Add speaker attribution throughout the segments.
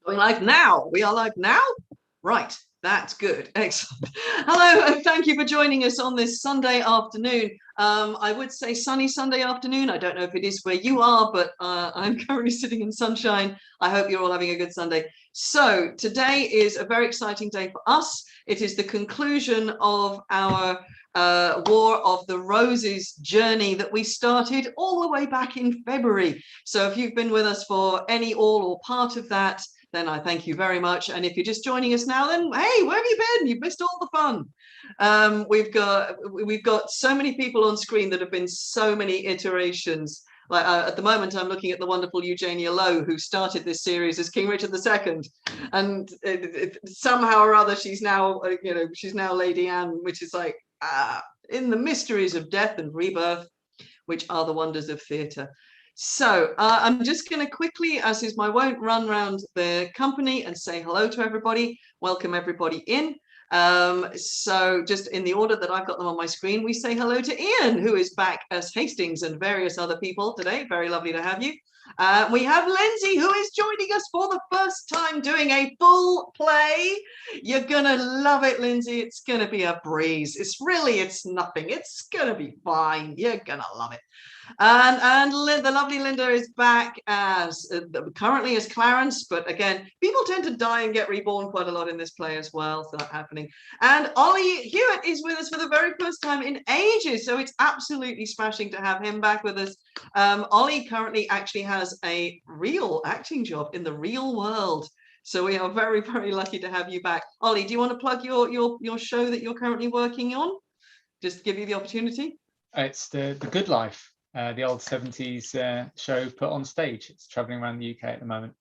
Speaker 1: Are we live now? We are live now? Right, that's good. Excellent. Hello, and thank you for joining us on this Sunday afternoon. I would say sunny Sunday afternoon. I don't know if it is where you are, but I'm currently sitting in sunshine. I hope you're all having a good Sunday. So today is a very exciting day for us. It is the conclusion of our War of the Roses journey that we started all the way back in February. So if you've been with us for any, all, or part of that, then I thank you very much. And if you're just joining us now, then hey, where have you been? You've missed all the fun. We've got so many people on screen that have been so many iterations. Like at the moment, I'm looking at the wonderful Eugenia Lowe, who started this series as King Richard II, and somehow or other she's now, she's now Lady Anne, which is like in the mysteries of death and rebirth, which are the wonders of theatre. So I'm just going to quickly, as is my wont, run around the company and say hello to everybody. Welcome everybody in. So just in the order that I've got them on my screen, we say hello to Ian, who is back as Hastings and various other people today. Very lovely to have you. We have Lindsay, who is joining us for the first time doing a full play. You're gonna love it, Lindsay. It's gonna be a breeze. It's nothing. It's gonna be fine. You're gonna love it. And the lovely Linda is back as currently as Clarence, but again, people tend to die and get reborn quite a lot in this play as well, so that's happening. And Ollie Hewitt is with us for the very first time in ages, so it's absolutely smashing to have him back with us. Ollie currently actually has a real acting job in the real world, so we are very, very lucky to have you back. Ollie, do you want to plug your show that you're currently working on? Just give you the opportunity.
Speaker 2: It's the Good Life. The old 70s show put on stage. It's traveling around the UK at the moment.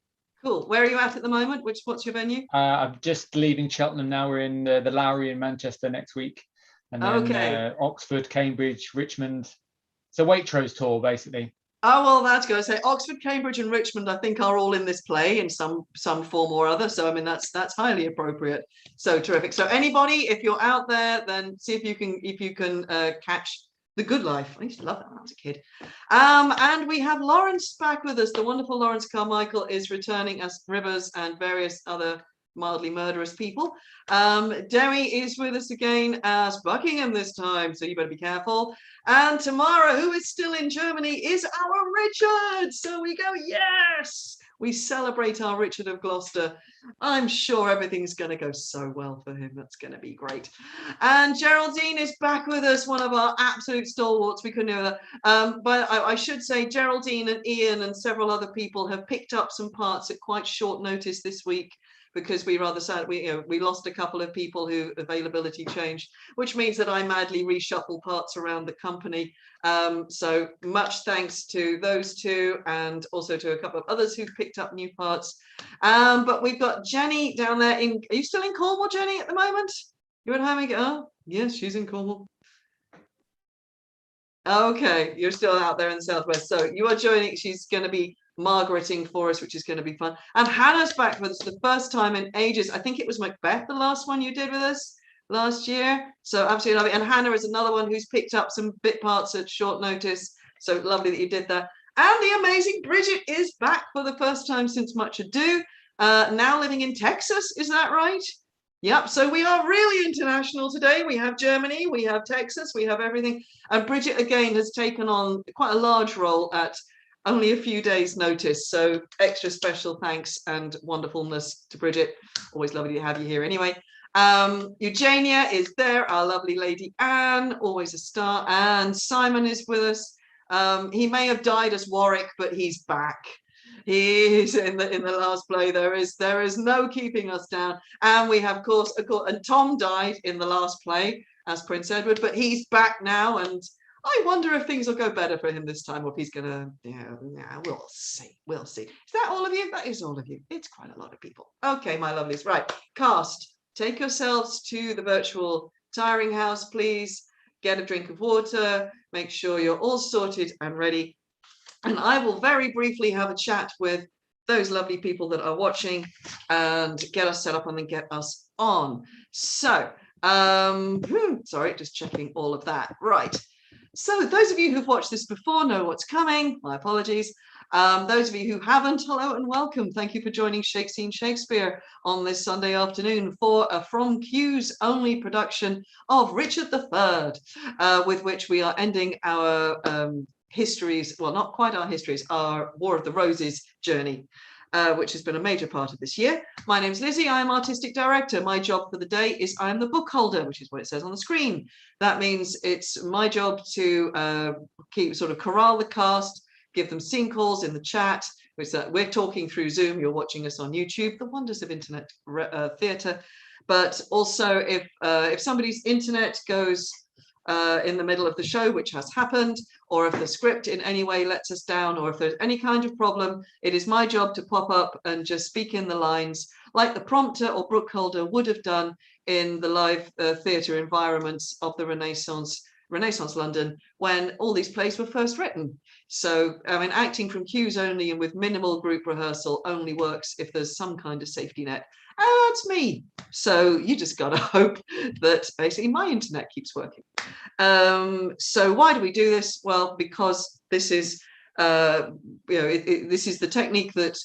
Speaker 1: Cool. Where are you at the moment? What's your venue?
Speaker 2: I'm just leaving Cheltenham now. We're in the Lowry in Manchester next week. And then Oxford, Cambridge, Richmond. It's a Waitrose tour, basically.
Speaker 1: Oh, well, that's good. I say Oxford, Cambridge and Richmond, I think, are all in this play in some form or other. So, I mean, that's highly appropriate. So terrific. So anybody, if you're out there, then see if you can catch The Good Life. I used to love that when I was a kid. And we have Lawrence back with us. The wonderful Lawrence Carmichael is returning as Rivers and various other mildly murderous people. Demi is with us again as Buckingham this time, so you better be careful. And Tamara, who is still in Germany, is our Richard. So we go, yes! We celebrate our Richard of Gloucester. I'm sure everything's going to go so well for him. That's going to be great. And Geraldine is back with us, one of our absolute stalwarts. We couldn't do that. But I should say Geraldine and Ian and several other people have picked up some parts at quite short notice this week, because we rather sad we lost a couple of people who availability changed, which means that I madly reshuffle parts around the company. So much thanks to those two, and also to a couple of others who've picked up new parts. But we've got Jenny down there are you still in Cornwall, Jenny, at the moment? You're at home? Oh, yes, she's in Cornwall. Okay, you're still out there in the southwest. So you are joining. She's going to be Margareting for us, which is going to be fun. And Hannah's back with us the first time in ages. I think it was Macbeth, the last one you did with us last year. So absolutely lovely. And Hannah is another one who's picked up some bit parts at short notice. So lovely that you did that. And the amazing Bridget is back for the first time since Much Ado, now living in Texas. Is that right? Yep, so we are really international today. We have Germany, we have Texas, we have everything. And Bridget, again, has taken on quite a large role at only a few days' notice. So extra special thanks and wonderfulness to Bridget. Always lovely to have you here anyway. Eugenia is there, our lovely Lady Anne, always a star. And Simon is with us. He may have died as Warwick, but he's back. He's in the last play. There is no keeping us down. And we have, of course, and Tom died in the last play as Prince Edward, but he's back now, and I wonder if things will go better for him this time, or if he's gonna, we'll see. We'll see. Is that all of you? That is all of you. It's quite a lot of people. Okay, my lovelies. Right, cast. Take yourselves to the virtual tiring house, please. Get a drink of water. Make sure you're all sorted and ready. And I will very briefly have a chat with those lovely people that are watching and get us set up and then get us on. So, sorry, just checking all of that. Right. So those of you who've watched this before know what's coming. My apologies. Those of you who haven't, hello and welcome. Thank you for joining Shakespeare on this Sunday afternoon for a From Q's only production of Richard III, with which we are ending our histories, well, not quite our histories, our War of the Roses journey, which has been a major part of this year. My name's Lizzie, I am Artistic Director. My job for the day is I am the book holder, which is what it says on the screen. That means it's my job to keep sort of corral the cast, give them scene calls in the chat, which we're talking through Zoom, you're watching us on YouTube, the wonders of internet theatre. But also if somebody's internet goes in the middle of the show, which has happened, or if the script in any way lets us down, or if there's any kind of problem, it is my job to pop up and just speak in the lines like the prompter or book holder would have done in the live theatre environments of the Renaissance London when all these plays were first written. So I mean, acting from cues only and with minimal group rehearsal only works if there's some kind of safety net. And that's me. So you just got to hope that basically my internet keeps working. So why do we do this? Well, because this is, this is the technique that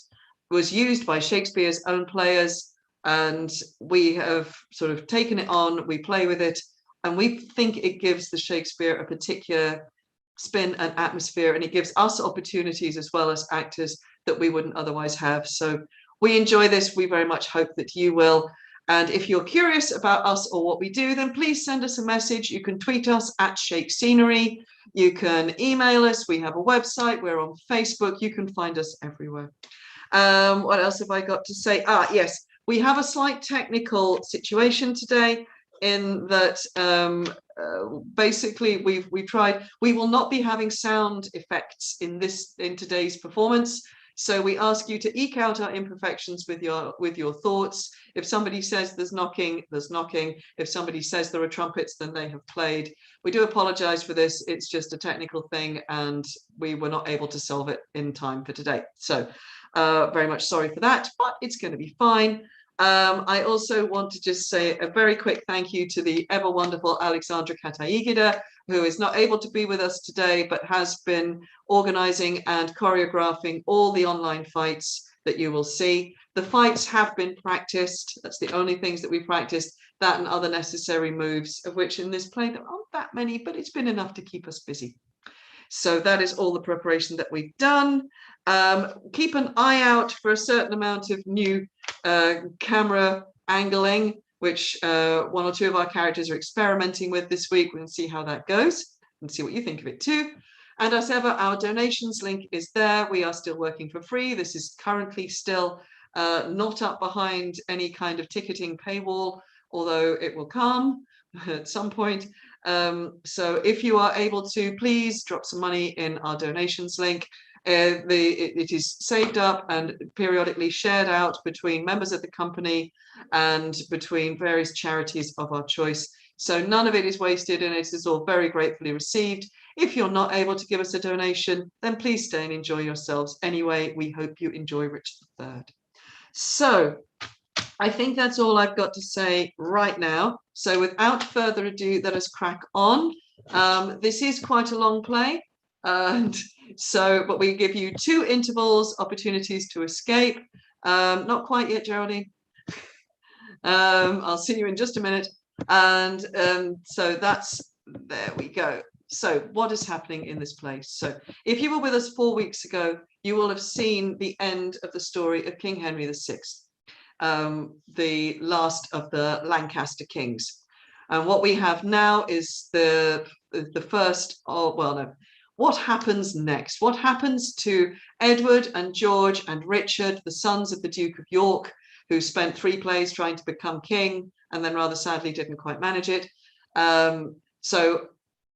Speaker 1: was used by Shakespeare's own players, and we have sort of taken it on, we play with it, and we think it gives the Shakespeare a particular spin and atmosphere, and it gives us opportunities as well as actors that we wouldn't otherwise have. So we enjoy this. We very much hope that you will. And if you're curious about us or what we do, then please send us a message. You can tweet us at Shake Scenery. You can email us. We have a website. We're on Facebook. You can find us everywhere. What else have I got to say? Yes, we have a slight technical situation today in that basically we tried. We will not be having sound effects in today's performance. So we ask you to eke out our imperfections with your thoughts. If somebody says there's knocking, there's knocking. If somebody says there are trumpets, then they have played. We do apologize for this. It's just a technical thing, and we were not able to solve it in time for today. So very much sorry for that, but it's going to be fine. I also want to just say a very quick thank you to the ever wonderful Alexandra Kataigida, who is not able to be with us today, but has been organizing and choreographing all the online fights that you will see. The fights have been practiced. That's the only things that we practiced, that and other necessary moves, of which in this play there aren't that many, but it's been enough to keep us busy. So that is all the preparation that we've done. Keep an eye out for a certain amount of new camera angling, which one or two of our characters are experimenting with this week. We'll see how that goes and see what you think of it too. And as ever, our donations link is there. We are still working for free. This is currently still not up behind any kind of ticketing paywall, although it will come at some point. So if you are able to, please drop some money in our donations link. It is saved up and periodically shared out between members of the company and between various charities of our choice. So none of it is wasted, and it is all very gratefully received. If you're not able to give us a donation, then please stay and enjoy yourselves. Anyway, we hope you enjoy Richard III. So I think that's all I've got to say right now. So without further ado, let us crack on. This is quite a long play. And so, but we give you 2 intervals, opportunities to escape. Not quite yet, Geraldine. I'll see you in just a minute. And so there we go. So what is happening in this play? So if you were with us 4 weeks ago, you will have seen the end of the story of King Henry VI, the last of the Lancaster kings. And what we have now is the first, what happens next? What happens to Edward and George and Richard, the sons of the Duke of York, who spent 3 plays trying to become king and then rather sadly didn't quite manage it? So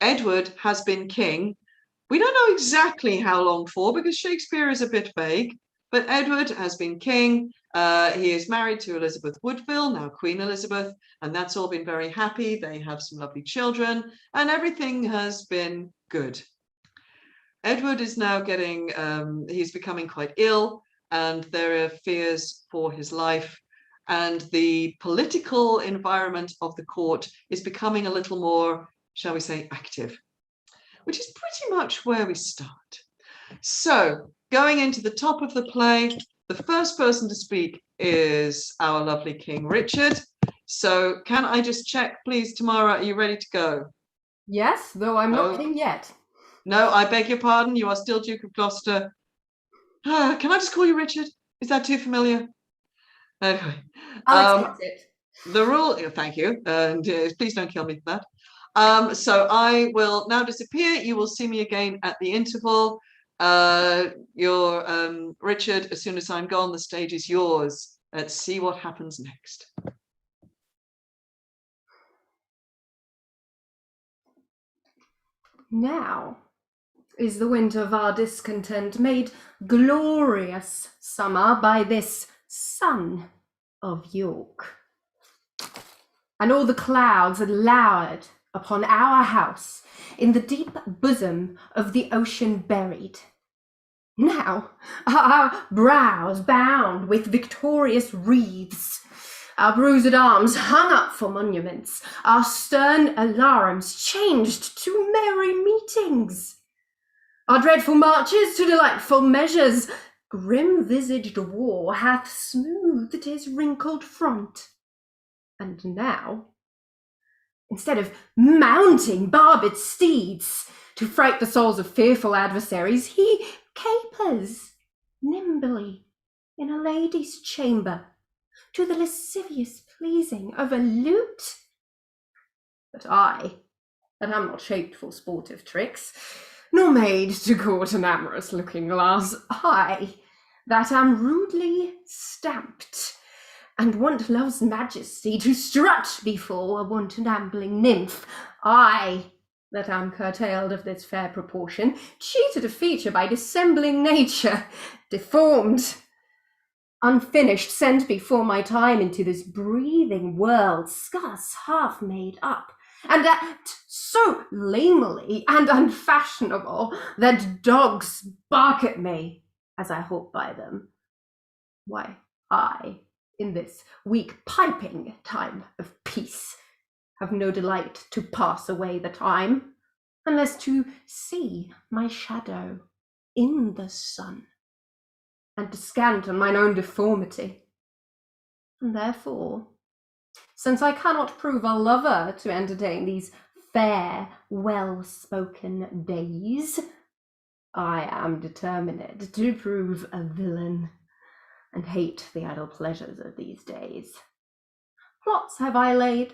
Speaker 1: Edward has been king. We don't know exactly how long for, because Shakespeare is a bit vague, but Edward has been king. He is married to Elizabeth Woodville, now Queen Elizabeth, and that's all been very happy. They have some lovely children, and everything has been good. Edward is now he's becoming quite ill, and there are fears for his life. And the political environment of the court is becoming a little more, shall we say, active, which is pretty much where we start. So going into the top of the play, the first person to speak is our lovely King Richard. So can I just check, please, Tamara, are you ready to go?
Speaker 3: Yes, though I'm not king yet.
Speaker 1: No, I beg your pardon. You are still Duke of Gloucester. Can I just call you Richard? Is that too familiar? Okay.
Speaker 3: I'll accept it.
Speaker 1: The rule, thank you, and please don't kill me for that. So I will now disappear. You will see me again at the interval. Richard, as soon as I'm gone, the stage is yours. Let's see what happens next.
Speaker 3: Now is the winter of our discontent made glorious summer by this sun of York. And all the clouds had lowered upon our house in the deep bosom of the ocean buried. Now our brows bound with victorious wreaths, our bruised arms hung up for monuments, our stern alarums changed to merry meetings, our dreadful marches to delightful measures. Grim-visaged war hath smoothed his wrinkled front. And now, instead of mounting barbed steeds to fright the souls of fearful adversaries, he capers nimbly in a lady's chamber to the lascivious pleasing of a lute. But I, that am not shaped for sportive tricks, nor made to court an amorous looking glass, I, that am rudely stamped, and want love's majesty to strut before a wanton ambling nymph, I, that am curtailed of this fair proportion, cheated of feature by dissembling nature, deformed, unfinished, sent before my time into this breathing world, scarce half made up, and act so lamely and unfashionable that dogs bark at me as I hop by them. Why, I, in this weak piping time of peace, have no delight to pass away the time, unless to see my shadow in the sun, and descant on mine own deformity. And therefore, since I cannot prove a lover to entertain these fair, well-spoken days, I am determined to prove a villain, and hate the idle pleasures of these days. Plots have I laid,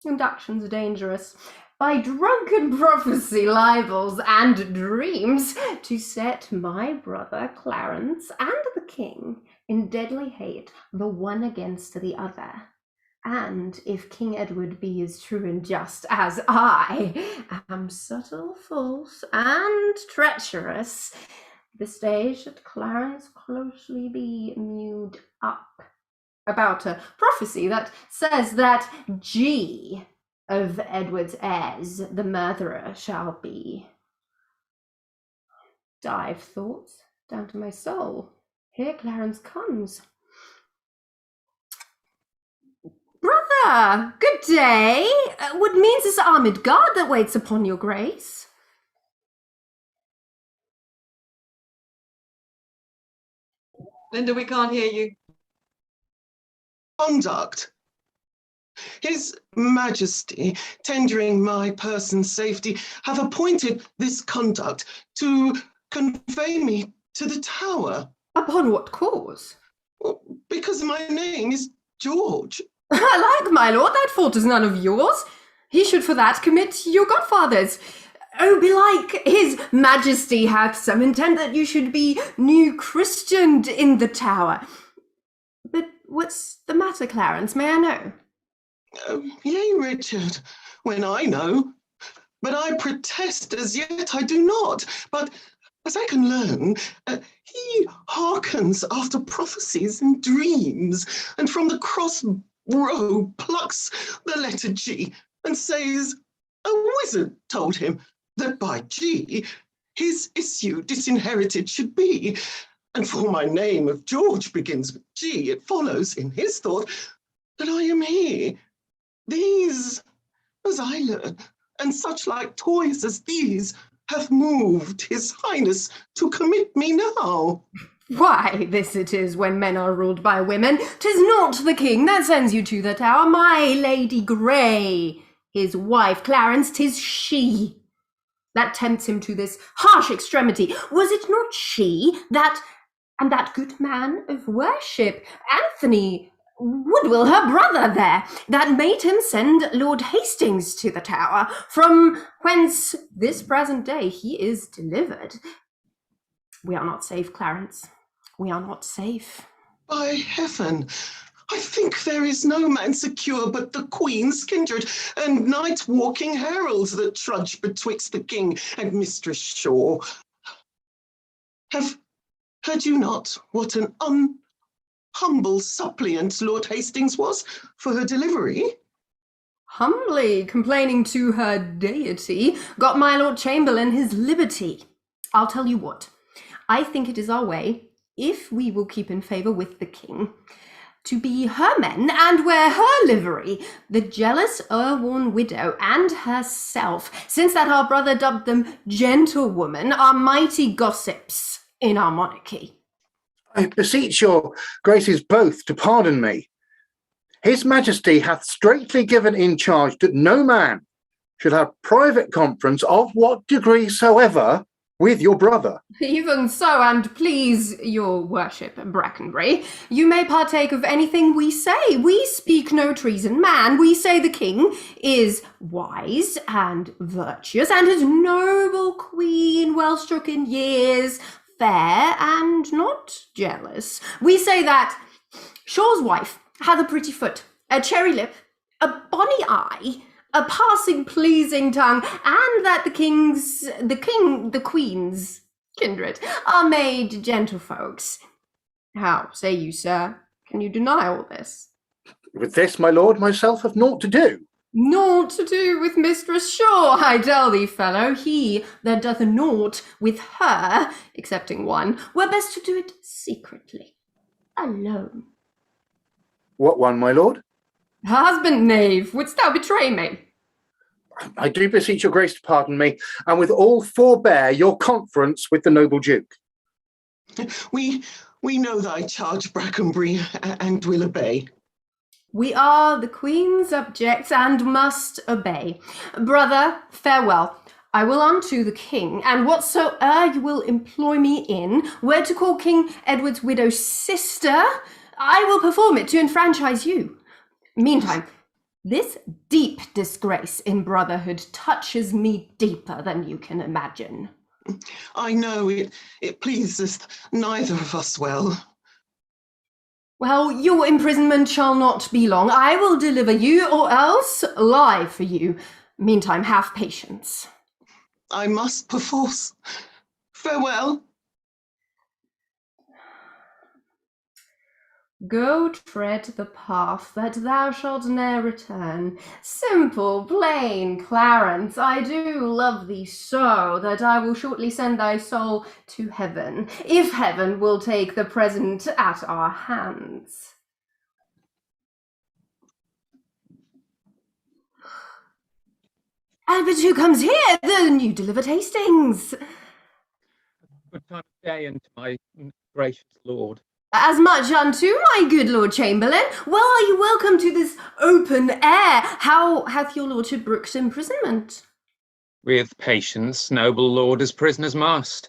Speaker 3: inductions dangerous, by drunken prophecy, libels, and dreams, to set my brother Clarence and the king in deadly hate, the one against the other. And if King Edward be as true and just as I am subtle, false, and treacherous, this day should Clarence closely be mewed up about a prophecy that says that G of Edward's heirs the murderer shall be. Dive thoughts down to my soul. Here Clarence comes. Brother, good day. What means this armed guard that waits upon your grace?
Speaker 1: Linda, we can't hear you.
Speaker 4: Conduct. His Majesty, tendering my person's safety, have appointed this conduct to convey me to the Tower.
Speaker 3: Upon what cause?
Speaker 4: Well, because my name is George.
Speaker 3: Alack, my lord, that fault is none of yours. He should for that commit your godfather's. Oh, belike his Majesty hath some intent that you should be new Christianed in the Tower. But what's the matter, Clarence, may I know?
Speaker 4: Yea, Richard, when I know, but I protest as yet I do not. But as I can learn, he hearkens after prophecies and dreams, and from the cross row plucks the letter G, and says a wizard told him that by G his issue disinherited should be. And for my name of George begins with G, it follows in his thought that I am he. These, as I learn, and such like toys as these, hath moved his highness to commit me now?
Speaker 3: Why, this it is when men are ruled by women. 'Tis not the king that sends you to the tower, my Lady Grey, his wife. Clarence, 'tis she that tempts him to this harsh extremity. Was it not she that, and that good man of worship, Anthony Woodwill, her brother there, that made him send Lord Hastings to the tower, from whence this present day he is delivered? We are not safe, Clarence. We are not safe.
Speaker 4: By heaven, I think there is no man secure but the Queen's kindred and night-walking heralds that trudge betwixt the king and Mistress Shaw. Heard you not what an humble suppliant Lord Hastings was for her delivery?
Speaker 3: Humbly complaining to her deity, got my Lord Chamberlain his liberty. I'll tell you what, I think it is our way, if we will keep in favour with the king, to be her men and wear her livery, the jealous erworn widow and herself, since that our brother dubbed them gentlewomen, are mighty gossips in our monarchy.
Speaker 5: I beseech your graces both to pardon me. His Majesty hath straitly given in charge that no man should have private conference of what degree soever with your brother.
Speaker 3: Even so, and please your worship, Brackenbury, you may partake of anything we say. We speak no treason, man. We say the king is wise and virtuous, and his noble queen, well struck in years, fair and not jealous. We say that Shaw's wife hath a pretty foot, a cherry lip, a bonny eye, a passing pleasing tongue, and that the queen's kindred are made gentlefolks. How say you, sir? Can you deny all this?
Speaker 5: With this, my lord, myself have naught to do.
Speaker 3: Naught to do with Mistress Shaw, I tell thee, fellow. He that doth naught with her, excepting one, were best to do it secretly, alone.
Speaker 5: What one, my lord?
Speaker 3: Husband, knave, wouldst thou betray me?
Speaker 5: I do beseech your grace to pardon me, and with all forbear your conference with the noble duke.
Speaker 4: We know thy charge, Brackenbury, and will obey.
Speaker 3: We are the queen's subjects and must obey. Brother, farewell. I will unto the king, and whatsoe'er you will employ me in, where to call King Edward's widow sister, I will perform it to enfranchise you. Meantime, this deep disgrace in brotherhood touches me deeper than you can imagine.
Speaker 4: I know it pleaseth neither of us well.
Speaker 3: Well, your imprisonment shall not be long. I will deliver you, or else lie for you. Meantime, have patience.
Speaker 4: I must perforce. Farewell.
Speaker 3: Go tread the path that thou shalt ne'er return. Simple, plain Clarence, I do love thee so that I will shortly send thy soul to heaven, if heaven will take the present at our hands. But who comes here? The new delivered Hastings.
Speaker 2: Good time of day, and my gracious lord.
Speaker 3: As much unto, my good Lord Chamberlain. Well, are you welcome to this open air? How hath your lordship brooked imprisonment?
Speaker 6: With patience, noble lord, as prisoners must.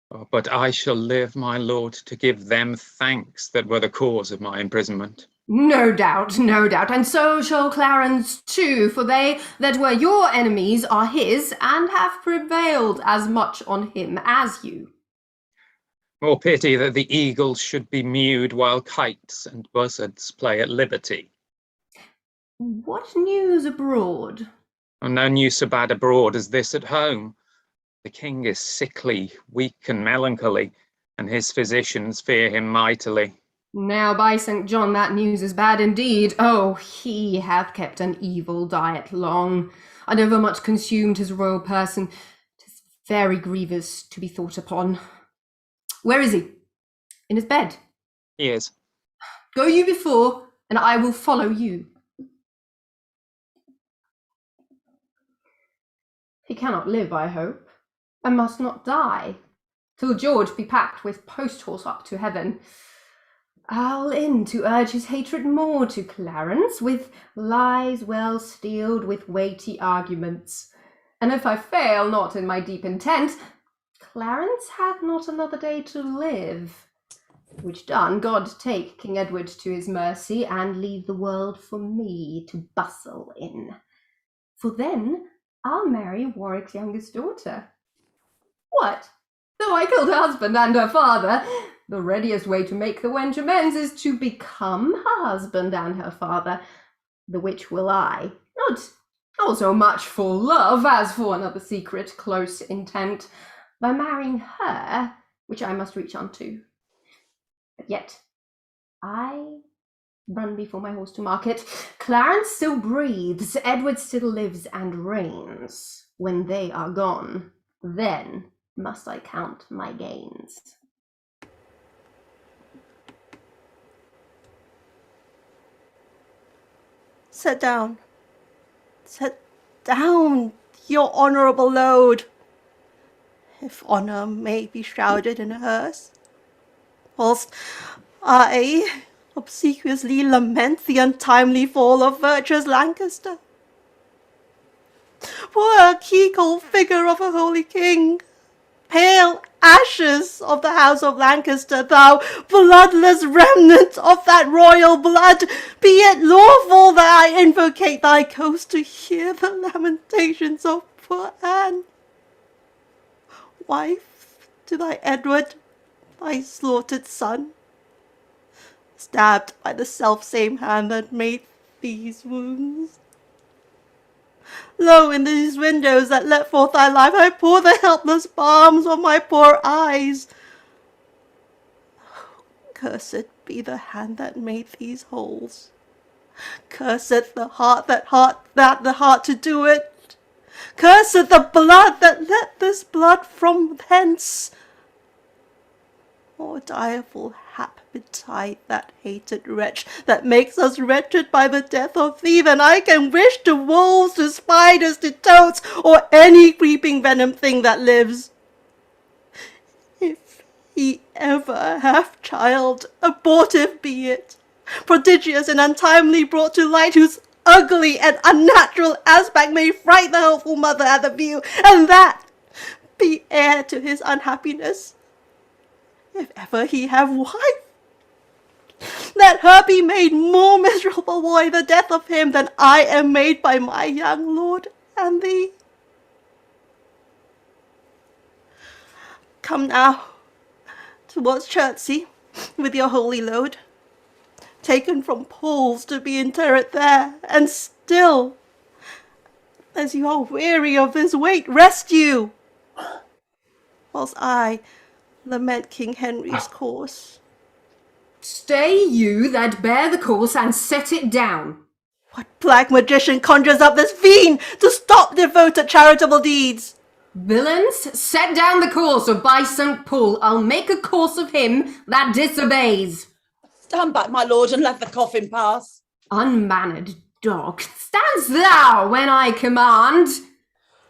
Speaker 6: Oh, but I shall live, my lord, to give them thanks that were the cause of my imprisonment.
Speaker 3: No doubt, and so shall Clarence too, for they that were your enemies are his, and have prevailed as much on him as you.
Speaker 6: More pity that the eagles should be mewed while kites and buzzards play at liberty.
Speaker 3: What news abroad?
Speaker 6: Oh, no news so bad abroad as this at home. The king is sickly, weak and melancholy, and his physicians fear him mightily.
Speaker 3: Now, by St. John, that news is bad indeed. Oh, he hath kept an evil diet long, and overmuch consumed his royal person. 'Tis very grievous to be thought upon. Where is he? In his bed?
Speaker 6: He is.
Speaker 3: Go you before, and I will follow you. He cannot live, I hope. I must not die, till George be packed with post-horse up to heaven. I'll in to urge his hatred more to Clarence, with lies well steeled with weighty arguments. And if I fail not in my deep intent, Clarence hath not another day to live. Which done, God take King Edward to his mercy, and leave the world for me to bustle in. For then I'll marry Warwick's youngest daughter. What? Though I killed her husband and her father, the readiest way to make the wench amends is to become her husband and her father, the which will I, not so much for love as for another secret close intent, by marrying her, which I must reach unto. But yet I run before my horse to market. Clarence still breathes, Edward still lives and reigns. When they are gone, then must I count my gains.
Speaker 7: Sit down, your honourable lord, if honour may be shrouded in a hearse, whilst I obsequiously lament the untimely fall of virtuous Lancaster. Poor keekle figure of a holy king, pale ashes of the house of Lancaster, thou bloodless remnant of that royal blood, be it lawful that I invocate thy coast to hear the lamentations of poor Anne, wife to thy Edward, thy slaughtered son, stabbed by the self-same hand that made these wounds. Lo, in these windows that let forth thy life, I pour the helpless balms of my poor eyes. Cursed be the hand that made these holes. Cursed the heart that the heart to do it. Cursed the blood that let this blood from thence. More direful hap betide that hated wretch that makes us wretched by the death of thee than I can wish to wolves, to spiders, to toads, or any creeping venom thing that lives. If he ever have child, abortive be it, prodigious and untimely brought to light, whose ugly and unnatural aspect may fright the hopeful mother at the view, and that be heir to his unhappiness. If ever he have wife, let her be made more miserable by the death of him than I am made by my young lord and thee. Come now towards Chertsey with your holy load, taken from Paul's to be interred there, and still, as you are weary of this weight, rest you, whilst I lament King Henry's course.
Speaker 3: Stay you that bear the course, and set it down.
Speaker 7: What black magician conjures up this fiend to stop devoted charitable deeds?
Speaker 3: Villains, set down the course, or by St. Paul, I'll make a course of him that disobeys.
Speaker 8: Stand back, my lord, and let the coffin pass.
Speaker 3: Unmannered dog, stands thou when I command.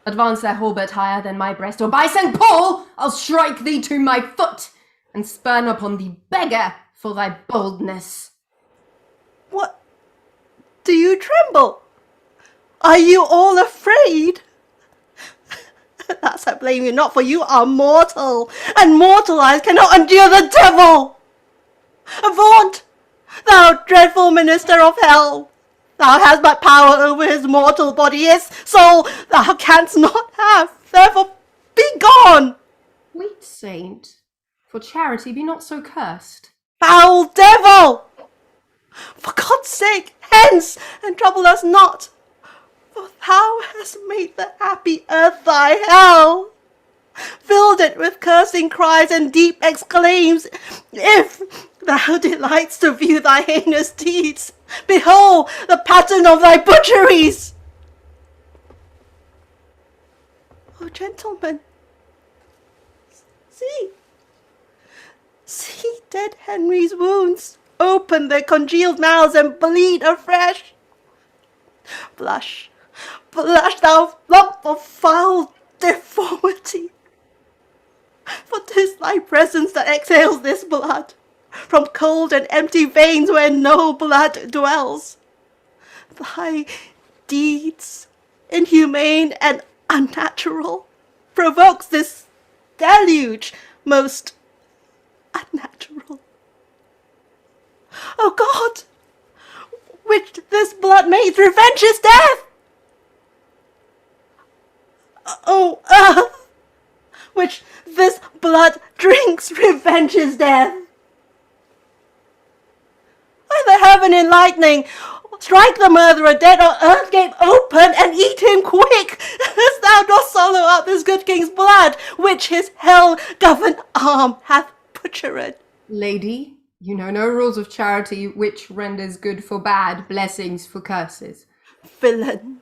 Speaker 3: Advance thy halberd higher than my breast, or by St. Paul, I'll strike thee to my foot, and spurn upon thee, beggar, for thy boldness.
Speaker 7: What? Do you tremble? Are you all afraid? That's I blame you not, for you are mortal, and mortal eyes cannot endure the devil. Avaunt, thou dreadful minister of hell! Thou hast but power over his mortal body, his soul thou canst not have, therefore be gone!
Speaker 3: Wait, saint, for charity be not so cursed.
Speaker 7: Foul devil! For God's sake, hence, and trouble us not, for thou hast made the happy earth thy hell, filled it with cursing cries and deep exclaims. If thou delight'st to view thy heinous deeds, behold the pattern of thy butcheries. Oh, gentlemen, see dead Henry's wounds open their congealed mouths and bleed afresh. Blush, thou lump of foul deformity. For 'tis thy presence that exhales this blood, from cold and empty veins where no blood dwells. Thy deeds, inhumane and unnatural, provokes this deluge most unnatural. O God, which this blood made revenges death! O earth, which this blood drinks revenges death! By the heaven in lightning, strike the murderer dead, or earth gate open and eat him quick, as thou dost swallow up this good king's blood, which his hell-governed arm hath butchered.
Speaker 3: Lady, you know no rules of charity which renders good for bad, blessings for curses.
Speaker 7: Villain,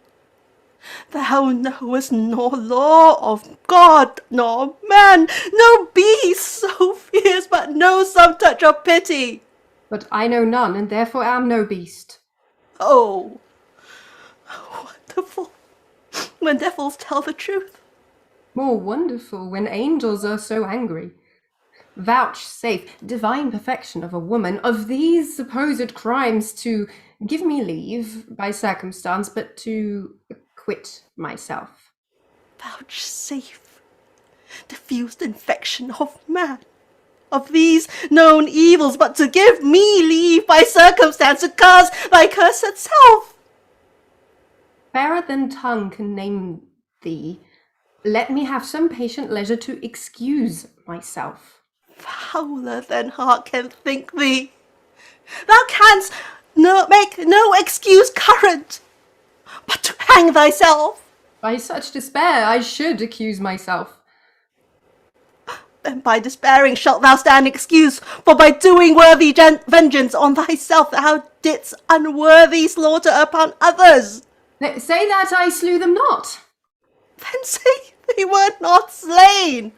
Speaker 7: thou knowest nor law of God nor man, no beast so fierce but knows some touch of pity.
Speaker 3: But I know none, and therefore am no beast.
Speaker 7: Oh, wonderful when devils tell the truth.
Speaker 3: More wonderful when angels are so angry. Vouchsafe, divine perfection of a woman, of these supposed crimes to give me leave by circumstance, but to acquit myself.
Speaker 7: Vouchsafe, diffused infection of man, of these known evils, but to give me leave by circumstance to curse thy cursed self.
Speaker 3: Fairer than tongue can name thee, let me have some patient leisure to excuse myself.
Speaker 7: Fouler than heart can think thee. Thou canst make no excuse current, but to hang thyself.
Speaker 3: By such despair I should accuse myself.
Speaker 7: Then by despairing shalt thou stand excuse, for by doing worthy vengeance on thyself thou didst unworthy slaughter upon others.
Speaker 3: Say that I slew them not.
Speaker 7: Then say they were not slain.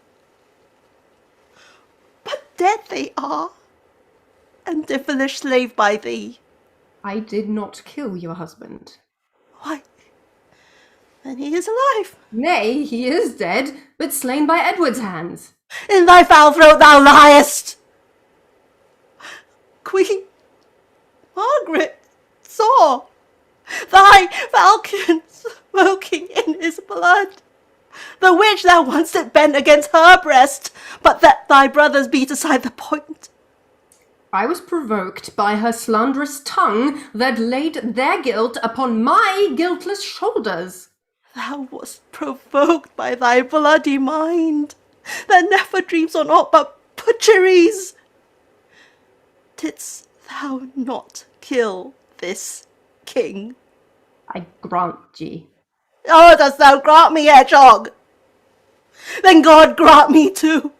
Speaker 7: But dead they are, and devilish slave by thee.
Speaker 3: I did not kill your husband.
Speaker 7: Why, then he is alive.
Speaker 3: Nay, he is dead, but slain by Edward's hands.
Speaker 7: In thy foul throat thou liest. Queen Margaret saw thy falcon smoking in his blood, the which thou once did bend against her breast, but that thy brothers beat aside the point.
Speaker 3: I was provoked by her slanderous tongue that laid their guilt upon my guiltless shoulders.
Speaker 7: Thou wast provoked by thy bloody mind, that never dreams on aught but butcheries. Didst thou not kill this king?
Speaker 3: I grant ye.
Speaker 7: Oh, dost thou grant me, hedgehog? Then God grant me too.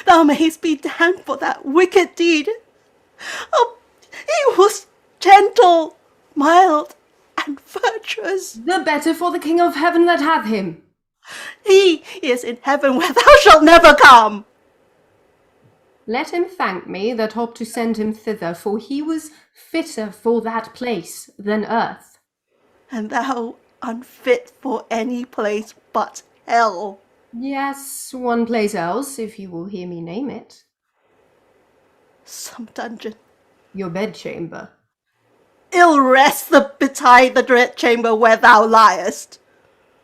Speaker 7: Thou mayst be damned for that wicked deed. Oh, he was gentle, mild, and virtuous.
Speaker 3: The better for the King of Heaven that hath him.
Speaker 7: He is in heaven where thou shalt never come.
Speaker 3: Let him thank me that hope to send him thither, for he was fitter for that place than earth.
Speaker 7: And thou unfit for any place but hell.
Speaker 3: Yes, one place else, if you will hear me name it.
Speaker 7: Some dungeon.
Speaker 3: Your bedchamber.
Speaker 7: Ill rest the betide the dread chamber where thou liest.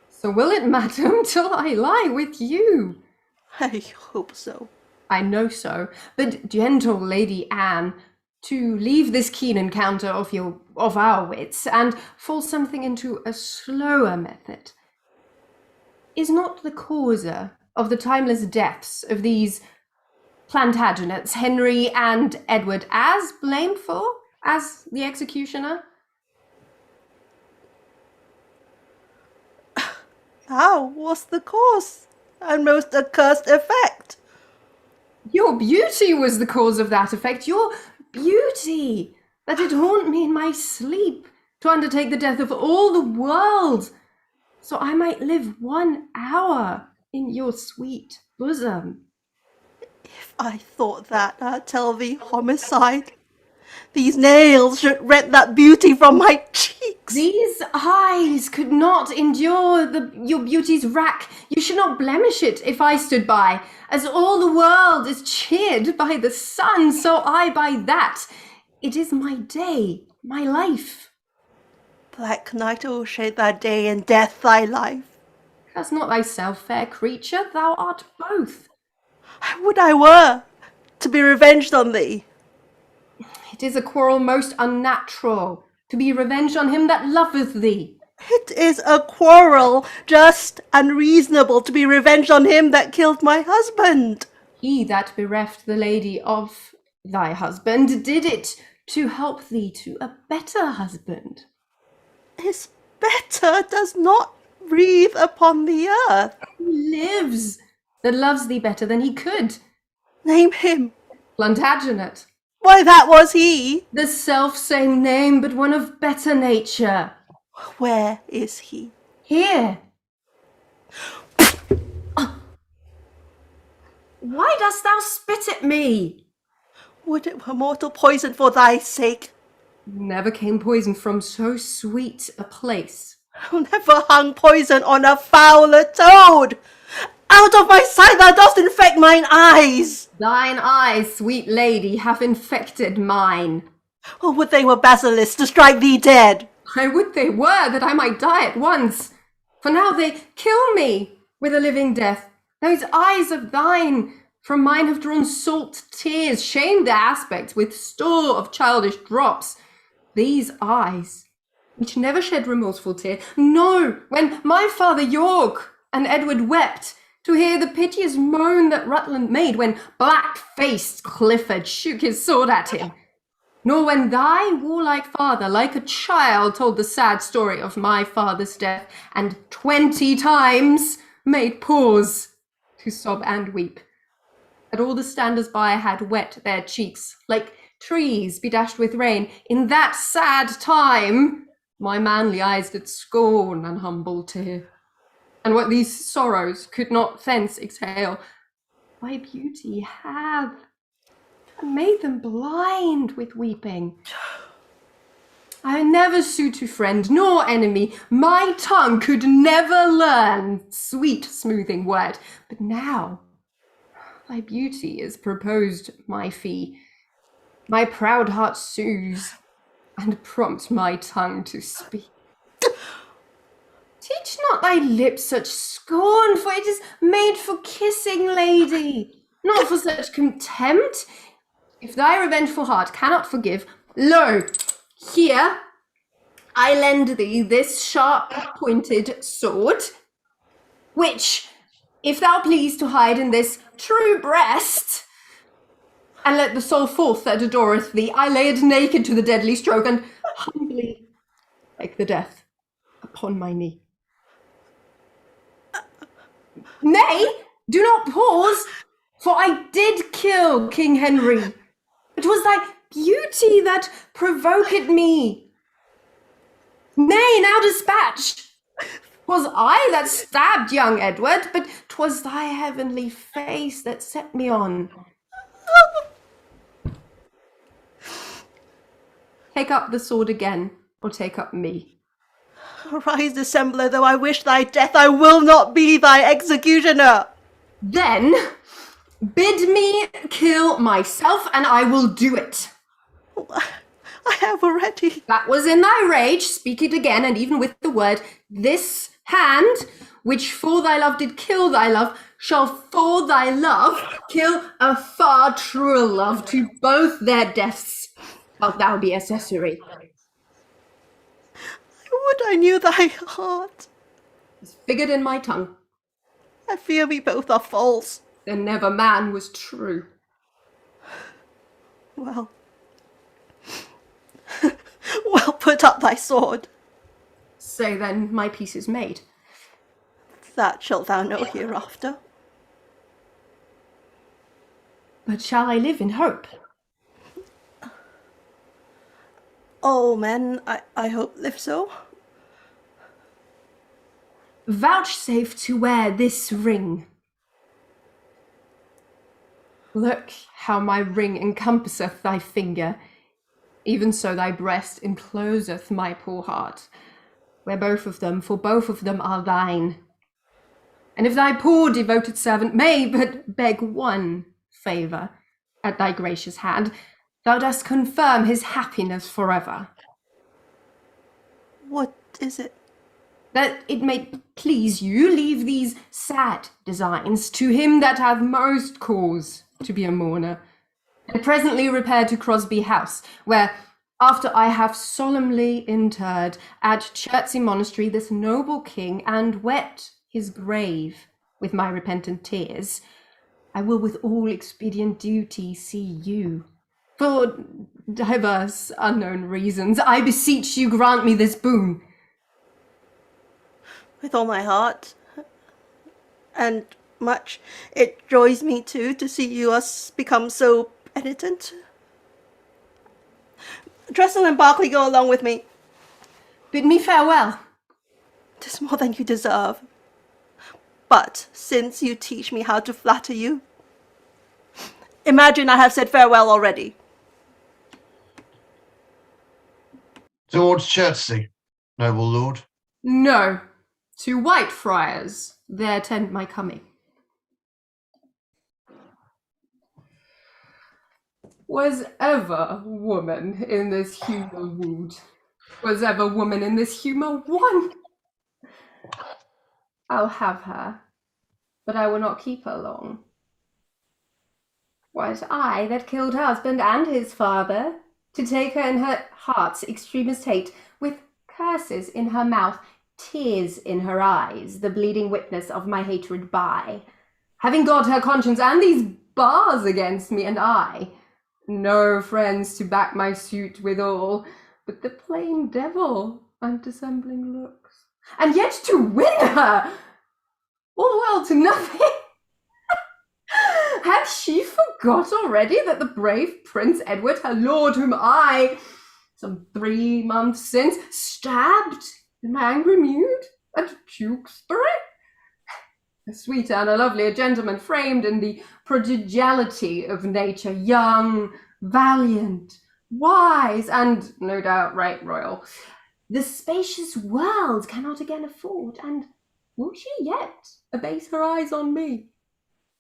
Speaker 3: So will it, madam, till I lie with you?
Speaker 7: I hope so.
Speaker 3: I know so, but gentle Lady Anne, to leave this keen encounter of our wits, and fall something into a slower method, is not the causer of the timeless deaths of these Plantagenets, Henry and Edward, as blamed for as the executioner?
Speaker 7: Thou wast the cause, and most accursed effect.
Speaker 3: Your beauty was the cause of that effect, your beauty, that did haunt me in my sleep, to undertake the death of all the world, so I might live 1 hour in your sweet bosom.
Speaker 7: If I thought that, I'd tell thee homicide. These nails should rent that beauty from my cheeks.
Speaker 3: These eyes could not endure your beauty's rack. You should not blemish it if I stood by. As all the world is cheered by the sun, so I by that. It is my day, my life.
Speaker 7: Black night o'ershade thy day, and death thy life.
Speaker 3: Curse not thyself, fair creature, thou art both.
Speaker 7: Would I were to be revenged on thee.
Speaker 3: It is a quarrel most unnatural, to be revenged on him that loveth thee.
Speaker 7: It is a quarrel just and reasonable to be revenged on him that killed my husband.
Speaker 3: He that bereft the lady of thy husband did it to help thee to a better husband.
Speaker 7: His better does not breathe upon the earth.
Speaker 3: He lives that loves thee better than he could.
Speaker 7: Name him.
Speaker 3: Plantagenet.
Speaker 7: Why, that was he.
Speaker 3: The self-same name, but one of better nature.
Speaker 7: Where is he?
Speaker 3: Here. Why dost thou spit at me?
Speaker 7: Would it were mortal poison for thy sake.
Speaker 3: Never came poison from so sweet a place.
Speaker 7: I'll never hung poison on a fouler toad. Out of my sight, thou dost infect mine eyes.
Speaker 3: Thine eyes, sweet lady, have infected mine.
Speaker 7: Oh, would they were basilisks to strike thee dead.
Speaker 3: I would they were, that I might die at once. For now they kill me with a living death. Those eyes of thine from mine have drawn salt tears, shamed their aspect with store of childish drops. These eyes, which never shed remorseful tear, no, when my father York and Edward wept, to hear the piteous moan that Rutland made when black-faced Clifford shook his sword at him, nor when thy warlike father, like a child, told the sad story of my father's death, and 20 times made pause to sob and weep. And all the standers-by had wet their cheeks, like trees bedashed with rain. In that sad time, my manly eyes did scorn an humble tear. And what these sorrows could not thence exhale, thy beauty hath made them blind with weeping. I never sue to friend nor enemy. My tongue could never learn sweet smoothing word. But now thy beauty is proposed my fee. My proud heart sues, and prompt my tongue to speak. Teach not thy lips such scorn, for it is made for kissing, lady, not for such contempt. If thy revengeful heart cannot forgive, lo, here I lend thee this sharp-pointed sword, which, if thou please to hide in this true breast, and let the soul forth that adoreth thee, I lay it naked to the deadly stroke, and humbly, like the death, upon my knee. Nay, do not pause, for I did kill King Henry. It was thy beauty that provoked me. Nay, now dispatch. 'Twas I that stabbed young Edward, but 'twas thy heavenly face that set me on. Take up the sword again, or take up me.
Speaker 7: Arise, dissembler, though I wish thy death, I will not be thy executioner.
Speaker 3: Then bid me kill myself, and I will do it.
Speaker 7: I have already.
Speaker 3: That was in thy rage. Speak it again, and even with the word, this hand, which for thy love did kill thy love, shall for thy love kill a far truer love. To both their deaths shalt thou be accessory.
Speaker 7: Would I knew thy heart.
Speaker 3: It's figured in my tongue.
Speaker 7: I fear we both are false.
Speaker 3: Then never man was true.
Speaker 7: Well, well, put up thy sword.
Speaker 3: Say then, my peace is made.
Speaker 7: That shalt thou know hereafter.
Speaker 3: But shall I live in hope?
Speaker 7: All men, I hope, live so.
Speaker 3: Vouchsafe to wear this ring. Look how my ring encompasseth thy finger. Even so thy breast encloseth my poor heart, where for both of them are thine. And if thy poor devoted servant may but beg one favour at thy gracious hand, thou dost confirm his happiness forever.
Speaker 7: What is it?
Speaker 3: That it may please you, leave these sad designs to him that hath most cause to be a mourner, and presently repair to Crosby House, where, after I have solemnly interred at Chertsey Monastery this noble king, and wet his grave with my repentant tears, I will with all expedient duty see you. For diverse unknown reasons, I beseech you grant me this boon.
Speaker 7: With all my heart. And much it joys me too to see you us become so penitent. Trestle and Berkeley go along with me.
Speaker 3: Bid me farewell.
Speaker 7: 'Tis more than you deserve. But since you teach me how to flatter you, imagine I have said farewell already.
Speaker 9: Towards Chertsey, noble lord.
Speaker 3: No, to Whitefriars, there attend my coming. Was ever woman in this humour wooed? Was ever woman in this humour won? I'll have her, but I will not keep her long. Was I that killed her husband and his father, to take her in her heart's extremest hate, with curses in her mouth, tears in her eyes, the bleeding witness of my hatred by, having got her conscience and these bars against me, and I, no friends to back my suit withal, but the plain devil and dissembling looks, and yet to win her, all well to nothing. Had she forgot already that the brave Prince Edward, her lord, whom I, some 3 months since, stabbed in my angry mood at Tewkesbury? A sweet and a lovely, a gentleman framed in the prodigality of nature, young, valiant, wise, and no doubt right royal. The spacious world cannot again afford, and will she yet abase her eyes on me,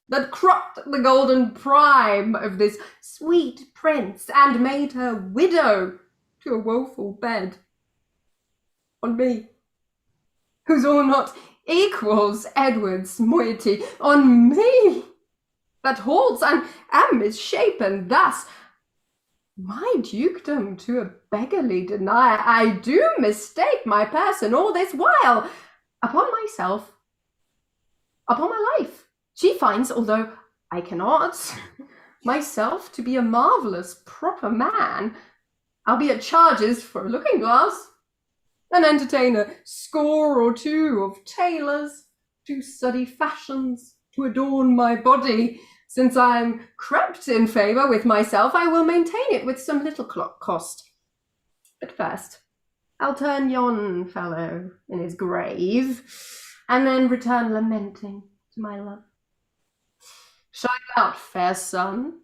Speaker 3: that cropped the golden prime of this sweet prince, and made her widow to a woeful bed? On me, whose all not equals Edward's moiety, on me, that halts and am misshapen thus, my dukedom to a beggarly denier, I do mistake my person all this while upon myself, upon my life. She finds, although I cannot, myself to be a marvellous proper man. I'll be at charges for a looking-glass, and entertain a score or 2 of tailors, to study fashions, to adorn my body. Since I am crept in favour with myself, I will maintain it with some little cost. But first, I'll turn yon fellow in his grave, and then return lamenting to my love. Shine out, fair sun,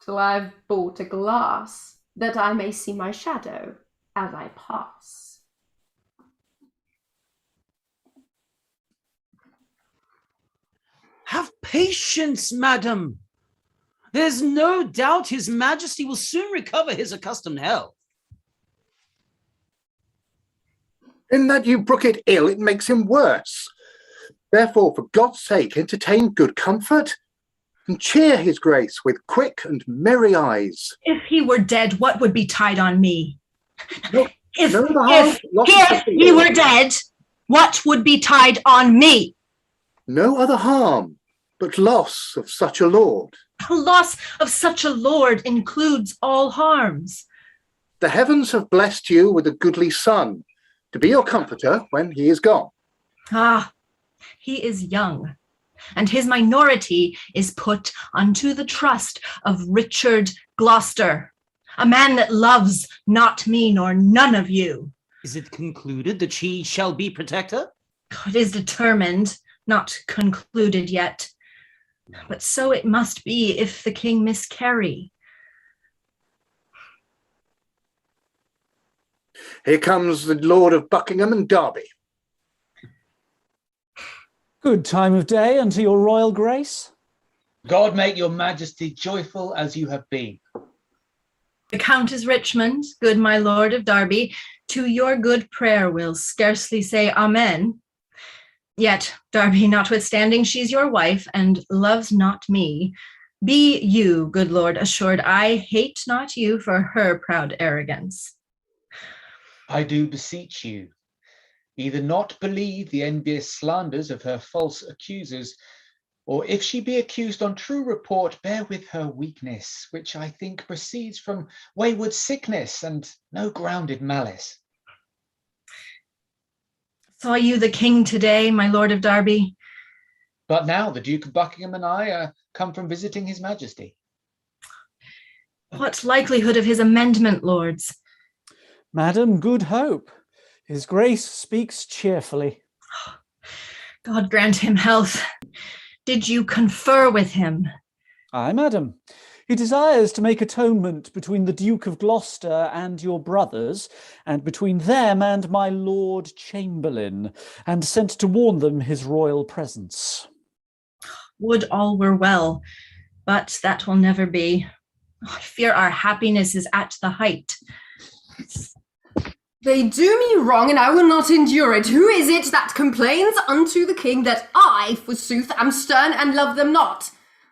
Speaker 3: till I've bought a glass, that I may see my shadow as I pass.
Speaker 10: Have patience, madam. There's no doubt His Majesty will soon recover his accustomed health.
Speaker 5: In that you brook it ill, it makes him worse. Therefore, for God's sake, entertain good comfort, and cheer his grace with quick and merry eyes.
Speaker 11: If he were dead, what would be tied on me?
Speaker 5: No,
Speaker 11: If he were dead, what would be tied on me?
Speaker 5: No other harm, but loss of such a lord.
Speaker 11: The loss of such a lord includes all harms.
Speaker 5: The heavens have blessed you with a goodly son, to be your comforter when he is gone.
Speaker 11: Ah, he is young, and his minority is put unto the trust of Richard Gloucester, a man that loves not me nor none of you.
Speaker 10: Is it concluded that she shall be protector?
Speaker 11: It is determined, not concluded yet. But so it must be if the king miscarry.
Speaker 5: Here comes the Lord of Buckingham and Derby.
Speaker 10: Good time of day unto your royal grace.
Speaker 2: God make your majesty joyful as you have been.
Speaker 11: The Countess Richmond, good my lord of Derby, to your good prayer will scarcely say amen. Yet, Derby notwithstanding, she's your wife, and loves not me. Be you, good lord, assured I hate not you for her proud arrogance.
Speaker 2: I do beseech you, either not believe the envious slanders of her false accusers, or if she be accused on true report, bear with her weakness, which I think proceeds from wayward sickness and no grounded malice.
Speaker 11: Saw you the king today, my lord of Derby?
Speaker 2: But now the Duke of Buckingham and I are come from visiting his majesty.
Speaker 11: What likelihood of his amendment, lords?
Speaker 10: Madam, good hope. His grace speaks cheerfully.
Speaker 11: God grant him health. Did you confer with him?
Speaker 10: Aye, madam. He desires to make atonement between the Duke of Gloucester and your brothers, and between them and my Lord Chamberlain, and sent to warn them his royal presence.
Speaker 11: Would all were well, but that will never be. I fear our happiness is at the height.
Speaker 3: They do me wrong, and I will not endure it. Who is it that complains unto the king that I, forsooth, am stern and love them not?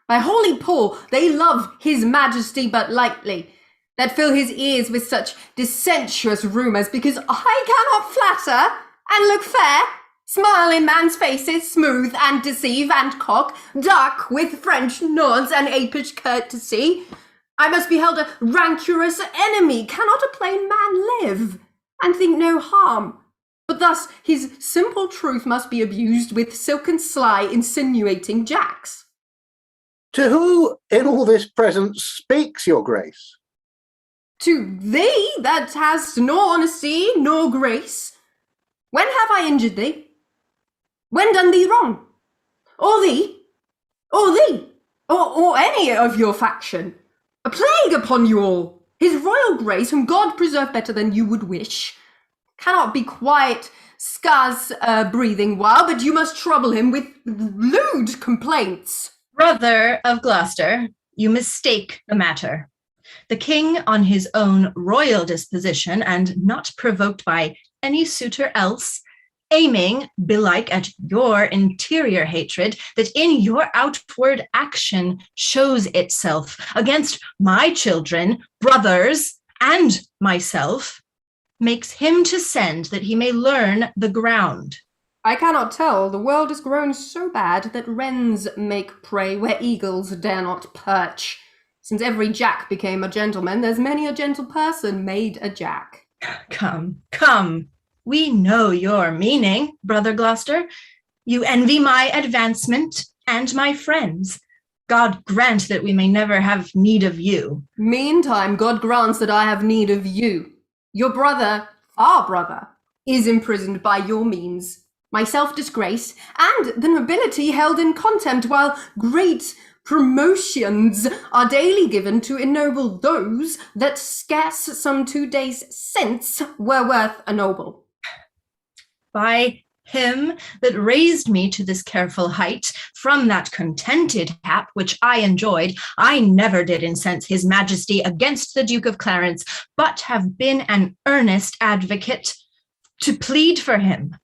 Speaker 3: By holy Paul, they love his majesty but lightly, that fill his ears with such dissentious rumours, because I cannot flatter and look fair, smile in man's faces, smooth and deceive and cock, duck with French nods and apish courtesy. I must be held a rancorous enemy. Cannot a plain man live and think no harm? But thus his simple truth must be abused with silken sly insinuating jacks.
Speaker 5: To who in all this presence speaks your grace?
Speaker 3: To thee that hast nor honesty nor grace. When have I injured thee? When done thee wrong? Or thee? Or thee? Or any of your faction? A plague upon you all! His royal grace, whom God preserve better than you would wish, cannot be quiet, scarce breathing while, but you must trouble him with lewd complaints.
Speaker 11: Brother of Gloucester, you mistake the matter. The king, on his own royal disposition, and not provoked by any suitor else, aiming belike at your interior hatred, that in your outward action shows itself against my children, brothers, and myself, makes him to send that he may learn the ground.
Speaker 3: I cannot tell. The world has grown so bad that wrens make prey where eagles dare not perch. Since every jack became a gentleman, there's many a gentle person made a jack.
Speaker 11: Come, come. We know your meaning, Brother Gloucester. You envy my advancement and my friends. God grant that we may never have need of you.
Speaker 3: Meantime, God grants that I have need of you. Your brother, our brother, is imprisoned by your means. Myself disgraced, and the nobility held in contempt, while great promotions are daily given to ennoble those that scarce some 2 days since were worth a noble.
Speaker 11: By him that raised me to this careful height, from that contented hap which I enjoyed, I never did incense his majesty against the Duke of Clarence, but have been an earnest advocate to plead for him.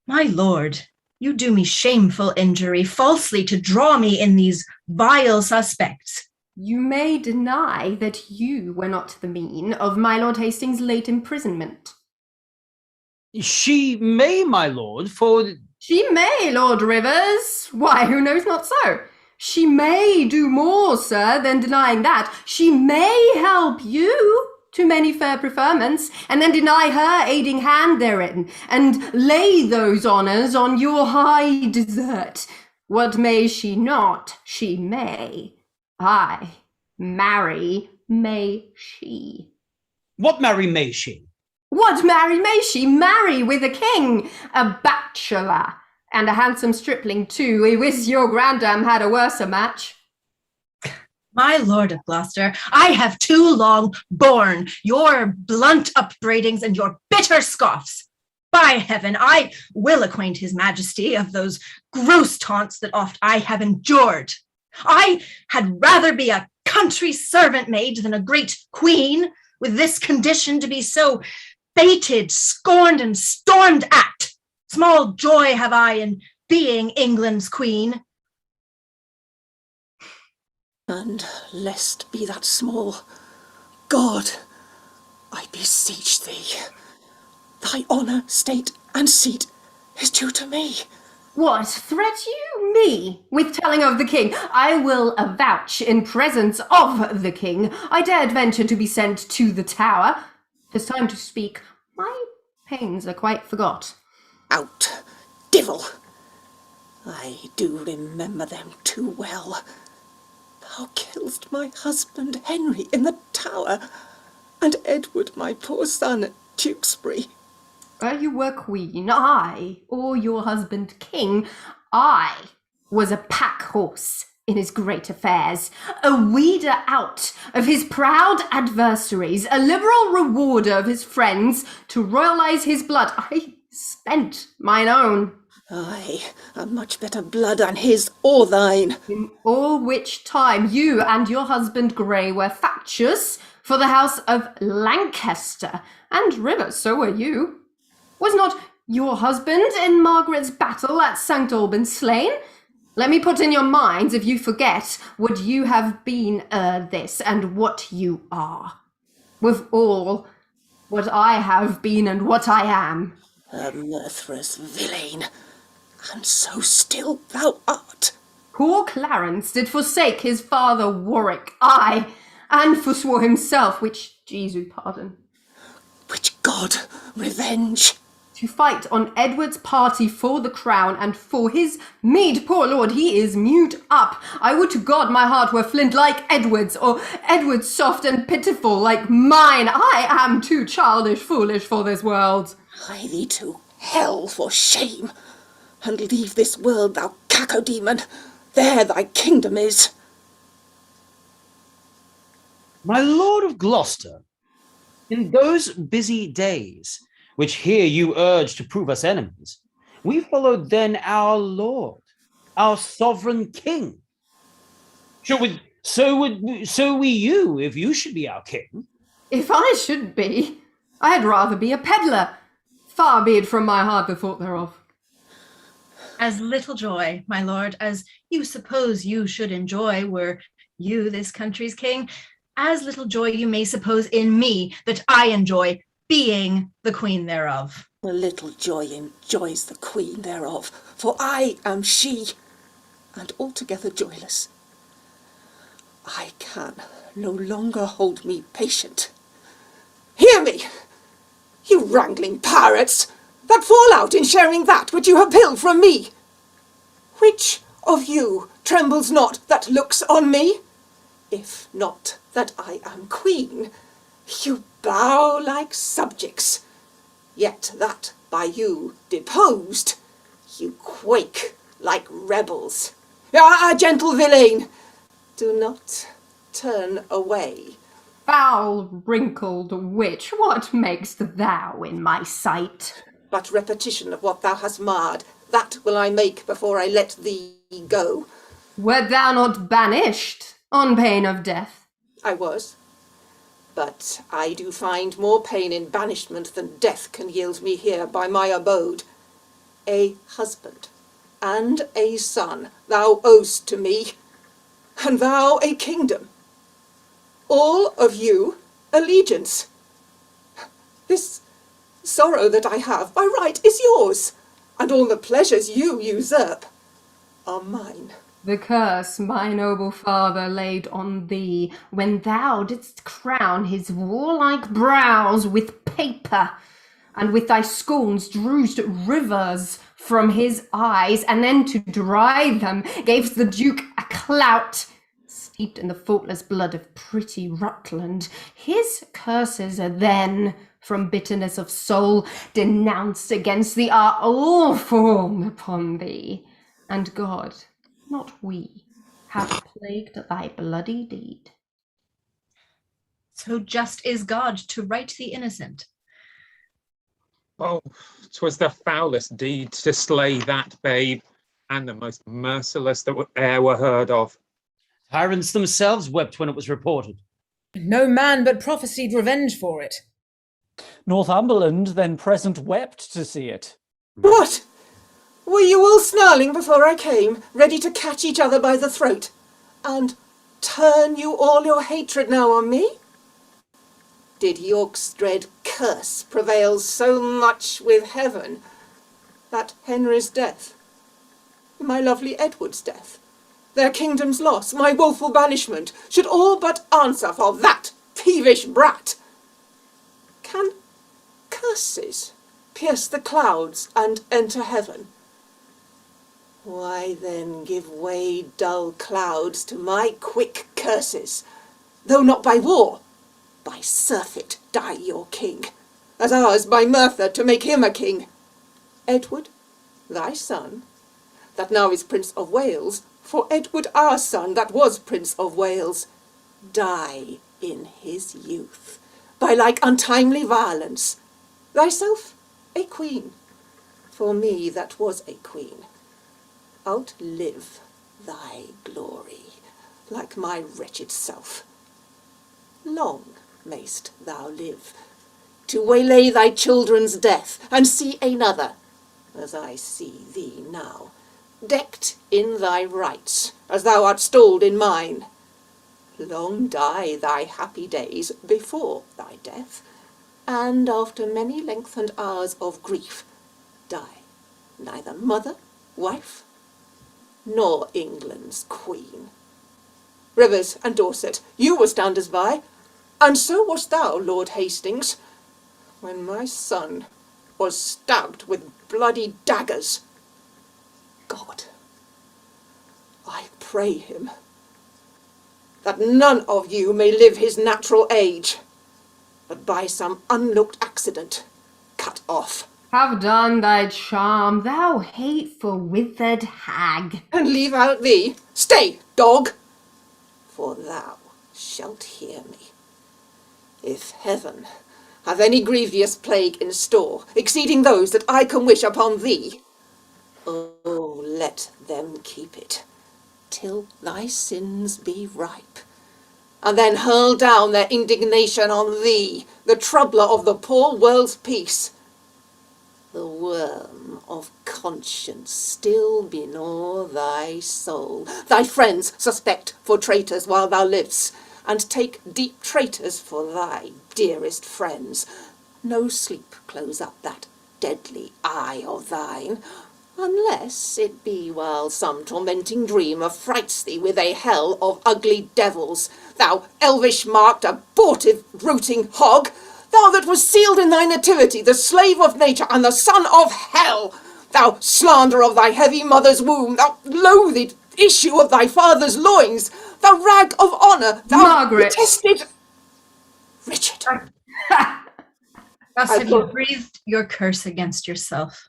Speaker 11: My lord, you do me shameful injury, falsely to draw me in these vile suspects.
Speaker 3: You may deny that you were not the mean of my Lord Hastings' late imprisonment.
Speaker 10: She may, my lord, for...
Speaker 3: She may, Lord Rivers. Why, who knows not so? She may do more, sir, than denying that. She may help you to many fair preferments, and then deny her aiding hand therein, and lay those honours on your high desert. What may she not? She may. Aye, marry may she.
Speaker 10: What marry may she?
Speaker 3: What marry may she? Marry with a king, a bachelor, and a handsome stripling too. I wish your grandam had a worser match.
Speaker 11: My lord of Gloucester, I have too long borne your blunt upbraidings and your bitter scoffs. By heaven, I will acquaint his majesty of those gross taunts that oft I have endured. I had rather be a country servant maid than a great queen, with this condition to be so baited, scorned, and stormed at. Small joy have I in being England's queen.
Speaker 8: And lest be that small, God, I beseech thee, thy honour, state, and seat is due to me.
Speaker 3: What, threat you me with telling of the king? I will avouch in presence of the king. I dared venture to be sent to the tower. 'Tis time to speak. My pains are quite forgot.
Speaker 8: Out, divil! I do remember them too well. Thou killedst my husband Henry in the tower, and Edward my poor son at Tewkesbury.
Speaker 3: You were queen, I, or your husband king. I was a pack horse in his great affairs, a weeder out of his proud adversaries, a liberal rewarder of his friends, to royalize his blood. I spent mine own.
Speaker 8: Aye, a much better blood than his or thine.
Speaker 3: In all which time you and your husband Grey were factious for the house of Lancaster, and Rivers, so were you. Was not your husband in Margaret's battle at St. Albans slain? Let me put in your minds, if you forget, what you have been this, and what you are. With all, what I have been and what I am.
Speaker 8: A murtherous villain, and so still thou art.
Speaker 3: Poor Clarence did forsake his father Warwick, aye, and forswore himself, which Jesu pardon.
Speaker 8: Which God revenge.
Speaker 3: To fight on Edward's party for the crown, and for his meed, poor lord, he is mewed up. I would to God my heart were flint like Edward's, or Edward's soft and pitiful like mine. I am too childish, foolish for this world.
Speaker 8: Hie thee to hell for shame, and leave this world, thou cacodemon. There thy kingdom is.
Speaker 12: My lord of Gloucester, in those busy days, which here you urge to prove us enemies, we followed then our lord, our sovereign king. So we you, if you should be our king.
Speaker 3: If I should be, I had rather be a peddler. Far be it from my heart the thought thereof.
Speaker 11: As little joy, my lord, as you suppose you should enjoy were you this country's king, as little joy you may suppose in me that I enjoy being the queen thereof.
Speaker 8: A little joy enjoys the queen thereof, for I am she, and altogether joyless. I can no longer hold me patient. Hear me, you wrangling pirates, that fall out in sharing that which you have pilled from me. Which of you trembles not that looks on me? If not that I am queen, you bow like subjects, yet that by you deposed, you quake like rebels. Gentle villain, do not turn away.
Speaker 3: Foul wrinkled witch, what makest thou in my sight?
Speaker 8: But repetition of what thou hast marred, that will I make before I let thee go.
Speaker 3: Wert thou not banished on pain of death?
Speaker 8: I was. But I do find more pain in banishment than death can yield me here by my abode. A husband and a son thou owest to me, and thou a kingdom. All of you allegiance. This sorrow that I have by right is yours, and all the pleasures you usurp are mine.
Speaker 3: The curse my noble father laid on thee when thou didst crown his warlike brows with paper, and with thy scorns drewst rivers from his eyes, and then to dry them gavest the duke a clout, steeped in the faultless blood of pretty Rutland. His curses are then, from bitterness of soul, denounced against thee, are all fallen upon thee, and God, not we, hath plagued thy bloody deed.
Speaker 11: So just is God to right the innocent.
Speaker 6: Oh, 'twas the foulest deed to slay that babe, and the most merciless that e'er were heard of.
Speaker 12: Tyrants themselves wept when it was reported.
Speaker 13: No man but prophesied revenge for it.
Speaker 10: Northumberland, then present, wept to see it.
Speaker 8: What? Were you all snarling before I came, ready to catch each other by the throat? And turn you all your hatred now on me? Did York's dread curse prevail so much with heaven that Henry's death, my lovely Edward's death, their kingdom's loss, my woeful banishment, should all but answer for that peevish brat? Can curses pierce the clouds and enter heaven? Why then give way, dull clouds, to my quick curses, though not by war, by surfeit die your king, as ours by Merthyr to make him a king. Edward, thy son, that now is Prince of Wales, for Edward our son, that was Prince of Wales, die in his youth, by like untimely violence. Thyself a queen, for me that was a queen. Outlive thy glory, like my wretched self. Long mayst thou live, to waylay thy children's death, and see another, as I see thee now, decked in thy rights, as thou art stalled in mine. Long die thy happy days before thy death, and after many lengthened hours of grief, die neither mother, wife, nor England's queen. Rivers and Dorset, you were standers by, and so wast thou, Lord Hastings, when my son was stabbed with bloody daggers. God, I pray him, that none of you may live his natural age, but by some unlooked accident cut off.
Speaker 3: Have done thy charm, thou hateful withered hag.
Speaker 8: And leave out thee. Stay, dog, for thou shalt hear me. If heaven have any grievous plague in store, exceeding those that I can wish upon thee, oh, let them keep it, till thy sins be ripe, and then hurl down their indignation on thee, the troubler of the poor world's peace. The worm of conscience still begnaw thy soul. Thy friends suspect for traitors while thou livest, and take deep traitors for thy dearest friends. No sleep close up that deadly eye of thine, unless it be while some tormenting dream affrights thee with a hell of ugly devils. Thou elvish-marked, abortive, rooting hog, thou that was sealed in thy nativity, the slave of nature and the son of hell, thou slanderer of thy heavy mother's womb, thou loathed issue of thy father's loins, thou rag of honour, thou
Speaker 3: Margaret.
Speaker 8: detested Richard.
Speaker 11: Thus have you breathed your curse against yourself.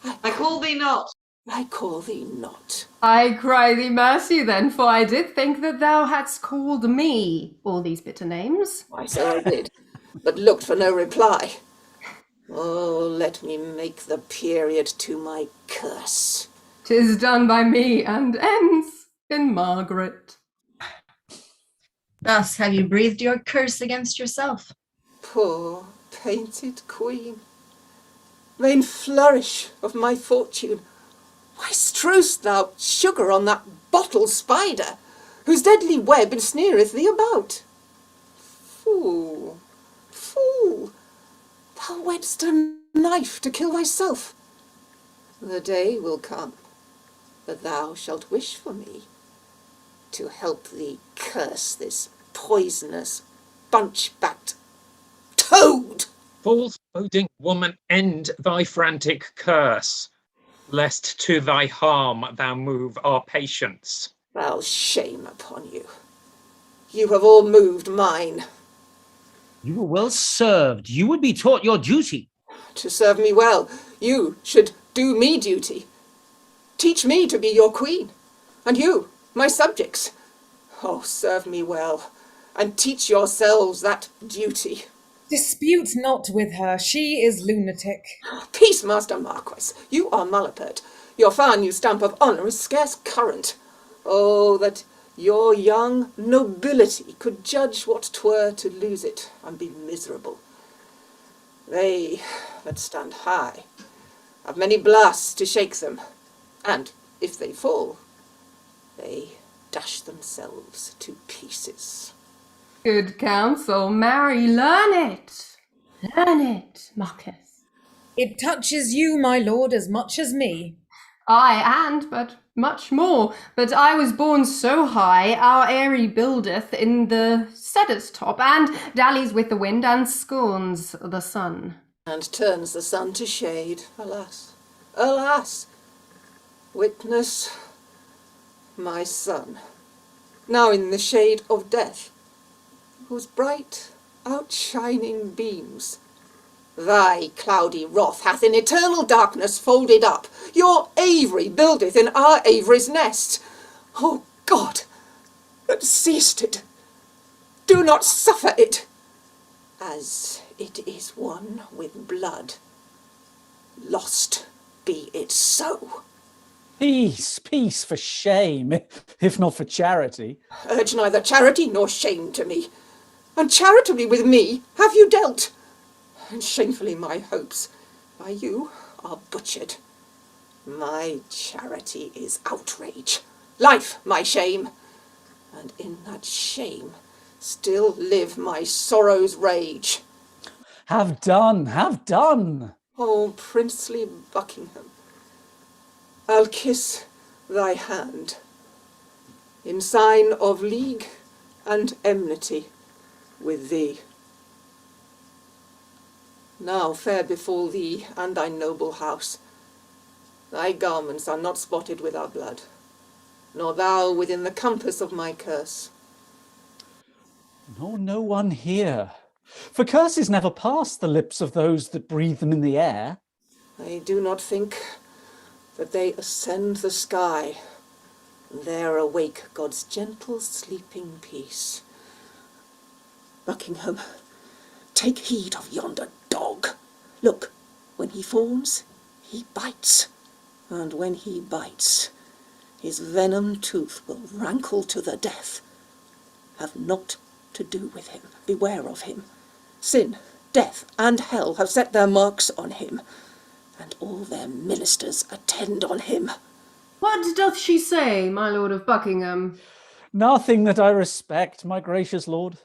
Speaker 1: I call thee not.
Speaker 8: I call thee not.
Speaker 3: I cry thee mercy then, for I did think that thou hadst called me all these bitter names.
Speaker 8: Why, so I did, but looked for no reply. Oh, let me make the period to my curse.
Speaker 3: 'Tis done by me, and ends in Margaret.
Speaker 11: Thus have you breathed your curse against yourself.
Speaker 8: Poor painted queen, vain flourish of my fortune, why strew'st thou sugar on that bottle spider, whose deadly web ensnareth thee about? Fool, fool, thou whetst a knife to kill thyself. The day will come that thou shalt wish for me, to help thee curse this poisonous, bunch-backed toad.
Speaker 6: False boding woman, end thy frantic curse, lest to thy harm thou move our patience.
Speaker 8: Well, shame upon you. You have all moved mine.
Speaker 12: You were well served. You would be taught your duty.
Speaker 8: To serve me well, you should do me duty. Teach me to be your queen, and you, my subjects. Oh, serve me well, and teach yourselves that duty.
Speaker 13: Dispute not with her. She is lunatic.
Speaker 8: Peace, Master Marquis. You are malapert. Your far new stamp of honour is scarce current. Oh, that your young nobility could judge what 'twere to lose it and be miserable. They that stand high have many blasts to shake them, and if they fall, they dash themselves to pieces.
Speaker 3: Good counsel, marry, learn it. Learn it, Marcus.
Speaker 13: It touches you, my lord, as much as me.
Speaker 3: Aye, and but much more. But I was born so high, our eyrie buildeth in the cedars top, and dallies with the wind, and scorns the sun.
Speaker 8: And turns the sun to shade, alas, alas! Witness my son, now in the shade of death, whose bright outshining beams thy cloudy wrath hath in eternal darkness folded up. Your aviary buildeth in our aviary's nest. O God, that seest it, do not suffer it, as it is one with blood. Lost be it so.
Speaker 10: Peace, peace, for shame, if not for charity.
Speaker 8: Urge neither charity nor shame to me. And charitably with me have you dealt, and shamefully my hopes by you are butchered. My charity is outrage, life my shame, and in that shame still live my sorrow's rage.
Speaker 10: Have done, have done.
Speaker 8: O princely Buckingham, I'll kiss thy hand in sign of league and enmity with thee. Now fair befall thee and thy noble house. Thy garments are not spotted with our blood, nor thou within the compass of my curse.
Speaker 10: Nor no one here, for curses never pass the lips of those that breathe them in the air.
Speaker 8: I do not think that they ascend the sky, and there awake God's gentle sleeping peace. Buckingham, take heed of yonder dog. Look, when he fawns, he bites, and when he bites, his venom tooth will rankle to the death. Have naught to do with him, beware of him. Sin, death, and hell have set their marks on him, and all their ministers attend on him.
Speaker 3: What doth she say, my lord of Buckingham?
Speaker 10: Nothing that I respect, my gracious lord.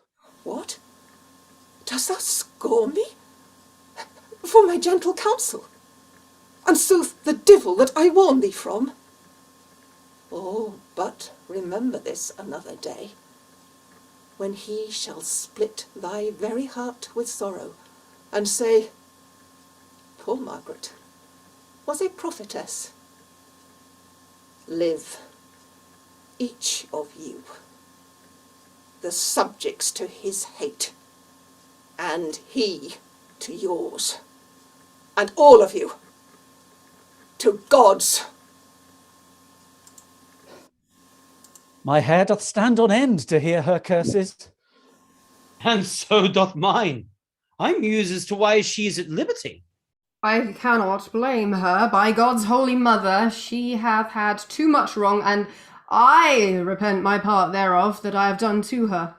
Speaker 8: What? Dost thou scorn me? For my gentle counsel? And sooth the devil that I warn thee from? Oh, but remember this another day, when he shall split thy very heart with sorrow, and say, poor Margaret was a prophetess. Live, each of you, the subjects to his hate, and he to yours, and all of you to God's.
Speaker 10: My hair doth stand on end to hear her curses.
Speaker 12: And so doth mine. I muse as to why she is at liberty.
Speaker 3: I cannot blame her. By God's holy mother, she hath had too much wrong, and I repent my part thereof that I have done to her.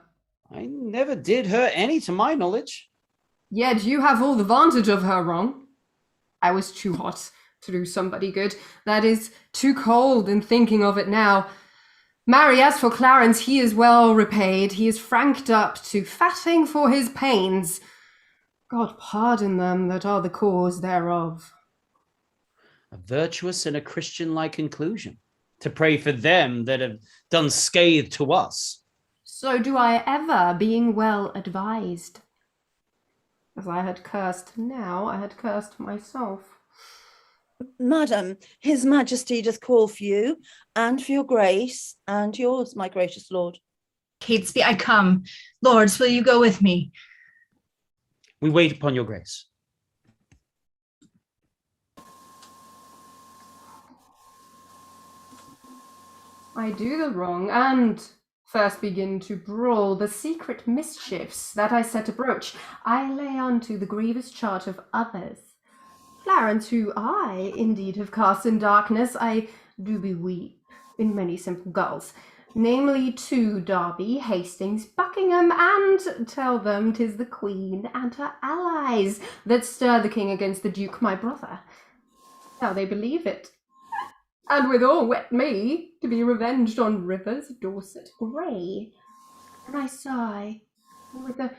Speaker 12: I never did her any to my knowledge.
Speaker 3: Yet you have all the vantage of her wrong. I was too hot to do somebody good. That is too cold in thinking of it now. Marry, as for Clarence, he is well repaid. He is franked up to fatting for his pains. God pardon them that are the cause thereof.
Speaker 12: A virtuous and a Christian-like conclusion, to pray for them that have done scathe to us.
Speaker 3: So do I ever, being well advised. As I had cursed now, I had cursed myself.
Speaker 14: Madam, his majesty doth call for you, and for your grace, and yours, my gracious lord.
Speaker 11: Catesby, I come. Lords, will you go with me?
Speaker 12: We wait upon your grace.
Speaker 3: I do the wrong, and first begin to brawl the secret mischiefs that I set abroach. I lay unto the grievous charge of others. Clarence, who I indeed have cast in darkness, I do beweep in many simple gulls, namely to Derby, Hastings, Buckingham, and tell them 'tis the Queen and her allies that stir the King against the Duke my brother. How they believe it, and withal wet me to be revenged on Rivers, Dorset, Grey. And I sigh, and with a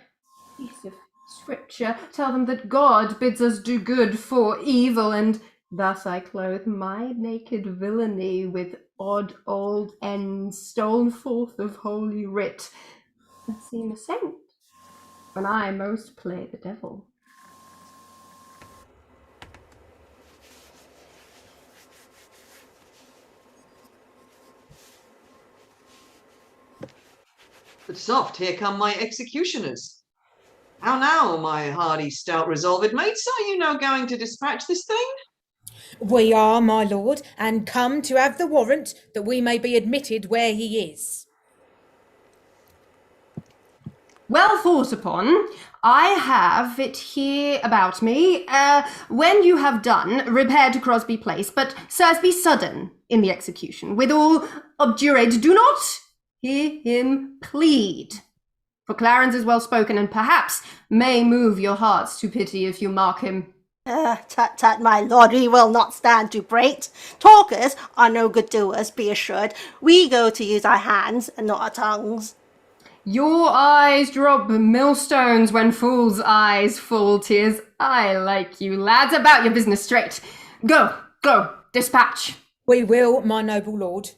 Speaker 3: piece of scripture tell them that God bids us do good for evil, and thus I clothe my naked villainy with odd old ends stolen forth of holy writ, and seem a saint when I most play the devil.
Speaker 1: But soft, here come my executioners. How now, my hardy, stout, resolved mates, are you now going to dispatch this thing?
Speaker 13: We are, my lord, and come to have the warrant that we may be admitted where he is.
Speaker 3: Well thought upon. I have it here about me. When you have done, repair to Crosby Place, but sirs, be sudden in the execution. Withal, obdurate, do not hear him plead. For Clarence is well spoken, and perhaps may move your hearts to pity if you mark him.
Speaker 7: Tut, tut, my lord, we will not stand to prate. Talkers are no good doers, be assured. We go to use our hands and not our tongues.
Speaker 3: Your eyes drop millstones when fools' eyes fall tears. I like you, lads. About your business straight. Go, go, dispatch.
Speaker 13: We will, my noble lord.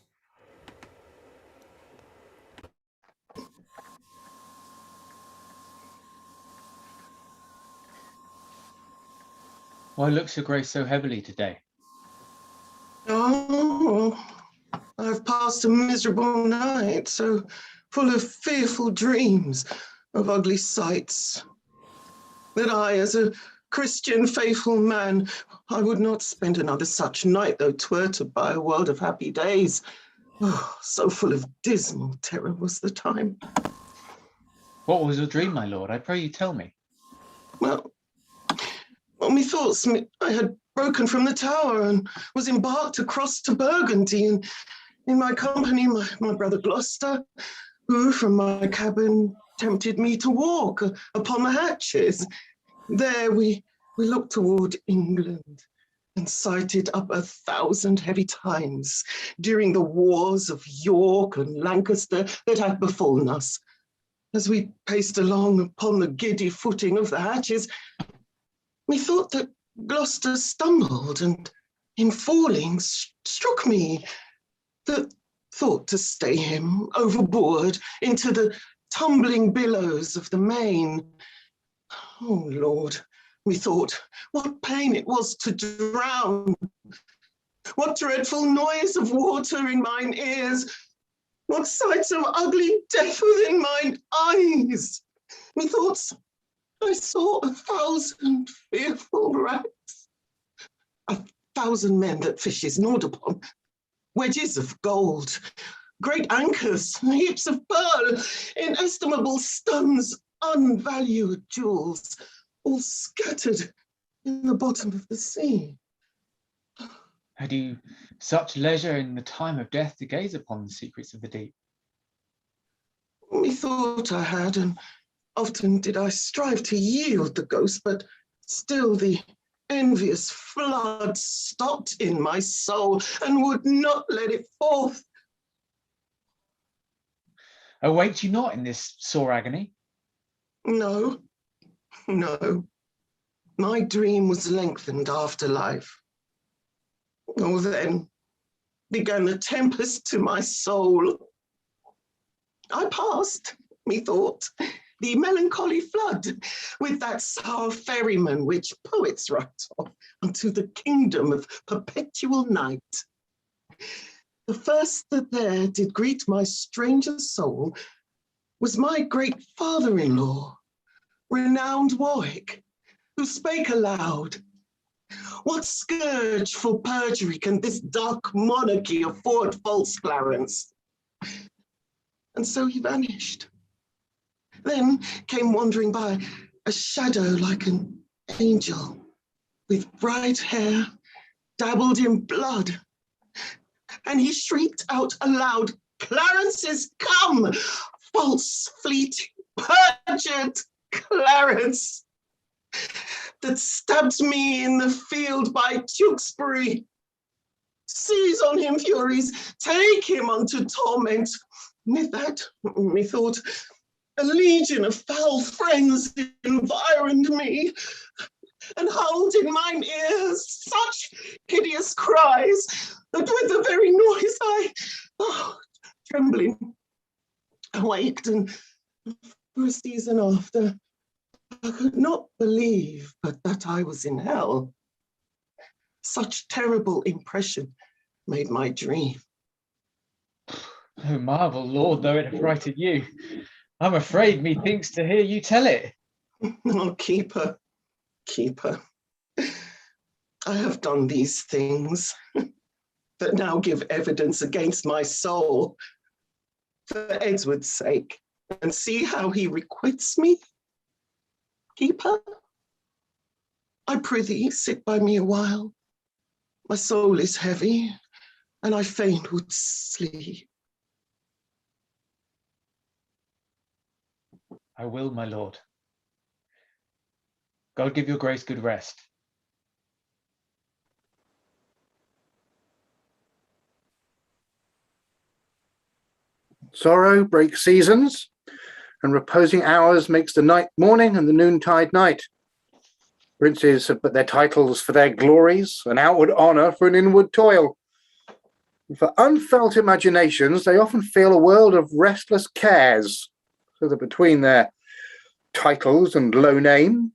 Speaker 2: Why looks your grace so heavily today?
Speaker 4: Oh, I've passed a miserable night, so full of fearful dreams, of ugly sights, that I, as a Christian faithful man, I would not spend another such night, though 'twere to buy a world of happy days. Oh, so full of dismal terror was the time.
Speaker 2: What was your dream, my lord? I pray you tell me.
Speaker 4: Well, methought I had broken from the tower and was embarked across to Burgundy, and in my company my brother Gloucester, who from my cabin tempted me to walk upon the hatches. There we looked toward England and sighted up 1,000 heavy times during the wars of York and Lancaster that had befallen us. As we paced along upon the giddy footing of the hatches, methought that Gloucester stumbled and, in falling, struck me. That thought to stay him overboard into the tumbling billows of the main. Oh, Lord, methought, what pain it was to drown. What dreadful noise of water in mine ears. What sights of ugly death within mine eyes. Methought I saw 1,000 fearful wrecks, 1,000 men that fishes gnawed upon, wedges of gold, great anchors, heaps of pearl, inestimable stones, unvalued jewels, all scattered in the bottom of the sea.
Speaker 2: Had you such leisure in the time of death to gaze upon the secrets of the deep?
Speaker 4: Methought I had, and often did I strive to yield the ghost, but still the envious flood stopped in my soul and would not let it forth.
Speaker 2: Await you not in this sore agony?
Speaker 4: No, no. My dream was lengthened after life. Oh, then began the tempest to my soul. I passed, methought, the melancholy flood with that sour ferryman which poets write of unto the kingdom of perpetual night. The first that there did greet my stranger soul was my great father-in-law, renowned Warwick, who spake aloud, What scourge for perjury can this dark monarchy afford false Clarence? And so he vanished. Then came wandering by a shadow like an angel, with bright hair dabbled in blood. And he shrieked out aloud, "Clarence is come! False, fleeting, perjured Clarence, that stabbed me in the field by Tewkesbury. Seize on him, Furies, take him unto torment. Methought, a legion of foul friends environed me, and howled in mine ears such hideous cries, that with the very noise trembling, awaked, and for a season after, I could not believe but that I was in hell. Such terrible impression made my dream.
Speaker 2: No marvel, Lord, though it affrighted you. I'm afraid methinks to hear you tell it.
Speaker 4: Oh, keeper, I have done these things that now give evidence against my soul for Edward's sake, and see how he requits me. Keeper, I prithee, sit by me a while. My soul is heavy, and I fain would sleep.
Speaker 2: I will, my lord. God give your grace good rest.
Speaker 5: Sorrow breaks seasons, and reposing hours makes the night morning and the noontide night. Princes have put their titles for their glories, and outward honour for an inward toil. And for unfelt imaginations, they often feel a world of restless cares, so that between their titles and low name,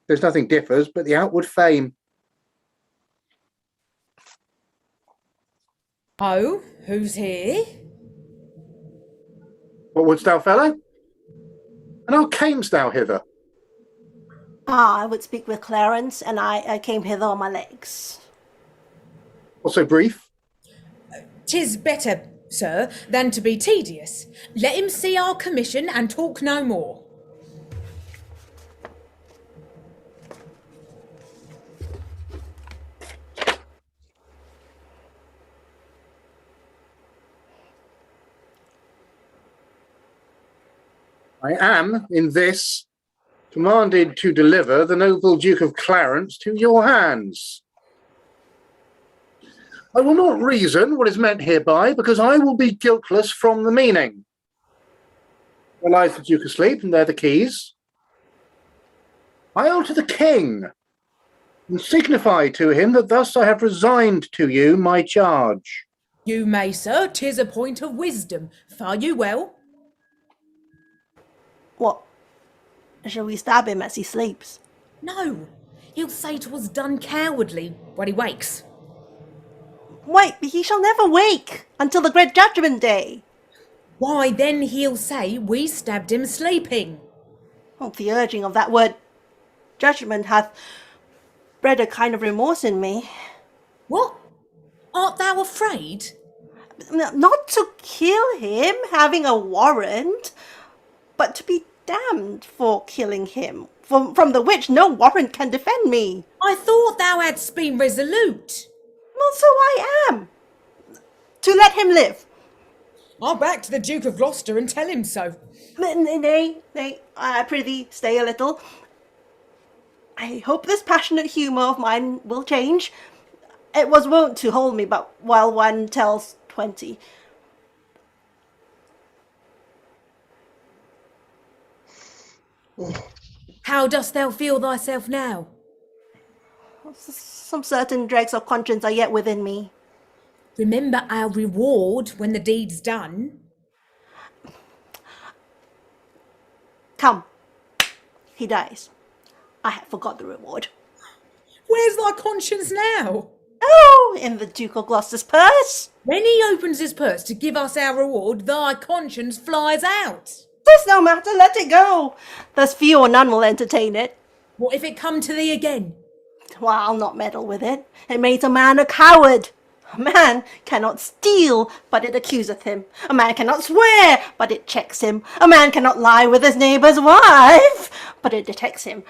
Speaker 5: there's nothing differs but the outward fame.
Speaker 13: Oh, who's here?
Speaker 5: What wouldst thou, fellow? And how camest thou hither?
Speaker 7: I would speak with Clarence, and I came hither on my legs.
Speaker 5: What's so brief?
Speaker 13: 'Tis better, sir, than to be tedious. Let him see our commission and talk no more.
Speaker 5: I am, in this, commanded to deliver the noble Duke of Clarence to your hands. I will not reason what is meant hereby, because I will be guiltless from the meaning. There lies the Duke asleep, and there the keys. I owe to the king, and signify to him that thus I have resigned to you my charge.
Speaker 13: You may, sir. 'Tis a point of wisdom. Fare you well.
Speaker 7: What? Shall we stab him as he sleeps?
Speaker 13: No, he'll say 'twas done cowardly when he wakes.
Speaker 7: Wait, but he shall never wake until the great judgment day.
Speaker 13: Why, then he'll say we stabbed him sleeping.
Speaker 7: Oh, the urging of that word judgment hath bred a kind of remorse in me.
Speaker 13: What? Art thou afraid?
Speaker 7: Not to kill him, having a warrant, but to be damned for killing him, from the which no warrant can defend me.
Speaker 13: I thought thou hadst been resolute.
Speaker 7: Well, so I am. To let him live.
Speaker 13: I'll back to the Duke of Gloucester and tell him so.
Speaker 7: Nay, I prithee stay a little. I hope this passionate humour of mine will change. It was wont to hold me but while one tells 20.
Speaker 13: How dost thou feel thyself now?
Speaker 7: Some certain dregs of conscience are yet within me.
Speaker 13: Remember our reward when the deed's done.
Speaker 7: Come, he dies. I have forgot the reward.
Speaker 13: Where's thy conscience now?
Speaker 7: Oh, in the Duke of Gloucester's purse.
Speaker 13: When he opens his purse to give us our reward, thy conscience flies out.
Speaker 7: There's no matter, let it go. There's few or none will entertain it.
Speaker 13: What if it come to thee again?
Speaker 7: Well, I'll not meddle with it. It makes a man a coward. A man cannot steal, but it accuseth him. A man cannot swear, but it checks him. A man cannot lie with his neighbour's wife, but it detects him.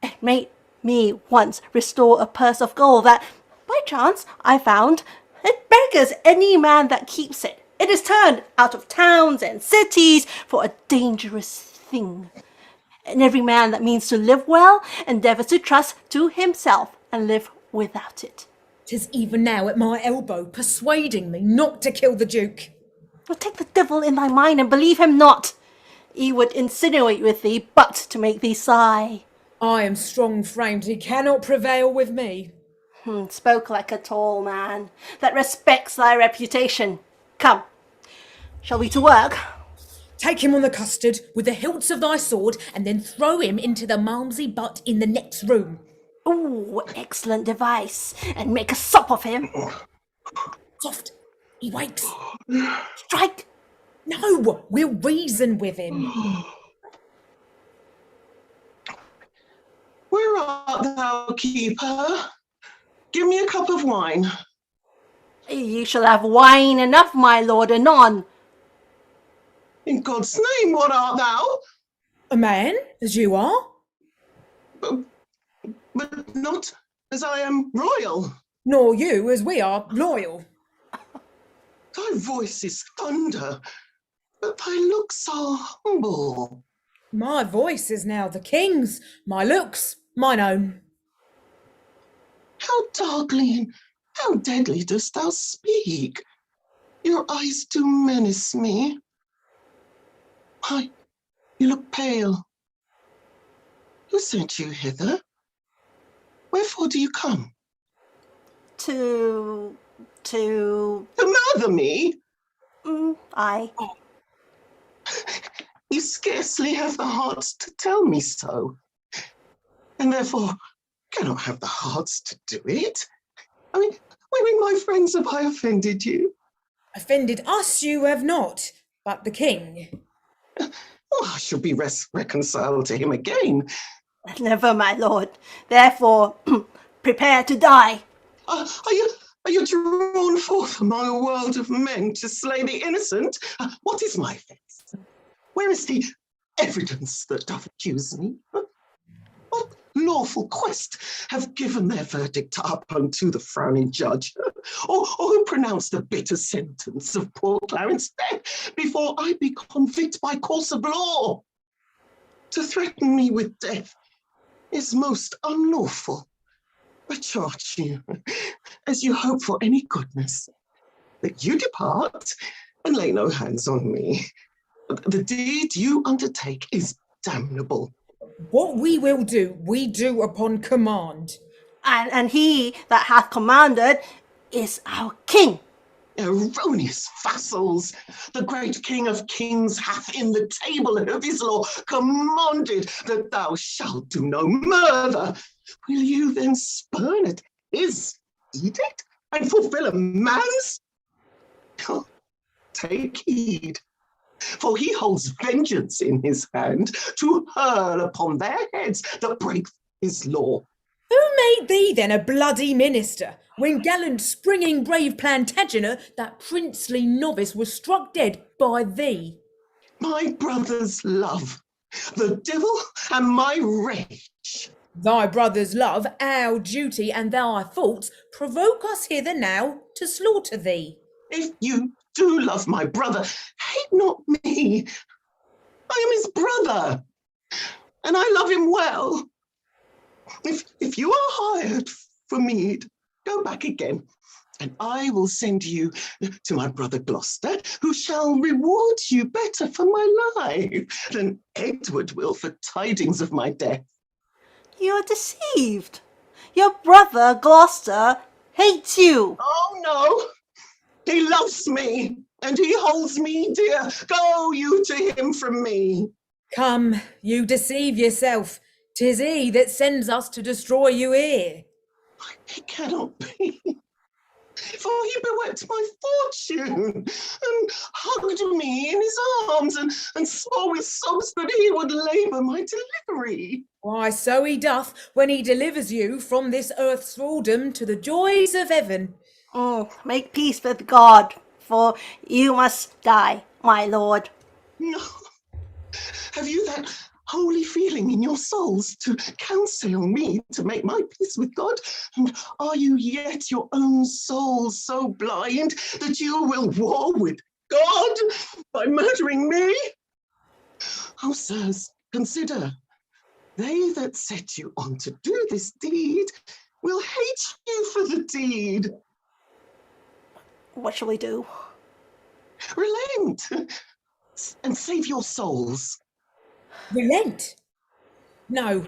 Speaker 7: It made me once restore a purse of gold that, by chance, I found. It beggars any man that keeps it. It is turned out of towns and cities for a dangerous thing. And every man that means to live well endeavours to trust to himself and live without it.
Speaker 13: 'Tis even now at my elbow, persuading me not to kill the Duke.
Speaker 7: Well, take the devil in thy mind and believe him not. He would insinuate with thee but to make thee sigh.
Speaker 13: I am strong-framed, he cannot prevail with me.
Speaker 7: Spoke like a tall man that respects thy reputation. Come, shall we to work?
Speaker 13: Take him on the custard with the hilts of thy sword, and then throw him into the malmsey butt in the next room.
Speaker 7: Ooh, excellent device. And make a sup of him.
Speaker 13: Soft, he wakes.
Speaker 7: Strike!
Speaker 13: No, we'll reason with him.
Speaker 4: Where art thou, keeper? Give me a cup of wine.
Speaker 7: You shall have wine enough, my lord, anon.
Speaker 4: In God's name, what art thou?
Speaker 13: A man, as you are.
Speaker 4: But not as I am royal.
Speaker 13: Nor you, as we are loyal.
Speaker 4: Thy voice is thunder, but thy looks are humble.
Speaker 13: My voice is now the king's, my looks mine own.
Speaker 4: How darkly and how deadly dost thou speak? Your eyes do menace me. Why, you look pale. Who sent you hither? Wherefore do you come?
Speaker 7: To
Speaker 4: murder me?
Speaker 7: Aye.
Speaker 4: You scarcely have the heart to tell me so, and therefore cannot have the hearts to do it. I mean, my friends, have I offended you?
Speaker 13: Offended us you have not, but the king.
Speaker 4: Well, I shall be reconciled to him again.
Speaker 7: Never, my lord. Therefore, prepare to die.
Speaker 4: Are you drawn forth among a world of men to slay the innocent? What is my offence? Where is the evidence that doth accuse me? What lawful quest have given their verdict up unto the frowning judge? Or who pronounced the bitter sentence of poor Clarence death before I be convicted by course of law? To threaten me with death is most unlawful. I charge you, as you hope for any goodness, that you depart and lay no hands on me. The deed you undertake is damnable.
Speaker 13: What we will do, we do upon command.
Speaker 7: And he that hath commanded is our king.
Speaker 4: Erroneous vassals! The great King of Kings hath in the table of his law commanded that thou shalt do no murder. Will you then spurn at his edict and fulfill a man's? Oh, take heed, for he holds vengeance in his hand to hurl upon their heads that break his law.
Speaker 13: Who made thee then a bloody minister, when gallant springing brave Plantagenet, that princely novice, was struck dead by thee?
Speaker 4: My brother's love, the devil and my rage.
Speaker 13: Thy brother's love, our duty, and thy faults provoke us hither now to slaughter thee.
Speaker 4: If you do love my brother, hate not me. I am his brother, and I love him well. If you are hired for meed, go back again, and I will send you to my brother Gloucester, who shall reward you better for my life than Edward will for tidings of my death.
Speaker 7: You are deceived. Your brother Gloucester hates you.
Speaker 4: Oh no, he loves me, and he holds me dear. Go you to him from me.
Speaker 13: Come, you deceive yourself. 'Tis he that sends us to destroy you here.
Speaker 4: It cannot be. For he bewept my fortune and hugged me in his arms and swore with sobs that he would labour my delivery.
Speaker 13: Why, so he doth when he delivers you from this earth's thraldom to the joys of heaven.
Speaker 7: Make peace with God, for you must die, my lord.
Speaker 4: No. Have you that holy feeling in your souls to counsel me to make my peace with God? And are you yet your own souls so blind that you will war with God by murdering me? Oh, sirs, consider, they that set you on to do this deed will hate you for the deed.
Speaker 7: What shall we do?
Speaker 4: Relent and save your souls.
Speaker 13: Relent? No,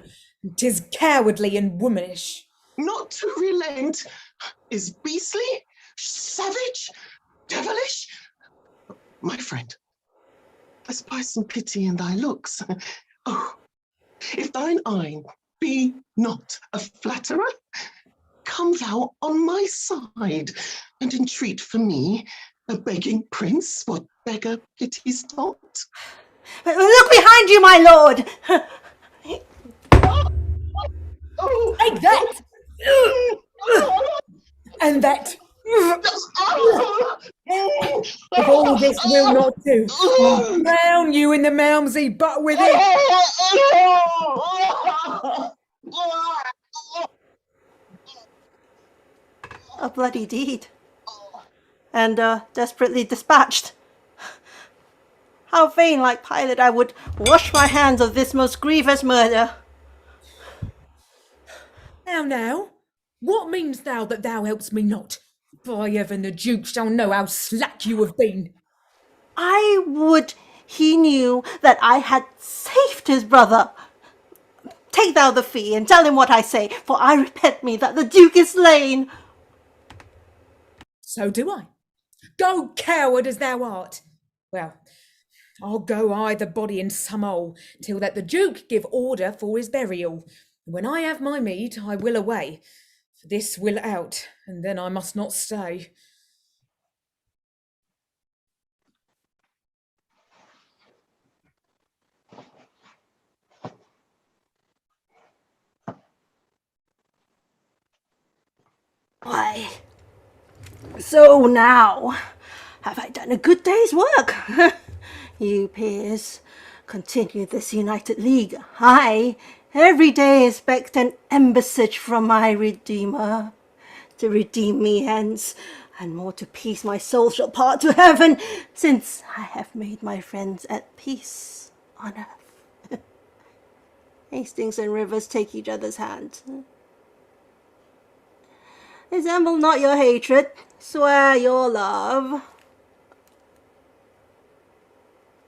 Speaker 13: 'tis cowardly and womanish.
Speaker 4: Not to relent is beastly, savage, devilish. My friend, I spy some pity in thy looks. Oh, if thine eye be not a flatterer, come thou on my side and entreat for me, a begging prince, what beggar pities not.
Speaker 7: Look behind you, my lord!
Speaker 13: Take that! And that! If all this will not do, I'll drown you in the Malmsey butt with it!
Speaker 7: A bloody deed. And desperately dispatched. How vain, like Pilate, I would wash my hands of this most grievous murder.
Speaker 13: Now, what meanest thou that thou helpst me not? By heaven, the Duke shall know how slack you have been.
Speaker 7: I would he knew that I had saved his brother. Take thou the fee, and tell him what I say, for I repent me that the Duke is slain.
Speaker 13: So do I. Go, coward as thou art. Well, I'll go hide the body in some hole, till that the Duke give order for his burial. When I have my meat, I will away. For this will out, and then I must not stay.
Speaker 7: Why, so now have I done a good day's work. You peers, continue this united league. I every day expect an embassage from my Redeemer to redeem me hence, and more to peace my soul shall part to heaven, since I have made my friends at peace on earth. Hastings and Rivers take each other's hand. Resemble not your hatred, swear your love.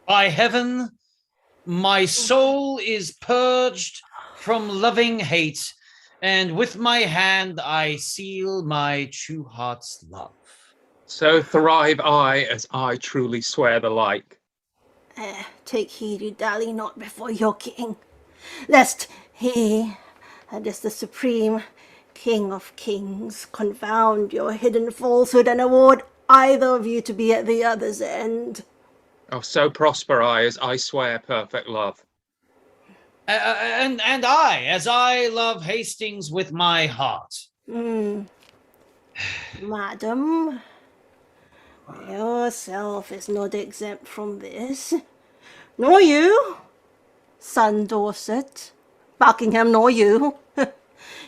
Speaker 12: By heaven, my soul is purged from loving hate, and with my hand I seal my true heart's love.
Speaker 6: So thrive I, as I truly swear the like.
Speaker 7: Take heed you dally not before your king, lest he, that is the supreme King of kings, confound your hidden falsehood and award either of you to be at the other's end.
Speaker 6: Oh, so prosper I, as I swear perfect love.
Speaker 12: And I, as I love Hastings with my heart.
Speaker 7: Madam, yourself is not exempt from this, nor you, son Dorset, Buckingham, nor you.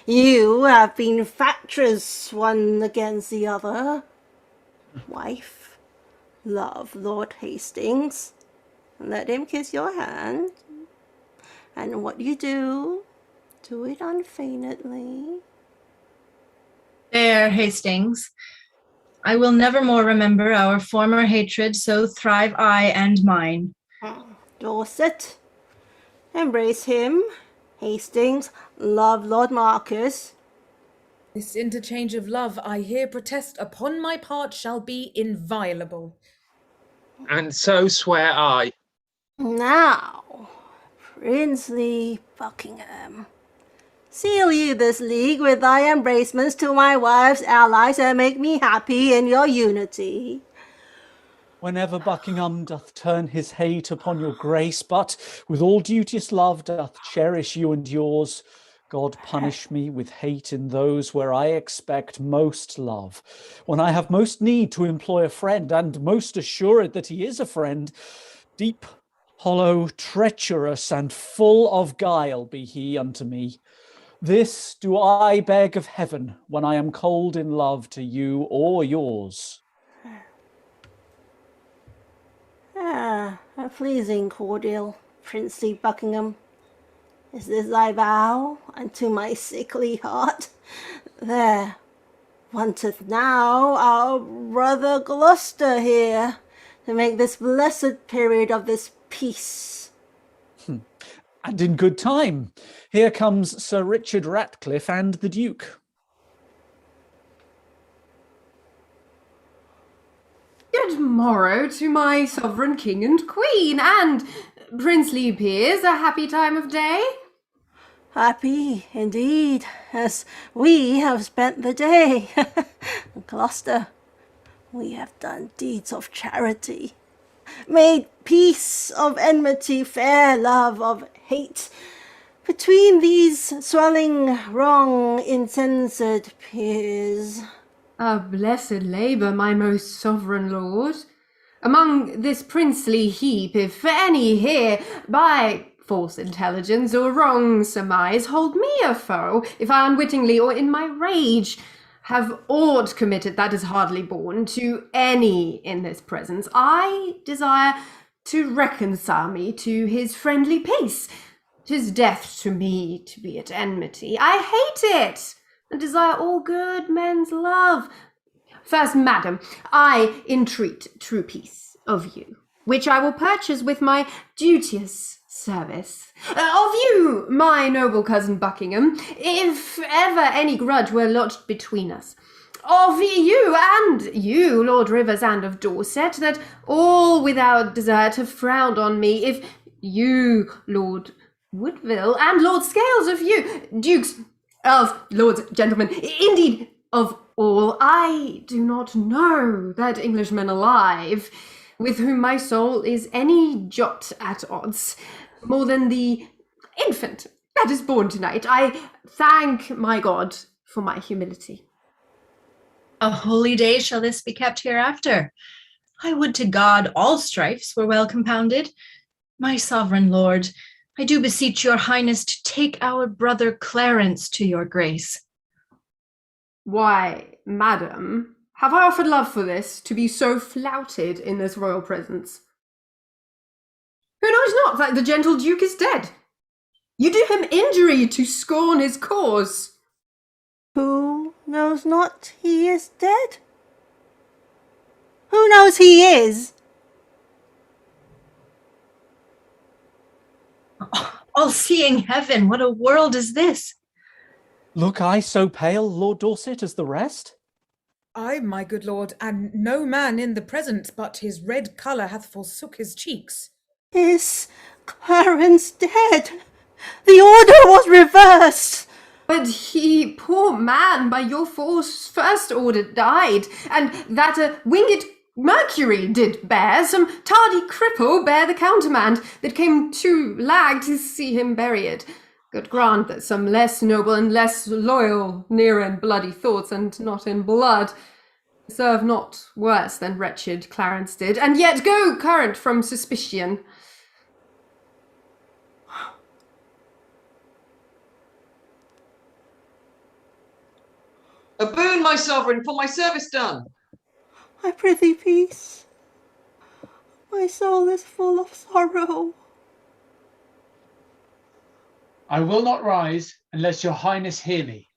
Speaker 7: You have been factors one against the other. Wife, love Lord Hastings, let him kiss your hand, and what you do it unfeignedly.
Speaker 11: There, Hastings. I will never more remember our former hatred, so thrive I and mine.
Speaker 7: Dorset, embrace him. Hastings, love Lord Marcus.
Speaker 13: This interchange of love, I here protest, upon my part shall be inviolable.
Speaker 6: And so swear I.
Speaker 7: Now, princely Buckingham, Seal you this league with thy embracements to my wife's allies, and make me happy in your unity.
Speaker 10: Whenever Buckingham doth turn his hate upon your grace, but with all duteous love doth cherish you and yours, God punish me with hate in those where I expect most love, when I have most need to employ a friend, and most assured that he is a friend. Deep, hollow, treacherous, and full of guile be he unto me. This do I beg of heaven, when I am cold in love to you or yours.
Speaker 7: A pleasing cordial, princely Buckingham. Is this thy vow unto my sickly heart? There wanteth now our brother Gloucester here, to make this blessed period of this peace.
Speaker 10: And in good time. Here comes Sir Richard Ratcliffe and the Duke.
Speaker 3: Good morrow to my sovereign king and queen, and princely peers, a happy time of day.
Speaker 7: Happy indeed, as we have spent the day. Gloucester, we have done deeds of charity, made peace of enmity, fair love of hate, between these swelling, wrong, insensate peers.
Speaker 3: A blessed labour, my most sovereign lord. Among this princely heap, if any here, by false intelligence or wrong surmise, hold me a foe, if I unwittingly or in my rage have aught committed that is hardly borne to any in this presence, I desire to reconcile me to his friendly peace. 'Tis death to me to be at enmity. I hate it, and desire all good men's love. First, madam, I entreat true peace of you, which I will purchase with my duteous service. Of you, my noble cousin Buckingham, if ever any grudge were lodged between us. Of you, and you, Lord Rivers, and of Dorset, that all without desert have frowned on me. If you, Lord Woodville, and Lord Scales, of you, dukes, of lords, gentlemen, indeed, of all, I do not know that Englishman alive, with whom my soul is any jot at odds, more than the infant that is born tonight. I thank my God for my humility.
Speaker 11: A holy day shall this be kept hereafter. I would to God all strifes were well compounded. My sovereign lord, I do beseech your highness to take our brother Clarence to your grace.
Speaker 3: Why, madam, have I offered love for this, to be so flouted in this royal presence? Who knows not that the gentle duke is dead? You do him injury to scorn his cause.
Speaker 7: Who knows not he is dead? Who knows he is?
Speaker 11: All-seeing heaven, what a world is this?
Speaker 10: Look I so pale, Lord Dorset, as the rest?
Speaker 13: Ay, my good lord, and no man in the presence but his red colour hath forsook his cheeks.
Speaker 7: Is Clarence dead? The order was reversed.
Speaker 3: But he, poor man, by your force first order died, and that a winged Mercury did bear, some tardy cripple bear the countermand, that came too lag to see him buried. God grant that some less noble and less loyal, near in bloody thoughts and not in blood, serve not worse than wretched Clarence did, and yet go current from suspicion.
Speaker 1: A boon, my sovereign, for my service done.
Speaker 7: I prithee peace. My soul is full of sorrow.
Speaker 2: I will not rise unless your highness hear me.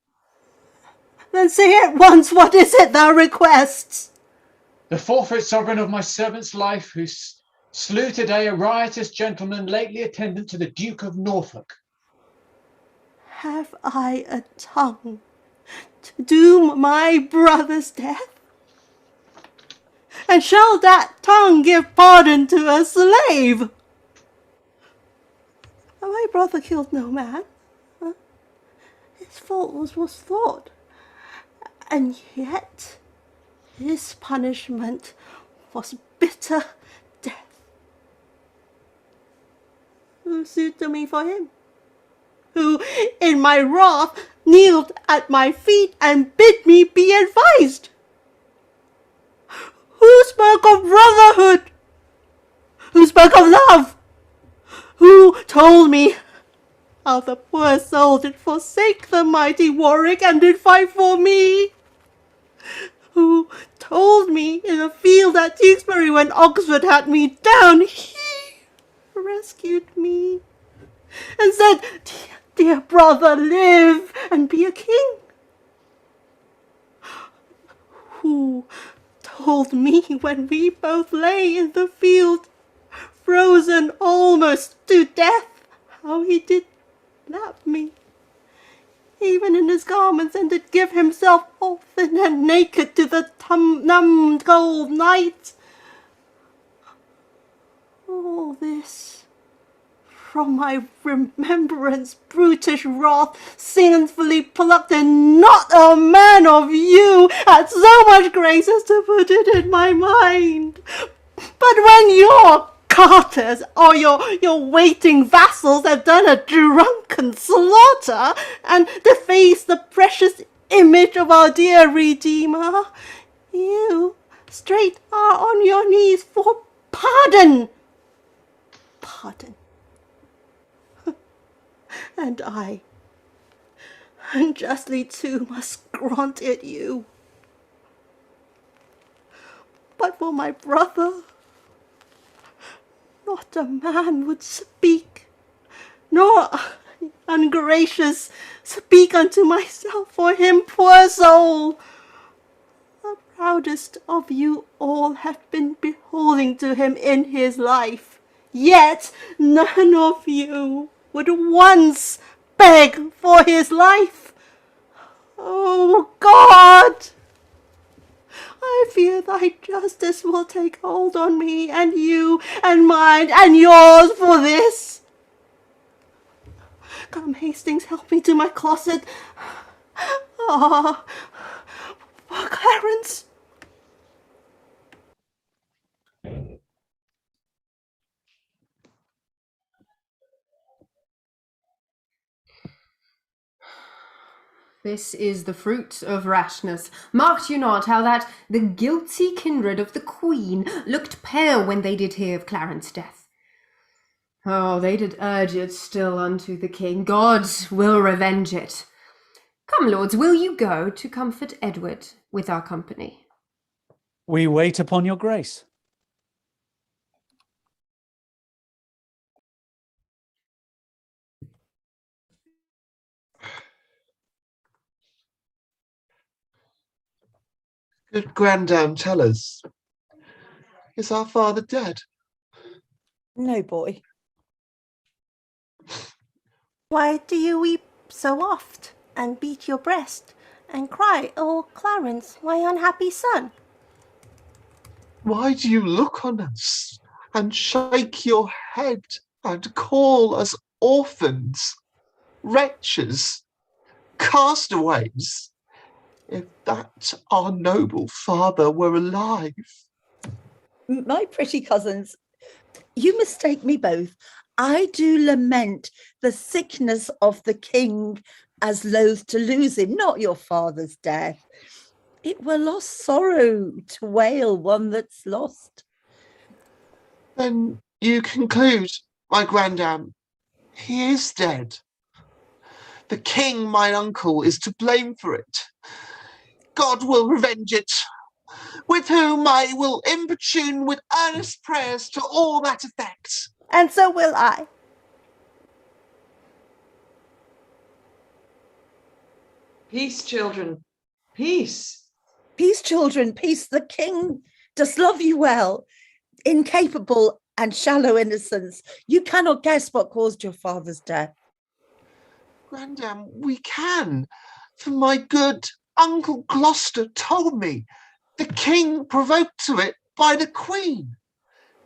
Speaker 7: Then say at once, what is it thou requests?
Speaker 2: The forfeit sovereign of my servant's life, who slew today a riotous gentleman lately attendant to the Duke of Norfolk.
Speaker 7: Have I a tongue to doom my brother's death? And shall that tongue give pardon to a slave? My brother killed no man. his fault was thought, and yet his punishment was bitter death. Who sued to me for him? Who, in my wrath, kneeled at my feet and bid me be advised? Who spoke of brotherhood? Who spoke of love? Who told me how the poor soul did forsake the mighty Warwick and did fight for me? Who told me in a field at Tewkesbury when Oxford had me down, he rescued me and said, dear brother, live and be a king? Who told me when we both lay in the field, frozen almost to death, how he did lap me, even in his garments, and did give himself often and naked to the numbed cold night? All this from my remembrance, brutish wrath, sinfully plucked, and not a man of you had so much grace as to put it in my mind. But when your carters or your waiting vassals have done a drunken slaughter and defaced the precious image of our dear Redeemer, you straight are on your knees for pardon. Pardon. And I, unjustly too, must grant it you. But for my brother, not a man would speak, nor ungracious speak unto myself for him, poor soul. The proudest of you all have been beholding to him in his life, yet none of you would once beg for his life. Oh God! I fear thy justice will take hold on me and you and mine and yours for this. Come, Hastings, help me to my closet. Ah, poor Clarence.
Speaker 3: This is the fruit of rashness. Marked you not how that the guilty kindred of the Queen looked pale when they did hear of Clarence' death? Oh, they did urge it still unto the king. God will revenge it. Come, lords, will you go to comfort Edward with our company?
Speaker 10: We wait upon your grace.
Speaker 4: Good grandam, tell us, is our father dead?
Speaker 14: No, boy.
Speaker 7: Why do you weep so oft, and beat your breast, and cry, oh Clarence, my unhappy son?
Speaker 4: Why do you look on us, and shake your head, and call us orphans, wretches, castaways? If that our noble father were alive.
Speaker 14: My pretty cousins, you mistake me both. I do lament the sickness of the king, as loath to lose him, not your father's death. It were lost sorrow to wail one that's lost.
Speaker 4: Then you conclude, my grandam, he is dead. The king, my uncle, is to blame for it. God will revenge it, with whom I will importune with earnest prayers to all that effect.
Speaker 7: And so will I.
Speaker 1: Peace, children. Peace.
Speaker 14: Peace, children, peace. The king does love you well. Incapable and shallow innocence, you cannot guess what caused your father's death.
Speaker 4: Grandam, we can, for my good Uncle Gloucester told me the king provoked to it by the Queen,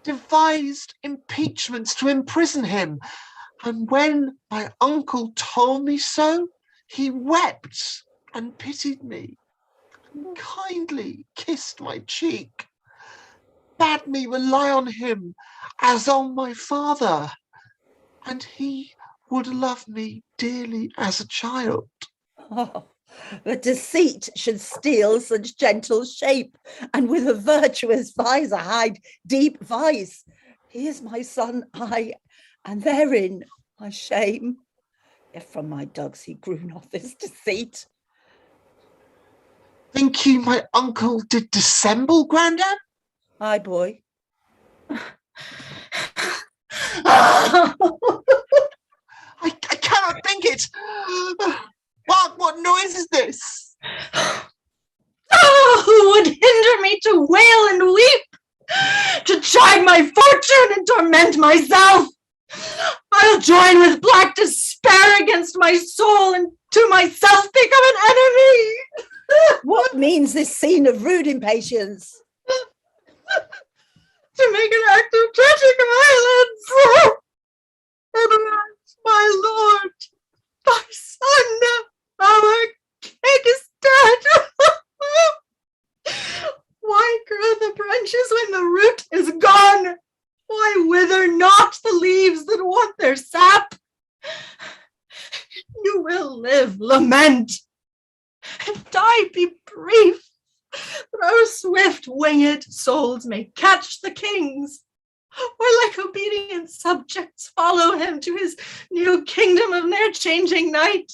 Speaker 4: devised impeachments to imprison him, and when my uncle told me so, he wept and pitied me, and kindly kissed my cheek, bade me rely on him as on my father, and he would love me dearly as a child.
Speaker 14: Oh, but deceit should steal such gentle shape, and with a virtuous visor hide deep vice. He is my son, and therein my shame. If from my dugs he grew not this deceit.
Speaker 4: Think you my uncle did dissemble, Grandad?
Speaker 14: Aye, boy.
Speaker 4: I cannot think it. What noise is this?
Speaker 11: Oh, who would hinder me to wail and weep, to chide my fortune and torment myself? I'll join with black despair against my soul, and to myself become an enemy.
Speaker 14: What means this scene of rude impatience?
Speaker 11: To make an act of tragic violence. Edward, my lord, thy son, our king is dead. Why grow the branches when the root is gone? Why wither not the leaves that want their sap? You will live, lament, and die be brief, that our swift-winged souls may catch the kings, or like obedient subjects follow him to his new kingdom of their changing night.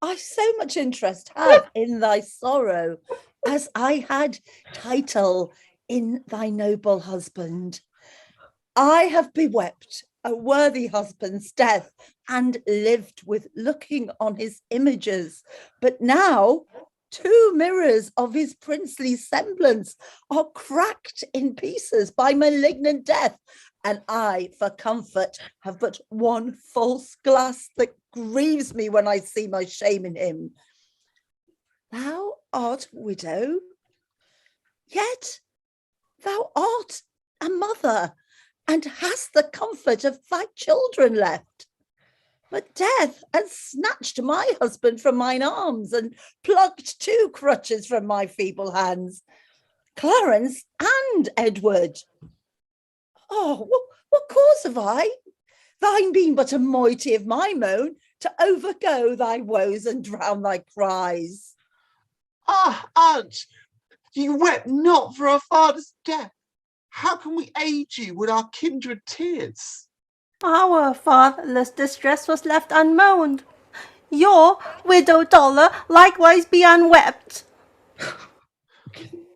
Speaker 14: I so much interest have in thy sorrow, as I had title in thy noble husband. I have bewept a worthy husband's death, and lived with looking on his images. But now 2 mirrors of his princely semblance are cracked in pieces by malignant death, and I, for comfort, have but one false glass that grieves me when I see my shame in him. Thou art widow, yet thou art a mother, and hast the comfort of thy children left. But death has snatched my husband from mine arms, and plucked 2 crutches from my feeble hands, Clarence and Edward. Oh, what cause have I? Thine being but a moiety of my moan, to overgo thy woes and drown thy cries.
Speaker 4: Ah, aunt, you wept not for our father's death. How can we aid you with our kindred tears?
Speaker 7: Our fatherless distress was left unmoaned. Your widow dollar likewise be unwept.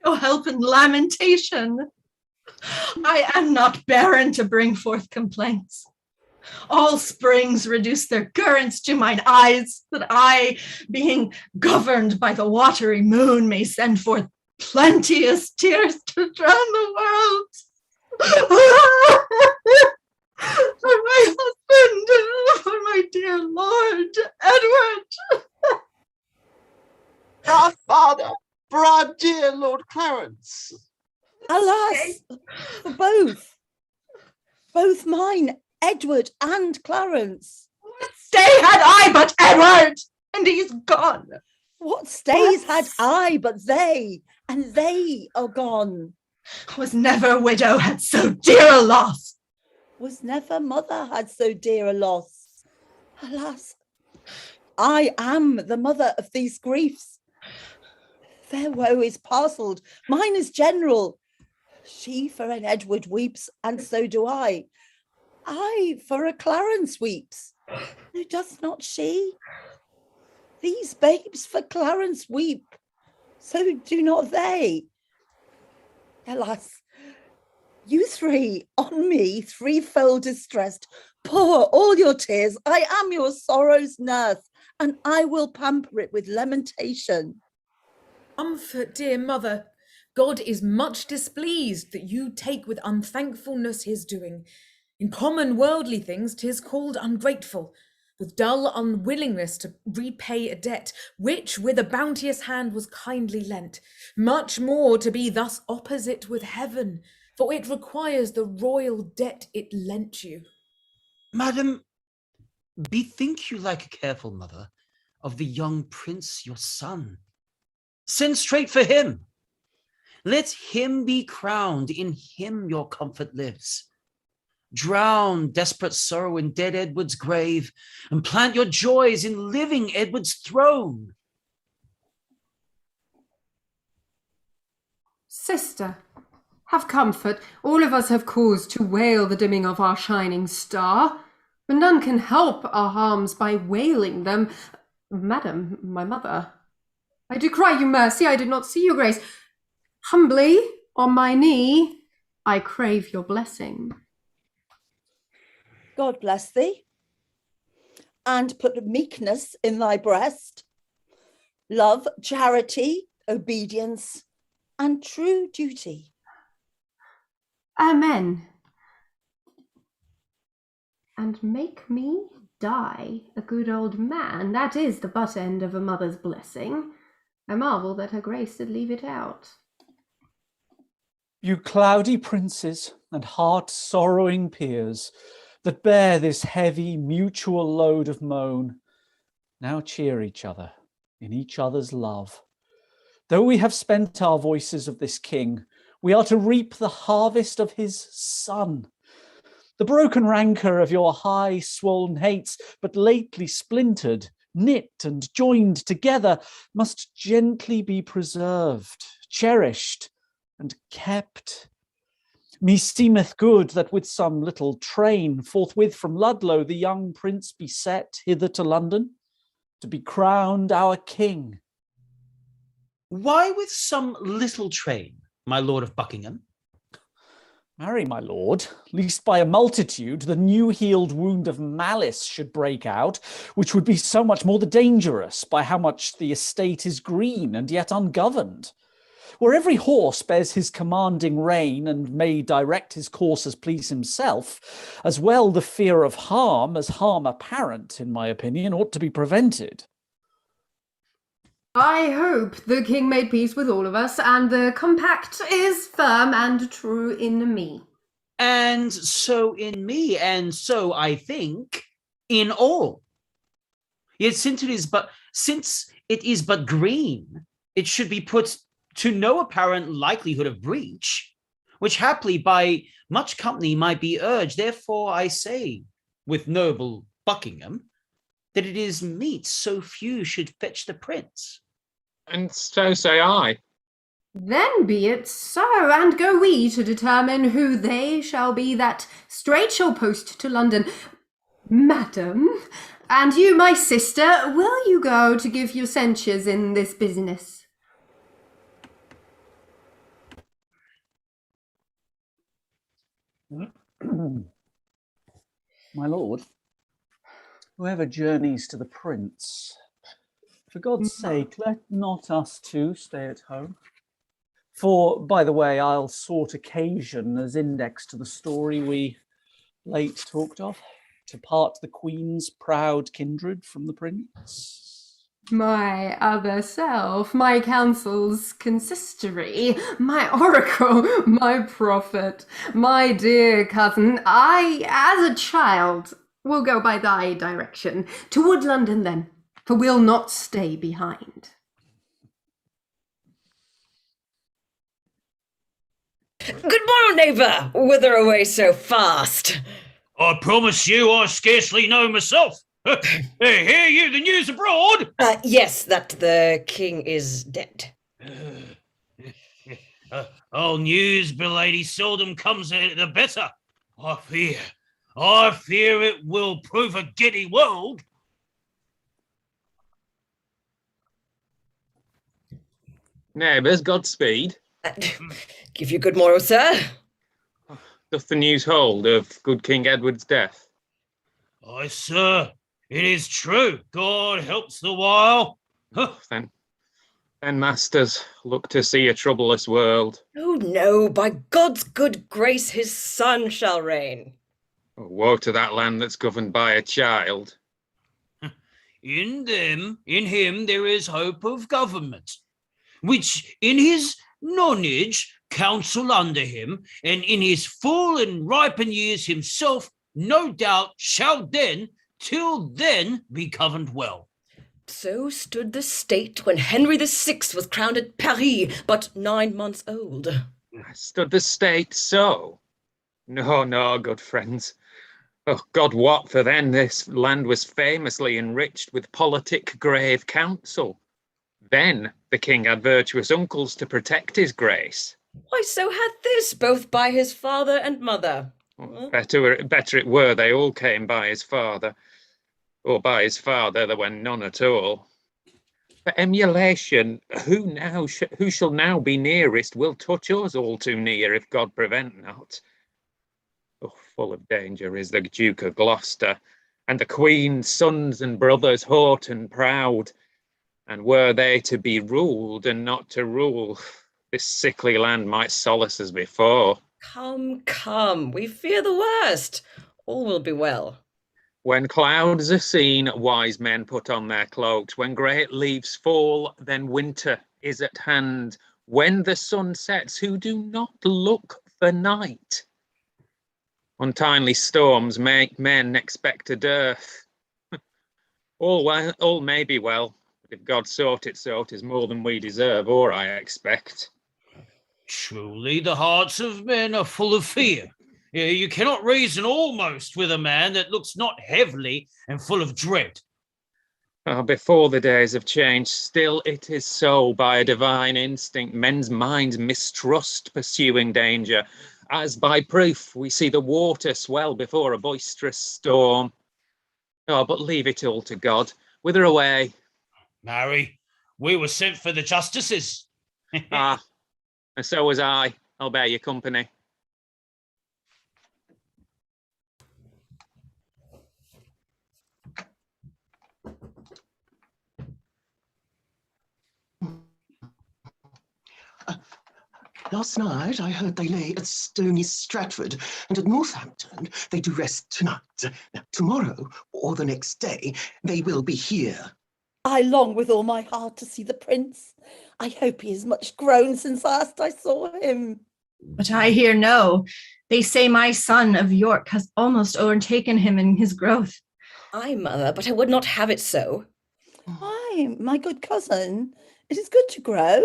Speaker 11: No help in lamentation. I am not barren to bring forth complaints. All springs reduce their currents to mine eyes, that I, being governed by the watery moon, may send forth plenteous tears to drown the world. For my husband, for my dear lord, Edward.
Speaker 4: Our father, for our dear Lord Clarence.
Speaker 14: Alas, for both mine, Edward and Clarence.
Speaker 11: What stay had I but Edward, and he's gone?
Speaker 14: What stays had I but they, and they are gone?
Speaker 11: Was never widow had so dear a loss.
Speaker 14: Was never mother had so dear a loss. Alas, I am the mother of these griefs. Their woe is parcelled, mine is general. She for an Edward weeps, and so do I. I for a Clarence weeps. No, doth not she? These babes for Clarence weep, so do not they. Alas, you 3 on me, threefold distressed, pour all your tears. I am your sorrow's nurse, and I will pamper it with lamentation.
Speaker 13: Comfort, dear mother. God is much displeased that you take with unthankfulness his doing. In common worldly things 'tis called ungrateful, with dull unwillingness to repay a debt, which with a bounteous hand was kindly lent. Much more to be thus opposite with heaven, for it requires the royal debt it lent you.
Speaker 12: Madam, bethink you like a careful mother, of the young prince, your son. Send straight for him. Let him be crowned, in him your comfort lives. Drown desperate sorrow in dead Edward's grave, and plant your joys in living Edward's throne.
Speaker 3: Sister, have comfort. All of us have cause to wail the dimming of our shining star, but none can help our harms by wailing them. Madam, my mother, I do cry you mercy. I did not see your grace. Humbly, on my knee, I crave your blessing.
Speaker 14: God bless thee, and put meekness in thy breast, love, charity, obedience, and true duty.
Speaker 3: Amen. And make me die a good old man. That is the butt end of a mother's blessing. I marvel that her grace did leave it out.
Speaker 10: You cloudy princes and heart-sorrowing peers, that bear this heavy mutual load of moan, now cheer each other in each other's love. Though we have spent our voices of this king, we are to reap the harvest of his son. The broken rancour of your high swollen hates, but lately splintered, knit and joined together, must gently be preserved, cherished, and kept. Meseemeth good that with some little train forthwith from Ludlow the young prince be set hither to London, to be crowned our king.
Speaker 12: Why with some little train, my lord of Buckingham?
Speaker 10: Marry, my lord, lest by a multitude the new-healed wound of malice should break out, which would be so much more the dangerous by how much the estate is green and yet ungoverned. Where every horse bears his commanding rein and may direct his course as please himself, as well the fear of harm as harm apparent, in my opinion, ought to be prevented.
Speaker 3: I hope the king made peace with all of us, and the compact is firm and true in me.
Speaker 12: And so in me, and so I think in all. Yet since it is but green, it should be put to no apparent likelihood of breach, which haply by much company might be urged. Therefore I say, with noble Buckingham, that it is meet so few should fetch the prince.
Speaker 6: And so say I.
Speaker 3: Then be it so, and go we to determine who they shall be that straight shall post to London. Madam, and you, my sister, will you go to give your censures in this business?
Speaker 10: My lord, whoever journeys to the prince, for God's sake, let not us two stay at home. For, by the way, I'll sort occasion as index to the story we late talked of, to part the queen's proud kindred from the prince.
Speaker 3: My other self, my council's consistory, my oracle, my prophet, my dear cousin, I, as a child, will go by thy direction. Toward London, then, for we'll not stay behind.
Speaker 15: Good morrow, neighbour. Whither away so fast?
Speaker 12: I promise you I scarcely know myself. Hear you the news abroad?
Speaker 15: Yes, that the king is dead.
Speaker 12: All news, belady, seldom comes the better. I fear it will prove a giddy world.
Speaker 6: Neighbours, Godspeed.
Speaker 15: Give you good morrow, sir.
Speaker 6: Doth the news hold of good King Edward's death?
Speaker 12: Aye, sir, it is true. God helps the while.
Speaker 6: Then, masters, look to see a troublous world.
Speaker 15: Oh no, by God's good grace his son shall reign.
Speaker 6: Oh, woe to that land that's governed by a child.
Speaker 12: In him there is hope of government, which in his nonage counsel under him, and in his full and ripen years himself, no doubt, shall then, till then, be governed well.
Speaker 15: So stood the state when Henry VI was crowned at Paris, but 9 months old.
Speaker 6: Stood the state so? No, no, good friends. Oh, God wot, for then this land was famously enriched with politic grave counsel. Then the king had virtuous uncles to protect his grace.
Speaker 15: Why, so had this, both by his father and mother.
Speaker 6: Better it were they all came by his father, or by his father there were none at all. For emulation, who shall now be nearest will touch us all too near, if God prevent not. Oh, full of danger is the Duke of Gloucester, and the Queen's sons and brothers haught and proud. And were they to be ruled and not to rule, this sickly land might solace as before.
Speaker 15: Come, come, we fear the worst. All will be well.
Speaker 6: When clouds are seen, wise men put on their cloaks. When great leaves fall, then winter is at hand. When the sun sets, who do not look for night. Untimely storms make men expect a dearth. All may be well, but if God sought it so, 'tis more than we deserve, or I expect.
Speaker 12: Truly, the hearts of men are full of fear. You cannot reason almost with a man that looks not heavily and full of dread.
Speaker 6: Before the days have changed, still it is so. By a divine instinct, men's minds mistrust pursuing danger, as by proof we see the water swell before a boisterous storm. Oh, but leave it all to God. Whither away?
Speaker 12: Marry, we were sent for the justices.
Speaker 6: And so was I. I'll bear you company.
Speaker 4: Last night I heard they lay at Stony Stratford, and at Northampton they do rest tonight. Now, tomorrow, or the next day, they will be here.
Speaker 14: I long with all my heart to see the prince. I hope he is much grown since last I saw him.
Speaker 11: But I hear no. They say my son of York has almost overtaken him in his growth.
Speaker 15: Aye, mother, but I would not have it so.
Speaker 14: Why, my good cousin, it is good to grow.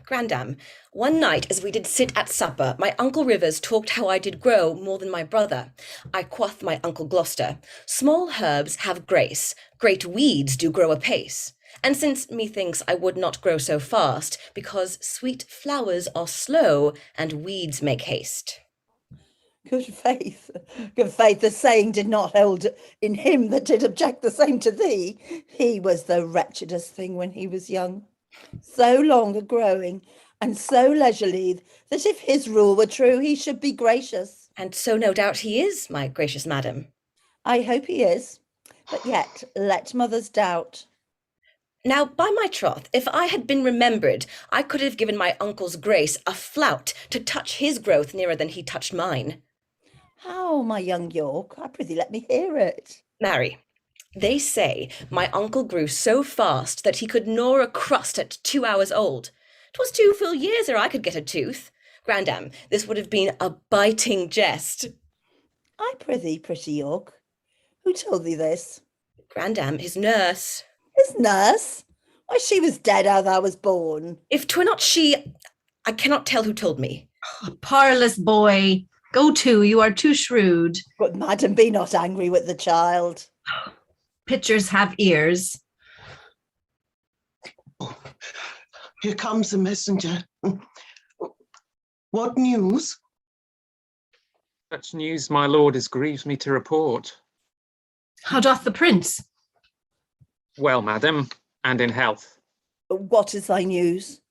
Speaker 15: Grandam, one night as we did sit at supper, my uncle Rivers talked how I did grow more than my brother. I quoth my uncle Gloucester, small herbs have grace, great weeds do grow apace. And since methinks I would not grow so fast, because sweet flowers are slow, and weeds make haste.
Speaker 14: Good faith, the saying did not hold in him that did object the same to thee. He was the wretchedest thing when he was young. So long a growing, and so leisurely, that if his rule were true, he should be gracious.
Speaker 15: And so no doubt he is, my gracious madam.
Speaker 14: I hope he is, but yet let mothers doubt.
Speaker 15: Now, by my troth, if I had been remembered, I could have given my uncle's grace a flout to touch his growth nearer than he touched mine.
Speaker 14: How, my young York? I prithee let me hear it.
Speaker 15: Marry, they say my uncle grew so fast that he could gnaw a crust at 2 hours old. 'Twas 2 full years ere I could get a tooth. Grandam, this would have been a biting jest.
Speaker 14: I prithee, pretty York, who told thee this?
Speaker 15: Grandam, his nurse.
Speaker 14: His nurse? Why, she was dead ere thou was born.
Speaker 15: If 'twere not she, I cannot tell who told me.
Speaker 11: Parlous boy, go to, you are too shrewd.
Speaker 14: But madam, be not angry with the child.
Speaker 11: Pitchers have ears.
Speaker 4: Oh, here comes the messenger. What news?
Speaker 6: Such news, my lord, as grieves me to report.
Speaker 11: How doth the prince?
Speaker 6: Well, madam, and in health.
Speaker 14: What is thy news?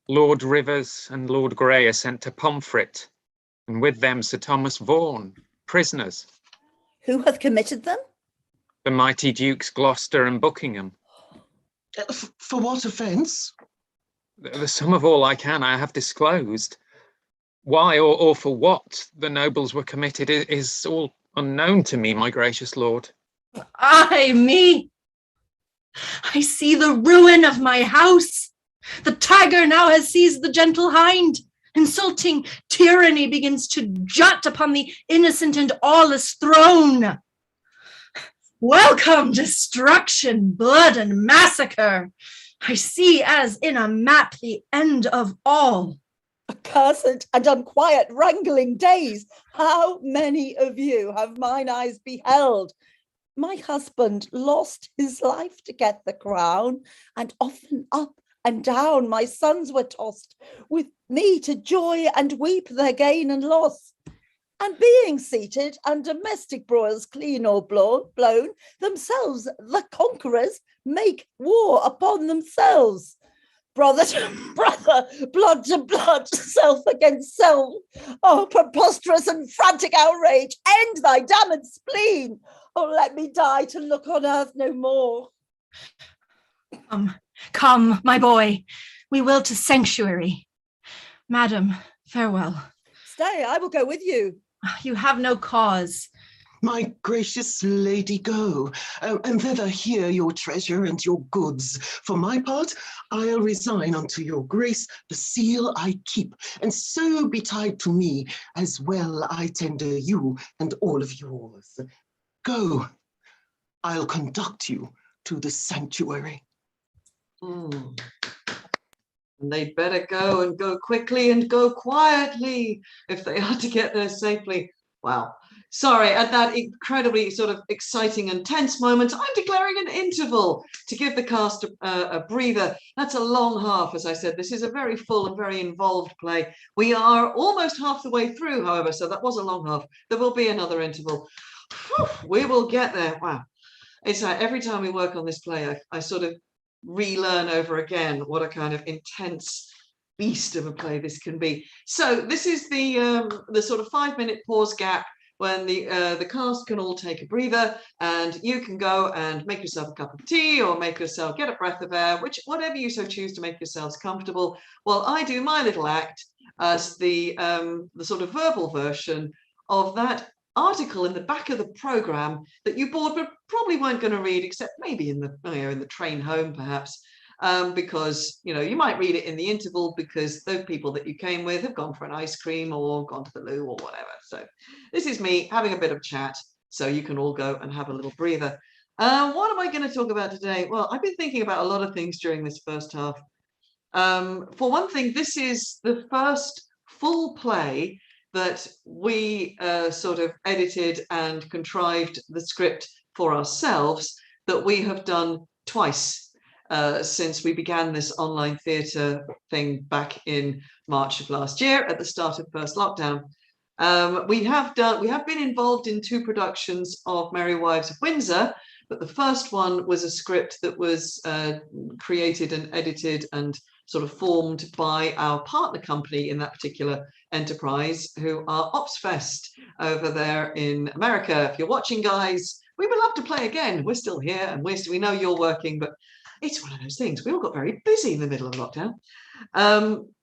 Speaker 6: Lord Rivers and Lord Grey are sent to Pomfret, and with them Sir Thomas Vaughan, prisoners.
Speaker 14: Who hath committed them?
Speaker 6: The mighty Dukes Gloucester and Buckingham.
Speaker 4: For what offence?
Speaker 6: The sum of all I have disclosed. Why or for what the nobles were committed is all unknown to me, my gracious lord.
Speaker 11: Ay, me! I see the ruin of my house. The tiger now has seized the gentle hind. Insulting tyranny begins to jut upon the innocent and aweless throne. Welcome, destruction, blood, and massacre. I see as in a map the end of all.
Speaker 14: Accursed and unquiet wrangling days, how many of you have mine eyes beheld? My husband lost his life to get the crown, and often up and down my sons were tossed, with me to joy and weep their gain and loss. And being seated and domestic broils clean or blown, themselves the conquerors make war upon themselves. Brother to brother, blood to blood, self against self. Oh, preposterous and frantic outrage, end thy damned spleen. Oh, let me die to look on earth no more.
Speaker 11: Come, my boy, we will to sanctuary. Madam, farewell.
Speaker 14: Stay, I will go with you.
Speaker 11: You have no cause.
Speaker 4: My gracious lady, go, and thither hear your treasure and your goods. For my part, I'll resign unto your grace the seal I keep, and so betide to me, as well I tender you and all of yours. Go, I'll conduct you to the sanctuary.
Speaker 1: And they'd better go, and go quickly and go quietly if they are to get there safely. Wow. Sorry, at that incredibly sort of exciting and tense moment, I'm declaring an interval to give the cast a breather. That's a long half, as I said. This is a very full and very involved play. We are almost half the way through, however, so that was a long half. There will be another interval. Whew, we will get there. Wow. It's every time we work on this play, I sort of relearn over again what a kind of intense beast of a play this can be. So this is the sort of 5-minute pause gap when the cast can all take a breather, and you can go and make yourself a cup of tea or make yourself get a breath of air, whatever you so choose to make yourselves comfortable, while I do my little act as the sort of verbal version of that article in the back of the program that you bought but probably weren't going to read, except maybe in the train home perhaps, because you might read it in the interval because those people that you came with have gone for an ice cream or gone to the loo or whatever. So this is me having a bit of chat, so you can all go and have a little breather. What am I going to talk about today? Well, I've been thinking about a lot of things during this first half. For one thing, this is the first full play that we sort of edited and contrived the script for ourselves that we have done twice since we began this online theatre thing back in March of last year at the start of first lockdown. We have been involved in 2 productions of Merry Wives of Windsor, but the first one was a script that was created and edited and sort of formed by our partner company in that particular enterprise, who are Opsfest over there in America. If you're watching, guys, we would love to play again. We're still here, and we know you're working, but it's one of those things. We all got very busy in the middle of lockdown.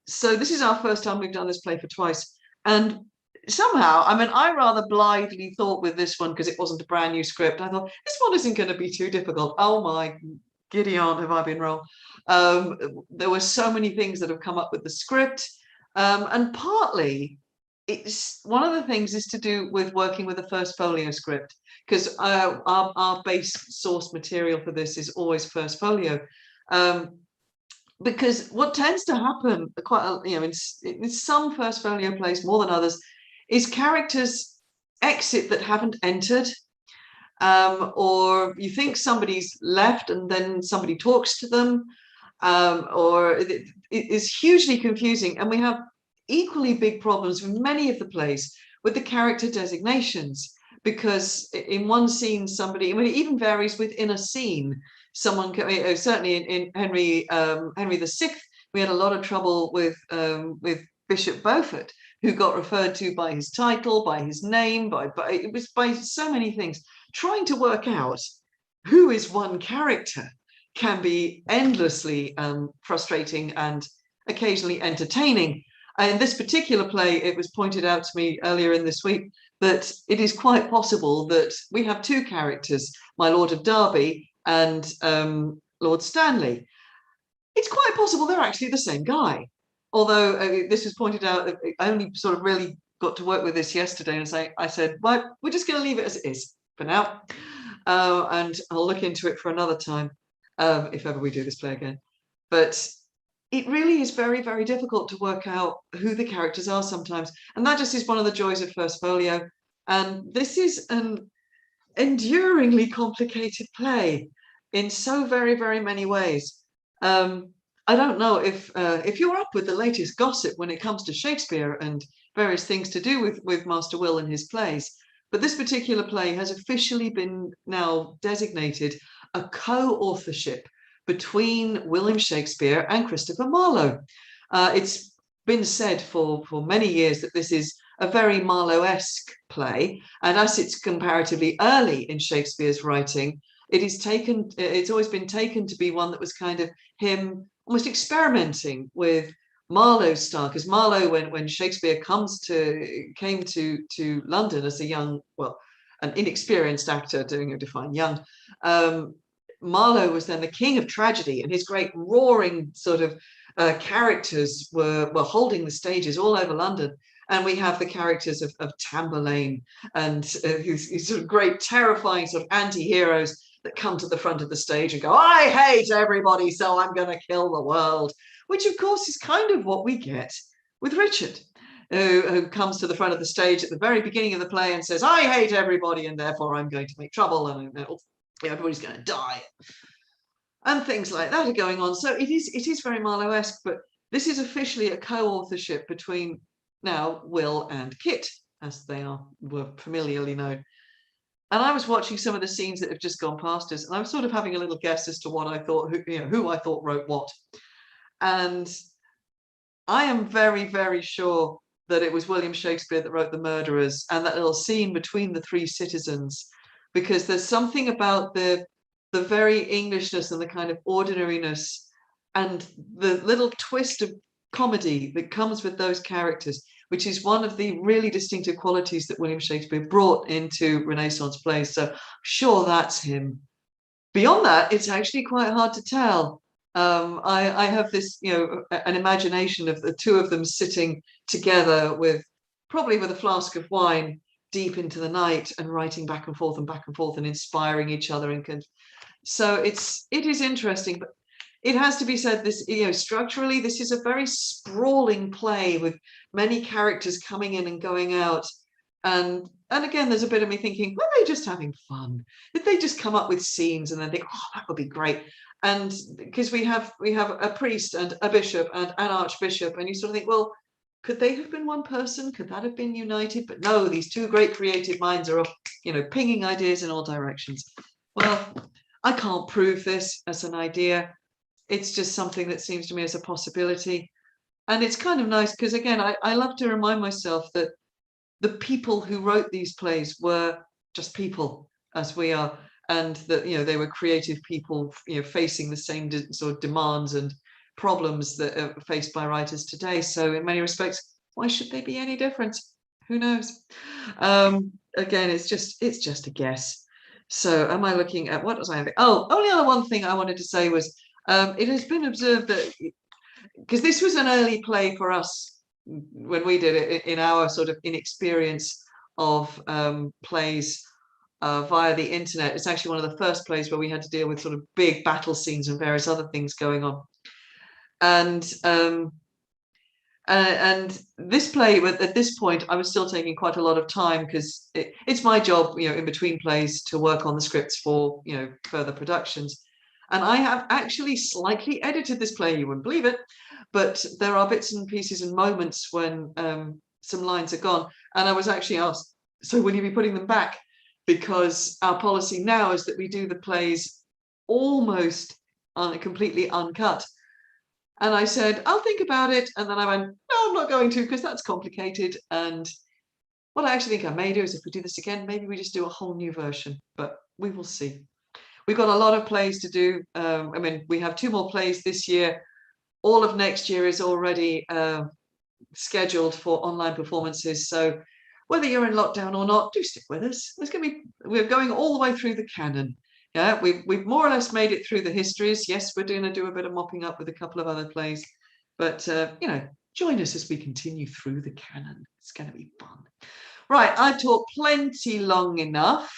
Speaker 1: So this is our first time we've done this play for twice. And somehow, I rather blithely thought with this one, because it wasn't a brand new script, I thought, this one isn't going to be too difficult. Oh my giddy aunt, have I been wrong. There were so many things that have come up with the script. And partly, it's one of the things is to do with working with a first folio script, because our base source material for this is always first folio. Because what tends to happen in some first folio plays more than others is characters exit that haven't entered, or you think somebody's left and then somebody talks to them, or it is hugely confusing. And we have equally big problems with many of the plays with the character designations, because in one scene somebody, it even varies within a scene. Someone can, certainly in Henry VI, we had a lot of trouble with Bishop Beaufort, who got referred to by his title, by his name, it was by so many things. Trying to work out who is one character can be endlessly frustrating and occasionally entertaining. In this particular play, it was pointed out to me earlier in this week that it is quite possible that we have 2 characters, my Lord of Derby and Lord Stanley. It's quite possible they're actually the same guy. Although this was pointed out, I only sort of really got to work with this yesterday, and I said, well, we're just going to leave it as it is for now. and I'll look into it for another time if ever we do this play again. But it really is very, very difficult to work out who the characters are sometimes. And that just is one of the joys of First Folio. And this is an enduringly complicated play in so very, very many ways. I don't know if you're up with the latest gossip when it comes to Shakespeare and various things to do with Master Will and his plays, but this particular play has officially been now designated a co-authorship between William Shakespeare and Christopher Marlowe. It's been said for many years that this is a very Marlowe-esque play, and as it's comparatively early in Shakespeare's writing, it's always been taken to be one that was kind of him almost experimenting with Marlowe's style, because Marlowe, when Shakespeare came to London as a young, well, an inexperienced actor, doing define young, Marlowe was then the king of tragedy, and his great roaring sort of characters were holding the stages all over London. And we have the characters of Tamburlaine and these sort of great, terrifying sort of anti-heroes that come to the front of the stage and go, I hate everybody, so I'm going to kill the world, which of course is kind of what we get with Richard, who comes to the front of the stage at the very beginning of the play and says, I hate everybody, and therefore I'm going to make trouble, and everybody's going to die. And things like that are going on. So it is very Marlowe-esque, but this is officially a co-authorship between now Will and Kit, as they were familiarly known. And I was watching some of the scenes that have just gone past us, and I was sort of having a little guess as to what I thought, who I thought wrote what. And I am very, very sure that it was William Shakespeare that wrote The Murderers, and that little scene between the three citizens, because there's something about the very Englishness and the kind of ordinariness and the little twist of comedy that comes with those characters, which is one of the really distinctive qualities that William Shakespeare brought into Renaissance plays. So sure, that's him. Beyond that, it's actually quite hard to tell. I have this, an imagination of the two of them sitting together probably with a flask of wine deep into the night and writing back and forth and inspiring each other. So it is interesting, but it has to be said, this, structurally, this is a very sprawling play with many characters coming in and going out. And again, there's a bit of me thinking, were they just having fun? Did they just come up with scenes and then think, oh, that would be great? And because we have a priest and a bishop and an archbishop, and you sort of think, well, could they have been one person? Could that have been united? But no, these two great creative minds are, pinging ideas in all directions. Well, I can't prove this as an idea. It's just something that seems to me as a possibility. And it's kind of nice because, again, I love to remind myself that the people who wrote these plays were just people as we are, and that, they were creative people, facing the same sort of demands and problems that are faced by writers today. So in many respects, why should they be any different? Who knows? Again, it's just a guess. So am I looking at, what was I having? Oh, only other one thing I wanted to say was, it has been observed that, because this was an early play for us when we did it, in our sort of inexperience of plays via the internet. It's actually one of the first plays where we had to deal with sort of big battle scenes and various other things going on. And this play, at this point, I was still taking quite a lot of time, because it's my job, in between plays, to work on the scripts for, further productions. And I have actually slightly edited this play, you wouldn't believe it, but there are bits and pieces and moments when some lines are gone. And I was actually asked, so will you be putting them back? Because our policy now is that we do the plays almost completely uncut. And I said, I'll think about it. And then I went, no, I'm not going to, because that's complicated. And what I actually think I may do is, if we do this again, maybe we just do a whole new version, but we will see. We've got a lot of plays to do. We have 2 more plays this year. All of next year is already scheduled for online performances. So whether you're in lockdown or not, do stick with us. We're going all the way through the canon. Yeah, we've more or less made it through the histories. Yes, we're going to do a bit of mopping up with a couple of other plays, but join us as we continue through the canon. It's going to be fun. Right, I talked plenty long enough.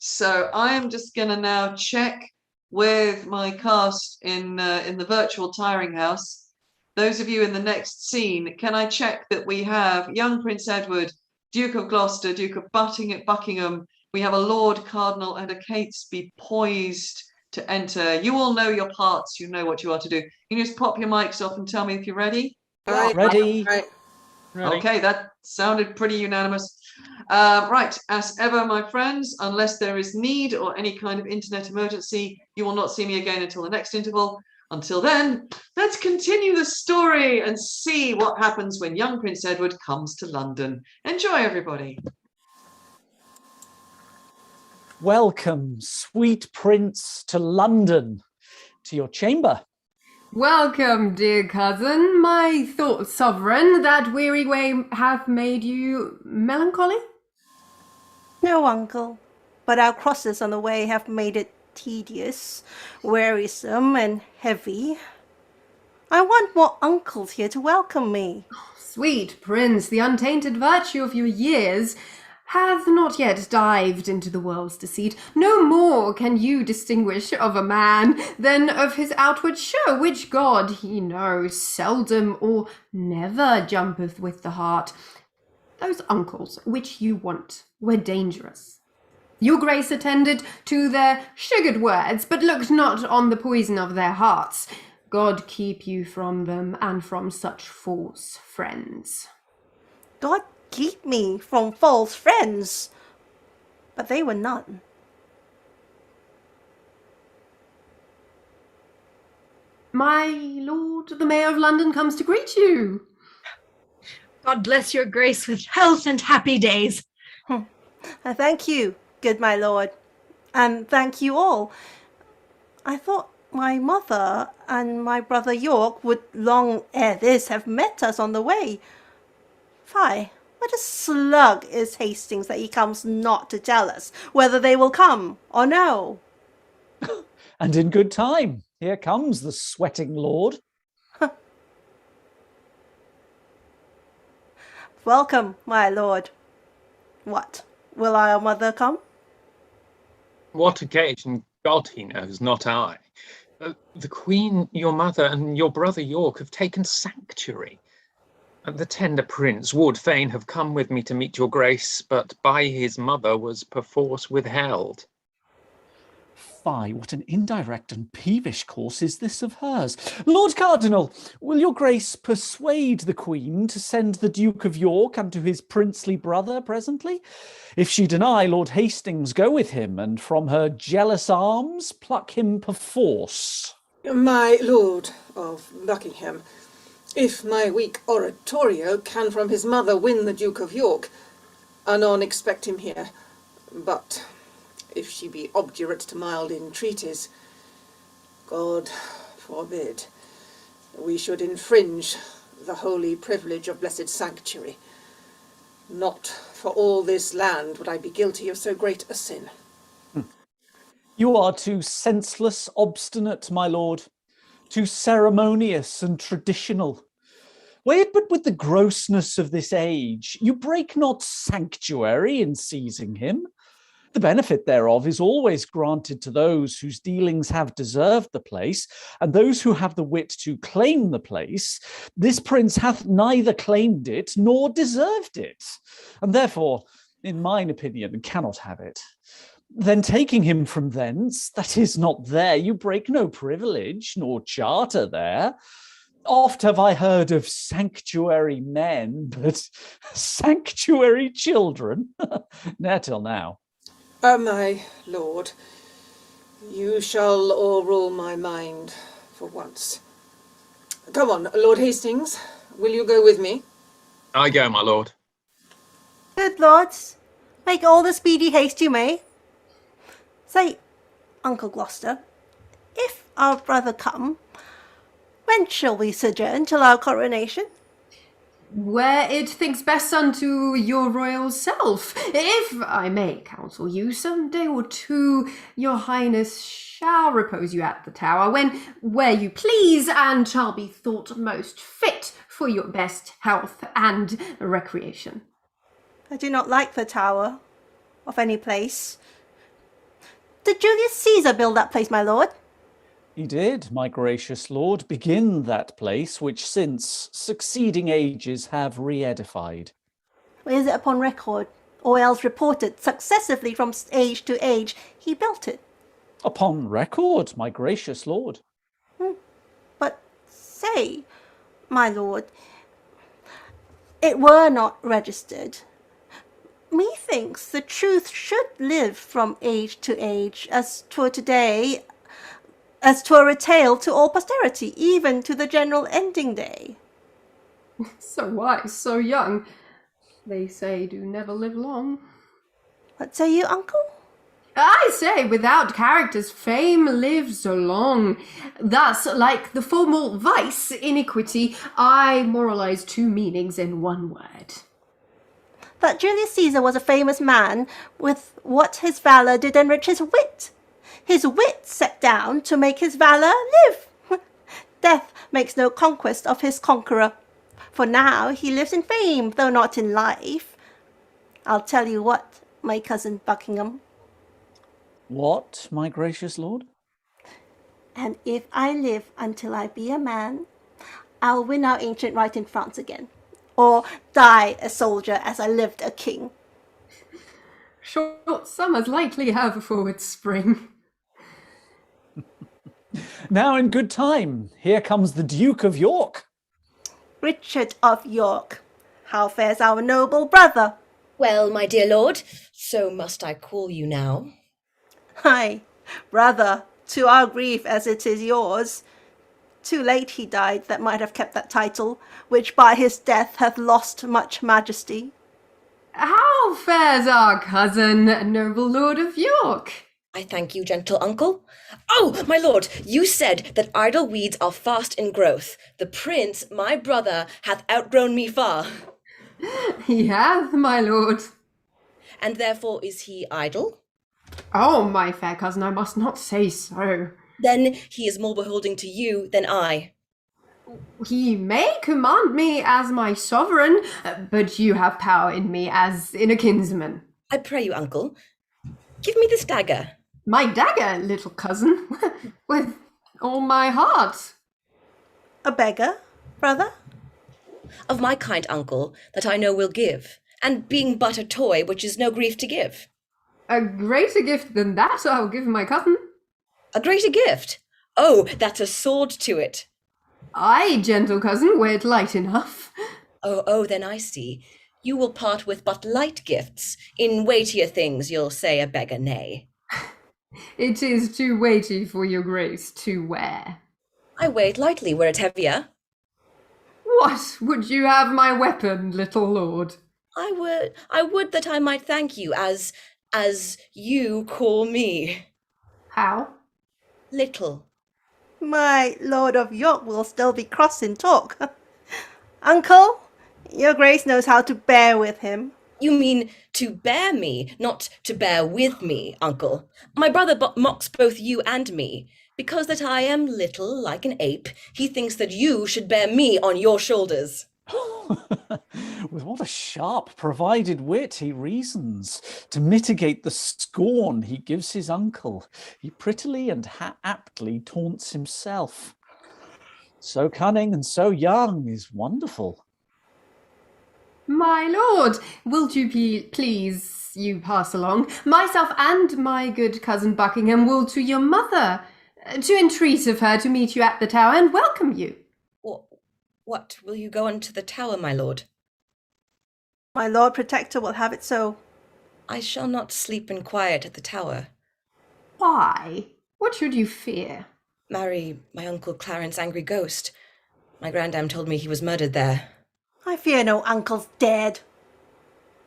Speaker 1: So I am just going to now check with my cast in the virtual tiring house. Those of you in the next scene, can I check that we have young Prince Edward, Duke of Gloucester, Duke of Buckingham, we have a Lord Cardinal and a Catesby poised to enter. You all know your parts, you know what you are to do. Can you just pop your mics off and tell me if you're ready?
Speaker 10: Ready.
Speaker 6: Ready.
Speaker 1: Okay, that sounded pretty unanimous. Right, as ever, my friends, unless there is need or any kind of internet emergency, you will not see me again until the next interval. Until then, let's continue the story and see what happens when young Prince Edward comes to London. Enjoy, everybody.
Speaker 10: Welcome, sweet prince, to London, to your chamber.
Speaker 3: Welcome, dear cousin. My thoughts, sovereign, that weary way hath made you melancholy?
Speaker 7: No, uncle, but our crosses on the way have made it tedious, wearisome, and heavy. I want more uncles here to welcome me.
Speaker 3: Sweet prince, the untainted virtue of your years hath not yet dived into the world's deceit. No more can you distinguish of a man than of his outward show, which God, he knows, seldom or never jumpeth with the heart. Those uncles which you want were dangerous. Your grace attended to their sugared words, but looked not on the poison of their hearts. God keep you from them and from such false friends.
Speaker 7: God keep me from false friends, but they were none.
Speaker 3: My lord, the Mayor of London comes to greet you.
Speaker 11: God bless your grace with health and happy days.
Speaker 7: Thank you, good my lord, and thank you all. I thought my mother and my brother York would long ere this have met us on the way. Fie, what a slug is Hastings that he comes not to tell us whether they will come or no.
Speaker 10: And in good time. Here comes the sweating lord.
Speaker 7: Welcome, my lord. What, will our mother come?
Speaker 6: What occasion, God he knows, not I. The Queen, your mother, and your brother York have taken sanctuary. The tender prince would fain have come with me to meet your grace, but by his mother was perforce withheld.
Speaker 10: Fie, what an indirect and peevish course is this of hers. Lord Cardinal, will your grace persuade the Queen to send the Duke of York unto his princely brother presently? If she deny, Lord Hastings go with him, and from her jealous arms pluck him perforce.
Speaker 16: My lord of Buckingham, if my weak oratorio can from his mother win the Duke of York, anon expect him here. But if she be obdurate to mild entreaties, God forbid, we should infringe the holy privilege of blessed sanctuary. Not for all this land would I be guilty of so great a sin.
Speaker 10: You are too senseless, obstinate, my lord, too ceremonious and traditional. Weigh it but with the grossness of this age, you break not sanctuary in seizing him. The benefit thereof is always granted to those whose dealings have deserved the place, and those who have the wit to claim the place. This prince hath neither claimed it nor deserved it, and therefore, in mine opinion, cannot have it. Then taking him from thence, that is not there, you break no privilege nor charter there. Oft have I heard of sanctuary men, but sanctuary children, ne'er till now.
Speaker 16: My lord, you shall o'errule my mind for once. Come on, Lord Hastings, will you go with me?
Speaker 6: I go, my lord.
Speaker 7: Good lords, make all the speedy haste you may. Say, Uncle Gloucester, if our brother come, when shall we sojourn till our coronation?
Speaker 3: Where it thinks best unto your royal self. If I may counsel you, some day or two your highness shall repose you at the tower, where you please, and shall be thought most fit for your best health and recreation.
Speaker 7: I do not like the tower of any place. did Julius Caesar build that place, my lord?
Speaker 10: He did, my gracious lord, begin that place which since succeeding ages have re-edified.
Speaker 7: Is it upon record, or else reported successively from age to age, he built it?
Speaker 10: Upon record, my gracious lord.
Speaker 7: But say, my lord, it were not registered. Methinks the truth should live from age to age, as 'twere today, as 'twere a tale to all posterity, even to the general ending day.
Speaker 3: So wise, so young. They say do never live long.
Speaker 7: What say you, uncle?
Speaker 3: I say, without characters, fame lives long. Thus, like the formal vice, iniquity, I moralize two meanings in one word.
Speaker 7: That Julius Caesar was a famous man, with what his valour did enrich his wit. His wit set down to make his valour live. Death makes no conquest of his conqueror, for now he lives in fame, though not in life. I'll tell you what, my cousin Buckingham.
Speaker 10: What, my gracious lord?
Speaker 7: And if I live until I be a man, I'll win our ancient right in France again, or die a soldier as I lived a king.
Speaker 3: Short summers likely have a forward spring.
Speaker 10: Now in good time, here comes the Duke of York.
Speaker 7: Richard of York, how fares our noble brother?
Speaker 15: Well, my dear lord, so must I call you now.
Speaker 7: Ay, brother, to our grief as it is yours. Too late he died that might have kept that title, which by his death hath lost much majesty.
Speaker 3: How fares our cousin, noble Lord of York?
Speaker 15: I thank you, gentle uncle. Oh, my lord, you said that idle weeds are fast in growth. The prince, my brother, hath outgrown me far.
Speaker 3: He hath, my lord.
Speaker 15: And therefore is he idle?
Speaker 3: Oh, my fair cousin, I must not say so.
Speaker 15: Then he is more beholding to you than I.
Speaker 3: He may command me as my sovereign, but you have power in me as in a kinsman.
Speaker 15: I pray you, uncle, give me this dagger.
Speaker 3: My dagger, little cousin, with all my heart.
Speaker 7: A beggar, brother?
Speaker 15: Of my kind uncle, that I know will give, and being but a toy, which is no grief to give.
Speaker 3: A greater gift than that I'll give my cousin.
Speaker 15: A greater gift? Oh, that's a sword to it.
Speaker 3: Ay, gentle cousin, wear it light enough.
Speaker 15: Oh, then I see. You will part with but light gifts. In weightier things you'll say a beggar nay.
Speaker 3: It is too weighty for your grace to wear.
Speaker 15: I weigh it lightly were it heavier.
Speaker 3: What, would you have my weapon, little lord?
Speaker 15: I would that I might thank you as you call me.
Speaker 3: How?
Speaker 15: Little.
Speaker 7: My Lord of York will still be cross in talk. Uncle, your grace knows how to bear with him.
Speaker 15: You mean to bear me, not to bear with me, uncle. My brother mocks both you and me. Because that I am little like an ape, he thinks that you should bear me on your shoulders.
Speaker 10: With what a sharp provided wit he reasons. To mitigate the scorn he gives his uncle, he prettily and aptly taunts himself. So cunning and so young is wonderful.
Speaker 3: My lord, wilt you please you pass along? Myself and my good cousin Buckingham will to your mother, to entreat of her to meet you at the tower and welcome you.
Speaker 15: What, will you go unto the tower, my lord?
Speaker 7: My Lord Protector will have it so.
Speaker 15: I shall not sleep in quiet at the tower.
Speaker 3: Why? What should you fear?
Speaker 15: Marry, my uncle Clarence' angry ghost. My grandam told me he was murdered there.
Speaker 7: I fear no uncle's dead.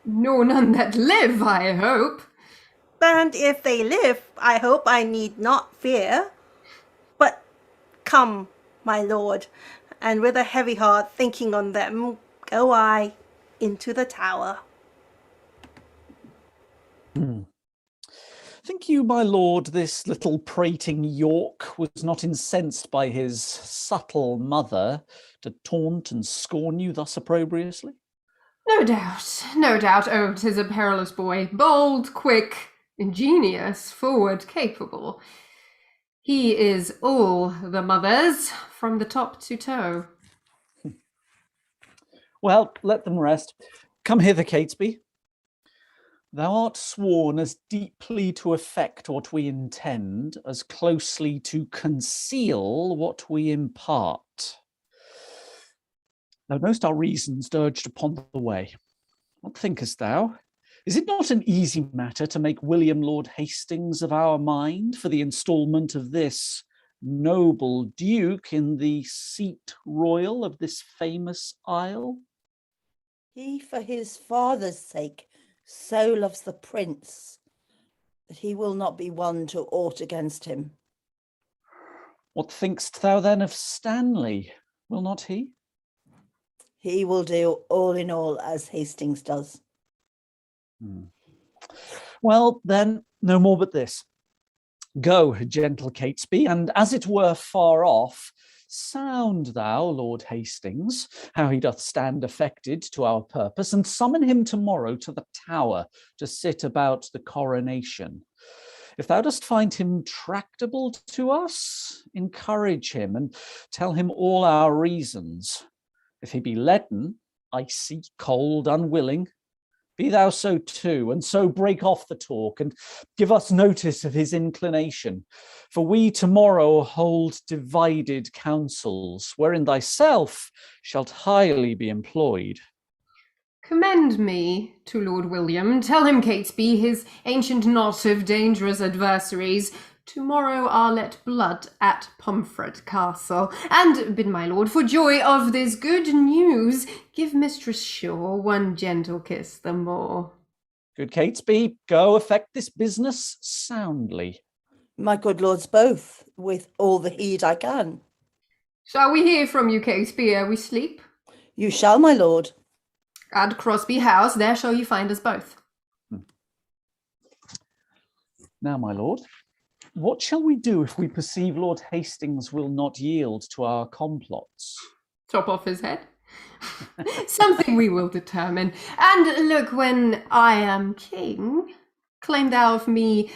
Speaker 3: Nor none that live, I hope.
Speaker 7: And if they live, I hope I need not fear. But come, my lord, and with a heavy heart thinking on them, go I into the tower.
Speaker 10: Think you, my lord, this little prating York was not incensed by his subtle mother to taunt and scorn you thus opprobriously?
Speaker 3: No doubt, no doubt. Oh, 'tis a perilous boy, bold, quick, Ingenious, forward, capable. He is all the mothers, from the top to toe.
Speaker 10: Well, let them rest. Come hither, Catesby. Thou art sworn as deeply to effect what we intend, as closely to conceal what we impart. Thou knowst our reasons urged upon the way. What thinkest thou? Is it not an easy matter to make William Lord Hastings of our mind for the instalment of this noble duke in the seat royal of this famous isle?
Speaker 14: He, for his father's sake, so loves the prince that he will not be one to aught against him.
Speaker 10: What thinkst thou then of Stanley? Will not he?
Speaker 14: He will do all in all as Hastings does.
Speaker 10: Well, then, no more but this. Go, gentle Catesby, and as it were far off, sound thou Lord Hastings, how he doth stand affected to our purpose, and summon him tomorrow to the Tower to sit about the coronation. If thou dost find him tractable to us, encourage him and tell him all our reasons. If he be leaden, icy, cold, unwilling, be thou so too, and so break off the talk, and give us notice of his inclination. For we tomorrow hold divided councils, wherein thyself shalt highly be employed.
Speaker 3: Commend me to Lord William. Tell him, Catesby, his ancient knot of dangerous adversaries tomorrow are let blood at Pomfret Castle. And bid my lord, for joy of this good news, give Mistress Shaw one gentle kiss the more.
Speaker 10: Good Catesby, go effect this business soundly.
Speaker 14: My good lords both, with all the heed I can.
Speaker 3: Shall we hear from you, Catesby, ere we sleep?
Speaker 14: You shall, my lord.
Speaker 3: At Crosby House, there shall you find us both.
Speaker 10: Now, my lord, what shall we do if we perceive Lord Hastings will not yield to our complots?
Speaker 3: Chop off his head. Something we will determine. And look, when I am king, claim thou of me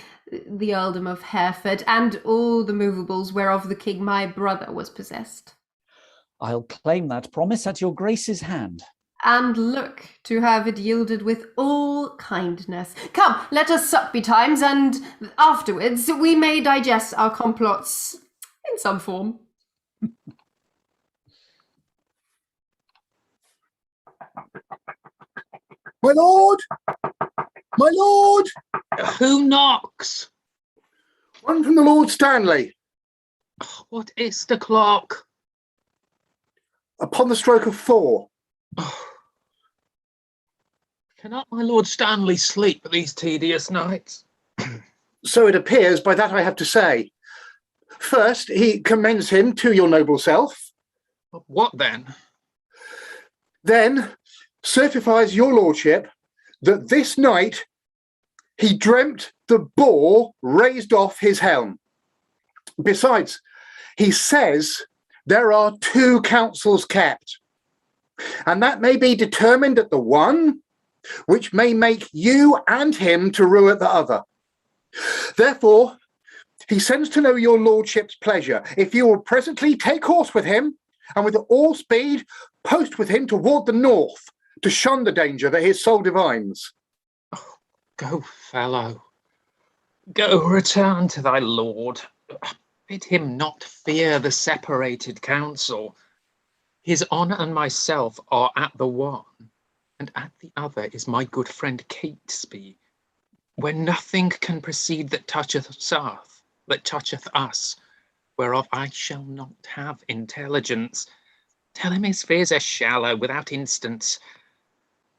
Speaker 3: the earldom of Hereford and all the movables whereof the king my brother was possessed.
Speaker 10: I'll claim that promise at your grace's hand.
Speaker 3: And look to have it yielded with all kindness. Come, let us sup betimes, and afterwards we may digest our complots in some form.
Speaker 5: My lord! My lord!
Speaker 6: Who knocks?
Speaker 5: One from the Lord Stanley.
Speaker 6: What is the clock?
Speaker 5: Upon the stroke of 4.
Speaker 6: Cannot my Lord Stanley sleep these tedious nights?
Speaker 5: So it appears by that I have to say. First, he commends him to your noble self.
Speaker 6: What then?
Speaker 5: Then certifies your lordship that this night he dreamt the boar raised off his helm. Besides, he says there are 2 councils kept, and that may be determined at the one, which may make you and him to rue at the other. Therefore, he sends to know your lordship's pleasure, if you will presently take horse with him, and with all speed post with him toward the north, to shun the danger that his soul divines.
Speaker 6: Oh, go, fellow. Go, return to thy lord. Bid him not fear the separated council. His honour and myself are at the one, and at the other is my good friend Catesby, where nothing can proceed that toucheth us, whereof I shall not have intelligence. Tell him his fears are shallow, without instance.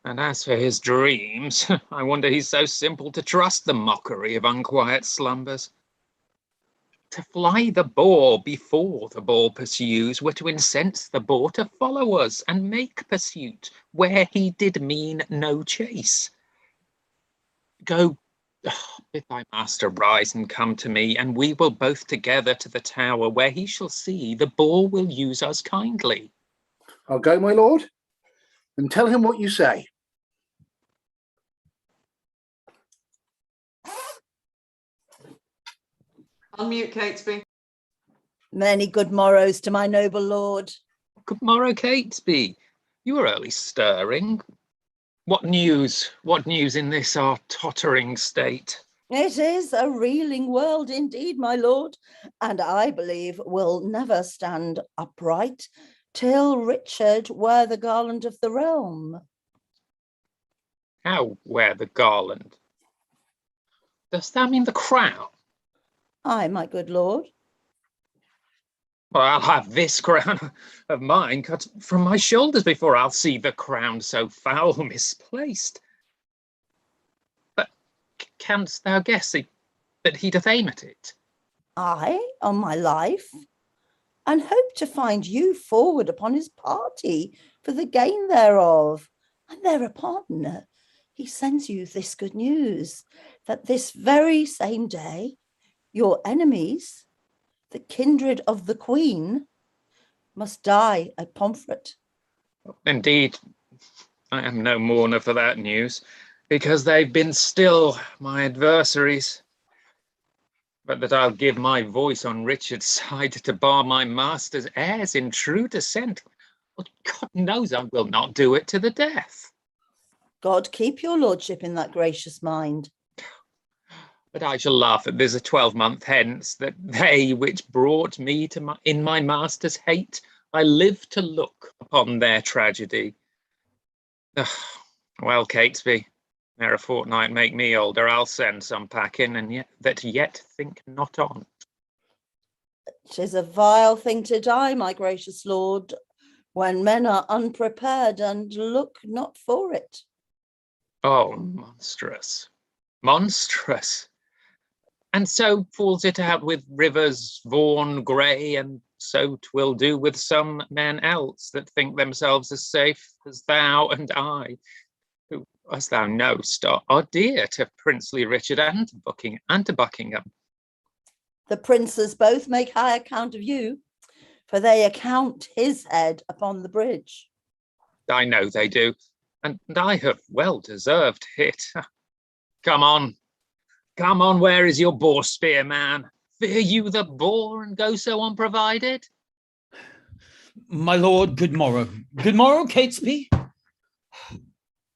Speaker 6: And as for his dreams, I wonder he's so simple to trust the mockery of unquiet slumbers. To fly the boar before the boar pursues were to incense the boar to follow us and make pursuit where he did mean no chase. Go, bid thy master rise and come to me, and we will both together to the tower, where he shall see the boar will use us kindly.
Speaker 5: I'll go, my lord, and tell him what you say.
Speaker 1: Unmute Catesby.
Speaker 14: Many good morrows to my noble lord.
Speaker 6: Good morrow, Catesby. You were early stirring. What news? What news in this our tottering state?
Speaker 14: It is a reeling world indeed, my lord, and I believe will never stand upright till Richard wear the garland of the realm.
Speaker 6: How wear the garland? Dost thou mean the crown?
Speaker 14: Aye, my good lord.
Speaker 6: Well, I'll have this crown of mine cut from my shoulders before I'll see the crown so foul misplaced. But canst thou guess that he doth aim at it?
Speaker 14: Aye, on my life, and hope to find you forward upon his party for the gain thereof. And thereupon he sends you this good news, that this very same day your enemies, the kindred of the Queen, must die at Pomfret.
Speaker 6: Indeed, I am no mourner for that news, because they've been still my adversaries. But that I'll give my voice on Richard's side to bar my master's heirs in true descent, well, God knows I will not do it to the death.
Speaker 14: God keep your lordship in that gracious mind.
Speaker 6: But I shall laugh at this a 12-month hence, that they which brought me to in my master's hate, I live to look upon their tragedy. Well, Catesby, ere a fortnight make me older, I'll send some packing, and yet think not on.
Speaker 14: 'Tis a vile thing to die, my gracious lord, when men are unprepared and look not for it.
Speaker 6: Oh, monstrous, monstrous. And so falls it out with Rivers, Vaughan, Grey, and so 'twill do with some men else that think themselves as safe as thou and I, who, as thou knowst, are dear to princely Richard and to Buckingham.
Speaker 14: The princes both make high account of you, for they account his head upon the bridge.
Speaker 6: I know they do, and I have well deserved it. Come on, where is your boar spear, man? Fear you the boar and go so unprovided?
Speaker 12: My lord, good morrow. Good morrow, Catesby.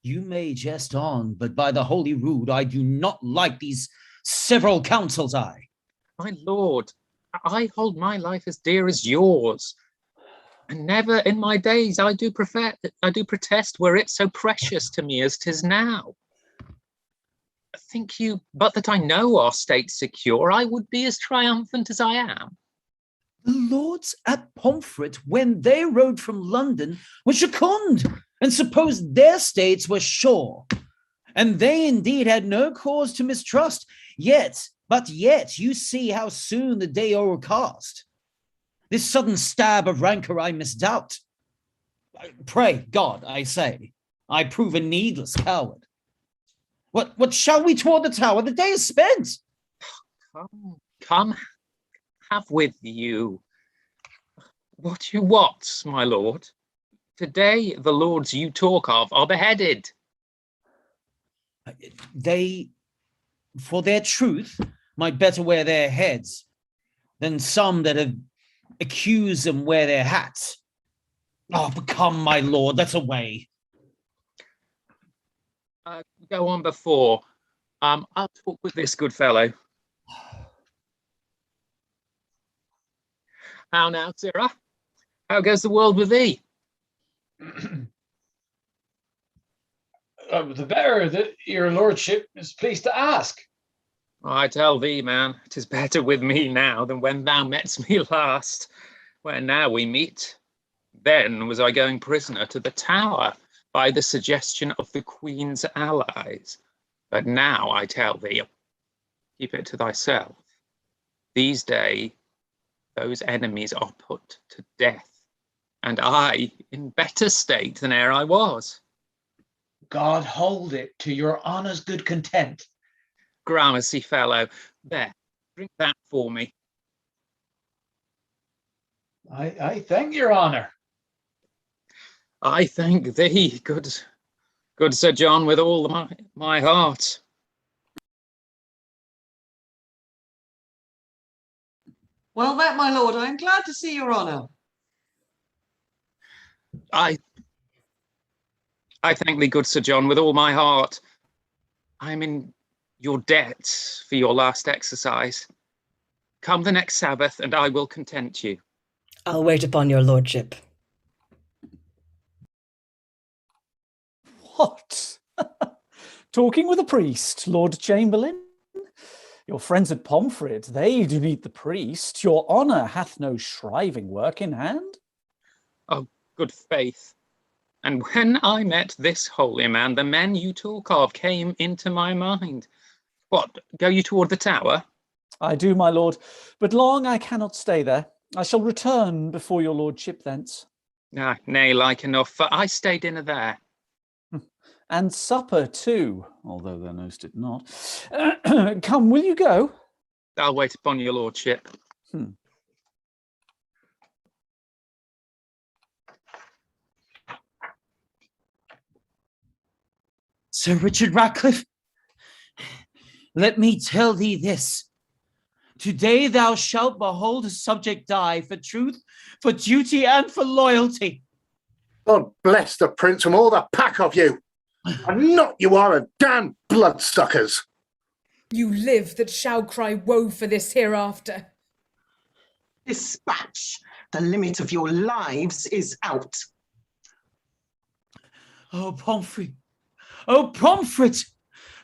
Speaker 12: You may jest on, but by the holy rood, I do not like these several counsels,
Speaker 6: My lord, I hold my life as dear as yours, and never in my days I do protest were it so precious to me as 'tis now. Think you but that I know our state secure, I would be as triumphant as I am?
Speaker 12: The lords at Pomfret, when they rode from London, were jocund, and supposed their states were sure. And they indeed had no cause to mistrust. But yet, you see how soon the day o'ercast. This sudden stab of rancor I misdoubt. Pray God, I say, I prove a needless coward. What shall we toward the tower? The day is spent.
Speaker 6: Come, have with you. What, my lord? Today the lords you talk of are beheaded.
Speaker 12: They, for their truth, might better wear their heads than some that have accused them wear their hats. Oh, but come, my lord, let's away.
Speaker 6: Go on before. I'll talk with this good fellow. How now, Sirrah? How goes the world with thee?
Speaker 2: The better that your lordship is pleased to ask.
Speaker 6: I tell thee, man, 'tis better with me now than when thou metst me last. Where now we meet, then was I going prisoner to the Tower by the suggestion of the Queen's allies. But now I tell thee, keep it to thyself. These days, those enemies are put to death, and I in better state than e'er I was.
Speaker 2: God hold it to your honour's good content.
Speaker 6: Gramercy fellow, there, drink that for me.
Speaker 2: I thank your honour.
Speaker 6: I thank thee, good Sir John, with all my heart.
Speaker 1: Well, that, my lord, I am glad to see your honour.
Speaker 6: I thank thee, good Sir John, with all my heart. I'm in your debt for your last exercise. Come the next Sabbath, and I will content you.
Speaker 15: I'll wait upon your lordship.
Speaker 10: What? Talking with a priest, Lord Chamberlain? Your friends at Pomfret, they do need the priest. Your honour hath no shriving work in hand.
Speaker 6: Oh, good faith. And when I met this holy man, the men you talk of came into my mind. What, go you toward the tower?
Speaker 10: I do, my lord, but long I cannot stay there. I shall return before your lordship thence.
Speaker 6: Ah, nay, like enough, for I stay dinner there.
Speaker 10: And supper too, although thou knowst it not. Come, will you go?
Speaker 6: I'll wait upon your lordship.
Speaker 12: Sir Richard Ratcliffe, let me tell thee this. Today thou shalt behold a subject die for truth, for duty, and for loyalty.
Speaker 5: God bless the prince and all the pack of you. And not you are a damn bloodsuckers.
Speaker 13: You live that shall cry woe for this hereafter.
Speaker 4: Dispatch. The limit of your lives is out.
Speaker 12: Oh, Pomfret! Oh, Pomfret!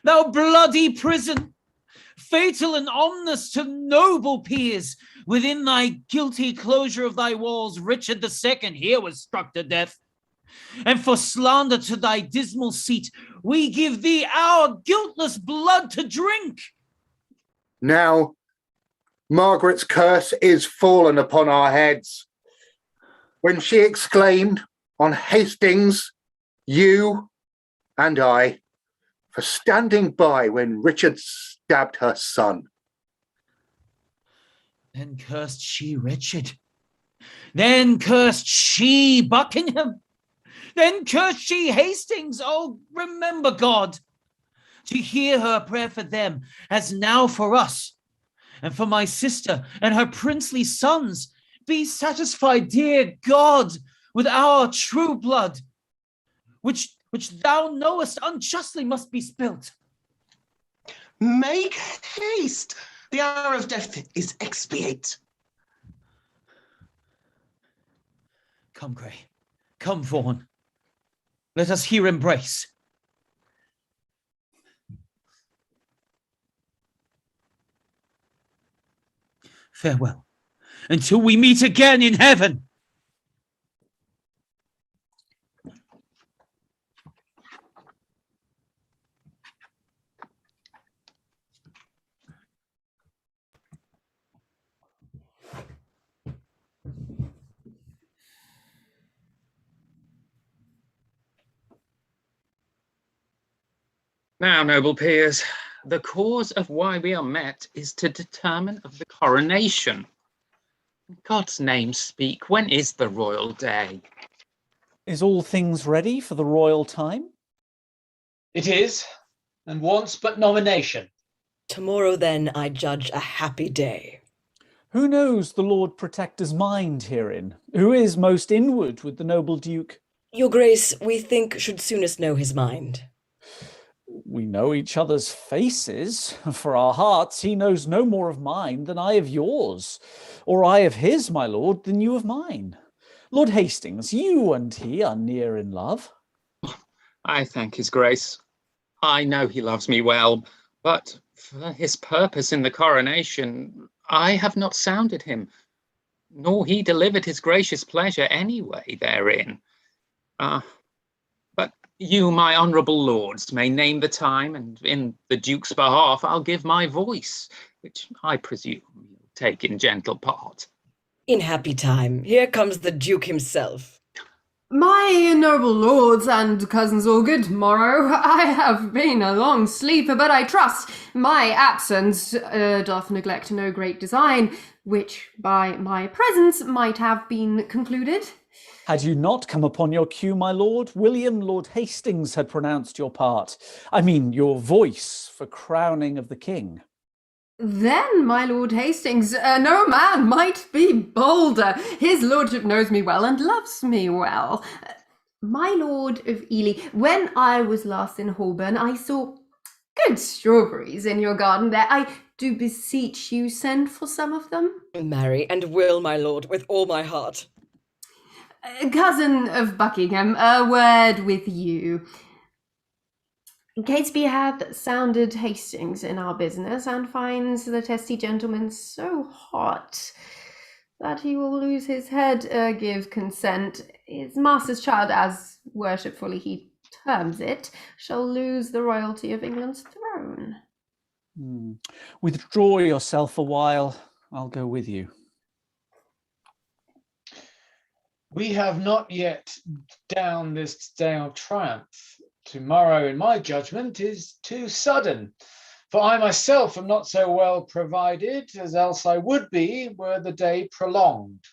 Speaker 12: Thou bloody prison! Fatal and ominous to noble peers, within thy guilty closure of thy walls, Richard II here was struck to death. And for slander to thy dismal seat, we give thee our guiltless blood to drink.
Speaker 5: Now, Margaret's curse is fallen upon our heads. When she exclaimed on Hastings, you and I, for standing by when Richard stabbed her son.
Speaker 12: Then cursed she Richard. Then cursed she Buckingham. Then cursed she Hastings. Oh, remember, God, to hear her prayer for them as now for us, and for my sister and her princely sons. Be satisfied, dear God, with our true blood, which thou knowest unjustly must be spilt.
Speaker 4: Make haste. The hour of death is expiate.
Speaker 12: Come, Grey. Come, Vaughan. Let us here embrace. Farewell, until we meet again in heaven.
Speaker 6: Now, noble peers, the cause of why we are met is to determine of the coronation. In God's name speak, when is the royal day?
Speaker 10: Is all things ready for the royal time?
Speaker 2: It is, and wants but nomination.
Speaker 15: Tomorrow then I judge a happy day.
Speaker 10: Who knows the Lord Protector's mind herein? Who is most inward with the noble Duke?
Speaker 15: Your Grace, we think, should soonest know his mind.
Speaker 10: We know each other's faces. For our hearts, he knows no more of mine than I of yours, or I of his, my lord, than you of mine. Lord Hastings, you and he are near in love.
Speaker 6: I thank his grace. I know he loves me well, but for his purpose in the coronation, I have not sounded him, nor he delivered his gracious pleasure anyway therein. But you, my honourable lords, may name the time, and in the Duke's behalf I'll give my voice, which I presume you'll take in gentle part.
Speaker 15: In happy time, here comes the Duke himself.
Speaker 3: My noble lords and cousins all good morrow. I have been a long sleeper, but I trust my absence doth neglect no great design, which by my presence might have been concluded.
Speaker 10: Had you not come upon your cue, my lord, William Lord Hastings had pronounced your part. I mean, your voice for crowning of the king.
Speaker 3: Then, my Lord Hastings, no man might be bolder. His lordship knows me well and loves me well. My Lord of Ely, when I was last in Holborn, I saw good strawberries in your garden there. I do beseech you, send for some of them.
Speaker 15: Marry, and will, my lord, with all my heart.
Speaker 3: Cousin of Buckingham, a word with you. Catesby hath sounded Hastings in our business, and finds the testy gentleman so hot that he will lose his head give consent. His master's child, as worshipfully he terms it, shall lose the royalty of England's throne.
Speaker 10: Withdraw yourself a while. I'll go with you.
Speaker 2: We have not yet down this day of triumph. Tomorrow, in my judgment, is too sudden, for I myself am not so well provided as else I would be were the day prolonged.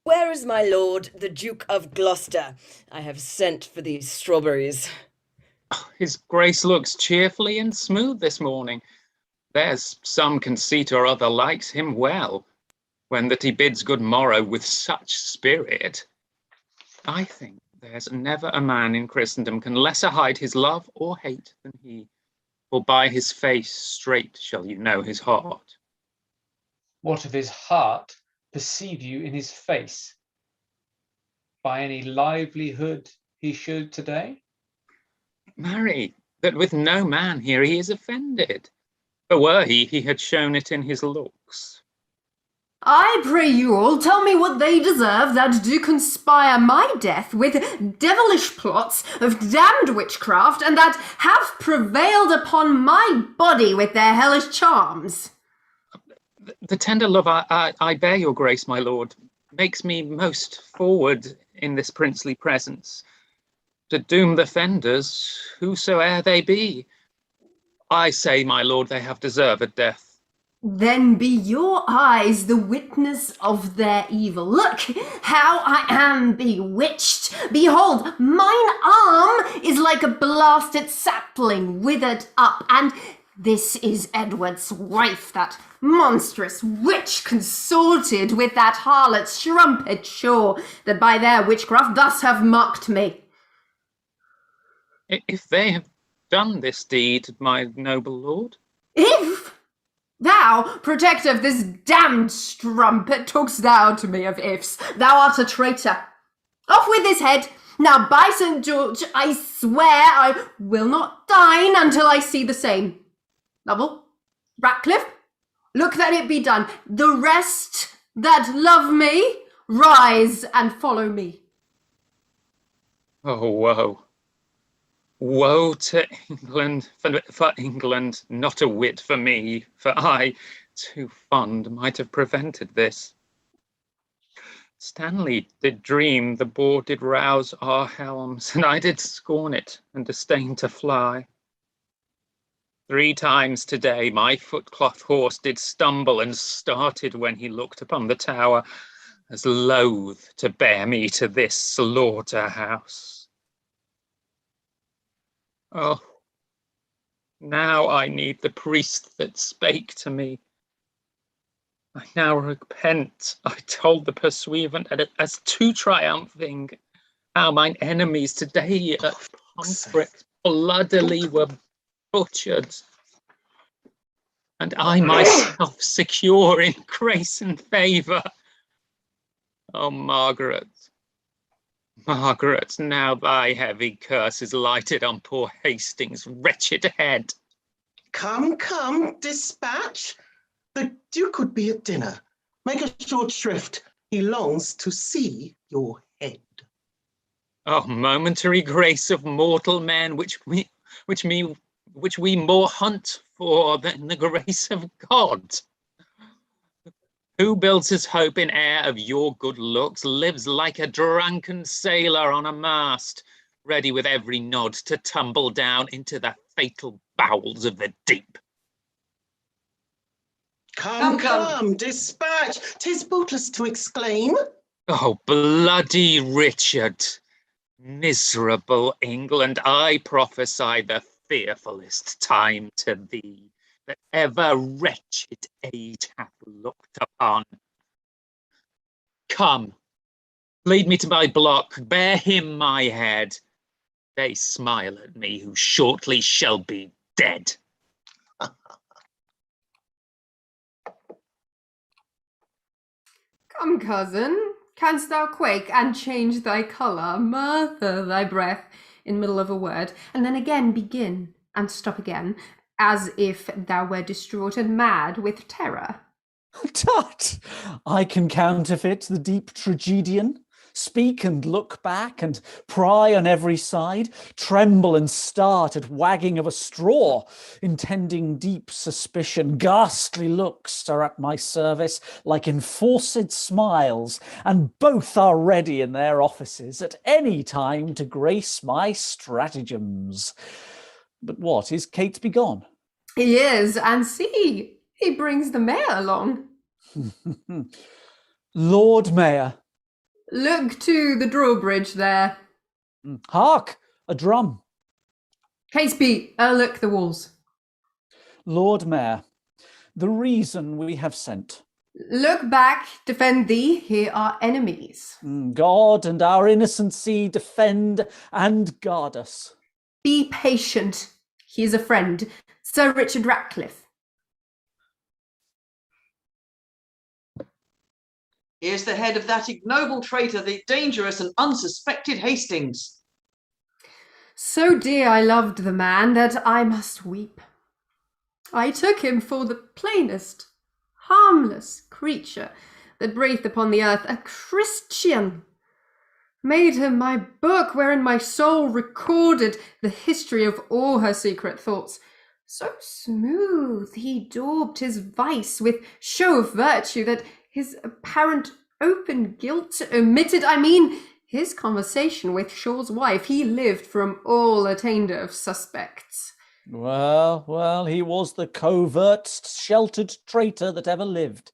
Speaker 15: Where is my lord, the Duke of Gloucester? I have sent for these strawberries.
Speaker 6: His grace looks cheerfully and smooth this morning. There's some conceit or other likes him well, when that he bids good morrow with such spirit. I think there's never a man in Christendom can lesser hide his love or hate than he, for by his face straight shall you know his heart.
Speaker 2: What of his heart perceive you in his face? By any livelihood he showed today?
Speaker 6: Marry, that with no man here he is offended, for were he had shown it in his looks.
Speaker 3: I pray you all, tell me what they deserve that do conspire my death with devilish plots of damned witchcraft, and that have prevailed upon my body with their hellish charms.
Speaker 6: The tender love I bear your grace, my lord, makes me most forward in this princely presence, to doom the offenders, whosoe'er they be. I say, my lord, they have deserved death.
Speaker 3: Then be your eyes the witness of their evil. Look how I am bewitched. Behold, mine arm is like a blasted sapling withered up, and this is Edward's wife, that monstrous witch consorted with that harlot Strumpet, sure, that by their witchcraft thus have mocked me.
Speaker 6: If they have done this deed, my noble lord?
Speaker 3: If thou, protector of this damned strumpet, talk'st thou to me of ifs? Thou art a traitor. Off with his head. Now, by St. George, I swear I will not dine until I see the same. Lovell, Ratcliffe, look that it be done. The rest that love me, rise and follow me.
Speaker 6: Oh, woe. Woe to England, for England, not a whit for me, for I, too fond, might have prevented this. Stanley did dream the boar did rouse our helms, and I did scorn it, and disdain to fly. 3 times today my footcloth horse did stumble and started when he looked upon the tower, as loath to bear me to this slaughter-house. Oh, now I need the priest that spake to me. I now repent. I told the pursuivant as too triumphing how mine enemies today at Pomfret bloodily were butchered, and I myself secure in grace and favour. Oh, Margaret, Margaret, now thy heavy curse is lighted on poor Hastings' wretched head.
Speaker 4: Come, come, dispatch. The Duke would be at dinner. Make a short shrift. He longs to see your head.
Speaker 6: Oh, momentary grace of mortal men, which we more hunt for than the grace of God. Who builds his hope in air of your good looks lives like a drunken sailor on a mast, ready with every nod to tumble down into the fatal bowels of the deep.
Speaker 4: Come, come, dispatch. 'Tis bootless to exclaim.
Speaker 6: Oh, bloody Richard, miserable England, I prophesy the fearfulest time to thee. that ever wretched age hath looked upon. Come, lead me to my block, bear him my head. They smile at me who shortly shall be dead.
Speaker 3: Come, cousin, canst thou quake and change thy colour, murder thy breath in middle of a word, and then again begin and stop again, as if thou were distraught and mad with terror?
Speaker 10: Tut! I can counterfeit the deep tragedian, speak and look back and pry on every side, tremble and start at wagging of a straw, intending deep suspicion. Ghastly looks are at my service like enforced smiles, and both are ready in their offices at any time to grace my stratagems. But what, is Catesby gone?
Speaker 3: He is, and see, he brings the mayor along.
Speaker 10: Lord Mayor.
Speaker 3: Look to the drawbridge there.
Speaker 10: Hark, a drum.
Speaker 3: Catesby, look the walls.
Speaker 10: Lord Mayor, the reason we have sent.
Speaker 3: Look back, defend thee, here are enemies.
Speaker 10: God and our innocency defend and guard us.
Speaker 3: Be patient, he is a friend, Sir Richard Ratcliffe.
Speaker 1: Here's the head of that ignoble traitor, the dangerous and unsuspected Hastings.
Speaker 3: So dear I loved the man that I must weep. I took him for the plainest, harmless creature that breathed upon the earth, a Christian. Made him my book wherein my soul recorded the history of all her secret thoughts. So smooth he daubed his vice with show of virtue that his apparent open guilt omitted. I mean, his conversation with Shaw's wife, he lived from all attainder of suspects.
Speaker 10: Well, he was the covert, sheltered traitor that ever lived.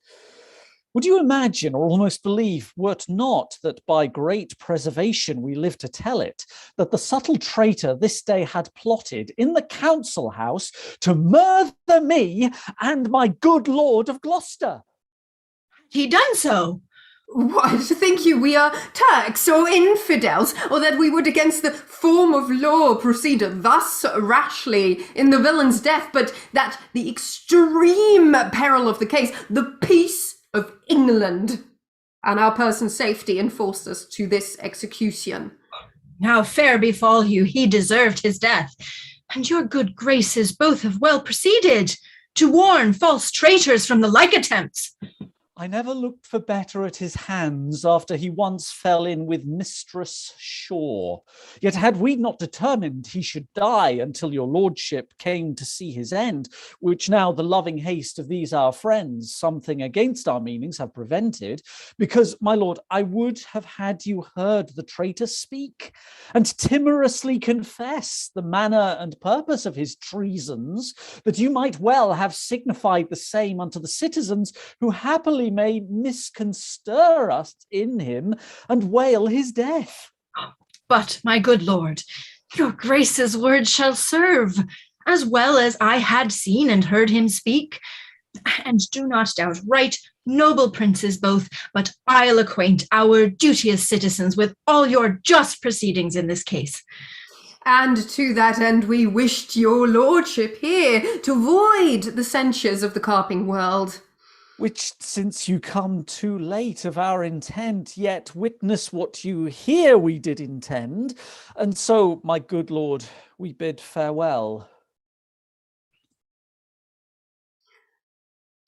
Speaker 10: Would you imagine, or almost believe, were't not that by great preservation we live to tell it, that the subtle traitor this day had plotted in the council house to murder me and my good lord of Gloucester?
Speaker 11: He done so.
Speaker 3: What, think you we are Turks or infidels, or that we would against the form of law proceed thus rashly in the villain's death, but that the extreme peril of the case, the peace of England, and our person's safety enforced us to this execution?
Speaker 11: Now fair befall you, he deserved his death, and your good graces both have well proceeded to warn false traitors from the like attempts.
Speaker 10: I never looked for better at his hands after he once fell in with Mistress Shaw. Yet had we not determined he should die until your lordship came to see his end, which now the loving haste of these our friends, something against our meanings, have prevented, because, my lord, I would have had you heard the traitor speak, and timorously confess the manner and purpose of his treasons, that you might well have signified the same unto the citizens who happily may misconstrue us in him and wail his death.
Speaker 11: But, my good lord, your grace's words shall serve, as well as I had seen and heard him speak. And do not doubt, right noble princes both, but I'll acquaint our duteous citizens with all your just proceedings in this case.
Speaker 3: And to that end we wished your lordship here to void the censures of the carping world.
Speaker 10: Which, since you come too late of our intent, yet witness what you hear we did intend, and so, my good lord, we bid farewell.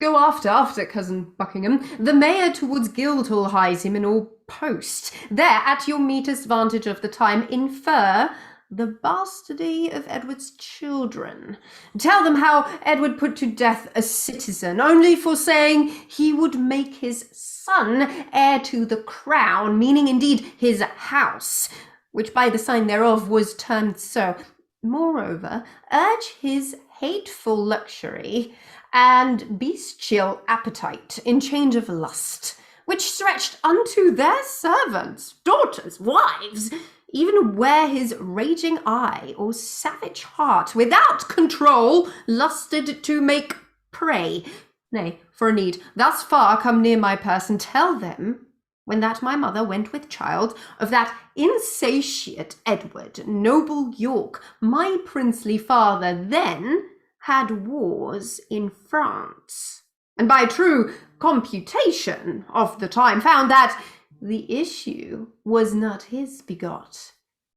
Speaker 3: Go after, cousin Buckingham. The mayor towards Guildhall hies him in all post. There, at your meetest vantage of the time, infer the bastardy of Edward's children. Tell them how Edward put to death a citizen, only for saying he would make his son heir to the crown, meaning indeed his house, which by the sign thereof was termed so. Moreover, urge his hateful luxury and bestial appetite in change of lust, which stretched unto their servants, daughters, wives, even where his raging eye or savage heart, without control, lusted to make prey, nay, for a need thus far come near my person, tell them, when that my mother went with child, of that insatiate Edward, noble York, my princely father, then had wars in France, and by true computation of the time found that the issue was not his begot,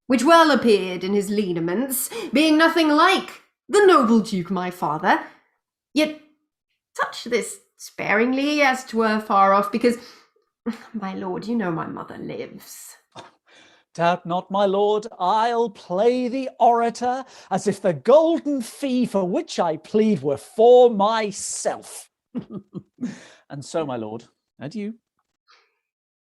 Speaker 3: which well appeared in his lineaments, being nothing like the noble Duke my father. Yet touch this sparingly, as 'twere far off, because, my lord, you know my mother lives.
Speaker 10: Doubt not, my lord, I'll play the orator as if the golden fee for which I plead were for myself. And so, my lord, adieu.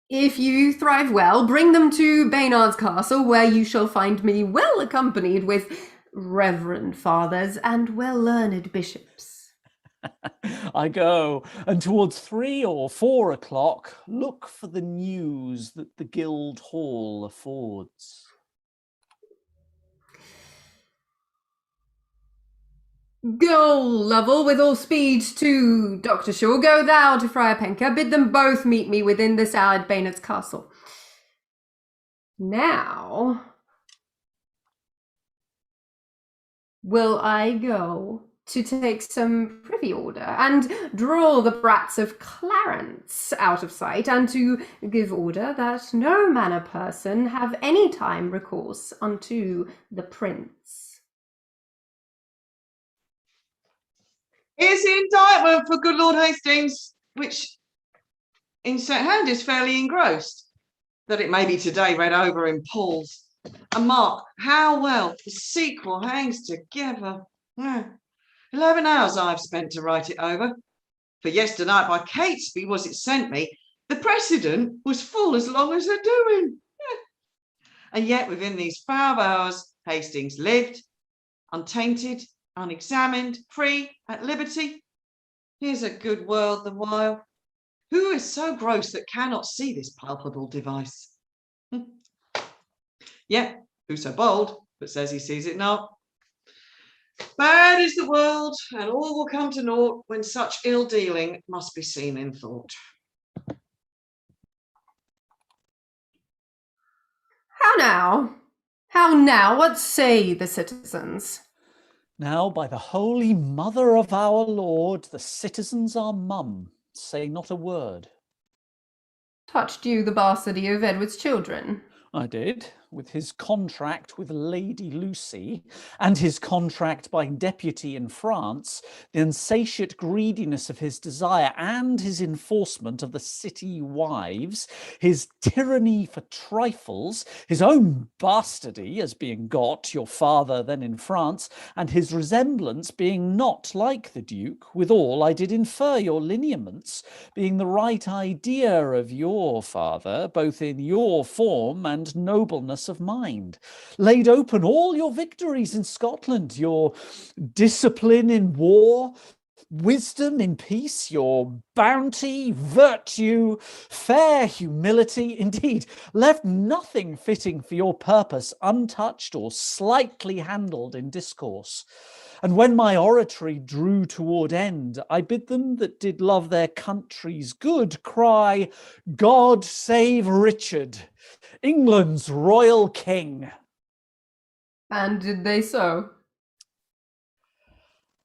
Speaker 3: If you thrive well, bring them to Baynard's castle, where you shall find me well accompanied with reverend fathers and well-learned bishops.
Speaker 10: I go, and towards 3 or 4 o'clock, look for the news that the Guild Hall affords.
Speaker 3: Go, Lovell, with all speed to Dr. Shaw. Go thou to Friar Penker. Bid them both meet me within this hour at Baynard's castle. Now will I go to take some privy order and draw the brats of Clarence out of sight, and to give order that no manner person have any time recourse unto the prince.
Speaker 1: Here's the indictment for good Lord Hastings, which in second-hand is fairly engrossed, that it may be today read over in Paul's. And mark how well the sequel hangs together. 11 hours I've spent to write it over. For yesternight by Catesby was it sent me, the precedent was full as long as the doing. And yet within these 5 hours, Hastings lived, untainted, unexamined, free, at liberty. Here's a good world the while. Who is so gross that cannot see this palpable device? Yet, who so bold, but says he sees it not? Bad is the world, and all will come to naught when such ill dealing must be seen in thought.
Speaker 3: How now? How now? What say the citizens?
Speaker 10: Now, by the holy mother of our Lord, the citizens are mum, say not a word.
Speaker 3: Touched you the bastardy of Edward's children?
Speaker 10: I did, with his contract with Lady Lucy, and his contract by deputy in France, the insatiate greediness of his desire, and his enforcement of the city wives, his tyranny for trifles, his own bastardy as being got, your father then in France, and his resemblance being not like the Duke, withal I did infer your lineaments, being the right idea of your father, both in your form and nobleness of mind, laid open all your victories in Scotland, your discipline in war, wisdom in peace, your bounty, virtue, fair humility, indeed, left nothing fitting for your purpose untouched or slightly handled in discourse. And when my oratory drew toward end, I bid them that did love their country's good cry, God save Richard, England's royal king.
Speaker 3: And did they so?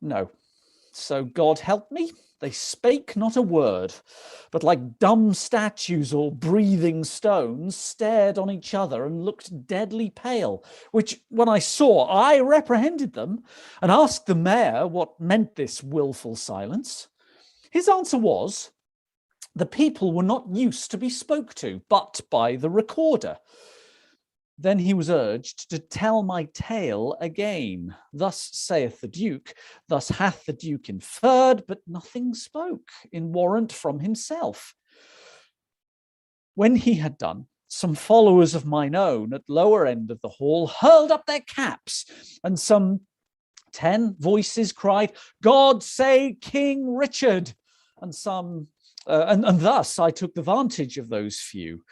Speaker 10: No. So God help me, they spake not a word, but like dumb statues or breathing stones, stared on each other and looked deadly pale, which when I saw, I reprehended them and asked the mayor what meant this wilful silence. His answer was, the people were not used to be spoke to, but by the recorder. Then he was urged to tell my tale again. Thus saith the Duke, thus hath the Duke inferred, but nothing spoke in warrant from himself. When he had done, some followers of mine own at lower end of the hall hurled up their caps, and some 10 voices cried, God save King Richard, and some... and thus I took the vantage of those few.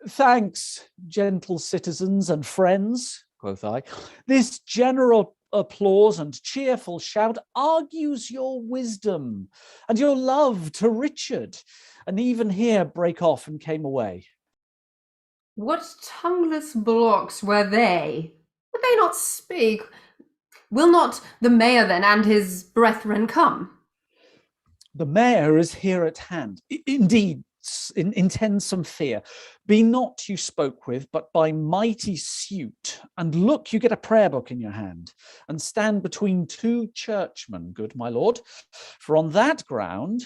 Speaker 10: Thanks, gentle citizens and friends, quoth I. This general applause and cheerful shout argues your wisdom and your love to Richard, and even here break off and came away.
Speaker 3: What tongueless blocks were they? Would they not speak? Will not the mayor then and his brethren come?
Speaker 10: The mayor is here at hand. Indeed, intends some fear. Be not you spoke with, but by mighty suit. And look, you get a prayer book in your hand, and stand between two churchmen, good my lord. For on that ground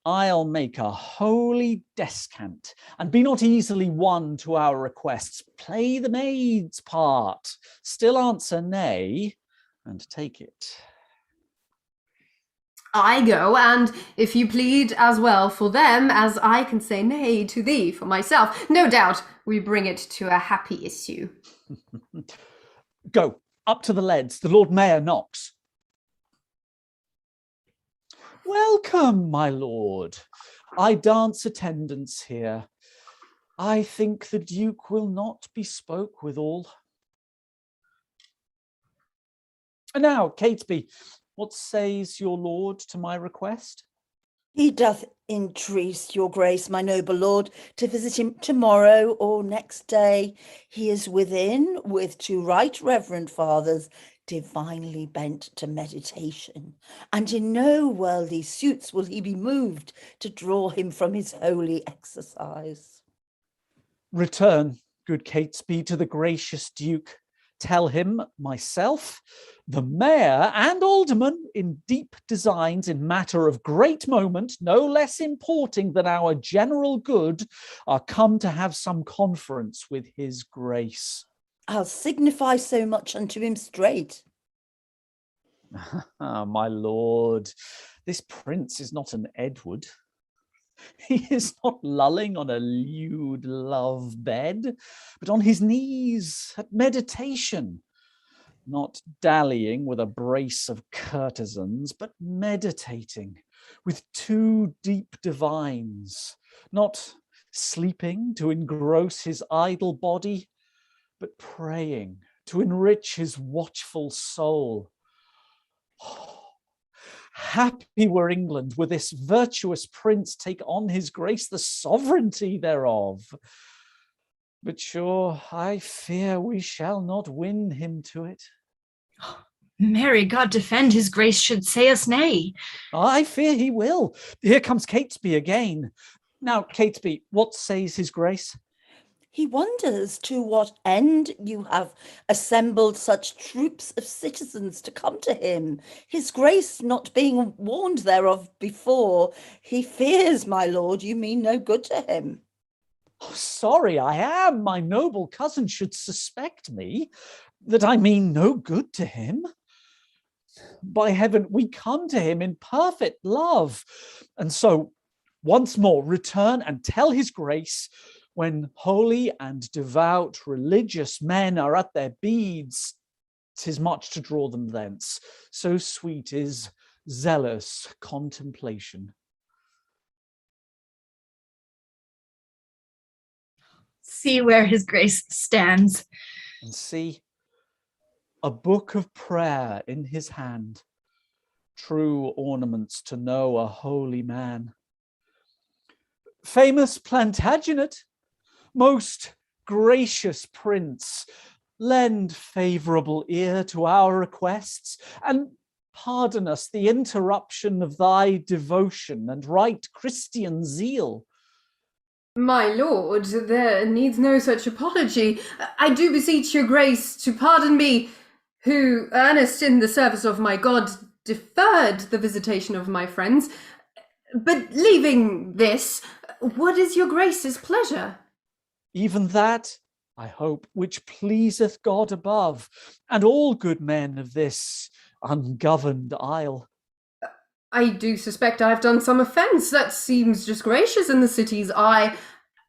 Speaker 10: I'll make a holy descant, and be not easily won to our requests. Play the maid's part, still answer nay, and take it.
Speaker 3: I go, and if you plead as well for them as I can say nay to thee for myself, no doubt we bring it to a happy issue.
Speaker 10: Go, up to the leads, the Lord Mayor knocks. Welcome, my lord. I dance attendance here. I think the Duke will not be spoke withal. And now, Catesby, what says your lord to my request?
Speaker 14: He doth entreat your grace, my noble lord, to visit him tomorrow or next day. He is within with two right reverend fathers, divinely bent to meditation, and in no worldly suits will he be moved to draw him from his holy exercise.
Speaker 10: Return, good Catesby, to the gracious Duke. Tell him myself, the mayor and alderman, in deep designs in matter of great moment, no less importing than our general good, are come to have some conference with his grace.
Speaker 14: I'll signify so much unto him straight.
Speaker 10: My lord, this prince is not an Edward. He is not lulling on a lewd love bed, but on his knees at meditation, not dallying with a brace of courtesans, but meditating with two deep divines, not sleeping to engross his idle body, but praying to enrich his watchful soul. Happy were England were this virtuous prince take on his grace the sovereignty thereof. But sure, I fear we shall not win him to it.
Speaker 11: Mary, God defend his grace should say us nay.
Speaker 10: I fear he will. Here comes Catesby again. Now, Catesby, what says his grace?
Speaker 14: He wonders to what end you have assembled such troops of citizens to come to him. His grace not being warned thereof before, he fears, my lord, you mean no good to him.
Speaker 10: Oh, sorry I am, my noble cousin should suspect me, that I mean no good to him. By heaven, we come to him in perfect love. And so, once more, return and tell his grace, when holy and devout religious men are at their beads, 'tis much to draw them thence. So sweet is zealous contemplation.
Speaker 11: See where his grace stands.
Speaker 10: And see, a book of prayer in his hand, true ornaments to know a holy man. Famous Plantagenet, most gracious prince, lend favourable ear to our requests, and pardon us the interruption of thy devotion and right Christian zeal.
Speaker 3: My lord, there needs no such apology. I do beseech your grace to pardon me, who, earnest in the service of my God, deferred the visitation of my friends. But leaving this, what is your grace's pleasure?
Speaker 10: Even that, I hope, which pleaseth God above, and all good men of this ungoverned isle.
Speaker 3: I do suspect I have done some offence that seems disgracious in the city's eye,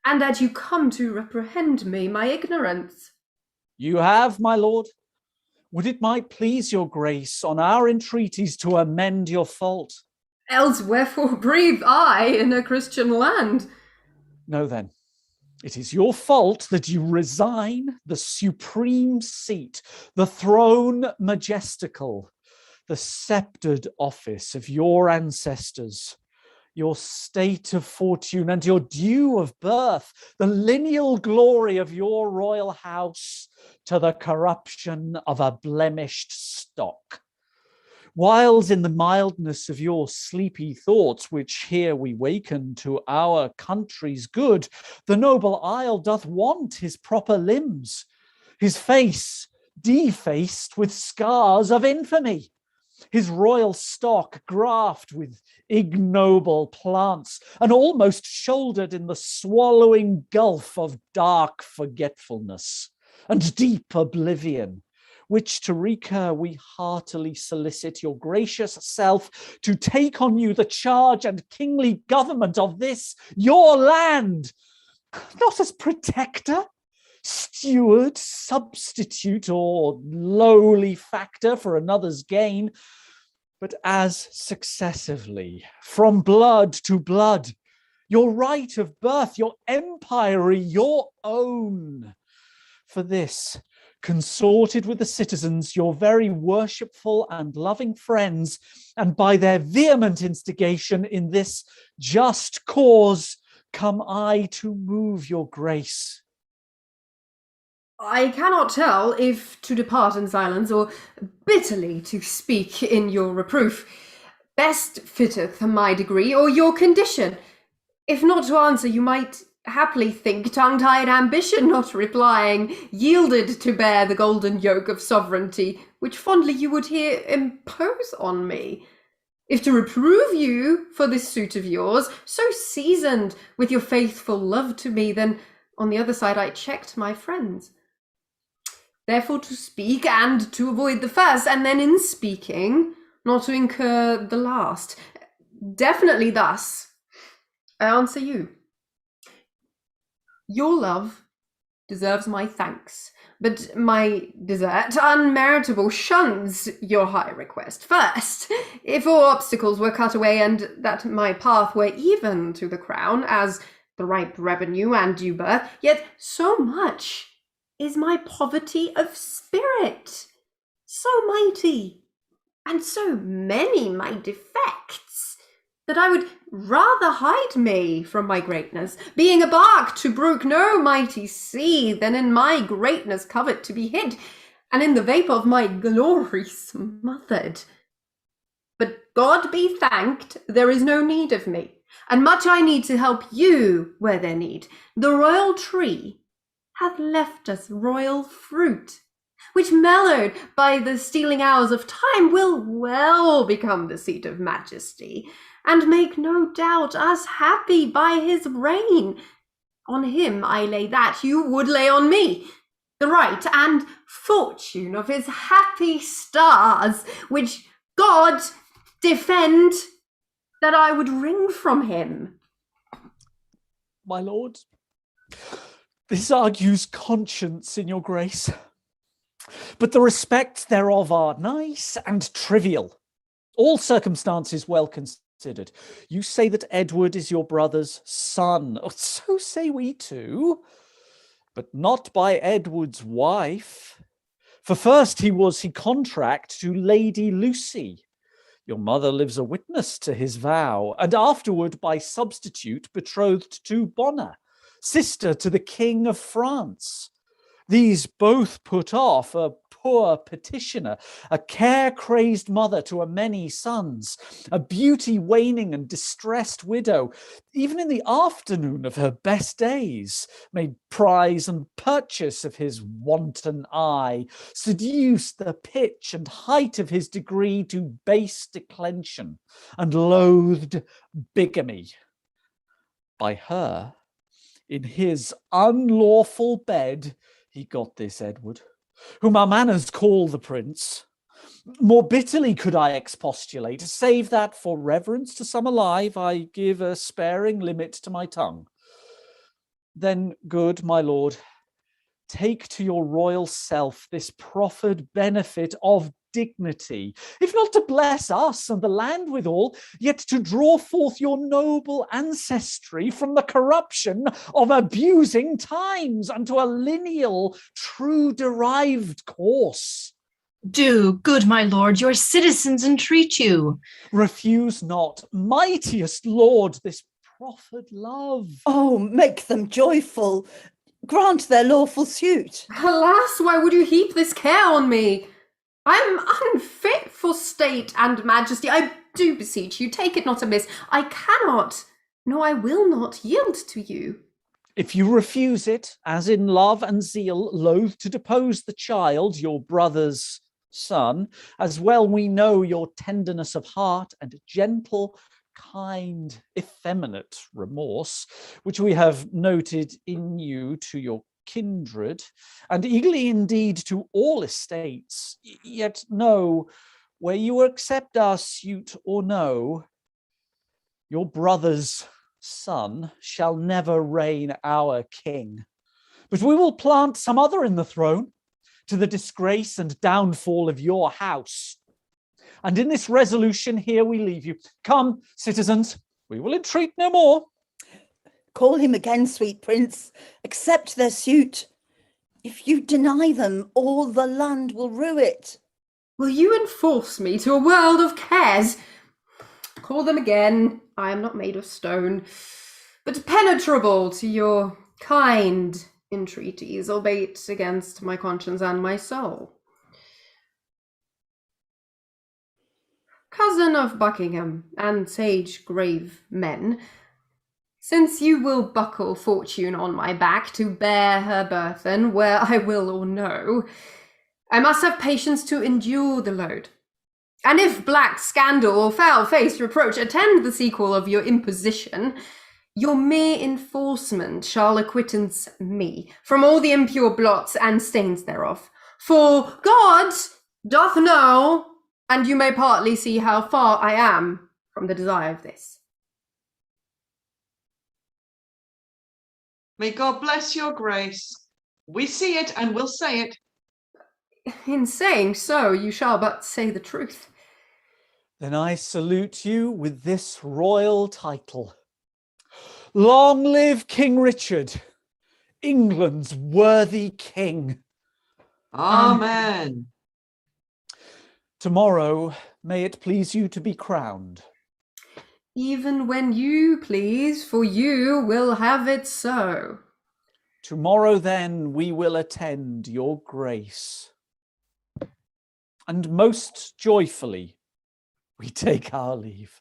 Speaker 3: and that you come to reprehend me, my ignorance.
Speaker 10: You have, my lord. Would it might please your grace on our entreaties to amend your fault?
Speaker 3: Else wherefore breathe I in a Christian land?
Speaker 10: Know then, It is your fault that you resign the supreme seat, the throne majestical, the sceptred office of your ancestors, your state of fortune and your due of birth, the lineal glory of your royal house, to the corruption of a blemished stock. Whiles in the mildness of your sleepy thoughts, which here we waken to our country's good, the noble isle doth want his proper limbs, his face defaced with scars of infamy, his royal stock graft with ignoble plants, and almost shouldered in the swallowing gulf of dark forgetfulness and deep oblivion, which to recur we heartily solicit your gracious self to take on you the charge and kingly government of this your land, not as protector, steward, substitute, or lowly factor for another's gain, but as successively, from blood to blood, your right of birth, your empire, your own. For this, consorted with the citizens, your very worshipful and loving friends, and by their vehement instigation in this just cause, come I to move your grace.
Speaker 3: I cannot tell if to depart in silence or bitterly to speak in your reproof. Best fitteth my degree or your condition. If not to answer, you might haply think tongue-tied ambition, not replying, yielded to bear the golden yoke of sovereignty, which fondly you would here impose on me. If to reprove you for this suit of yours, so seasoned with your faithful love to me, then on the other side I checked my friends. Therefore to speak and to avoid the first, and then in speaking, not to incur the last. Definitely thus, I answer you. Your love deserves my thanks, but my desert, unmeritable, shuns your high request. First, if all obstacles were cut away, and that my path were even to the crown, as the ripe revenue and due birth, yet so much is my poverty of spirit, so mighty, and so many my defects, that I would rather hide me from my greatness, being a bark to brook no mighty sea, than in my greatness covet to be hid, and in the vapour of my glory smothered. But God be thanked, there is no need of me, and much I need to help you where there need. The royal tree hath left us royal fruit, which mellowed by the stealing hours of time will well become the seat of majesty, and make no doubt us happy by his reign. On him I lay that you would lay on me, the right and fortune of his happy stars, which God defend that I would wring from him.
Speaker 10: My lord, this argues conscience in your grace, but the respects thereof are nice and trivial, all circumstances well considered. You say that Edward is your brother's son. So say we too, but not by Edward's wife. For first he contract to Lady Lucy. Your mother lives a witness to his vow, and afterward by substitute betrothed to Bona, sister to the King of France. These both put off a poor petitioner, a care-crazed mother to a many sons, a beauty waning and distressed widow, even in the afternoon of her best days, made prize and purchase of his wanton eye, seduced the pitch and height of his degree to base declension, and loathed bigamy. By her, in his unlawful bed, he got this Edward, whom our manners call the prince. More bitterly could I expostulate, save that for reverence to some alive, I give a sparing limit to my tongue. Then, good my lord, take to your royal self this proffered benefit of dignity, if not to bless us and the land withal, yet to draw forth your noble ancestry from the corruption of abusing times unto a lineal, true derived course.
Speaker 11: Do, good my lord, your citizens entreat you.
Speaker 10: Refuse not, mightiest lord, this proffered love.
Speaker 14: Oh, make them joyful. Grant their lawful suit.
Speaker 3: Alas, why would you heap this care on me? I am unfit for state and majesty. I do beseech you, take it not amiss. I cannot, no, I will not yield to you.
Speaker 10: If you refuse it, as in love and zeal, loath to depose the child, your brother's son, as well we know your tenderness of heart and gentle, kind, effeminate remorse, which we have noted in you to your kindred, and eagerly indeed to all estates, yet know, where you accept our suit or no, your brother's son shall never reign our king, but we will plant some other in the throne, to the disgrace and downfall of your house. And in this resolution here we leave you. Come, citizens, we will entreat no more.
Speaker 14: Call him again, sweet prince. Accept their suit. If you deny them, all the land will rue it.
Speaker 3: Will you enforce me to a world of cares? Call them again. I am not made of stone, but penetrable to your kind entreaties, albeit against my conscience and my soul. Cousin of Buckingham and sage grave men, since you will buckle fortune on my back to bear her burthen where I will or no, I must have patience to endure the load. And if black scandal or foul-faced reproach attend the sequel of your imposition, your mere enforcement shall acquittance me from all the impure blots and stains thereof. For God doth know, and you may partly see how far I am from the desire of this.
Speaker 1: May God bless your grace. We see it and we'll say it.
Speaker 3: In saying so, you shall but say the truth.
Speaker 10: Then I salute you with this royal title. Long live King Richard, England's worthy king.
Speaker 1: Amen.
Speaker 10: Tomorrow, may it please you to be crowned.
Speaker 3: Even when you please, for you will have it so.
Speaker 10: Tomorrow then we will attend your grace. And most joyfully we take our leave.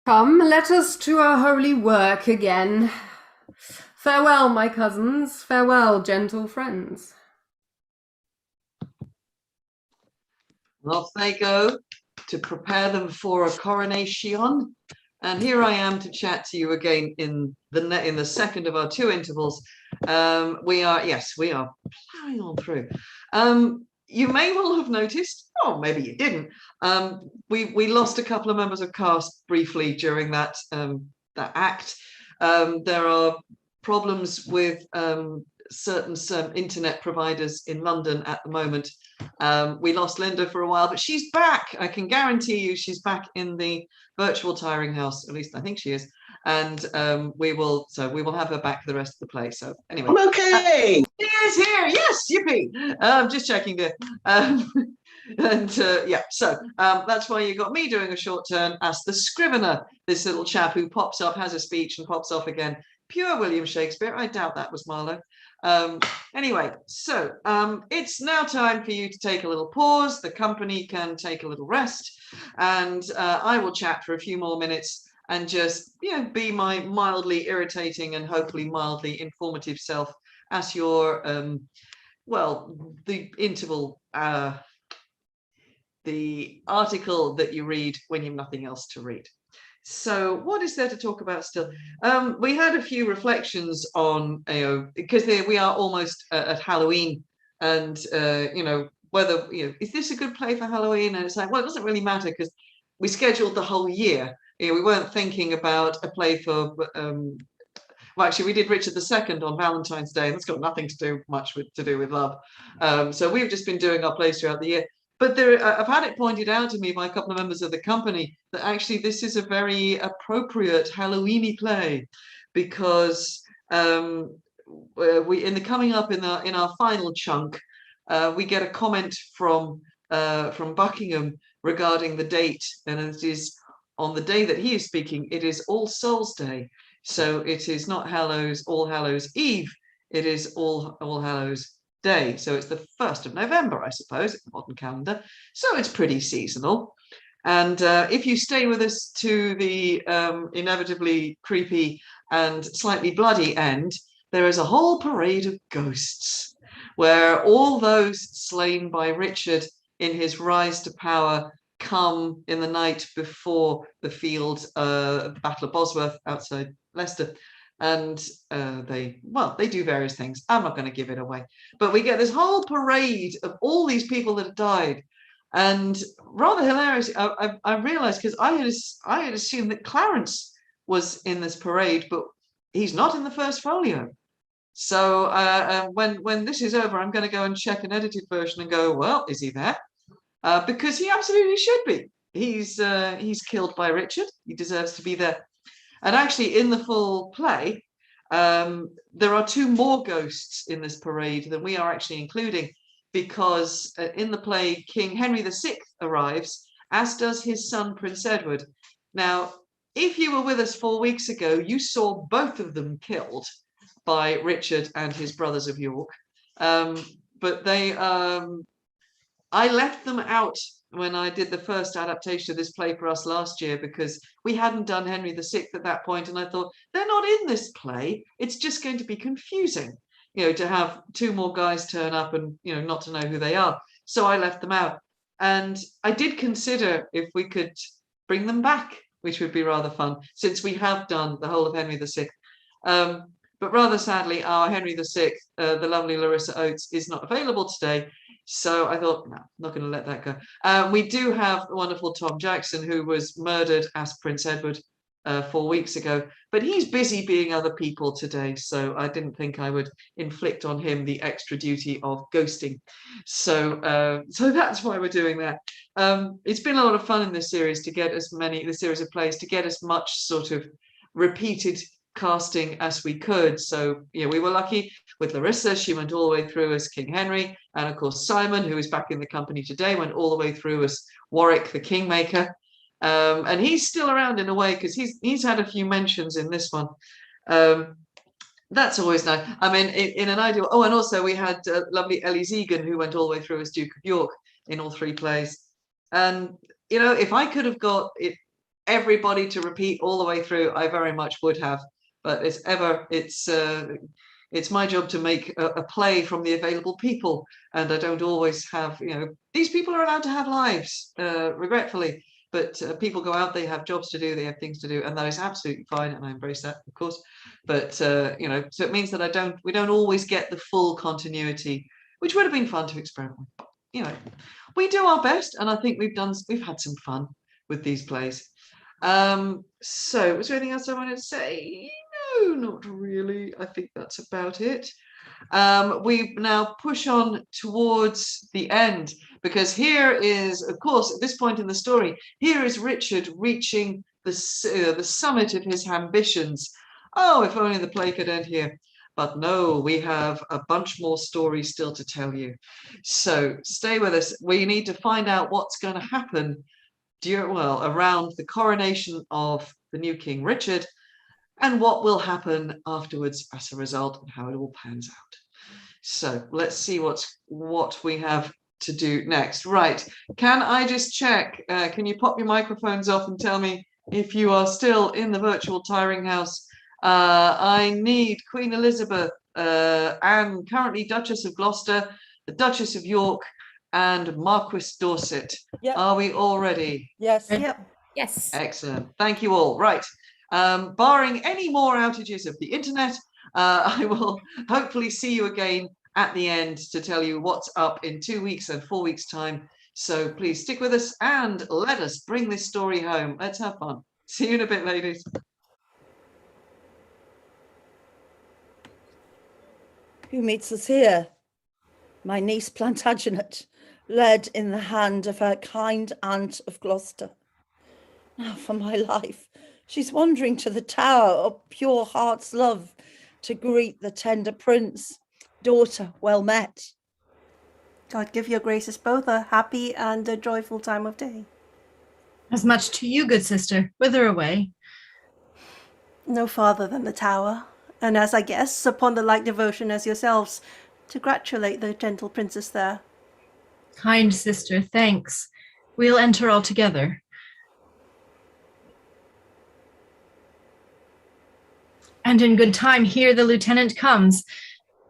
Speaker 3: Come, let us to our holy work again. Farewell, my cousins, farewell, gentle friends.
Speaker 1: Off they go to prepare them for a coronation. And here I am to chat to you again in the second of our two intervals. We are plowing on through. You may well have noticed, or maybe you didn't, we lost a couple of members of cast briefly during that act. There are problems with certain internet providers in London at the moment. We lost Linda for a while, but she's back. I can guarantee you she's back in the virtual tiring house. At least I think she is. And we will have her back for the rest of the play. So anyway,
Speaker 4: I'm okay.
Speaker 1: She is here. Yes, yippee. Just checking there. So that's why you got me doing a short turn as the scrivener, this little chap who pops up, has a speech and pops off again. Pure William Shakespeare. I doubt that was Marlowe. Anyway, so it's now time for you to take a little pause. The company can take a little rest, and I will chat for a few more minutes and just be my mildly irritating and hopefully mildly informative self as your the interval, the article that you read when you've nothing else to read. So what is there to talk about still? We had a few reflections on, because we are almost at Halloween, and whether is this a good play for Halloween? And it's like, well, it doesn't really matter because we scheduled the whole year. We weren't thinking about a play for Well, actually, we did Richard II on Valentine's Day, and that's got nothing to do with love. So we've just been doing our plays throughout the year. But I've had it pointed out to me by a couple of members of the company that actually this is a very appropriate Halloweeny play, because we coming up in our final chunk, we get a comment from Buckingham regarding the date, and it is on the day that he is speaking. It is All Souls Day, so it is not All Hallows Eve. It is All Hallows Day. So it's the 1st of November, I suppose, in the modern calendar. So it's pretty seasonal. And if you stay with us to the inevitably creepy and slightly bloody end, there is a whole parade of ghosts, where all those slain by Richard in his rise to power come in the night before the Battle of Bosworth outside Leicester. And they do various things. I'm not going to give it away. But we get this whole parade of all these people that have died. And rather hilarious, I realized, because I had assumed that Clarence was in this parade, but he's not in the first folio. So when this is over, I'm going to go and check an edited version and go, well, is he there? Because he absolutely should be. He's killed by Richard. He deserves to be there. And actually, in the full play, there are 2 more ghosts in this parade than we are actually including, because in the play, King Henry VI arrives, as does his son, Prince Edward. Now, if you were with us 4 weeks ago, you saw both of them killed by Richard and his brothers of York. But I left them out when I did the first adaptation of this play for us last year, because we hadn't done Henry VI at that point, and I thought, they're not in this play. It's just going to be confusing, to have 2 more guys turn up and, not to know who they are. So I left them out. And I did consider if we could bring them back, which would be rather fun, since we have done the whole of Henry VI. But rather sadly, our Henry VI, the lovely Larissa Oates, is not available today. So I thought, no, I'm not going to let that go. We do have the wonderful Tom Jackson, who was murdered as Prince Edward 4 weeks ago, but he's busy being other people today, so I didn't think I would inflict on him the extra duty of ghosting. So that's why we're doing that. It's been a lot of fun in this series to get this series of plays, to get as much sort of repeated casting as we could. So we were lucky with Larissa. She went all the way through as King Henry, and of course Simon, who is back in the company today, went all the way through as Warwick the Kingmaker. And he's still around in a way, because he's had a few mentions in this one. That's always nice. I mean, in an ideal. Oh, and also we had lovely Ellie Zegan, who went all the way through as Duke of York in all 3 plays. And if I could have got everybody to repeat all the way through, I very much would have. But it's my job to make a play from the available people, and I don't always have, these people are allowed to have lives, regretfully, but people go out, they have jobs to do, they have things to do, and that is absolutely fine, and I embrace that, of course. But so it means that we don't always get the full continuity, which would have been fun to experiment with. We do our best, and I think we've had some fun with these plays. So was there anything else I wanted to say? No, not really. I think that's about it. We now push on towards the end, because here is, of course, at this point in the story, here is Richard reaching the summit of his ambitions. Oh, if only the play could end here. But no, we have a bunch more stories still to tell you. So stay with us. We need to find out what's going to happen around the coronation of the new King Richard, and what will happen afterwards as a result, and how it all pans out. So let's see what we have to do next. Right, can I just check, can you pop your microphones off and tell me if you are still in the virtual tiring house? I need Queen Elizabeth, Anne, currently Duchess of Gloucester, the Duchess of York, and Marquis Dorset. Yep. Are we all ready?
Speaker 14: Yes.
Speaker 13: Yep. Yes.
Speaker 1: Excellent. Thank you all. Right. Barring any more outages of the internet, I will hopefully see you again at the end to tell you what's up in 2 weeks and 4 weeks' time. So please stick with us and let us bring this story home. Let's have fun. See you in a bit, ladies.
Speaker 14: Who meets us here? My niece Plantagenet, led in the hand of her kind aunt of Gloucester. Now for my life, she's wandering to the tower of pure heart's love to greet the tender prince. Daughter, well met.
Speaker 7: God give your graces both a happy and a joyful time of day.
Speaker 11: As much to you, good sister. Whither away?
Speaker 7: No farther than the tower, and as I guess, upon the like devotion as yourselves, to gratulate the gentle princess there.
Speaker 11: Kind sister, thanks. We'll enter all together. And in good time, here the lieutenant comes.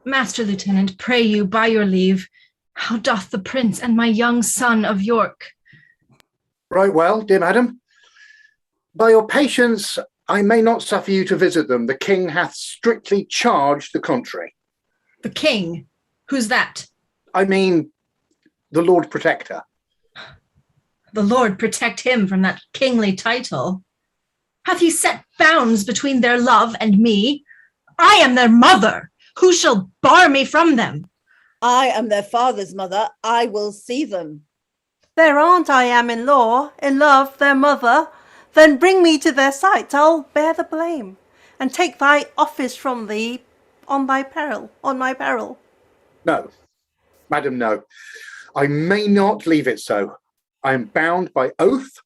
Speaker 11: Master Lieutenant, pray you, by your leave, how doth the prince and my young son of York?
Speaker 5: Right well, dear madam. By your patience, I may not suffer you to visit them. The king hath strictly charged the contrary.
Speaker 11: The king? Who's that?
Speaker 5: I mean, the Lord Protector.
Speaker 11: The Lord protect him from that kingly title. Hath he set bounds between their love and me? I am their mother. Who shall bar me from them?
Speaker 14: I am their father's mother. I will see them.
Speaker 7: Their aunt I am in law, in love their mother. Then bring me to their sight, I'll bear the blame, and take thy office from thee on my peril.
Speaker 5: No, madam, no. I may not leave it so. I am bound by oath,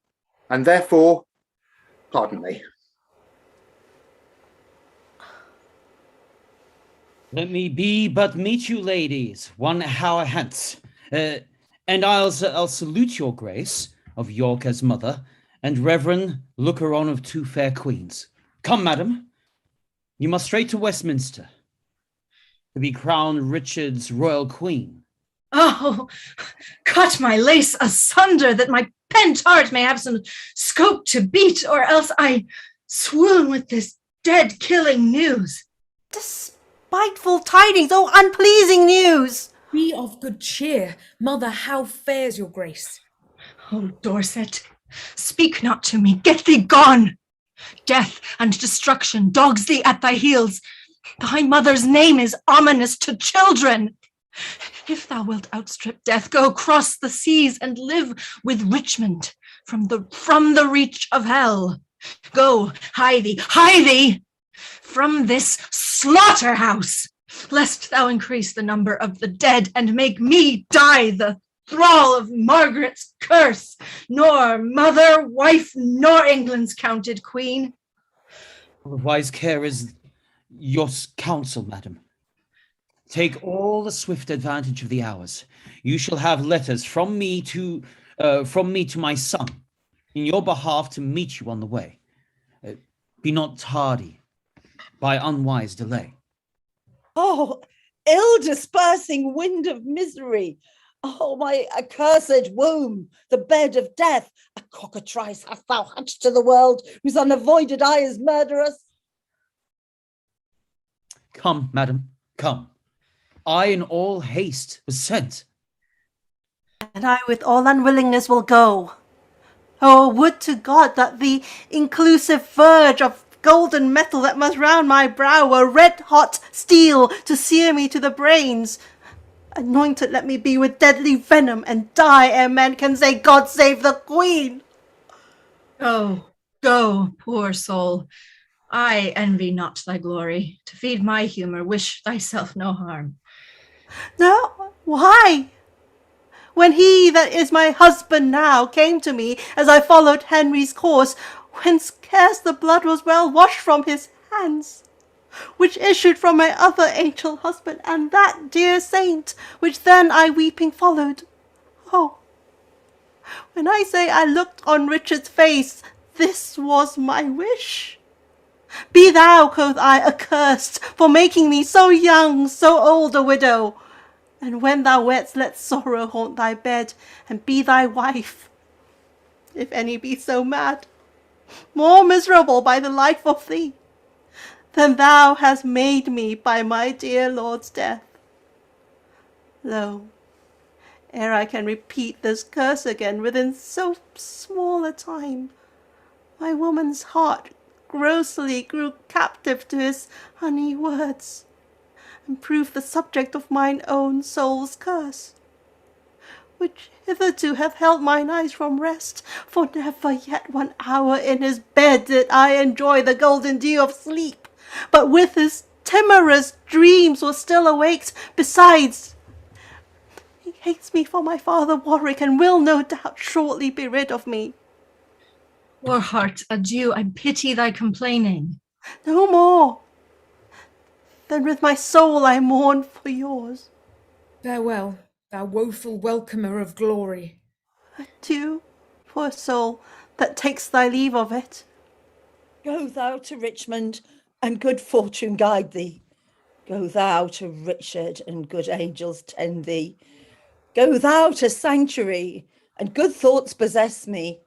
Speaker 5: and therefore, pardon me.
Speaker 12: Let me be but meet you, ladies, 1 hour hence. And I'll salute your grace of York as mother, and reverend looker on of 2 fair queens. Come, madam, you must straight to Westminster to be crowned Richard's royal queen.
Speaker 11: Oh, cut my lace asunder that my pent heart may have some scope to beat, or else I swoon with this dead-killing news.
Speaker 7: Spiteful tidings, oh unpleasing news!
Speaker 13: Be of good cheer. Mother, how fares your grace?
Speaker 11: Oh, Dorset, speak not to me. Get thee gone. Death and destruction dogs thee at thy heels. Thy mother's name is ominous to children. If thou wilt outstrip death, go cross the seas and live with Richmond from the reach of hell. Go, hie thee from this slaughterhouse, lest thou increase the number of the dead and make me die the thrall of Margaret's curse, nor mother, wife, nor England's counted queen.
Speaker 12: Wise care is your counsel, madam. Take all the swift advantage of the hours. You shall have letters from me to my son, in your behalf to meet you on the way. Be not tardy by unwise delay.
Speaker 14: Oh, ill-dispersing wind of misery. Oh, my accursed womb, the bed of death. A cockatrice hast thou hatched to the world, whose unavoided eye is murderous.
Speaker 12: Come, madam, come. I in all haste was sent.
Speaker 7: And I with all unwillingness will go. Oh, would to God that the inclusive verge of golden metal that must round my brow were red-hot steel to sear me to the brains. Anointed let me be with deadly venom, and die ere men can say, God save the Queen.
Speaker 11: Go, poor soul. I envy not thy glory. To feed my humour, wish thyself no harm.
Speaker 7: No, why? When he that is my husband now came to me as I followed Henry's course, when scarce the blood was well washed from his hands, which issued from my other angel husband, and that dear saint, which then I weeping followed. Oh, when I say I looked on Richard's face, this was my wish. Be thou, quoth I, accursed, for making me so young, so old a widow. And when thou wedst, let sorrow haunt thy bed, and be thy wife, if any be so mad, more miserable by the life of thee, than thou hast made me by my dear lord's death. Lo, ere I can repeat this curse again within so small a time, my woman's heart grossly grew captive to his honey words, and prove the subject of mine own soul's curse, which hitherto hath held mine eyes from rest, for never yet 1 hour in his bed did I enjoy the golden dew of sleep, but with his timorous dreams was still awaked. Besides, he hates me for my father Warwick, and will no doubt shortly be rid of me.
Speaker 11: Poor heart, adieu, I pity thy complaining.
Speaker 7: No more than with my soul I mourn for yours.
Speaker 13: Farewell, thou woeful welcomer of glory.
Speaker 7: Adieu, poor soul that takes thy leave of it.
Speaker 14: Go thou to Richmond, and good fortune guide thee. Go thou to Richard, and good angels tend thee. Go thou to sanctuary, and good thoughts possess me.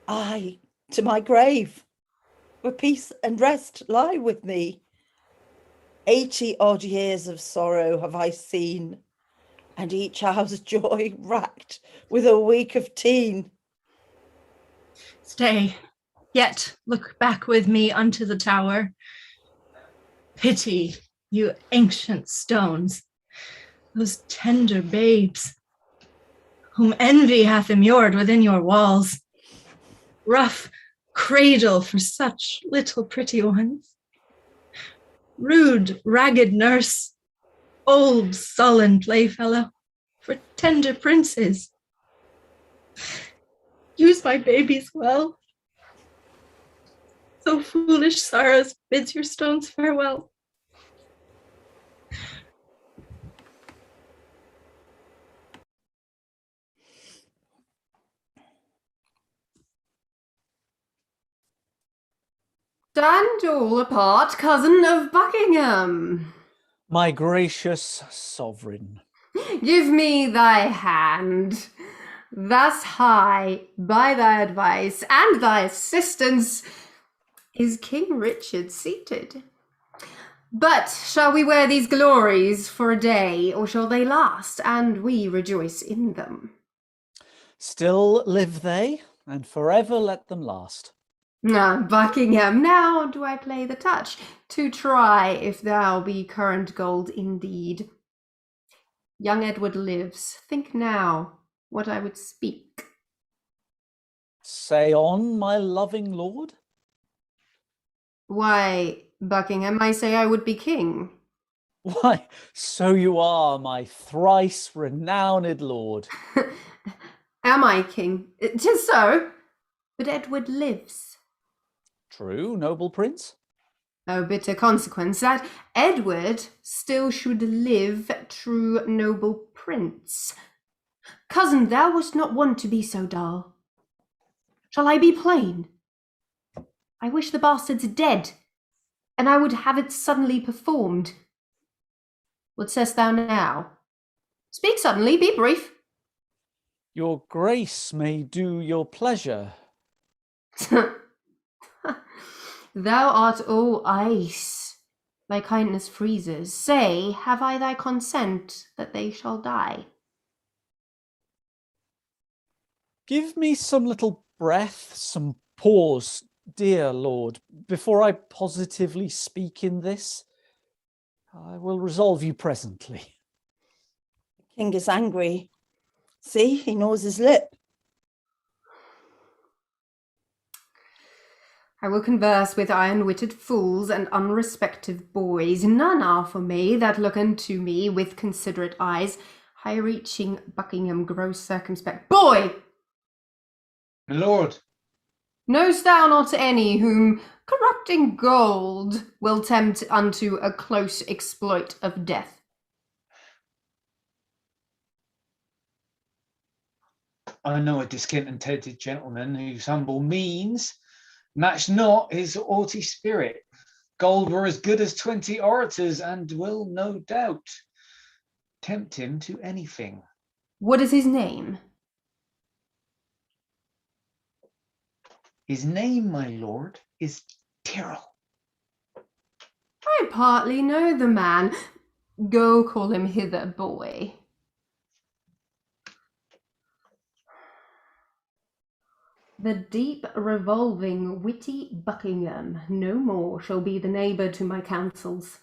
Speaker 14: I to my grave, where peace and rest lie with me. 80 odd years of sorrow have I seen, and each hour's joy racked with a week of teen.
Speaker 11: Stay, yet look back with me unto the tower. Pity, you ancient stones, those tender babes, whom envy hath immured within your walls. Rough cradle for such little pretty ones. Rude, ragged nurse, old sullen playfellow for tender princes. Use my babies well. So foolish sorrows bids your stones farewell.
Speaker 3: Stand all apart, cousin of Buckingham.
Speaker 10: My gracious sovereign.
Speaker 3: Give me thy hand. Thus high, by thy advice and thy assistance, is King Richard seated. But shall we wear these glories for a day, or shall they last, and we rejoice in them?
Speaker 10: Still live they, and forever let them last.
Speaker 3: Ah, Buckingham, now do I play the touch, to try if thou be current gold indeed. Young Edward lives. Think now what I would speak.
Speaker 10: Say on, my loving lord.
Speaker 3: Why, Buckingham, I say I would be king.
Speaker 10: Why, so you are, my thrice renowned lord.
Speaker 3: Am I king? 'Tis so, but Edward lives.
Speaker 10: True, noble prince.
Speaker 3: Oh, bitter consequence, that Edward still should live, true noble prince. Cousin, thou wast not wont to be so dull. Shall I be plain? I wish the bastard's dead, and I would have it suddenly performed. What sayst thou now? Speak suddenly, be brief.
Speaker 10: Your grace may do your pleasure.
Speaker 3: Thou art all ice, thy kindness freezes. Say, have I thy consent that they shall die?
Speaker 10: Give me some little breath, some pause, dear lord, before I positively speak in this. I will resolve you presently.
Speaker 14: The king is angry. See, he gnaws his lip.
Speaker 3: I will converse with iron-witted fools and unrespective boys. None are for me that look unto me with considerate eyes. High-reaching Buckingham grows circumspect. Boy!
Speaker 2: My lord.
Speaker 3: Know'st thou not any whom corrupting gold will tempt unto a close exploit of death?
Speaker 2: I know a discontented gentleman whose humble means match not his haughty spirit. Gold were as good as 20 orators, and will no doubt tempt him to anything.
Speaker 3: What is his name?
Speaker 2: His name, my lord, is Tyrrell.
Speaker 3: I partly know the man. Go call him hither, boy. The deep revolving witty Buckingham no more shall be the neighbour to my counsels.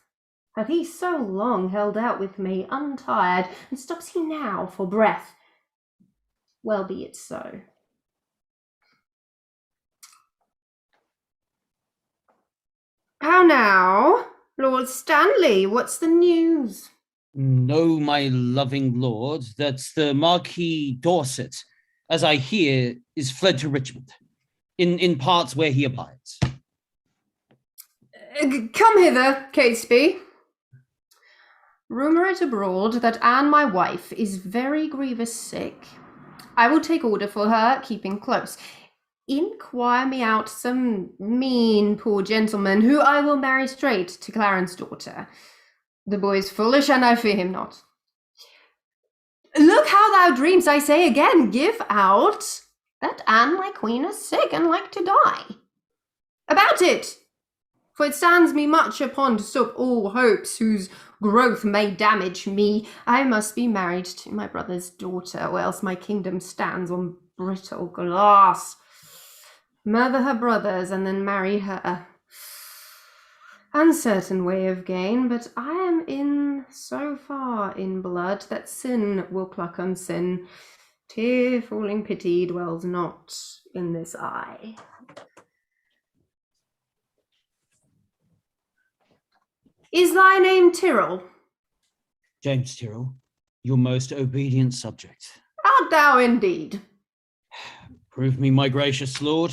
Speaker 3: Hath he so long held out with me, untired, and stops he now for breath? Well be it so. How now, Lord Stanley, what's the news?
Speaker 12: Know, my loving lord, that the Marquis Dorset, as I hear, is fled to Richmond, in parts where he abides.
Speaker 3: Come hither, Catesby. Rumour it abroad that Anne, my wife, is very grievous sick. I will take order for her, keeping close. Inquire me out some mean poor gentleman, who I will marry straight to Clarence's daughter. The boy is foolish, and I fear him not. Look how thou dreams, I say again, give out that Anne, my queen, is sick and like to die. About it! For it stands me much upon to stop all hopes whose growth may damage me. I must be married to my brother's daughter, or else my kingdom stands on brittle glass. Murder her brothers and then marry her. Uncertain way of gain, but I am in so far in blood that sin will pluck on sin. Tear falling pity dwells not in this eye. Is thy name Tyrrell?
Speaker 12: James Tyrrell, your most obedient subject.
Speaker 3: Art thou indeed?
Speaker 12: Prove me, my gracious lord.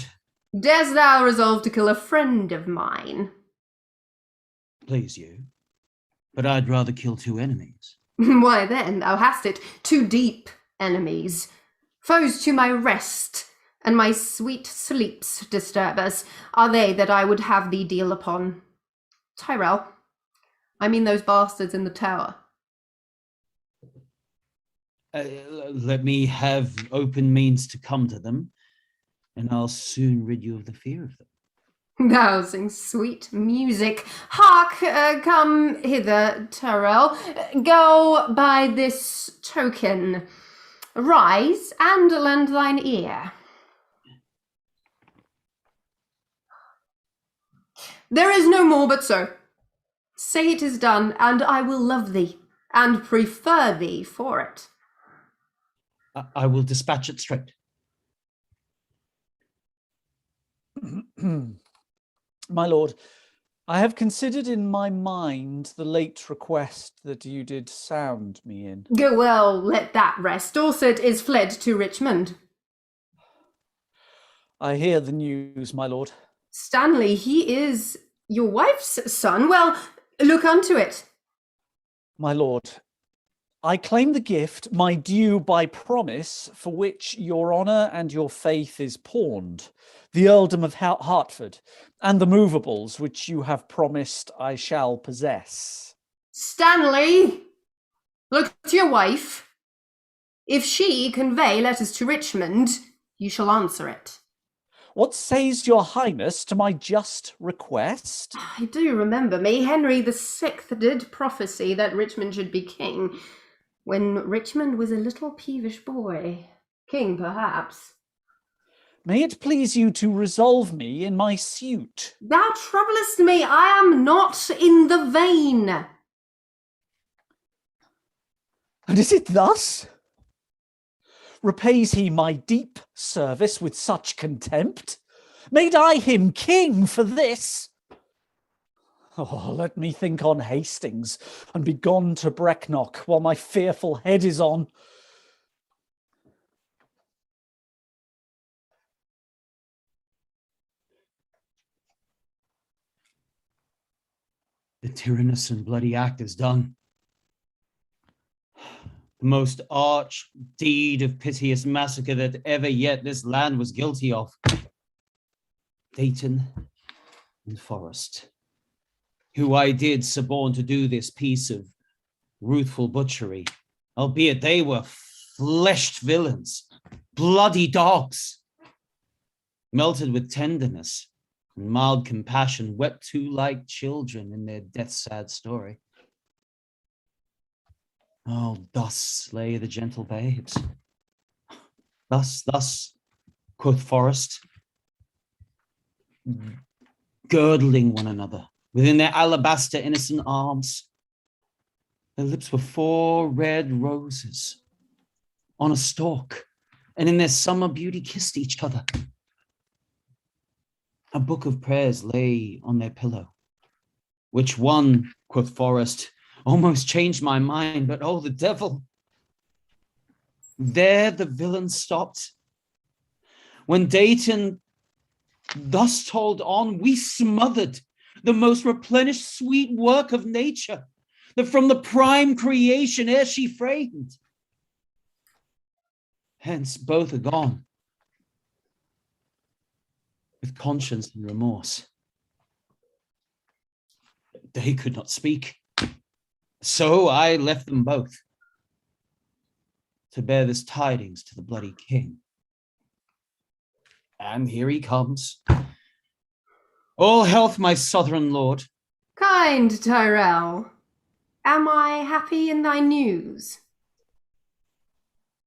Speaker 3: Dares thou resolve to kill a friend of mine?
Speaker 12: Please you, but I'd rather kill two enemies.
Speaker 3: Why then, thou hast it, two deep enemies, foes to my rest, and my sweet sleep's disturbers, are they that I would have thee deal upon. Tyrrell, I mean those bastards in the tower.
Speaker 12: Let me have open means to come to them, and I'll soon rid you of the fear of them.
Speaker 3: Thou sing sweet music. Hark, come hither, Tyrrell. Go by this token. Rise and lend thine ear. There is no more but so. Say it is done, and I will love thee, and prefer thee for it.
Speaker 12: I will dispatch it straight.
Speaker 10: My lord, I have considered in my mind the late request that you did sound me in.
Speaker 3: Go well, let that rest. Dorset is fled to Richmond.
Speaker 10: I hear the news, my lord.
Speaker 3: Stanley, he is your wife's son. Well, look unto it.
Speaker 10: My lord, I claim the gift, my due by promise, for which your honour and your faith is pawned, the earldom of Hertford, and the movables which you have promised I shall possess.
Speaker 3: Stanley, look to your wife. If she convey letters to Richmond, you shall answer it.
Speaker 10: What says your highness to my just request?
Speaker 3: I do remember me. Henry VI did prophesy that Richmond should be king, when Richmond was a little peevish boy. King, perhaps.
Speaker 10: May it please you to resolve me in my suit.
Speaker 3: Thou troublest me. I am not in the vein.
Speaker 10: And is it thus? Repays he my deep service with such contempt? Made I him king for this? Oh, let me think on Hastings, and be gone to Brecknock while my fearful head is on.
Speaker 12: The tyrannous and bloody act is done. The most arch deed of piteous massacre that ever yet this land was guilty of. Dayton and Forrest, who I did suborn to do this piece of ruthful butchery, albeit they were fleshed villains, bloody dogs, melted with tenderness and mild compassion, wept too like children in their death-sad story. Oh, thus slay the gentle babes. Thus, quoth Forrest, girdling one another within their alabaster innocent arms. Their lips were 4 red roses on a stalk, and in their summer beauty kissed each other. A book of prayers lay on their pillow, which one, quoth Forrest, almost changed my mind, but oh, the devil. There the villain stopped. When Dayton thus told on, we smothered the most replenished sweet work of nature, that from the prime creation ere she framed. Hence both are gone, with conscience and remorse. They could not speak, so I left them both to bear this tidings to the bloody king. And here he comes. All health, my southern lord.
Speaker 3: Kind Tyrell, am I happy in thy news?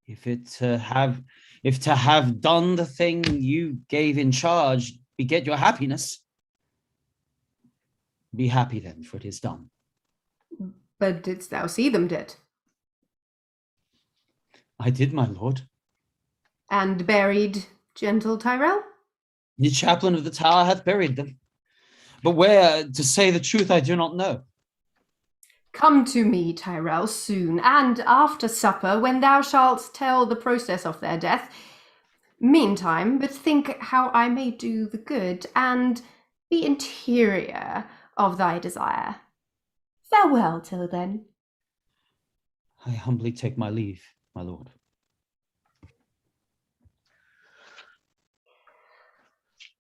Speaker 12: If to have done the thing you gave in charge beget your happiness, be happy then, for it is done.
Speaker 3: But didst thou see them dead?
Speaker 12: I did, my lord.
Speaker 3: And buried gentle Tyrell?
Speaker 12: The chaplain of the tower hath buried them. But where, to say the truth, I do not know.
Speaker 3: Come to me, Tyrell, soon, and after supper, when thou shalt tell the process of their death. Meantime, bethink how I may do the good and the interior of thy desire. Farewell till then.
Speaker 12: I humbly take my leave, my lord.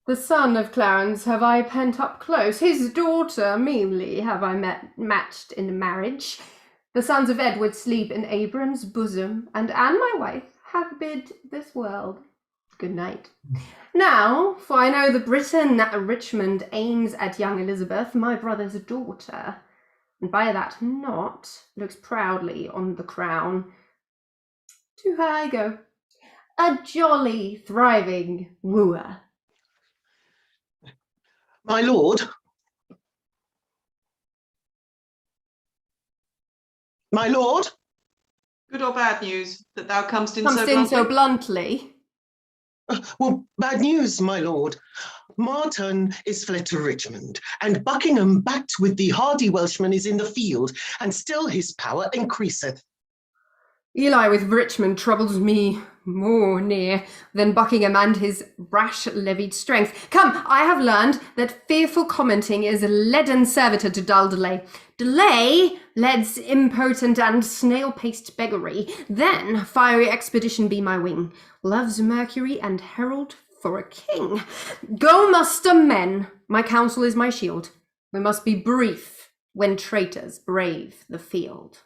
Speaker 3: The son of Clarence have I pent up close, his daughter meanly have I matched in marriage. The sons of Edward sleep in Abram's bosom, and Anne my wife have bid this world good night. Now, for I know the Briton Richmond aims at young Elizabeth, my brother's daughter, and by that knot looks proudly on the crown. To her I go, a jolly, thriving wooer.
Speaker 4: My lord. My lord.
Speaker 1: Good or bad news that thou comest in so
Speaker 3: bluntly?
Speaker 4: Well, bad news, my lord. Martin is fled to Richmond, and Buckingham, backed with the hardy Welshman, is in the field, and still his power increaseth.
Speaker 3: Eli with Richmond troubles me more near than Buckingham and his rash levied strength. Come, I have learned that fearful commenting is a leaden servitor to dull delay. Delay leads impotent and snail-paced beggary. Then fiery expedition be my wing. Love's Mercury and herald for a king. Go muster men, my counsel is my shield. We must be brief when traitors brave the field.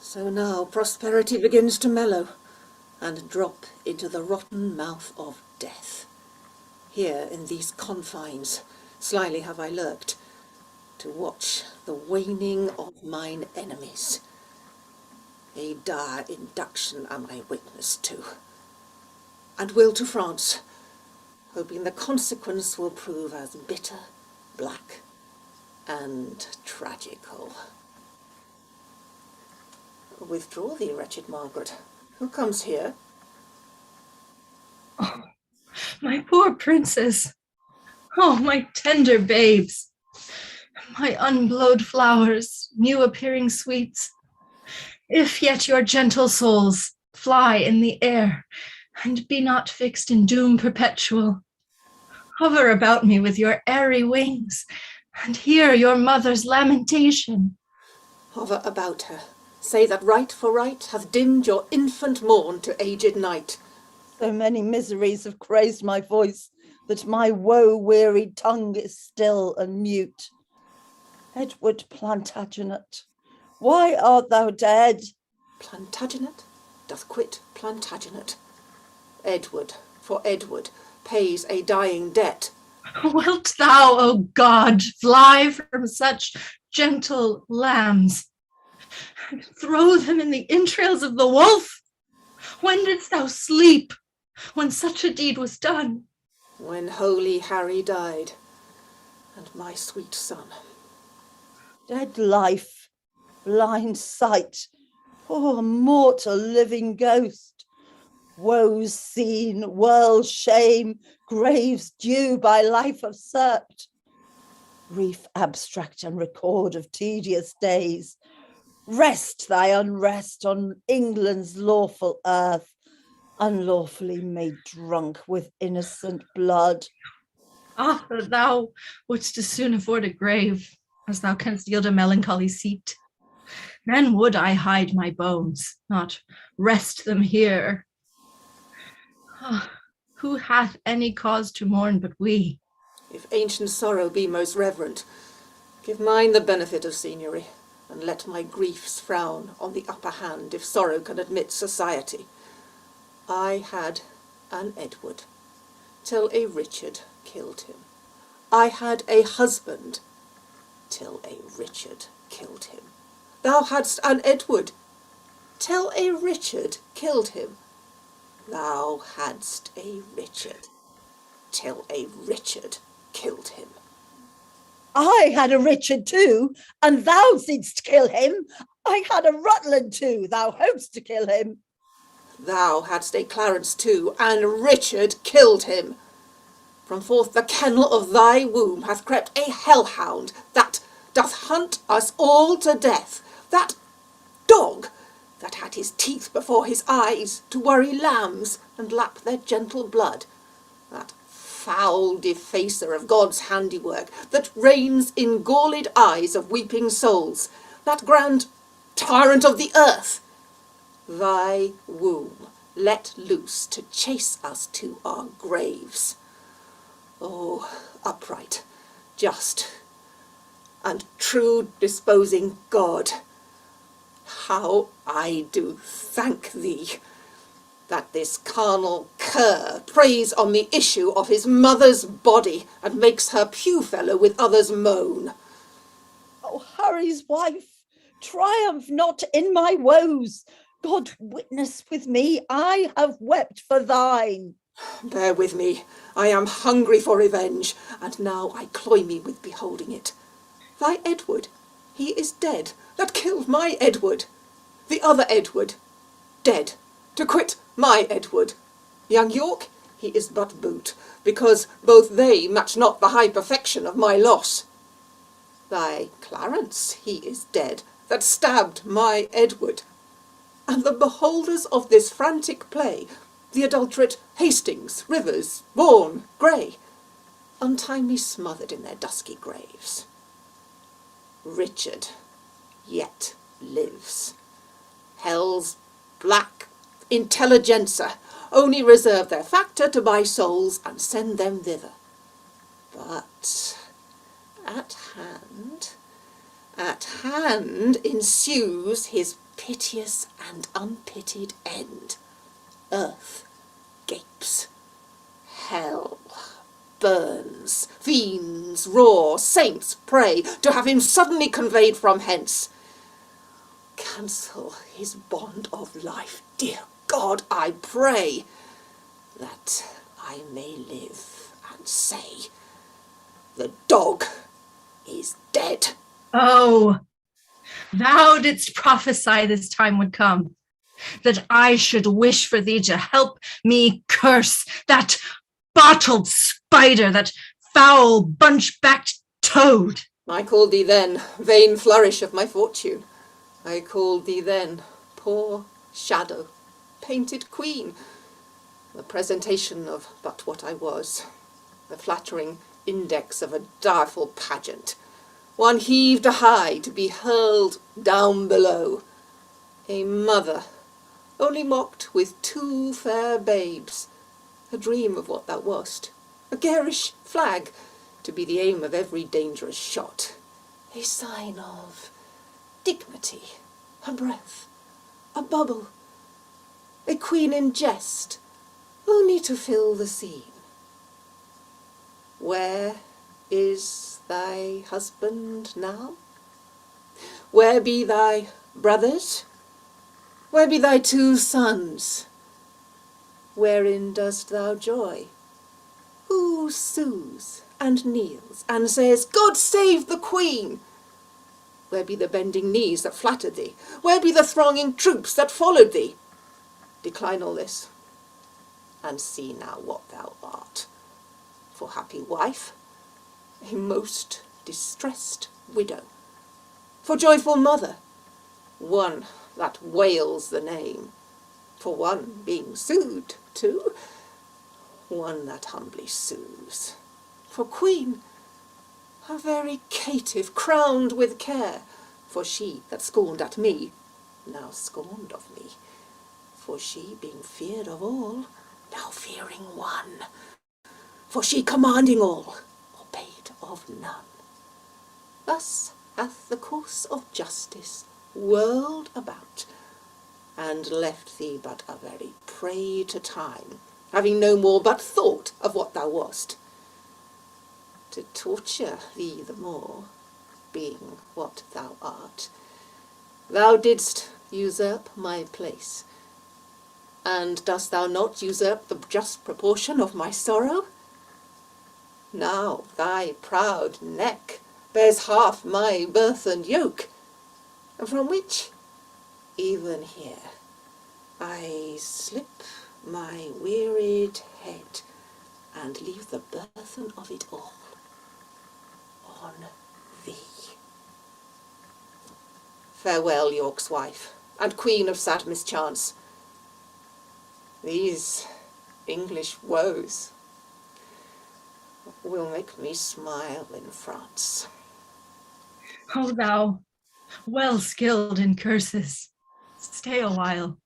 Speaker 8: So now prosperity begins to mellow and drop into the rotten mouth of death. Here in these confines slyly have I lurked to watch the waning of mine enemies. A dire induction am I witness to, and will to France, hoping the consequence will prove as bitter, black, and tragical. Withdraw thee, wretched Margaret. Who comes here?
Speaker 11: Oh, my poor princes. Oh, my tender babes. My unblowed flowers, new appearing sweets. If yet your gentle souls fly in the air, and be not fixed in doom perpetual, hover about me with your airy wings, and hear your mother's lamentation.
Speaker 8: Hover about her. Say that right for right hath dimmed your infant morn to aged night.
Speaker 14: So many miseries have crazed my voice that my woe-wearied tongue is still and mute. Edward Plantagenet, why art thou dead?
Speaker 8: Plantagenet doth quit Plantagenet. Edward, for Edward, pays a dying debt.
Speaker 11: Wilt thou, O God, fly from such gentle lambs? Throw them in the entrails of the wolf? When didst thou sleep, when such a deed was done?
Speaker 16: when holy Harry died, and my sweet son.
Speaker 14: Dead life, blind sight, poor mortal living ghost. Woes seen, world shame, graves due by life usurped. Brief abstract and record of tedious days. Rest thy unrest on England's lawful earth, unlawfully made drunk with innocent blood.
Speaker 11: Ah, that thou wouldst as soon afford a grave as thou canst yield a melancholy seat. Then would I hide my bones, not rest them here. Ah, who hath any cause to mourn but we?
Speaker 16: If ancient sorrow be most reverent, give mine the benefit of signory, and let my griefs frown on the upper hand if sorrow can admit society. I had an Edward, till a Richard killed him. I had a husband, till a Richard killed him. Thou hadst an Edward, till a Richard killed him. Thou hadst a Richard, till a Richard killed him.
Speaker 14: I had a Richard too, and thou didst kill him. I had a Rutland too, thou hopest to kill him.
Speaker 16: Thou hadst a Clarence too, and Richard killed him. From forth the kennel of thy womb hath crept a hellhound that doth hunt us all to death. That dog that had his teeth before his eyes to worry lambs and lap their gentle blood. That foul defacer of God's handiwork that reigns in galled eyes of weeping souls. That grand tyrant of the earth. Thy womb let loose to chase us to our graves. O upright, just, and true disposing God, how I do thank thee that this carnal cur preys on the issue of his mother's body and makes her pew-fellow with others' moan.
Speaker 14: O Harry's wife, triumph not in my woes. God witness with me, I have wept for thine.
Speaker 16: Bear with me, I am hungry for revenge, and now I cloy me with beholding it. Thy Edward, he is dead, that killed my Edward. The other Edward, dead, to quit my Edward. Young York, he is but boot, because both they match not the high perfection of my loss. Thy Clarence, he is dead, that stabbed my Edward. And the beholders of this frantic play, the adulterate Hastings, Rivers, Vaughan, Grey, untimely smothered in their dusky graves. Richard yet lives. Hell's black intelligencer only reserve their factor to buy souls and send them thither. But at hand ensues his piteous and unpitied end. Earth gapes, hell burns, fiends roar, saints pray to have him suddenly conveyed from hence. Cancel his bond of life, dear God, I pray, that I may live and say, the dog is dead.
Speaker 11: Oh, thou didst prophesy this time would come, that I should wish for thee to help me curse that bottled spider, that foul bunch-backed toad.
Speaker 16: I called thee then, vain flourish of my fortune. I called thee then, poor shadow, painted queen, the presentation of but what I was, the flattering index of a direful pageant, one heaved high to be hurled down below, a mother, only mocked with two fair babes, a dream of what thou wast, a garish flag, to be the aim of every dangerous shot, a sign of dignity, a breath, a bubble, a queen in jest, only to fill the scene. Where is thy husband now? Where be thy brothers? Where be thy two sons? Wherein dost thou joy? Who who sues and kneels and says, God save the Queen? Where be the bending knees that flattered thee? Where be the thronging troops that followed thee? Decline all this, and see now what thou art. For happy wife, a most distressed widow. For joyful mother, one that wails the name. For one being sued to, one that humbly sues. For queen, a very caitiff crowned with care. For she that scorned at me, now scorned of me. For she being feared of all, now fearing one. For she commanding all, obeyed of none. Thus hath the course of justice whirled about, and left thee but a very prey to time, having no more but thought of what thou wast, to torture thee the more, being what thou art. Thou didst usurp my place, and dost thou not usurp the just proportion of my sorrow? Now thy proud neck bears half my burthened yoke, from which, even here, I slip my wearied head and leave the burthen of it all on thee. Farewell, York's wife, and queen of sad mischance. These English woes will make me smile in France.
Speaker 11: O thou, well skilled in curses, stay a while,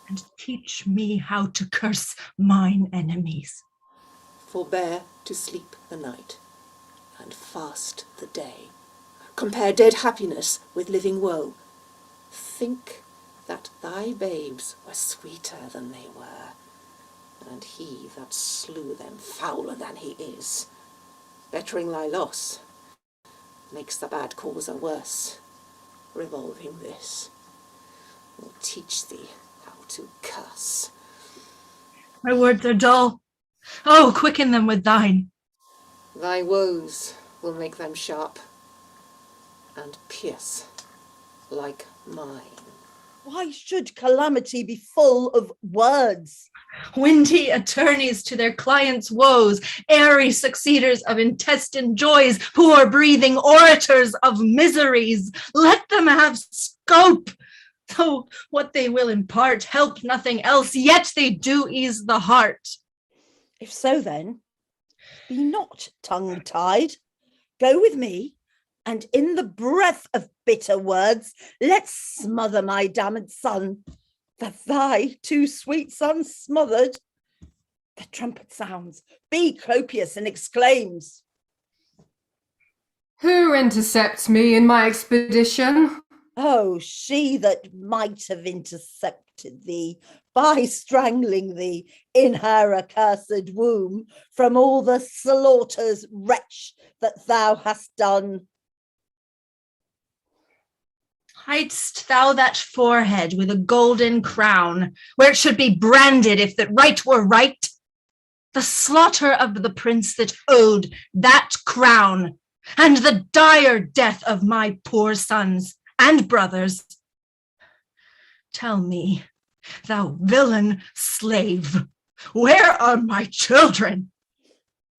Speaker 11: and teach me how to curse mine enemies.
Speaker 16: Forbear to sleep the night, and fast the day. Compare dead happiness with living woe. Think that thy babes were sweeter than they were, and he that slew them fouler than he is. Bettering thy loss makes the bad causer worse. Revolving this will teach thee how to curse.
Speaker 11: My words are dull. Oh, quicken them with thine.
Speaker 16: Thy woes will make them sharp and pierce like mine.
Speaker 14: Why should calamity be full of words?
Speaker 11: Windy attorneys to their clients' woes, airy succeeders of intestine joys, poor breathing orators of miseries. Let them have scope. Though what they will impart help nothing else, yet they do ease the heart.
Speaker 14: If so, then, be not tongue-tied. Go with me, and in the breath of bitter words, let's smother my damned son, that thy two sweet sons smothered. The trumpet sounds, be copious and exclaims.
Speaker 3: Who intercepts me in my expedition?
Speaker 14: Oh, she that might have intercepted thee by strangling thee in her accursed womb from all the slaughters, wretch, that thou hast done.
Speaker 11: Hidest thou that forehead with a golden crown, where it should be branded if that right were right? The slaughter of the prince that owed that crown, and the dire death of my poor sons and brothers. Tell me, thou villain slave, where are my children?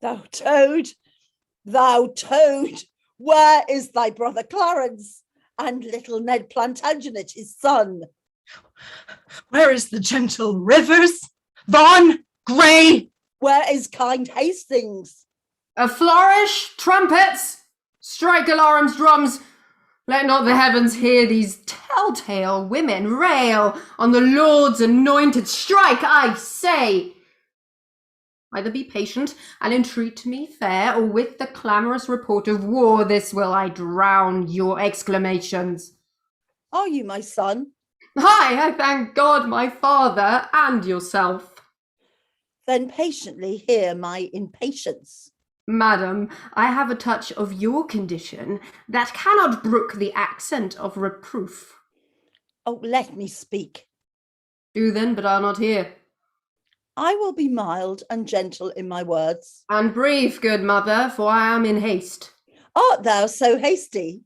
Speaker 14: Thou toad, where is thy brother Clarence and little Ned Plantagenet, his son?
Speaker 11: Where is the gentle Rivers, Vaughan, Grey?
Speaker 14: Where is kind Hastings?
Speaker 3: A flourish, trumpets, strike alarums, drums. Let not the heavens hear these telltale women rail on the Lord's anointed. Strike, I say. Either be patient and entreat me fair, or with the clamorous report of war, this will I drown your exclamations.
Speaker 14: Are you my son?
Speaker 3: Aye, I thank God, my father, and yourself.
Speaker 14: Then patiently hear my impatience.
Speaker 3: Madam, I have a touch of your condition that cannot brook the accent of reproof.
Speaker 14: Oh, let me speak.
Speaker 3: Do then, but I'll not hear.
Speaker 14: I will be mild and gentle in my words.
Speaker 3: And brief, good mother, for I am in haste.
Speaker 14: Art thou so hasty?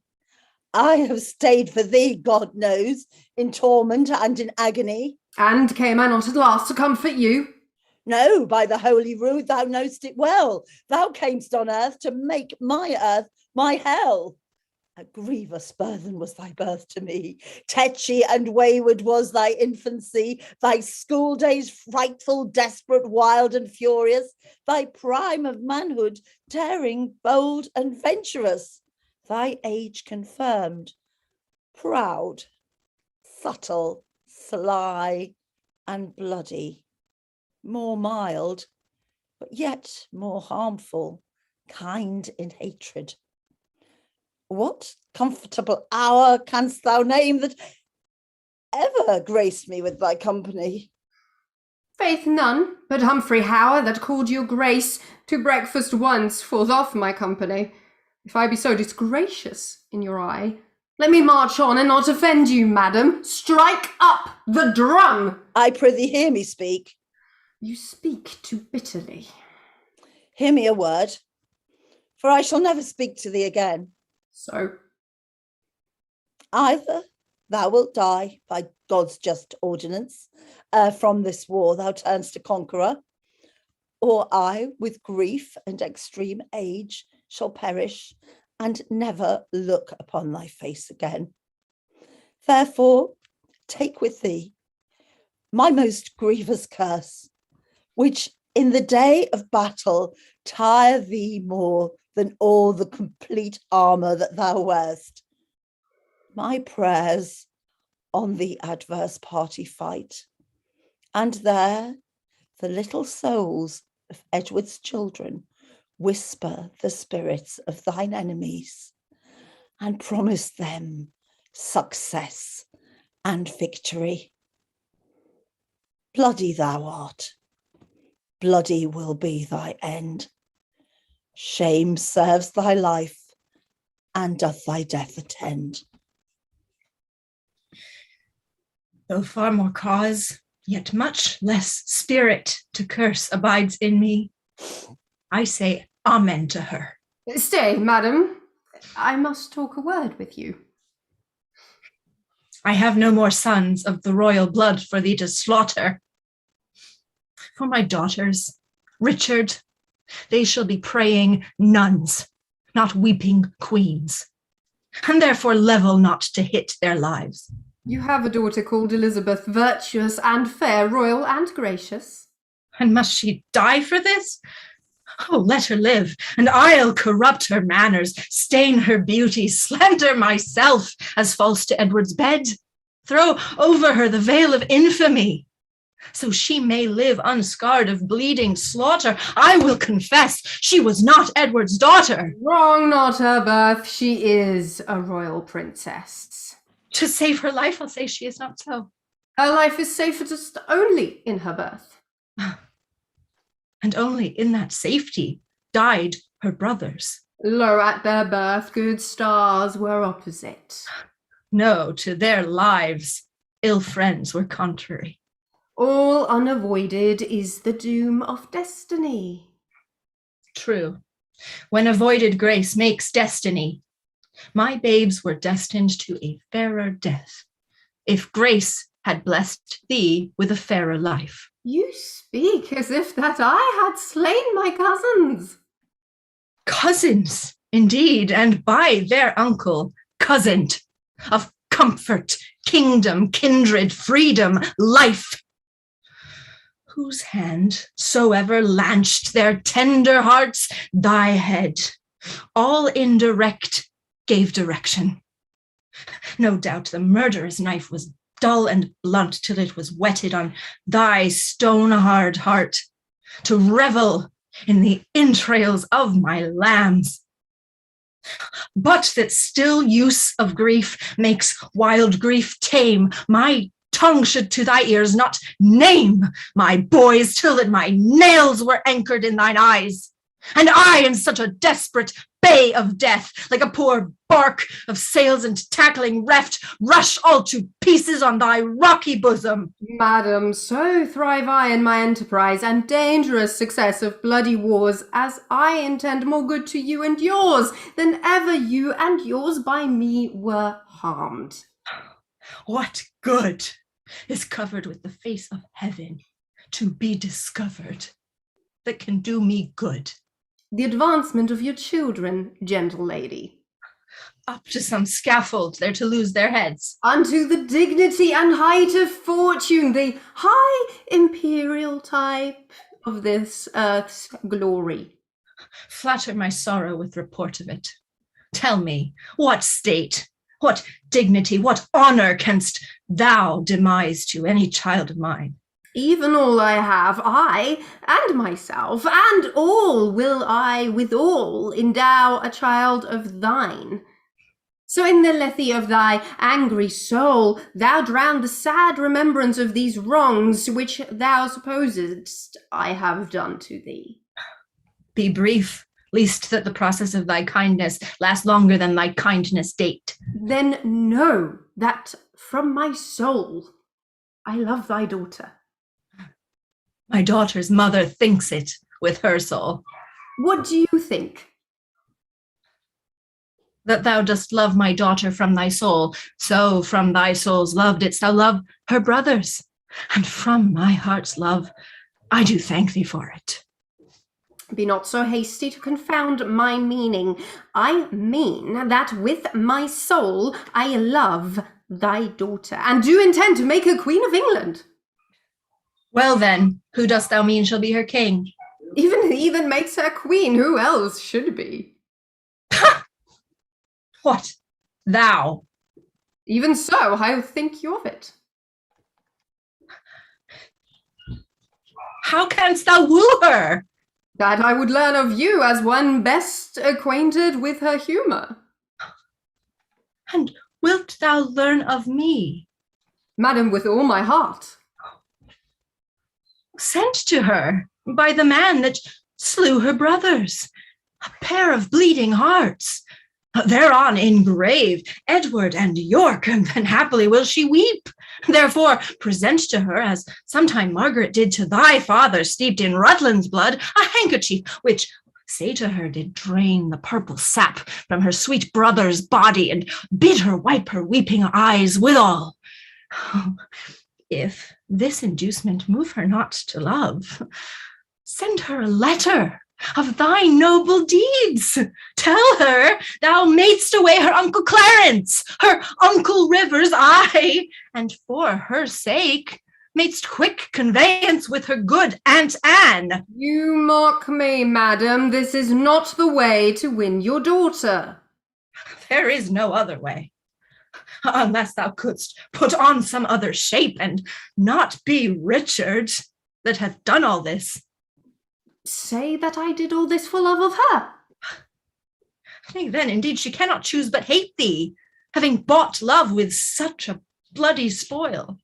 Speaker 14: I have stayed for thee, God knows, in torment and in agony.
Speaker 3: And came I not at last to comfort you?
Speaker 14: No, by the holy rood, thou know'st it well. Thou camest on earth to make my earth my hell. A grievous burthen was thy birth to me. Tetchy and wayward was thy infancy, thy school days frightful, desperate, wild and furious, thy prime of manhood, daring, bold and venturous, thy age confirmed, proud, subtle, sly and bloody, more mild, but yet more harmful, kind in hatred. What comfortable hour canst thou name that ever graced me with thy company?
Speaker 3: Faith, none, but Humphrey Hower, that called your grace to breakfast once, falls off my company. If I be so disgracious in your eye, let me march on and not offend you, madam. Strike up the drum.
Speaker 14: I prithee hear me speak.
Speaker 3: You speak too bitterly.
Speaker 14: Hear me a word, for I shall never speak to thee again.
Speaker 3: So?
Speaker 14: Either thou wilt die by God's just ordinance, from this war thou turnst a conqueror, or I, with grief and extreme age, shall perish and never look upon thy face again. Therefore, take with thee my most grievous curse, which in the day of battle tire thee more than all the complete armour that thou wearest. My prayers on the adverse party fight, and there the little souls of Edward's children whisper the spirits of thine enemies and promise them success and victory. Bloody thou art, bloody will be thy end. Shame serves thy life, and doth thy death attend.
Speaker 11: Though far more cause, yet much less spirit to curse abides in me. I say amen to her.
Speaker 3: Stay, madam. I must talk a word with you.
Speaker 11: I have no more sons of the royal blood for thee to slaughter. For my daughters, Richard, they shall be praying nuns, not weeping queens, and therefore level not to hit their lives.
Speaker 3: You have a daughter called Elizabeth, virtuous and fair, royal and gracious.
Speaker 11: And must she die for this? Oh, let her live, and I'll corrupt her manners, stain her beauty, slander myself as false to Edward's bed, throw over her the veil of infamy, so she may live unscarred of bleeding slaughter. I will confess she was not Edward's daughter.
Speaker 3: Wrong not her birth, she is a royal princess.
Speaker 11: To save her life, I'll say she is not so.
Speaker 3: Her life is safest only in her birth.
Speaker 11: And only in that safety died her brothers.
Speaker 3: Lo, at their birth, good stars were opposite.
Speaker 11: No, to their lives, ill friends were contrary.
Speaker 3: All unavoided is the doom of destiny.
Speaker 11: True. When avoided grace makes destiny, my babes were destined to a fairer death, if grace had blessed thee with a fairer life.
Speaker 3: You speak as if that I had slain my cousins.
Speaker 11: Cousins, indeed, and by their uncle, cousined, of comfort, kingdom, kindred, freedom, life, whose hand soever lanched their tender hearts, thy head, all indirect, gave direction. No doubt the murderer's knife was dull and blunt till it was whetted on thy stone-hard heart, to revel in the entrails of my lambs. But that still use of grief makes wild grief tame, my tongue should to thy ears not name my boys till that my nails were anchored in thine eyes, and I in such a desperate bay of death, like a poor bark of sails and tackling reft, rush all to pieces on thy rocky bosom.
Speaker 3: Madam, so thrive I in my enterprise and dangerous success of bloody wars, as I intend more good to you and yours than ever you and yours by me were harmed.
Speaker 11: What good is covered with the face of heaven to be discovered that can do me good?
Speaker 3: The advancement of your children, gentle lady.
Speaker 11: Up to some scaffold they're to lose their heads.
Speaker 3: Unto the dignity and height of fortune, the high imperial type of this earth's glory.
Speaker 11: Flatter my sorrow with report of it. Tell me, what state, what dignity, what honor canst thou demise to any child of mine?
Speaker 3: Even all I have, I and myself, and all will I withal endow a child of thine. So in the lethe of thy angry soul, thou drown the sad remembrance of these wrongs which thou supposest I have done to thee.
Speaker 11: Be brief, least that the process of thy kindness last longer than thy kindness date.
Speaker 3: Then know that from my soul I love thy daughter.
Speaker 11: My daughter's mother thinks it with her soul.
Speaker 3: What do you think?
Speaker 11: That thou dost love my daughter from thy soul, so from thy soul's love didst thou love her brothers, and from my heart's love I do thank thee for it.
Speaker 3: Be not so hasty to confound my meaning. I mean that with my soul I love thy daughter, and do intend to make her Queen of England.
Speaker 11: Well then, who dost thou mean shall be her king?
Speaker 3: Even the heathen makes her queen, who else should be?
Speaker 11: What, thou?
Speaker 3: Even so, how think you of it?
Speaker 11: How canst thou woo her?
Speaker 3: That I would learn of you as one best acquainted with her humour.
Speaker 11: And wilt thou learn of me?
Speaker 3: Madam, with all my heart.
Speaker 11: Sent to her by the man that slew her brothers, a pair of bleeding hearts. Thereon engraved Edward and York, and then happily will she weep. Therefore present to her, as sometime Margaret did to thy father, steeped in Rutland's blood, a handkerchief, which, say to her, did drain the purple sap from her sweet brother's body, and bid her wipe her weeping eyes withal. If this inducement move her not to love, send her a letter of thy noble deeds. Tell her thou madest away her uncle Clarence, her uncle Rivers, aye, and for her sake madest quick conveyance with her good Aunt Anne.
Speaker 3: You mock me, madam. This is not the way to win your daughter.
Speaker 11: There is no other way, unless thou couldst put on some other shape and not be Richard that hath done all this.
Speaker 3: Say that I did all this for love of her.
Speaker 11: Nay, then indeed she cannot choose but hate thee, having bought love with such a bloody spoil.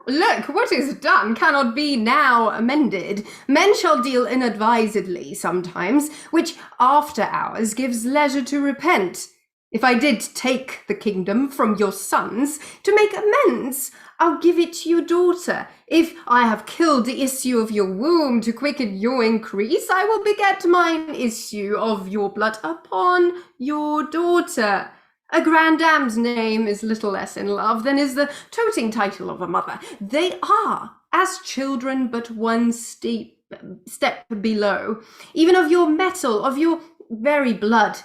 Speaker 3: Look, what is done cannot be now amended. Men shall deal inadvisedly sometimes, which after hours gives leisure to repent. If I did take the kingdom from your sons, to make amends, I'll give it to your daughter. If I have killed the issue of your womb to quicken your increase, I will beget mine issue of your blood upon your daughter. A grandame's name is little less in love than is the toting title of a mother. They are, as children, but one step below, even of your metal, of your very blood,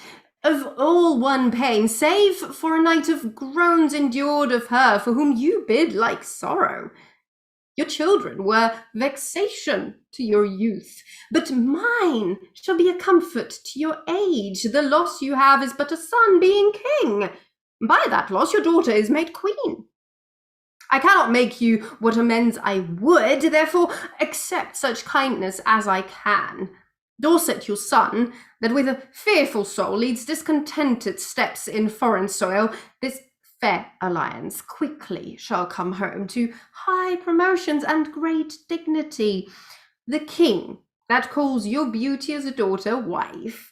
Speaker 3: of all one pain, save for a night of groans endured of her for whom you bid like sorrow. Your children were vexation to your youth, but mine shall be a comfort to your age. The loss you have is but a son being king. By that loss your daughter is made queen. I cannot make you what amends I would, therefore accept such kindness as I can. Dorset, your son, that with a fearful soul leads discontented steps in foreign soil, this fair alliance quickly shall come home to high promotions and great dignity. The king that calls your beauty as a daughter wife,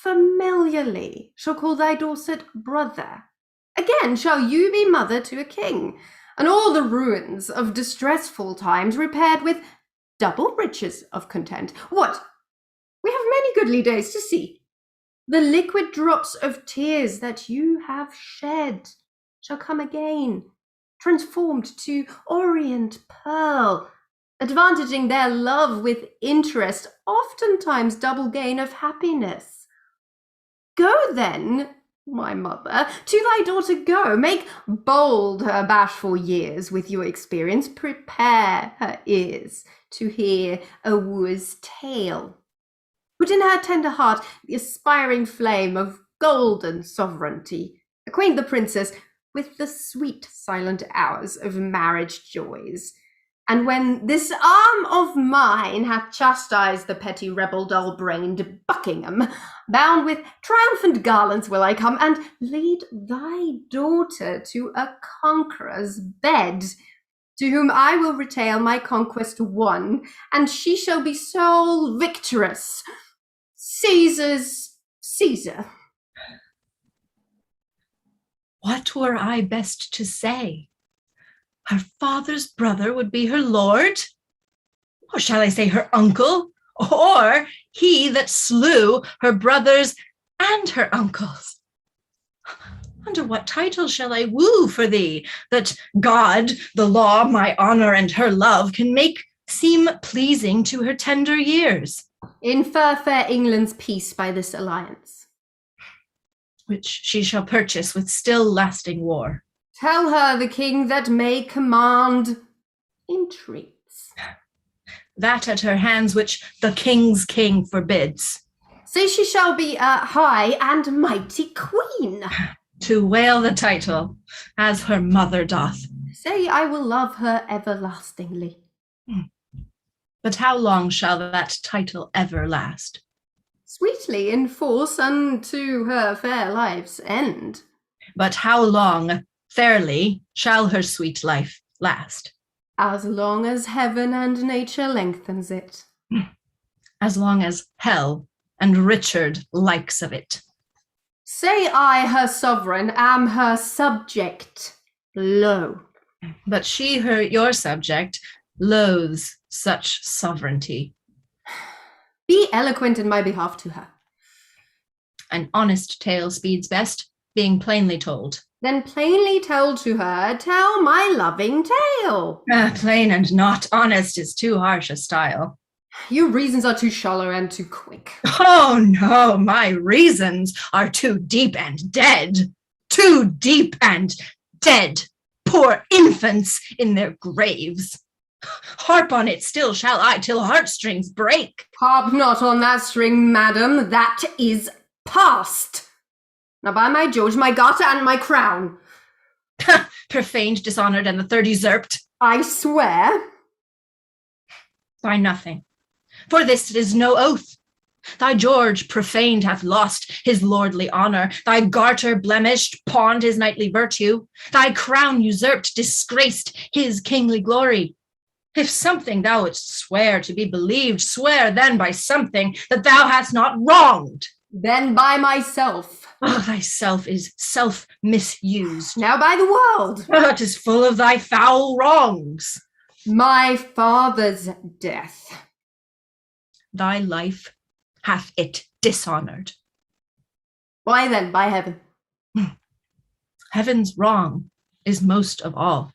Speaker 3: familiarly shall call thy Dorset brother. Again shall you be mother to a king, and all the ruins of distressful times repaired with double riches of content. What? We have many goodly days to see. The liquid drops of tears that you have shed shall come again, transformed to orient pearl, advantaging their love with interest, oftentimes double gain of happiness. Go then, my mother, to thy daughter go, make bold her bashful years with your experience, prepare her ears to hear a wooer's tale. Put in her tender heart the aspiring flame of golden sovereignty, acquaint the princess with the sweet silent hours of marriage joys. And when this arm of mine hath chastised the petty rebel dull-brained Buckingham, bound with triumphant garlands will I come, and lead thy daughter to a conqueror's bed, to whom I will retail my conquest won, and she shall be sole victoress, Caesar's Caesar.
Speaker 11: What were I best to say? Her father's brother would be her lord? Or shall I say her uncle? Or he that slew her brothers and her uncles? Under what title shall I woo for thee, that God, the law, my honor, and her love can make seem pleasing to her tender years?
Speaker 3: Infer fair England's peace by this alliance,
Speaker 11: which she shall purchase with still lasting war.
Speaker 3: Tell her the king that may command entreats.
Speaker 11: That at her hands which the king's king forbids.
Speaker 3: Say she shall be a high and mighty queen.
Speaker 11: To wail the title, as her mother doth.
Speaker 3: Say I will love her everlastingly.
Speaker 11: But how long shall that title ever last?
Speaker 3: Sweetly in force unto her fair life's end.
Speaker 11: But how long, fairly, shall her sweet life last?
Speaker 3: As long as heaven and nature lengthens it.
Speaker 11: As long as hell and Richard likes of it.
Speaker 3: Say I, her sovereign, am her subject. Lo.
Speaker 11: But she, your subject, loathes such sovereignty.
Speaker 3: Be eloquent in my behalf to her.
Speaker 11: An honest tale speeds best, being plainly told.
Speaker 3: Then plainly tell to her, tell my loving tale.
Speaker 11: Plain and not honest is too harsh a style.
Speaker 3: Your reasons are too shallow and too quick.
Speaker 11: Oh no, my reasons are too deep and dead. Too deep and dead. Poor infants in their graves. Harp on it still shall I till heartstrings break.
Speaker 3: Harp not on that string, madam, that is past. Now by my George, my garter and my crown.
Speaker 11: Profaned, dishonored, and the third usurped.
Speaker 3: I swear.
Speaker 11: By nothing. For this is no oath. Thy George profaned hath lost his lordly honor, thy garter blemished, pawned his knightly virtue, thy crown usurped, disgraced his kingly glory. If something thou wouldst swear to be believed, swear then by something that thou hast not wronged.
Speaker 3: Then by myself.
Speaker 11: Oh, thyself is self-misused.
Speaker 3: Now by the world.
Speaker 11: Oh, it is full of thy foul wrongs.
Speaker 3: My father's death.
Speaker 11: Thy life hath it dishonored.
Speaker 3: Why then, by heaven?
Speaker 11: Heaven's wrong is most of all.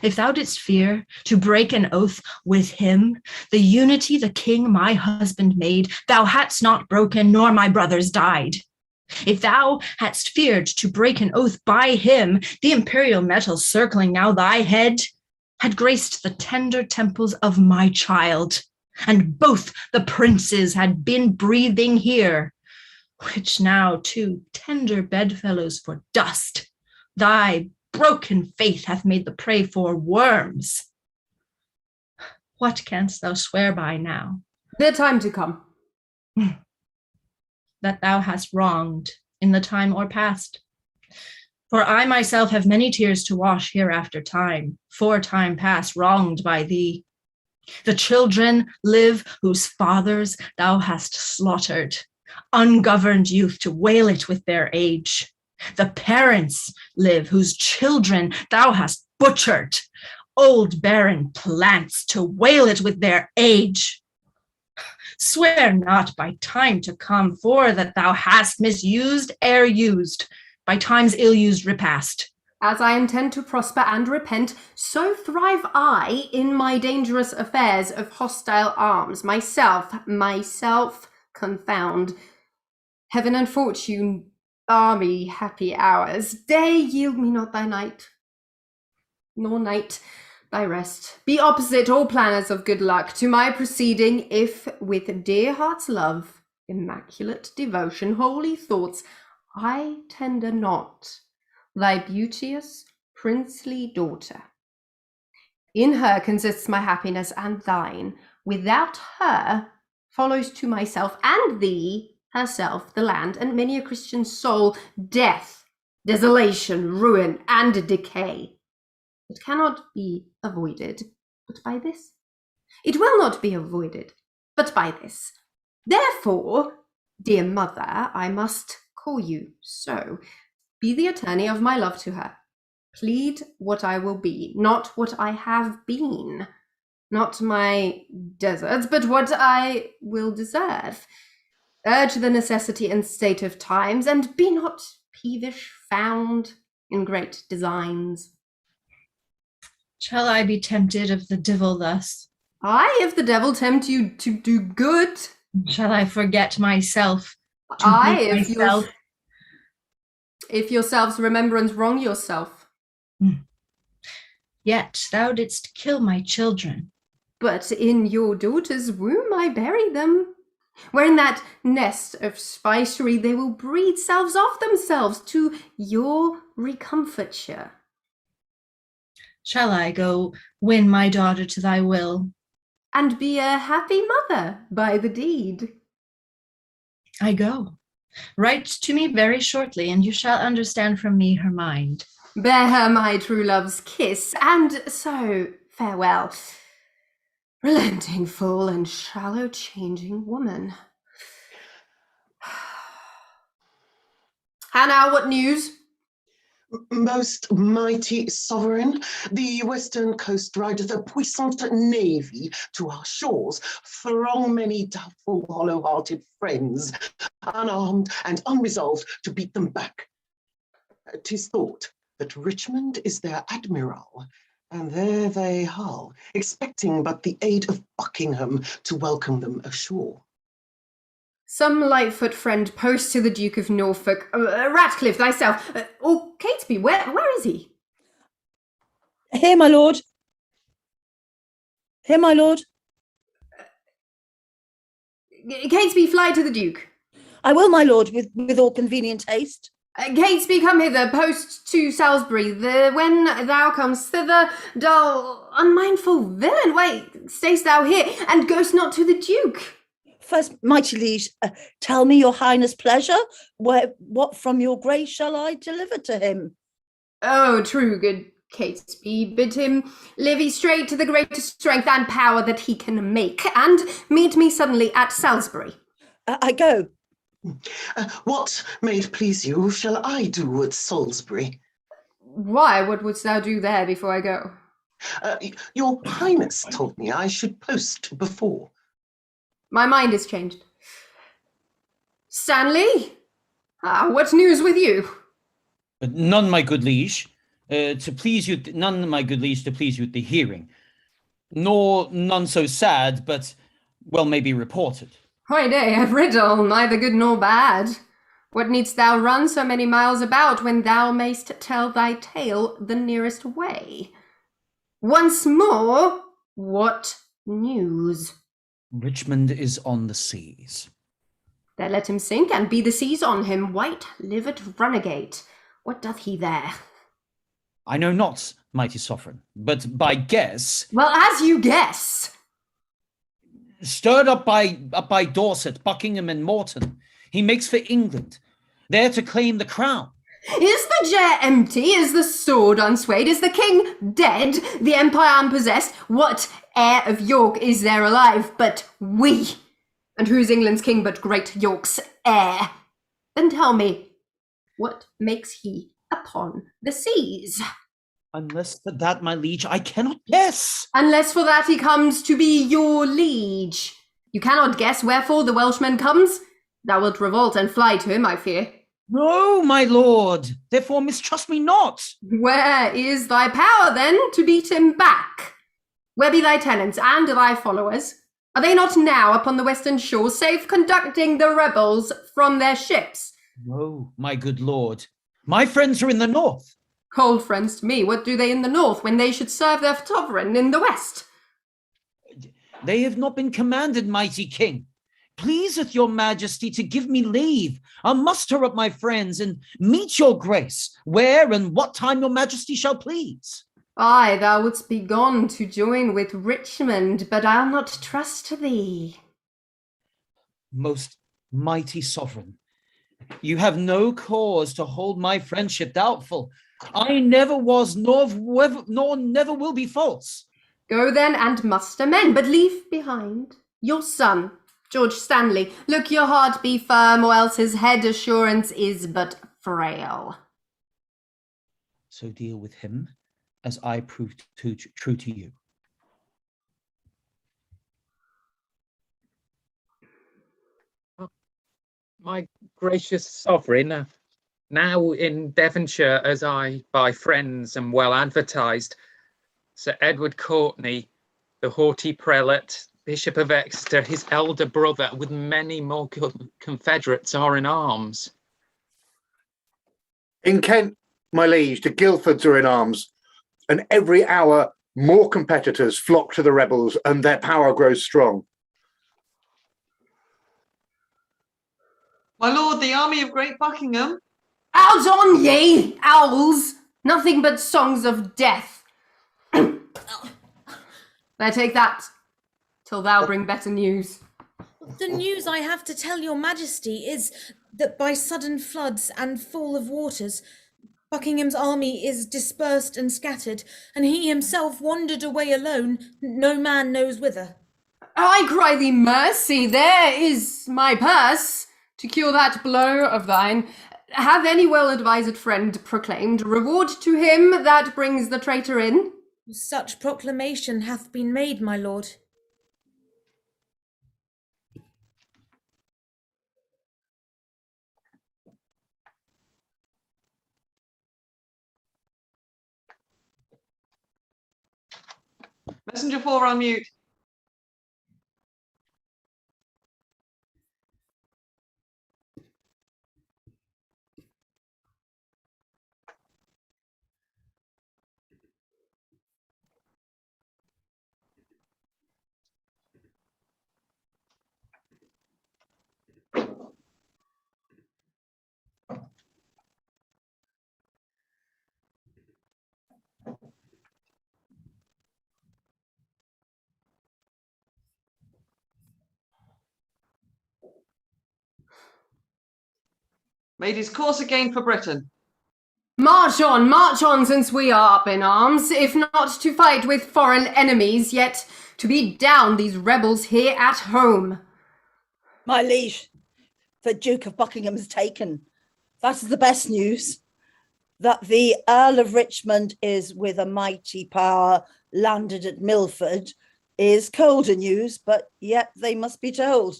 Speaker 11: If thou didst fear to break an oath with him, the unity the king my husband made, thou hadst not broken, nor my brothers died. If thou hadst feared to break an oath by him, the imperial metal circling now thy head had graced the tender temples of my child, and both the princes had been breathing here, which now two tender bedfellows for dust, thy broken faith hath made the prey for worms. What canst thou swear by now?
Speaker 3: The time to come.
Speaker 11: That thou hast wronged in the time or past. For I myself have many tears to wash hereafter time, for time past wronged by thee. The children live whose fathers thou hast slaughtered. ungoverned youth to wail it with their age. The parents live whose children thou hast butchered, old barren plants to wail it with their age. Swear not by time to come, for that thou hast misused ere used, by time's ill-used repast.
Speaker 3: As I intend to prosper and repent, so thrive I in my dangerous affairs of hostile arms. Myself confound. Heaven and fortune are me happy hours. Day, yield me not thy night, nor night thy rest. Be opposite all planners of good luck to my proceeding, if with dear heart's love, immaculate devotion, holy thoughts, I tender not thy beauteous princely daughter. In her consists my happiness and thine. Without her follows to myself and thee herself, the land, and many a Christian soul, death, desolation, ruin, and decay. It cannot be avoided but by this. It will not be avoided but by this. Therefore, dear mother, I must call you so. Be the attorney of my love to her. Plead what I will be, not what I have been. Not my deserts, but what I will deserve. Urge the necessity and state of times, and be not peevish found in great designs.
Speaker 11: Shall I be tempted of the devil thus?
Speaker 3: Aye, if the devil tempt you to do good.
Speaker 11: Shall I forget myself?
Speaker 3: Aye, if yourself's remembrance wrong yourself.
Speaker 11: Yet thou didst kill my children.
Speaker 3: But in your daughter's womb I bury them, where in that nest of spicery they will breed selves of themselves to your recomforture.
Speaker 11: Shall I go win my daughter to thy will?
Speaker 3: And be a happy mother by the deed.
Speaker 11: I go. Write to me very shortly, and you shall understand from me her mind.
Speaker 3: Bear her my true love's kiss, and so farewell. Relenting fool and shallow changing woman. And now what news?
Speaker 4: Most mighty sovereign, the western coast rideth a puissant navy to our shores, throng many doubtful, hollow-hearted friends, unarmed and unresolved to beat them back. 'Tis thought that Richmond is their admiral, and there they hull, expecting but the aid of Buckingham to welcome them ashore.
Speaker 3: Some Lightfoot friend post to the Duke of Norfolk, Ratcliffe thyself, or Catesby, where is he?
Speaker 14: Here, my lord. Here, my lord.
Speaker 3: Catesby, fly to the Duke.
Speaker 14: I will, my lord, with all convenient haste.
Speaker 3: Catesby, come hither, post to Salisbury. When thou comest thither, dull, unmindful villain, why stay'st thou here, and goest not to the Duke?
Speaker 14: First, mighty liege, tell me your highness' pleasure. What from your grace shall I deliver to him?
Speaker 3: Oh, true, good Catesby, bid him levy straight to the greatest strength and power that he can make, and meet me suddenly at Salisbury.
Speaker 14: I go.
Speaker 4: What, may it please you, shall I do at Salisbury?
Speaker 3: Why, what wouldst thou do there before I go?
Speaker 4: Your highness told me I should post before.
Speaker 3: My mind is changed. Stanley, what news with you?
Speaker 12: None, my good liege, to please you. None, my good liege, to please you at the hearing. Nor none so sad, but well may be reported.
Speaker 3: Hoy day, a riddle, neither good nor bad. What needst thou run so many miles about when thou mayst tell thy tale the nearest way? Once more, what news?
Speaker 12: Richmond is on the seas.
Speaker 3: There let him sink, and be the seas on him. White-livered runagate, what doth he there?
Speaker 12: I know not, mighty sovereign, but by guess...
Speaker 3: Well, as you guess.
Speaker 12: Stirred up by Dorset, Buckingham and Morton, he makes for England, there to claim the crown.
Speaker 3: Is the chair empty? Is the sword unswayed? Is the king dead? The empire unpossessed? What heir of York is there alive but we? And who's England's king but great York's heir? Then tell me, what makes he upon the seas?
Speaker 12: Unless for that, my liege, I cannot guess.
Speaker 3: Unless for that he comes to be your liege. You cannot guess wherefore the Welshman comes? Thou wilt revolt and fly to him, I fear.
Speaker 12: No, my lord, therefore mistrust me not.
Speaker 3: Where is thy power, then, to beat him back? Where be thy tenants and thy followers? Are they not now upon the western shore, safe conducting the rebels from their ships?
Speaker 12: No, my good lord. My friends are in the north.
Speaker 3: Cold friends to me, what do they in the north when they should serve their sovereign in the west?
Speaker 12: They have not been commanded, mighty king. Pleaseth your majesty to give me leave. I'll muster up my friends and meet your grace, where and what time your majesty shall please.
Speaker 3: Aye, thou wouldst be gone to join with Richmond, but I'll not trust thee.
Speaker 12: Most mighty sovereign, you have no cause to hold my friendship doubtful. I never was, nor never will be false.
Speaker 3: Go then and muster men, but leave behind your son, George Stanley. Look your heart be firm, or else his head assurance is but frail.
Speaker 12: So deal with him as I proved true to you.
Speaker 6: My gracious sovereign, now in Devonshire, as I by friends am well advertised, Sir Edward Courtney, the haughty prelate, Bishop of Exeter, his elder brother, with many more confederates, are in arms.
Speaker 5: In Kent, my liege, the Guildfords are in arms, and every hour more competitors flock to the rebels, and their power grows strong.
Speaker 1: My lord, the army of Great Buckingham.
Speaker 3: Out on ye, owls! Nothing but songs of death. There, take that, till thou bring better news.
Speaker 13: The news I have to tell your majesty is that by sudden floods and fall of waters, Buckingham's army is dispersed and scattered, and he himself wandered away alone, no man knows whither.
Speaker 3: I cry thee mercy, there is my purse, to cure that blow of thine. Have any well-advised friend proclaimed reward to him that brings the traitor in?
Speaker 13: Such proclamation hath been made, my lord.
Speaker 1: Messenger 4 on mute. Made his course again for Britain.
Speaker 3: March on, since we are up in arms, if not to fight with foreign enemies, yet to beat down these rebels here at home.
Speaker 14: My liege, the Duke of Buckingham is taken. That is the best news. That the Earl of Richmond is with a mighty power landed at Milford is colder news, but yet they must be told.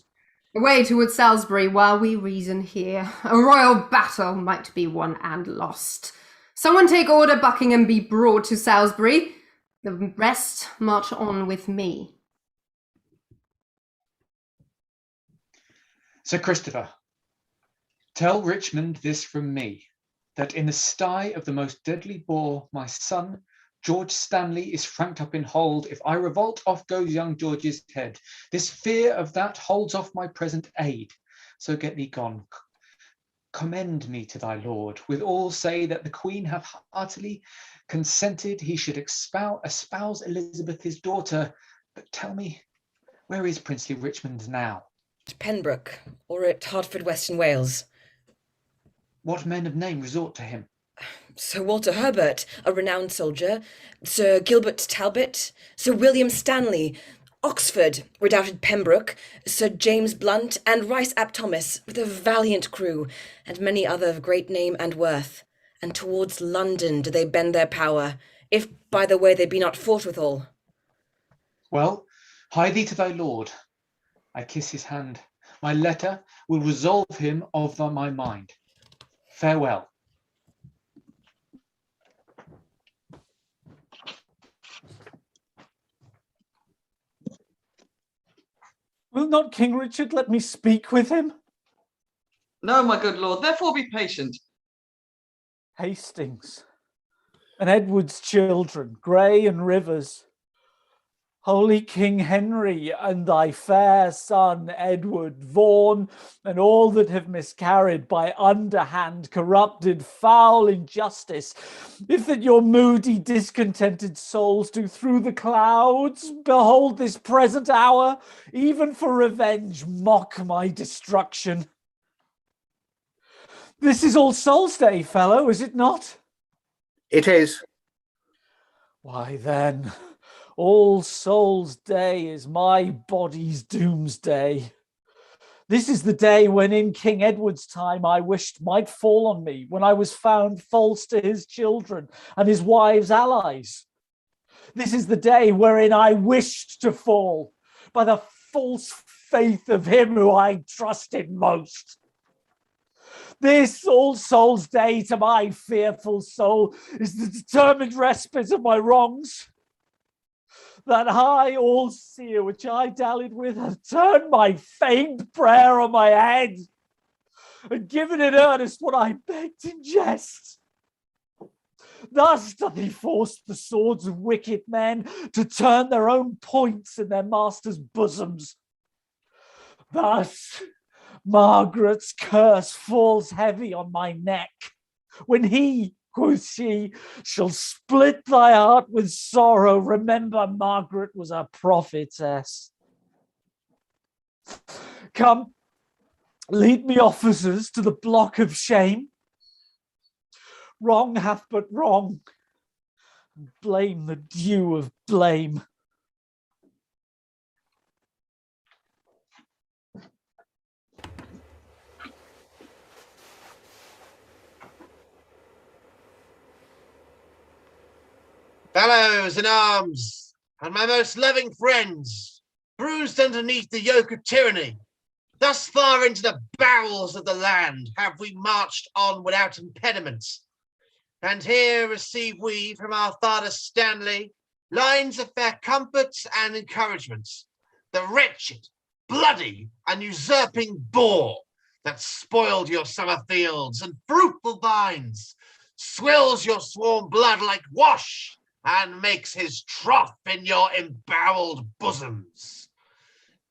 Speaker 3: Away towards Salisbury while we reason here. A royal battle might be won and lost. Someone take order Buckingham be brought to Salisbury. The rest march on with me.
Speaker 2: Sir Christopher, tell Richmond this from me, that in the sty of the most deadly boar, my son, George Stanley, is franked up in hold. If I revolt, off goes young George's head. This fear of that holds off my present aid. So get thee gone. Commend me to thy lord. With all say that the queen hath heartily consented he should espouse Elizabeth his daughter. But tell me, where is princely Richmond now?
Speaker 15: At Pembroke, or at Hertford, Western Wales.
Speaker 2: What men of name resort to him?
Speaker 15: Sir Walter Herbert, a renowned soldier, Sir Gilbert Talbot, Sir William Stanley, Oxford redoubted Pembroke, Sir James Blunt, and Rice ap Thomas, with a valiant crew, and many other of great name and worth. And towards London do they bend their power, if by the way they be not fought withal.
Speaker 2: Well, hie thee to thy lord. I kiss his hand. My letter will resolve him of my mind. Farewell.
Speaker 10: Will not King Richard let me speak with him?
Speaker 1: No, my good lord, therefore be patient.
Speaker 10: Hastings and Edward's children, Grey and Rivers, holy King Henry and thy fair son Edward, Vaughan, and all that have miscarried by underhand, corrupted, foul injustice, if that your moody, discontented souls do through the clouds behold this present hour, even for revenge mock my destruction. This is All Souls' Day, fellow, is it not?
Speaker 5: It is.
Speaker 10: Why then, All Souls' Day is my body's doomsday. This is the day when in King Edward's time I wished might fall on me, when I was found false to his children and his wives' allies. This is the day wherein I wished to fall by the false faith of him who I trusted most. This All Souls' Day to my fearful soul is the determined respite of my wrongs. That high all-seer which I dallied with hath turned my feigned prayer on my head and given in earnest what I begged in jest. Thus doth he force the swords of wicked men to turn their own points in their masters' bosoms. Thus Margaret's curse falls heavy on my neck, when he, quoth she, shall split thy heart with sorrow. Remember, Margaret was a prophetess. Come, lead me, officers, to the block of shame. Wrong hath but wrong, and blame the due of blame.
Speaker 9: Fellows in arms, and my most loving friends, bruised underneath the yoke of tyranny, thus far into the bowels of the land have we marched on without impediments. And here receive we from our father Stanley lines of fair comforts and encouragements. The wretched, bloody, and usurping boar that spoiled your summer fields and fruitful vines, swills your swarm blood like wash, and makes his trough in your emboweled bosoms.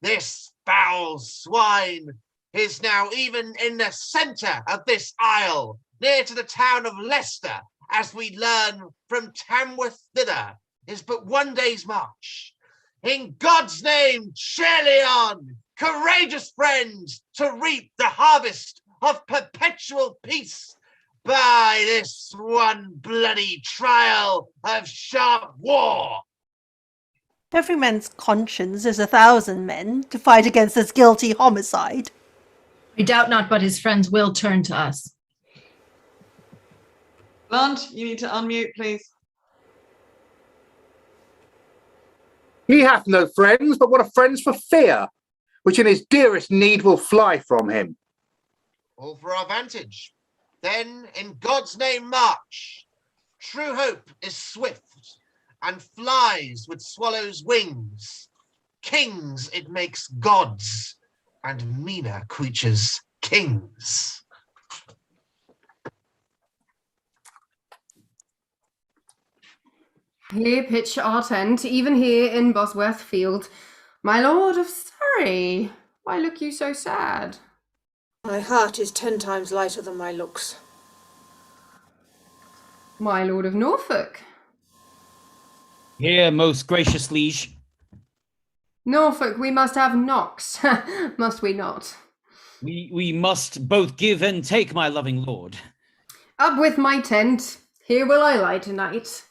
Speaker 9: This foul swine is now even in the centre of this isle, near to the town of Leicester, as we learn from Tamworth thither, is but one day's march. In God's name, cheerly on, courageous friends, to reap the harvest of perpetual peace, by this one bloody trial of sharp war.
Speaker 7: Every man's conscience is 1,000 men to fight against this guilty homicide.
Speaker 11: I doubt not but his friends will turn to us.
Speaker 1: Blunt, you need to unmute, please.
Speaker 5: He hath no friends, but what are friends for fear, which in his dearest need will fly from him.
Speaker 9: All for our vantage. Then, in God's name, march. True hope is swift, and flies with swallows' wings. Kings it makes gods, and meaner creatures kings.
Speaker 3: Here pitch our tent, even here in Bosworth Field. My lord of Surrey, why look you so sad?
Speaker 16: My heart is 10 times lighter than my looks.
Speaker 3: My lord of Norfolk.
Speaker 12: Here, most gracious liege.
Speaker 3: Norfolk, we must have knocks, must we not?
Speaker 12: We must both give and take, my loving lord.
Speaker 3: Up with my tent, here will I lie tonight.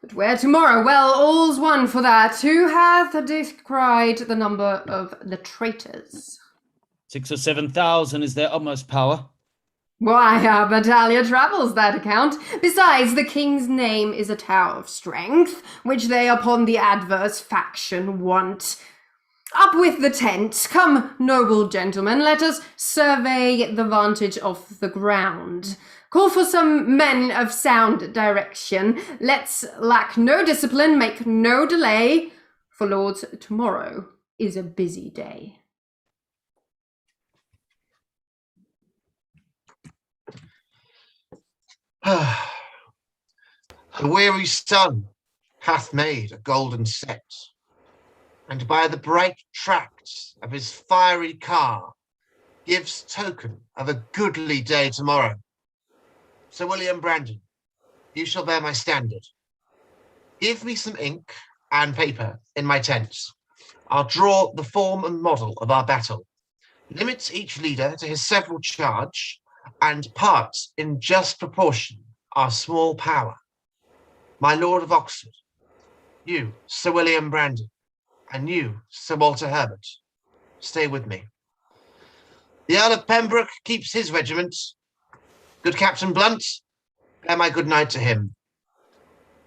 Speaker 3: But where tomorrow? Well, all's one for that. Who hath descried the number of the traitors?
Speaker 12: 6,000 or 7,000 is their utmost power.
Speaker 3: Why, our battalion travels that account. Besides, the king's name is a tower of strength, which they upon the adverse faction want. Up with the tent. Come, noble gentlemen, let us survey the vantage of the ground. Call for some men of sound direction. Let's lack no discipline, make no delay, for lords, tomorrow is a busy day.
Speaker 9: The weary sun hath made a golden set, and by the bright tracts of his fiery car gives token of a goodly day tomorrow. Sir William Brandon, you shall bear my standard. Give me some ink and paper in my tent. I'll draw the form and model of our battle, limit each leader to his several charge, and part in just proportion our small power. My Lord of Oxford, you, Sir William Brandon, and you, Sir Walter Herbert, stay with me. The Earl of Pembroke keeps his regiment. Good Captain Blunt, bear my good night to him.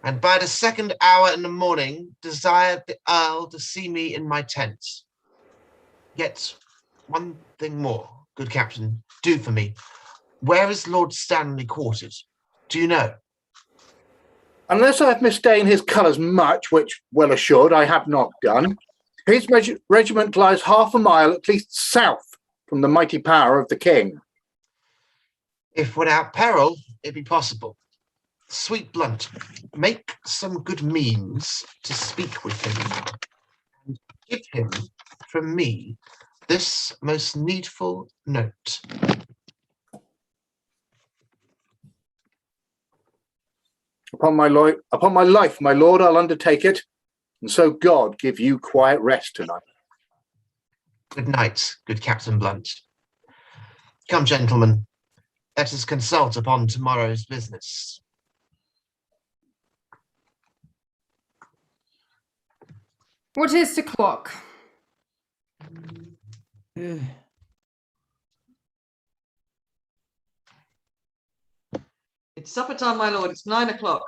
Speaker 9: And by the 2nd hour in the morning, desire the Earl to see me in my tent. Yet one thing more, good Captain, do for me. Where is Lord Stanley quartered? Do you know?
Speaker 5: Unless I have mistaken his colours much, which, well assured, I have not done, his regiment lies half a mile at least south from the mighty power of the king.
Speaker 9: If without peril, it be possible. Sweet Blunt, make some good means to speak with him, and give him, from me, this most needful note.
Speaker 5: Upon my life, my lord, I'll undertake it, and so God give you quiet rest tonight.
Speaker 9: Good night, good Captain Blunt. Come, gentlemen, let us consult upon tomorrow's business.
Speaker 3: What is the clock?
Speaker 1: It's supper time, my lord. It's 9 o'clock.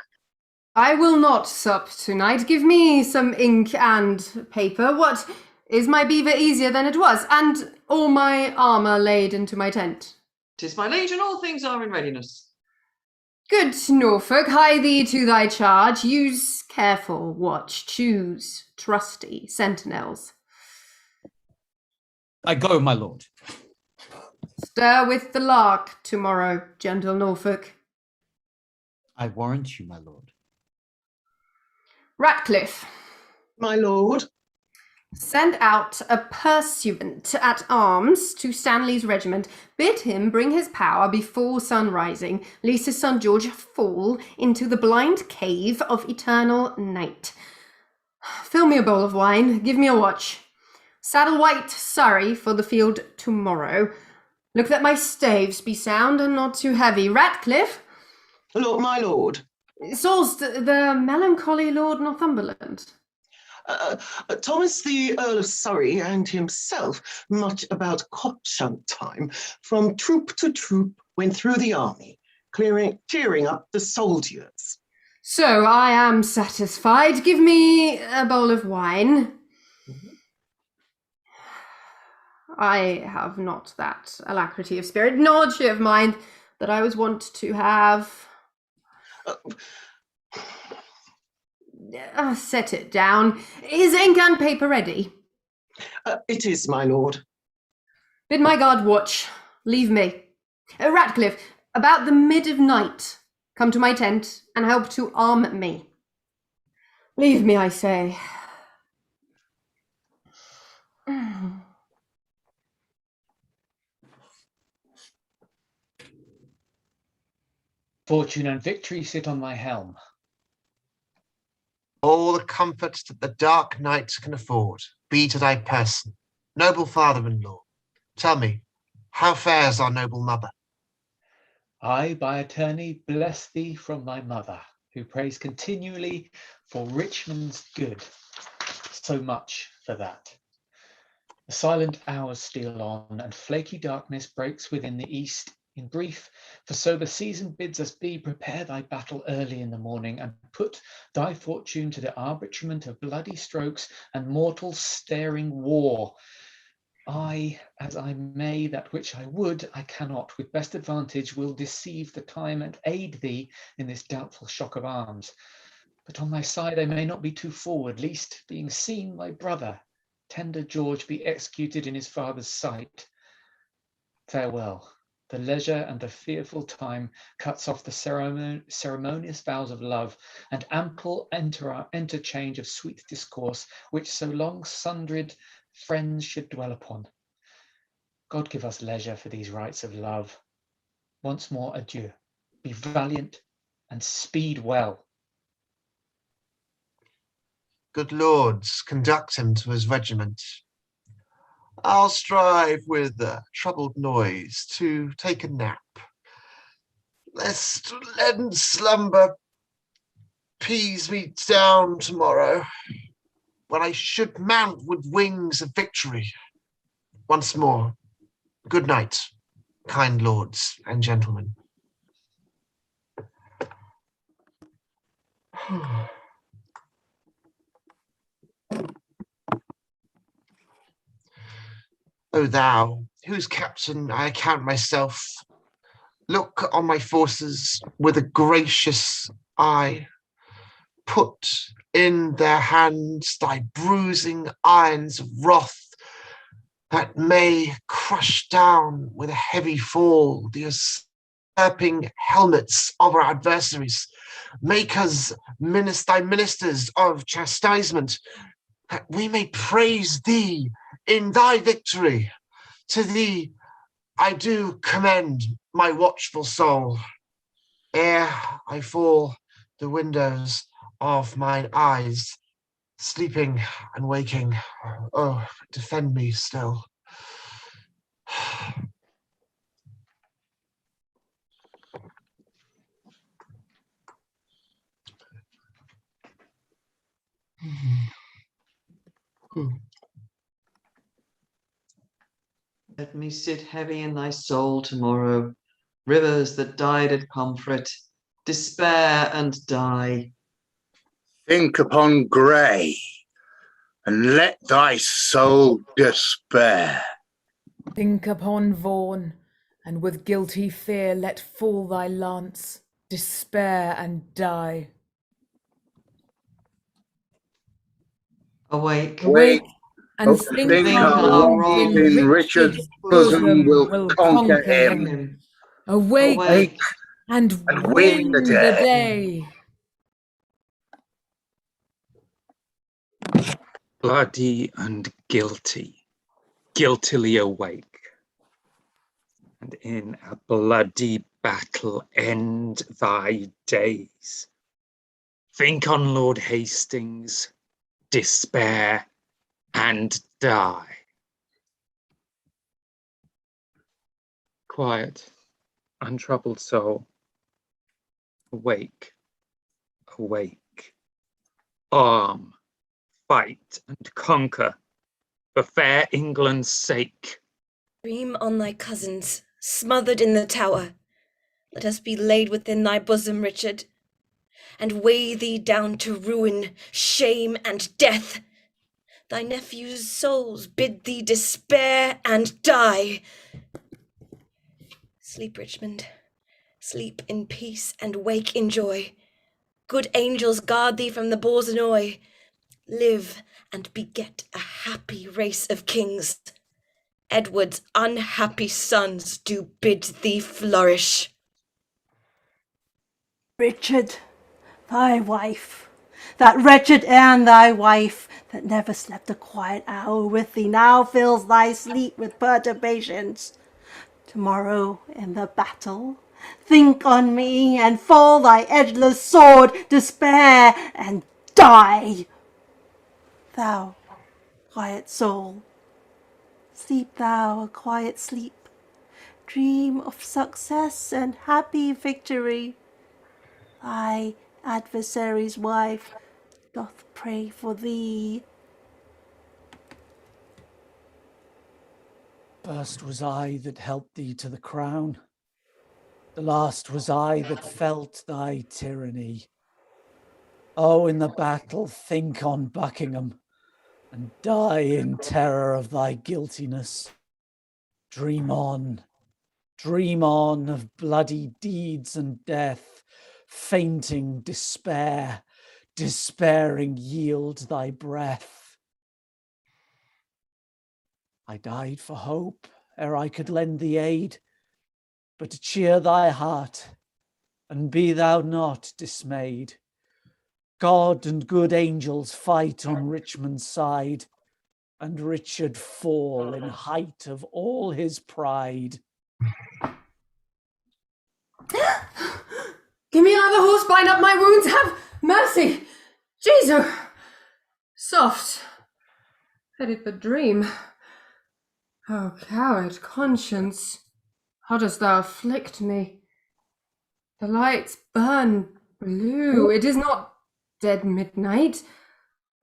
Speaker 3: I will not sup tonight. Give me some ink and paper. What, is my beaver easier than it was, and all my armour laid into my tent?
Speaker 1: 'Tis my liege, and all things are in readiness.
Speaker 3: Good Norfolk, hie thee to thy charge. Use careful watch. Choose trusty sentinels.
Speaker 12: I go, my lord.
Speaker 3: Stir with the lark tomorrow, gentle Norfolk.
Speaker 12: I warrant you, my lord.
Speaker 3: Ratcliffe.
Speaker 4: My lord.
Speaker 3: Send out a pursuant at arms to Stanley's regiment. Bid him bring his power before sunrising, lest his son George fall into the blind cave of eternal night. Fill me a bowl of wine. Give me a watch. Saddle white Surrey for the field tomorrow. Look that my staves be sound and not too heavy. Ratcliffe.
Speaker 4: Lord, my lord.
Speaker 3: Sourced the melancholy Lord Northumberland.
Speaker 4: Thomas the Earl of Surrey and himself, much about cockshunt time, from troop to troop went through the army, cheering up the soldiers.
Speaker 3: So I am satisfied. Give me a bowl of wine. I have not that alacrity of spirit, nor cheer of mind that I was wont to have. Set it down. Is ink and paper ready?
Speaker 4: It is, my lord.
Speaker 3: Bid my guard watch. Leave me. Ratcliffe, about the mid of night, come to my tent and help to arm me. Leave me, I say.
Speaker 2: Fortune and victory sit on my helm.
Speaker 9: All the comforts that the dark night can afford be to thy person, noble father-in-law. Tell me, how fares our noble mother?
Speaker 2: I, by attorney, bless thee from thy mother. who prays continually for Richmond's good. So much for that. The silent hours steal on, and flaky darkness breaks within the east. In brief, for so the season bids us be, prepare thy battle early in the morning, and put thy fortune to the arbitrament of bloody strokes and mortal staring war. I, as I may, that which I would, I cannot, with best advantage, will deceive the time and aid thee in this doubtful shock of arms. But on thy side I may not be too forward, lest, being seen, my brother, tender George, be executed in his father's sight. Farewell. The leisure and the fearful time cuts off the ceremonious vows of love and ample interchange of sweet discourse, which so long sundered friends should dwell upon. God give us leisure for these rites of love. Once more adieu. Be valiant and speed well.
Speaker 9: Good lords, conduct him to his regiment. I'll strive with troubled noise to take a nap, lest leaden slumber pease me down tomorrow, when I should mount with wings of victory. Once more, good night, kind lords and gentlemen. O thou, whose captain I account myself, look on my forces with a gracious eye. Put in their hands thy bruising irons of wrath, that may crush down with a heavy fall the usurping helmets of our adversaries. Make us thy ministers of chastisement, that we may praise thee in thy victory. To thee I do commend my watchful soul. Ere I fall the windows of mine eyes, sleeping and waking, oh, defend me still.
Speaker 1: Let me sit heavy in thy soul tomorrow. Rivers that died at comfort, despair and die.
Speaker 5: Think upon grey, and let thy soul despair.
Speaker 13: Think upon Vaughan, and with guilty fear let fall thy lance, despair and die.
Speaker 1: Awake.
Speaker 13: Awake, and think
Speaker 5: how
Speaker 13: how
Speaker 5: wrong
Speaker 13: in
Speaker 5: in Richard's bosom will conquer him.
Speaker 13: Awake, and
Speaker 5: win the
Speaker 13: the
Speaker 5: day.
Speaker 13: day.
Speaker 6: Bloody and guilty, guiltily awake, and in a bloody battle end thy days. Think on Lord Hastings, despair and die. Quiet, untroubled soul, awake, awake, arm, fight and conquer, for fair England's sake.
Speaker 15: Dream on thy cousins, smothered in the tower. Let us be laid within thy bosom, Richard, and weigh thee down to ruin, shame, and death. Thy nephews' souls bid thee despair and die. Sleep, Richmond, sleep in peace and wake in joy. Good angels guard thee from the boars annoy. Live and beget a happy race of kings. Edward's unhappy sons do bid thee flourish.
Speaker 7: Richard, thy wife, that wretched Anne thy wife, that never slept a quiet hour with thee, now fills thy sleep with perturbations. Tomorrow in the battle, think on me, and fall thy edgeless sword, despair and die. Thou, quiet soul, sleep thou a quiet sleep. Dream of success and happy victory. Thy adversary's wife doth pray for thee.
Speaker 10: First was I that helped thee to the crown. The last was I that felt thy tyranny. Oh, in the battle think on Buckingham, and die in terror of thy guiltiness. Dream on of bloody deeds and death, fainting despair, despairing yield thy breath. I died for hope ere I could lend thee aid, but to cheer thy heart, and be thou not dismayed. God and good angels fight on Richmond's side, and Richard fall in height of all his pride.
Speaker 3: Give me another horse, bind up my wounds, have mercy! Jesu! Soft, had it but dream. Oh, coward conscience, how dost thou afflict me? The lights burn blue, it is not dead midnight.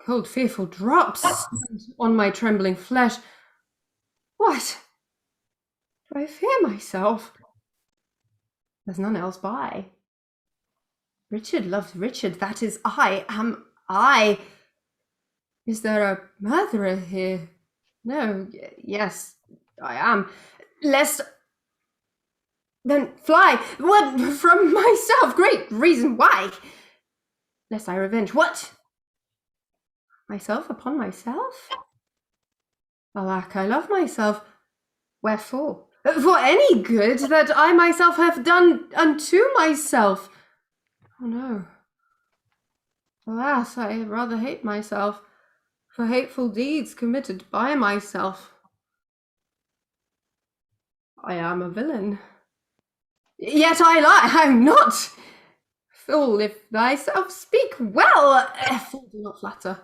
Speaker 3: Cold fearful drops stand on my trembling flesh. What? Do I fear myself? There's none else by. Richard loves Richard, that is I, am I. Is there a murderer here? No, yes, I am. Lest, then fly, what, from myself, great reason why. Lest I revenge, what? Myself upon myself? Alack, I love myself. Wherefore? For any good that I myself have done unto myself. Oh no. Alas, I rather hate myself for hateful deeds committed by myself. I am a villain. Yet I lie, I'm not. Fool, if thyself speak well, fool, do not flatter.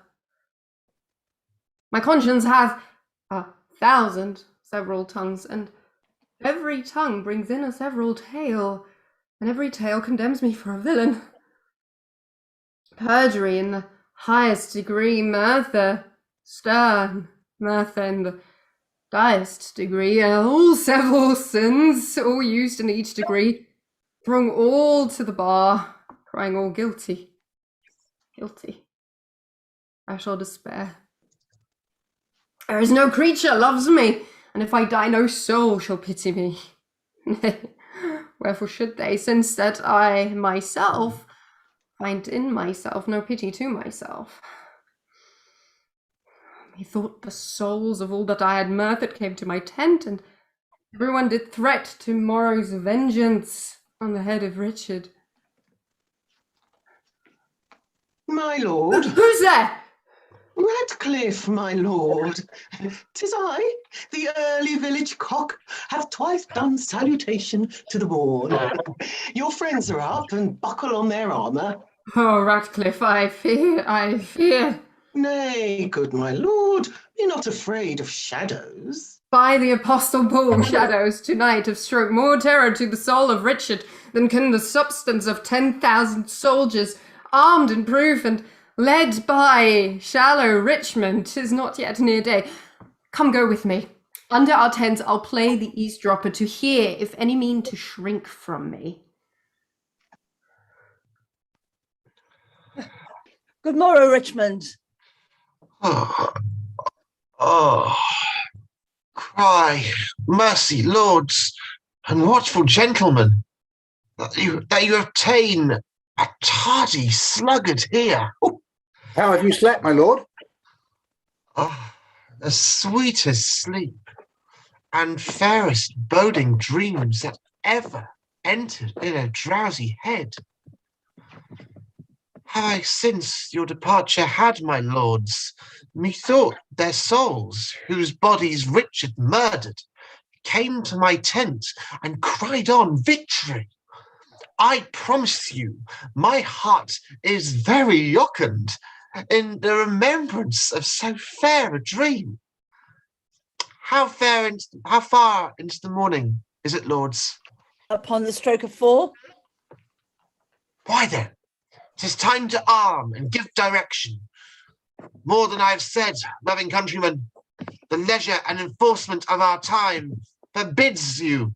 Speaker 3: My conscience hath 1,000 several tongues, and every tongue brings in a several tale, and every tale condemns me for a villain. Perjury in the highest degree, murder, stern murder in the diest degree, all several sins, all used in each degree, bring all to the bar, crying all guilty, guilty. I shall despair. There is no creature loves me, and if I die, no soul shall pity me. Nay, wherefore should they, since that I myself find in myself no pity to myself? Methought the souls of all that I had murdered came to my tent, and everyone did threat tomorrow's vengeance on the head of Richard.
Speaker 4: My lord.
Speaker 3: Who's there?
Speaker 4: Ratcliffe, my lord. 'Tis I, the early village cock, have twice done salutation to the board. Your friends are up and buckle on their armour.
Speaker 3: Oh, Ratcliffe, I fear.
Speaker 4: Nay, good my lord, be not afraid of shadows.
Speaker 3: By the apostle Paul, shadows tonight have stroked more terror to the soul of Richard than can the substance of 10,000 soldiers, armed and proof and led by shallow Richmond. 'Tis not yet near day. Come, go with me. Under our tents I'll play the eavesdropper to hear if any mean to shrink from me.
Speaker 14: Good morrow, Richmond.
Speaker 9: Oh, cry, mercy, lords, and watchful gentlemen, that you have ta'en a tardy sluggard here.
Speaker 5: How have you slept, my lord?
Speaker 9: Oh, the sweetest sleep and fairest boding dreams that ever entered in a drowsy head. Have I since your departure had, my lords, methought their souls, whose bodies Richard murdered, came to my tent and cried on victory. I promise you, my heart is very jocund in the remembrance of so fair a dream. How far into the morning is it, lords?
Speaker 14: Upon the stroke of 4.
Speaker 9: Why then, 'Tis time to arm and give direction. More than I have said, loving countrymen, the leisure and enforcement of our time forbids you.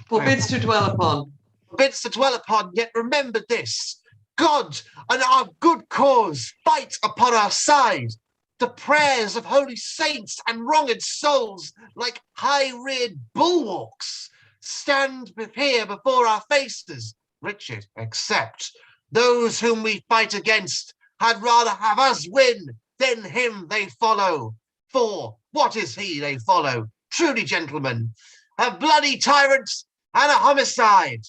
Speaker 1: Forbids to dwell upon.
Speaker 9: Forbids to dwell upon, yet remember this. God and our good cause fight upon our side. The prayers of holy saints and wronged souls, like high-reared bulwarks, stand here before our faces. Richard, except those whom we fight against had rather have us win than him they follow. For what is he they follow? Truly, gentlemen, a bloody tyrant and a homicide,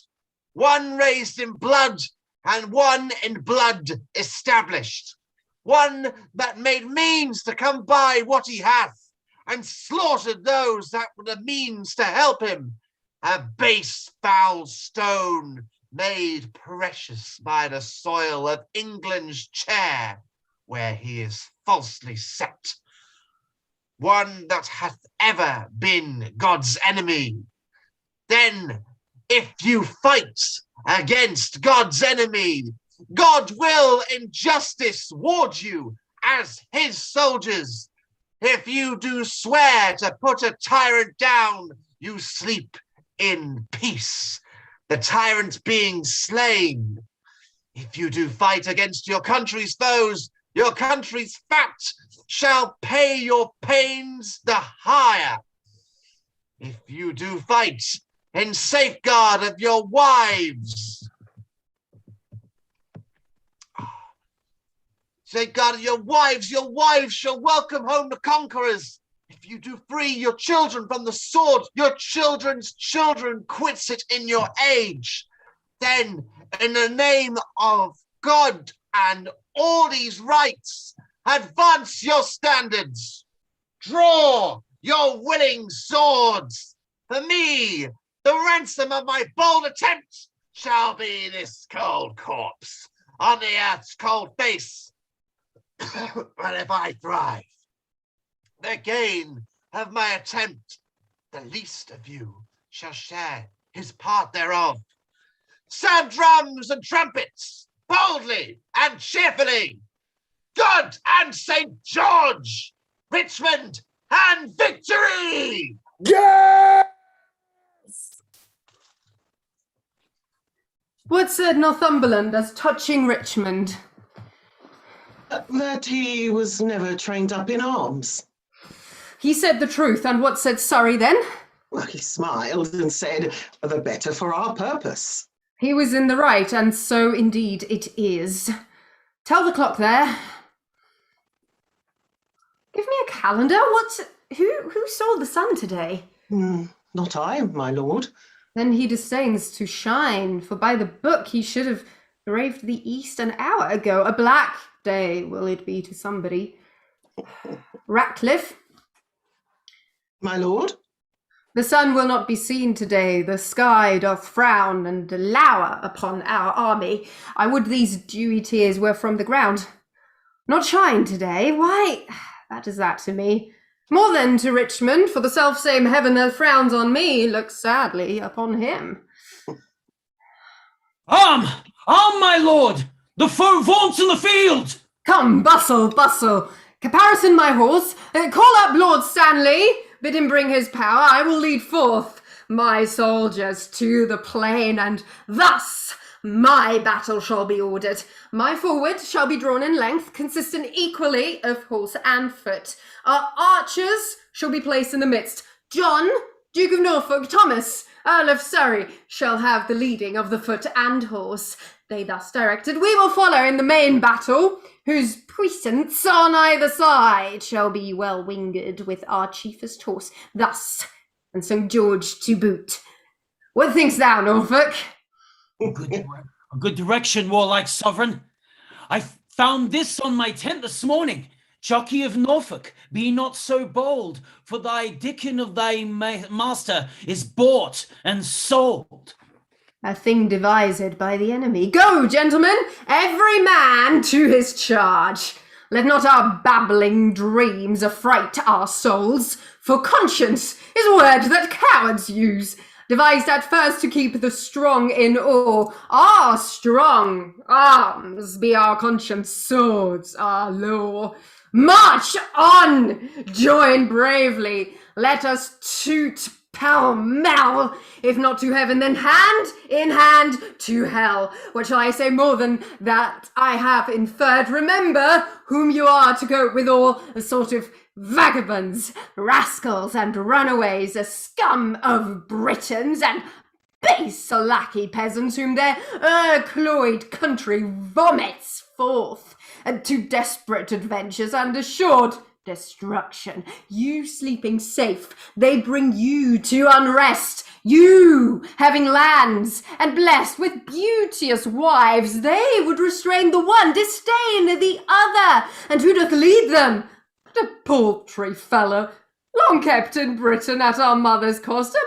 Speaker 9: one raised in blood and one in blood established, one that made means to come by what he hath, and slaughtered those that were the means to help him, a base foul stone made precious by the soil of England's chair, where he is falsely set, one that hath ever been God's enemy. Then, if you fight against God's enemy, God will in justice ward you as his soldiers. If you do swear to put a tyrant down, you sleep in peace, the tyrant being slain. If you do fight against your country's foes, your country's fat shall pay your pains the higher. If you do fight in safeguard of your wives, safeguard of your wives shall welcome home the conquerors. If you do free your children from the sword, your children's children quits it in your age. Then, in the name of God and all these rights, advance your standards. Draw your willing swords. For me, the ransom of my bold attempt shall be this cold corpse on the earth's cold face. But if I thrive, the gain of my attempt, the least of you shall share his part thereof. Sound drums and trumpets, boldly and cheerfully. God and St. George, Richmond and victory!
Speaker 5: Yes!
Speaker 3: What said Northumberland as touching Richmond?
Speaker 4: That he was never trained up in arms.
Speaker 3: He said the truth, and what said Surrey then?
Speaker 4: Well, he smiled and said, the better for our purpose.
Speaker 3: He was in the right, and so indeed it is. Tell the clock there. Give me a calendar. Who saw the sun today?
Speaker 4: Not I, my lord.
Speaker 3: Then he disdains to shine, for by the book he should have braved the east an hour ago. A black day will it be to somebody. Ratcliffe.
Speaker 4: My lord?
Speaker 3: The sun will not be seen today. The sky doth frown and lower upon our army. I would these dewy tears were from the ground. Not shine today? Why, that is that to me. More than to Richmond, for the selfsame heaven that frowns on me looks sadly upon him.
Speaker 12: Arm! Arm, my lord! The foe vaunts in the field!
Speaker 3: Come, bustle, bustle. Caparison my horse. Call up Lord Stanley. Bid him bring his power. I will lead forth my soldiers to the plain, and thus my battle shall be ordered. My forward shall be drawn in length, consisting equally of horse and foot. Our archers shall be placed in the midst. John, Duke of Norfolk, Thomas, Earl of Surrey, shall have the leading of the foot and horse. They thus directed, we will follow in the main battle, whose puissance on either side shall be well winged with our chiefest horse. Thus, and St. George to boot. What thinkst thou, Norfolk?
Speaker 12: A good direction, warlike sovereign. I found this on my tent this morning. Jockey of Norfolk, be not so bold, for thy Dickon of thy master is bought and sold.
Speaker 3: A thing devised by the enemy. Go, gentlemen, every man to his charge. Let not our babbling dreams affright our souls, for conscience is a word that cowards use. devised at first to keep the strong in awe. Our strong arms be our conscience, swords our law. March on, join bravely, let us toot pell-mell, if not to heaven, then hand in hand to hell. What shall I say more than that I have inferred? Remember whom you are to cope with all a sort of vagabonds, rascals, and runaways, a scum of Britons, and base lackey peasants whom their cloyed country vomits forth to desperate adventures and assured destruction. You sleeping safe, they bring you to unrest. You, having lands and blessed with beauteous wives, they would restrain the one, disdain the other. And who doth lead them? But a paltry fellow, long kept in Britain at our mother's cost, a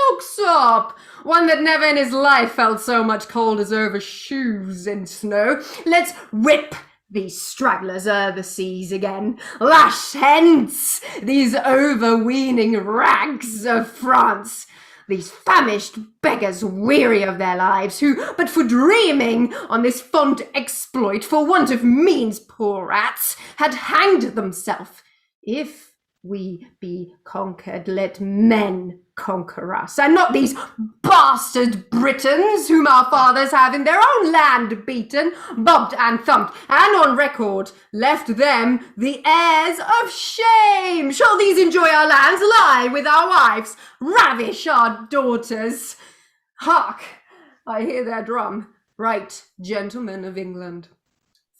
Speaker 3: milksop, one that never in his life felt so much cold as over shoes in snow. Let's whip these stragglers o'er the seas again. Lash hence these overweening rags of France, these famished beggars weary of their lives, who, but for dreaming on this fond exploit, for want of means, poor rats, had hanged themselves. If we be conquered, let men conquer us, and not these bastard Britons whom our fathers have in their own land beaten, bobbed and thumped, and on record left them the heirs of shame. Shall these enjoy our lands, lie with our wives, ravish our daughters? Hark, I hear their drum. Right, gentlemen of England,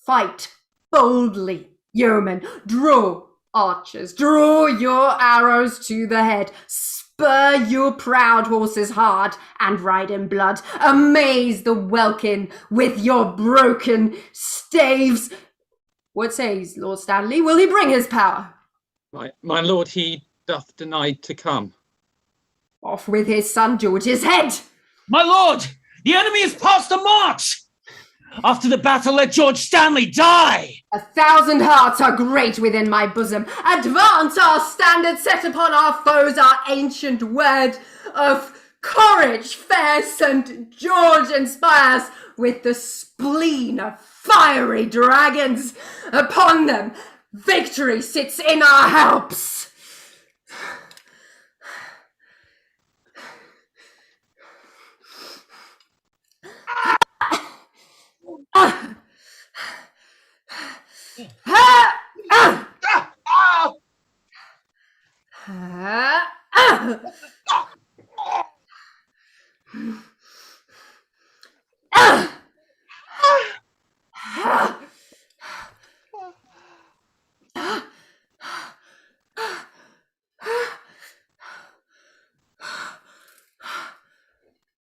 Speaker 3: fight boldly, yeomen, draw archers, draw your arrows to the head, spur your proud horses hard, and ride in blood. Amaze the welkin with your broken staves. What says Lord Stanley? Will he bring his power?
Speaker 6: My lord, he doth deny to come.
Speaker 3: Off with his son George's head!
Speaker 12: My lord, the enemy is past the march! After the battle, let George Stanley die!
Speaker 3: 1,000 hearts are great within my bosom. Advance our standard, set upon our foes our ancient word of courage. Fair St. George inspires with the spleen of fiery dragons. Upon them, victory sits in our helps.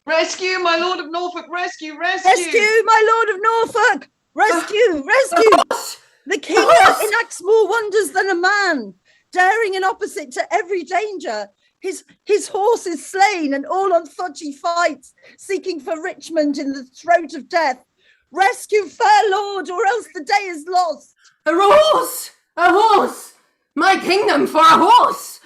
Speaker 1: Rescue, my Lord of Norfolk, rescue, rescue!
Speaker 14: Rescue, my Lord of Norfolk! Rescue, rescue! The king enacts more wonders than a man, daring and opposite to every danger. His horse is slain, and all on foot he fights, seeking for Richmond in the throat of death. Rescue, fair lord, or else the day is lost.
Speaker 3: A horse! A horse! My kingdom for a horse!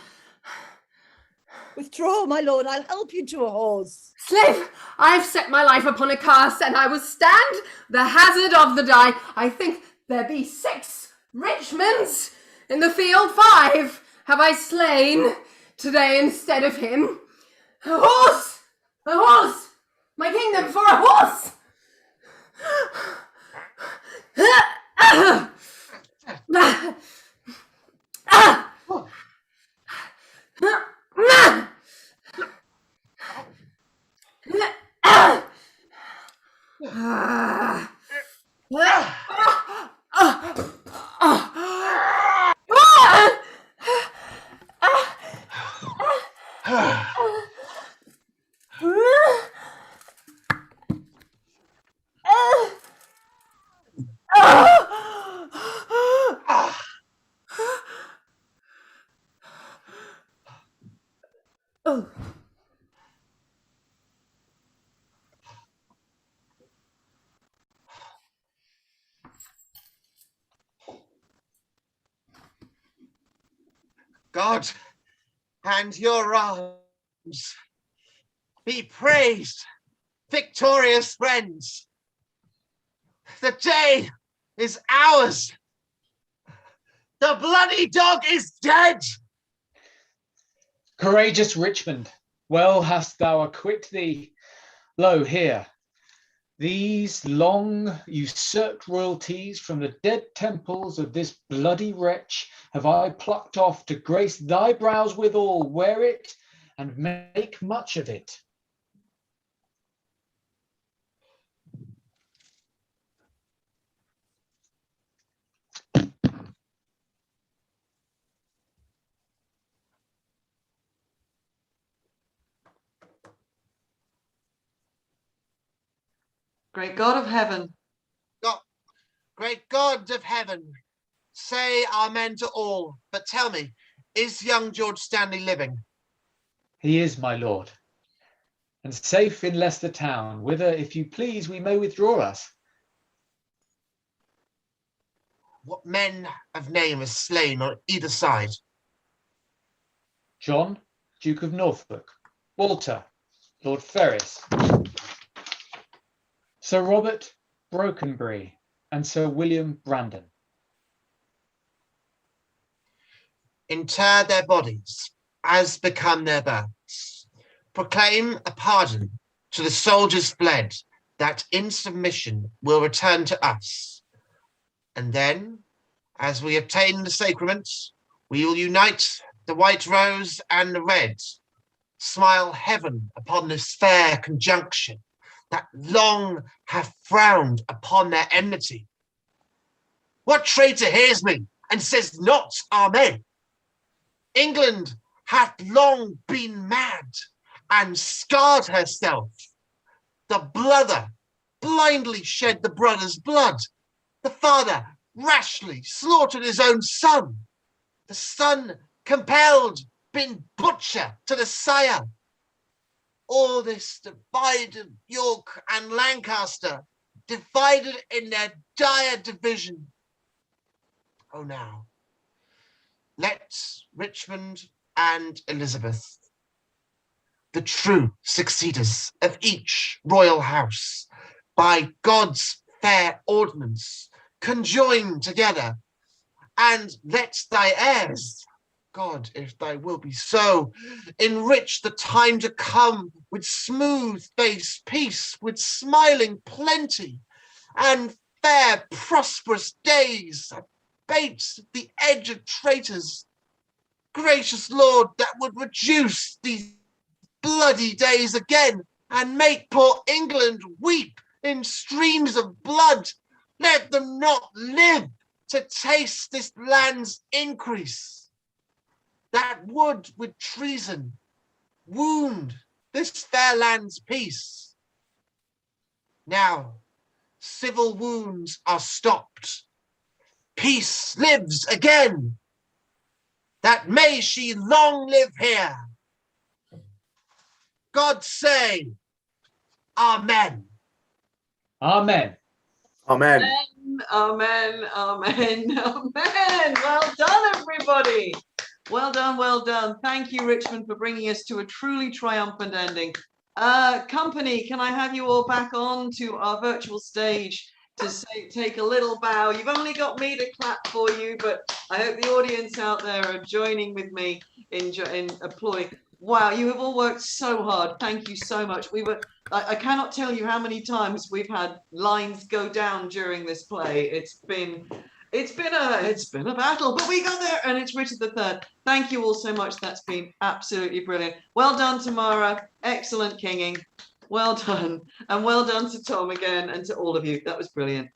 Speaker 14: Withdraw, my lord, I'll help you to a horse.
Speaker 3: Slave, I've set my life upon a cast, and I will stand the hazard of the die. I think there be 6 Richmonds in the field, 5 have I slain today instead of him. A horse! A horse! My kingdom for a horse!
Speaker 9: God, and your arms Be praised, victorious friends. The day is ours. The bloody dog is dead.
Speaker 2: Courageous Richmond, well hast thou acquit thee. Lo, here, these long usurped royalties from the dead temples of this bloody wretch have I plucked off to grace thy brows withal, wear it and make much of it.
Speaker 1: Great God of heaven.
Speaker 9: Great God of heaven, say amen to all, but tell me, is young George Stanley living?
Speaker 2: He is, my lord, and safe in Leicester town, whither, if you please, we may withdraw us.
Speaker 9: What men of name are slain on either side?
Speaker 2: John, Duke of Norfolk, Walter, Lord Ferrys, Sir Robert Brokenbury, and Sir William Brandon.
Speaker 9: Inter their bodies, as become their births. Proclaim a pardon to the soldiers fled, that in submission will return to us. And then, as we obtain the sacraments, we will unite the white rose and the red, smile heaven upon this fair conjunction that long have frowned upon their enmity. What traitor hears me and says not amen? England hath long been mad and scarred herself. The brother blindly shed the brother's blood. The father rashly slaughtered his own son. The son compelled been butcher to the sire. All this divided York and Lancaster, divided in their dire division. Oh, now, let Richmond and Elizabeth, the true succeeders of each royal house, by God's fair ordinance, conjoin together, and let thy heirs, God, if thy will be so, enrich the time to come with smooth-faced peace, with smiling plenty, and fair prosperous days, abate the edge of traitors. Gracious Lord, that would reduce these bloody days again, and make poor England weep in streams of blood. Let them not live to taste this land's increase, that would with treason wound this fair land's peace. Now civil wounds are stopped, peace lives again, that may she long live here. God say amen.
Speaker 2: Amen.
Speaker 5: Amen.
Speaker 1: Amen, amen, amen. Well done, everybody. Well done, well done. Thank you, Richmond, for bringing us to a truly triumphant ending. Company, can I have you all back on to our virtual stage to take a little bow? You've only got me to clap for you, but I hope the audience out there are joining with me in applauding. Wow, you have all worked so hard. Thank you so much. I cannot tell you how many times we've had lines go down during this play. It's been a battle, but we got there, and it's Richard III. Thank you all so much. That's been absolutely brilliant. Well done, Tamara. Excellent kinging. Well done, and well done to Tom again, and to all of you. That was brilliant.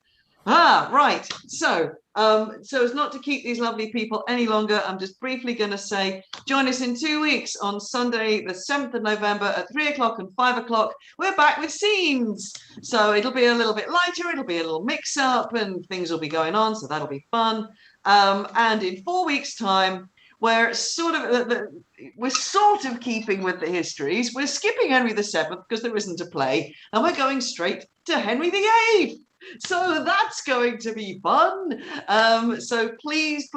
Speaker 1: Right. So as not to keep these lovely people any longer, I'm just briefly going to say, join us in 2 weeks on Sunday, the 7th of November at 3 o'clock and 5 o'clock. We're back with scenes. So it'll be a little bit lighter. It'll be a little mix up and things will be going on. So that'll be fun. And in 4 weeks time, we're sort of keeping with the histories. We're skipping Henry VII because there isn't a play, and we're going straight to Henry VIII. So that's going to be fun. So please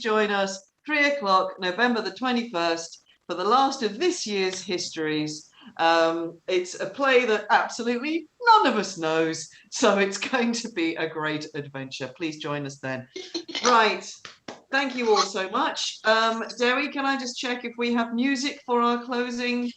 Speaker 1: join us 3 o'clock, November the 21st, for the last of this year's histories. It's a play that absolutely none of us knows, so it's going to be a great adventure. Please join us then. Right. Thank you all so much. Derry, can I just check if we have music for our closing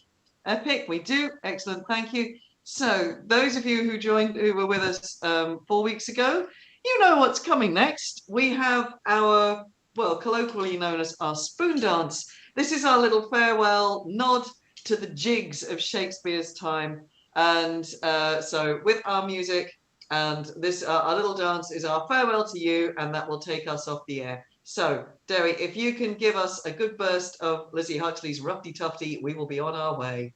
Speaker 1: epic? We do. Excellent. Thank you. So those of you who were with us 4 weeks ago, you know what's coming next. We have our, well, colloquially known as our spoon dance. This is our little farewell nod to the jigs of Shakespeare's time. And so with our music and this, our little dance is our farewell to you, and that will take us off the air. So, Derry, if you can give us a good burst of Lizzie Hutchley's Ruffty Tufty, we will be on our way.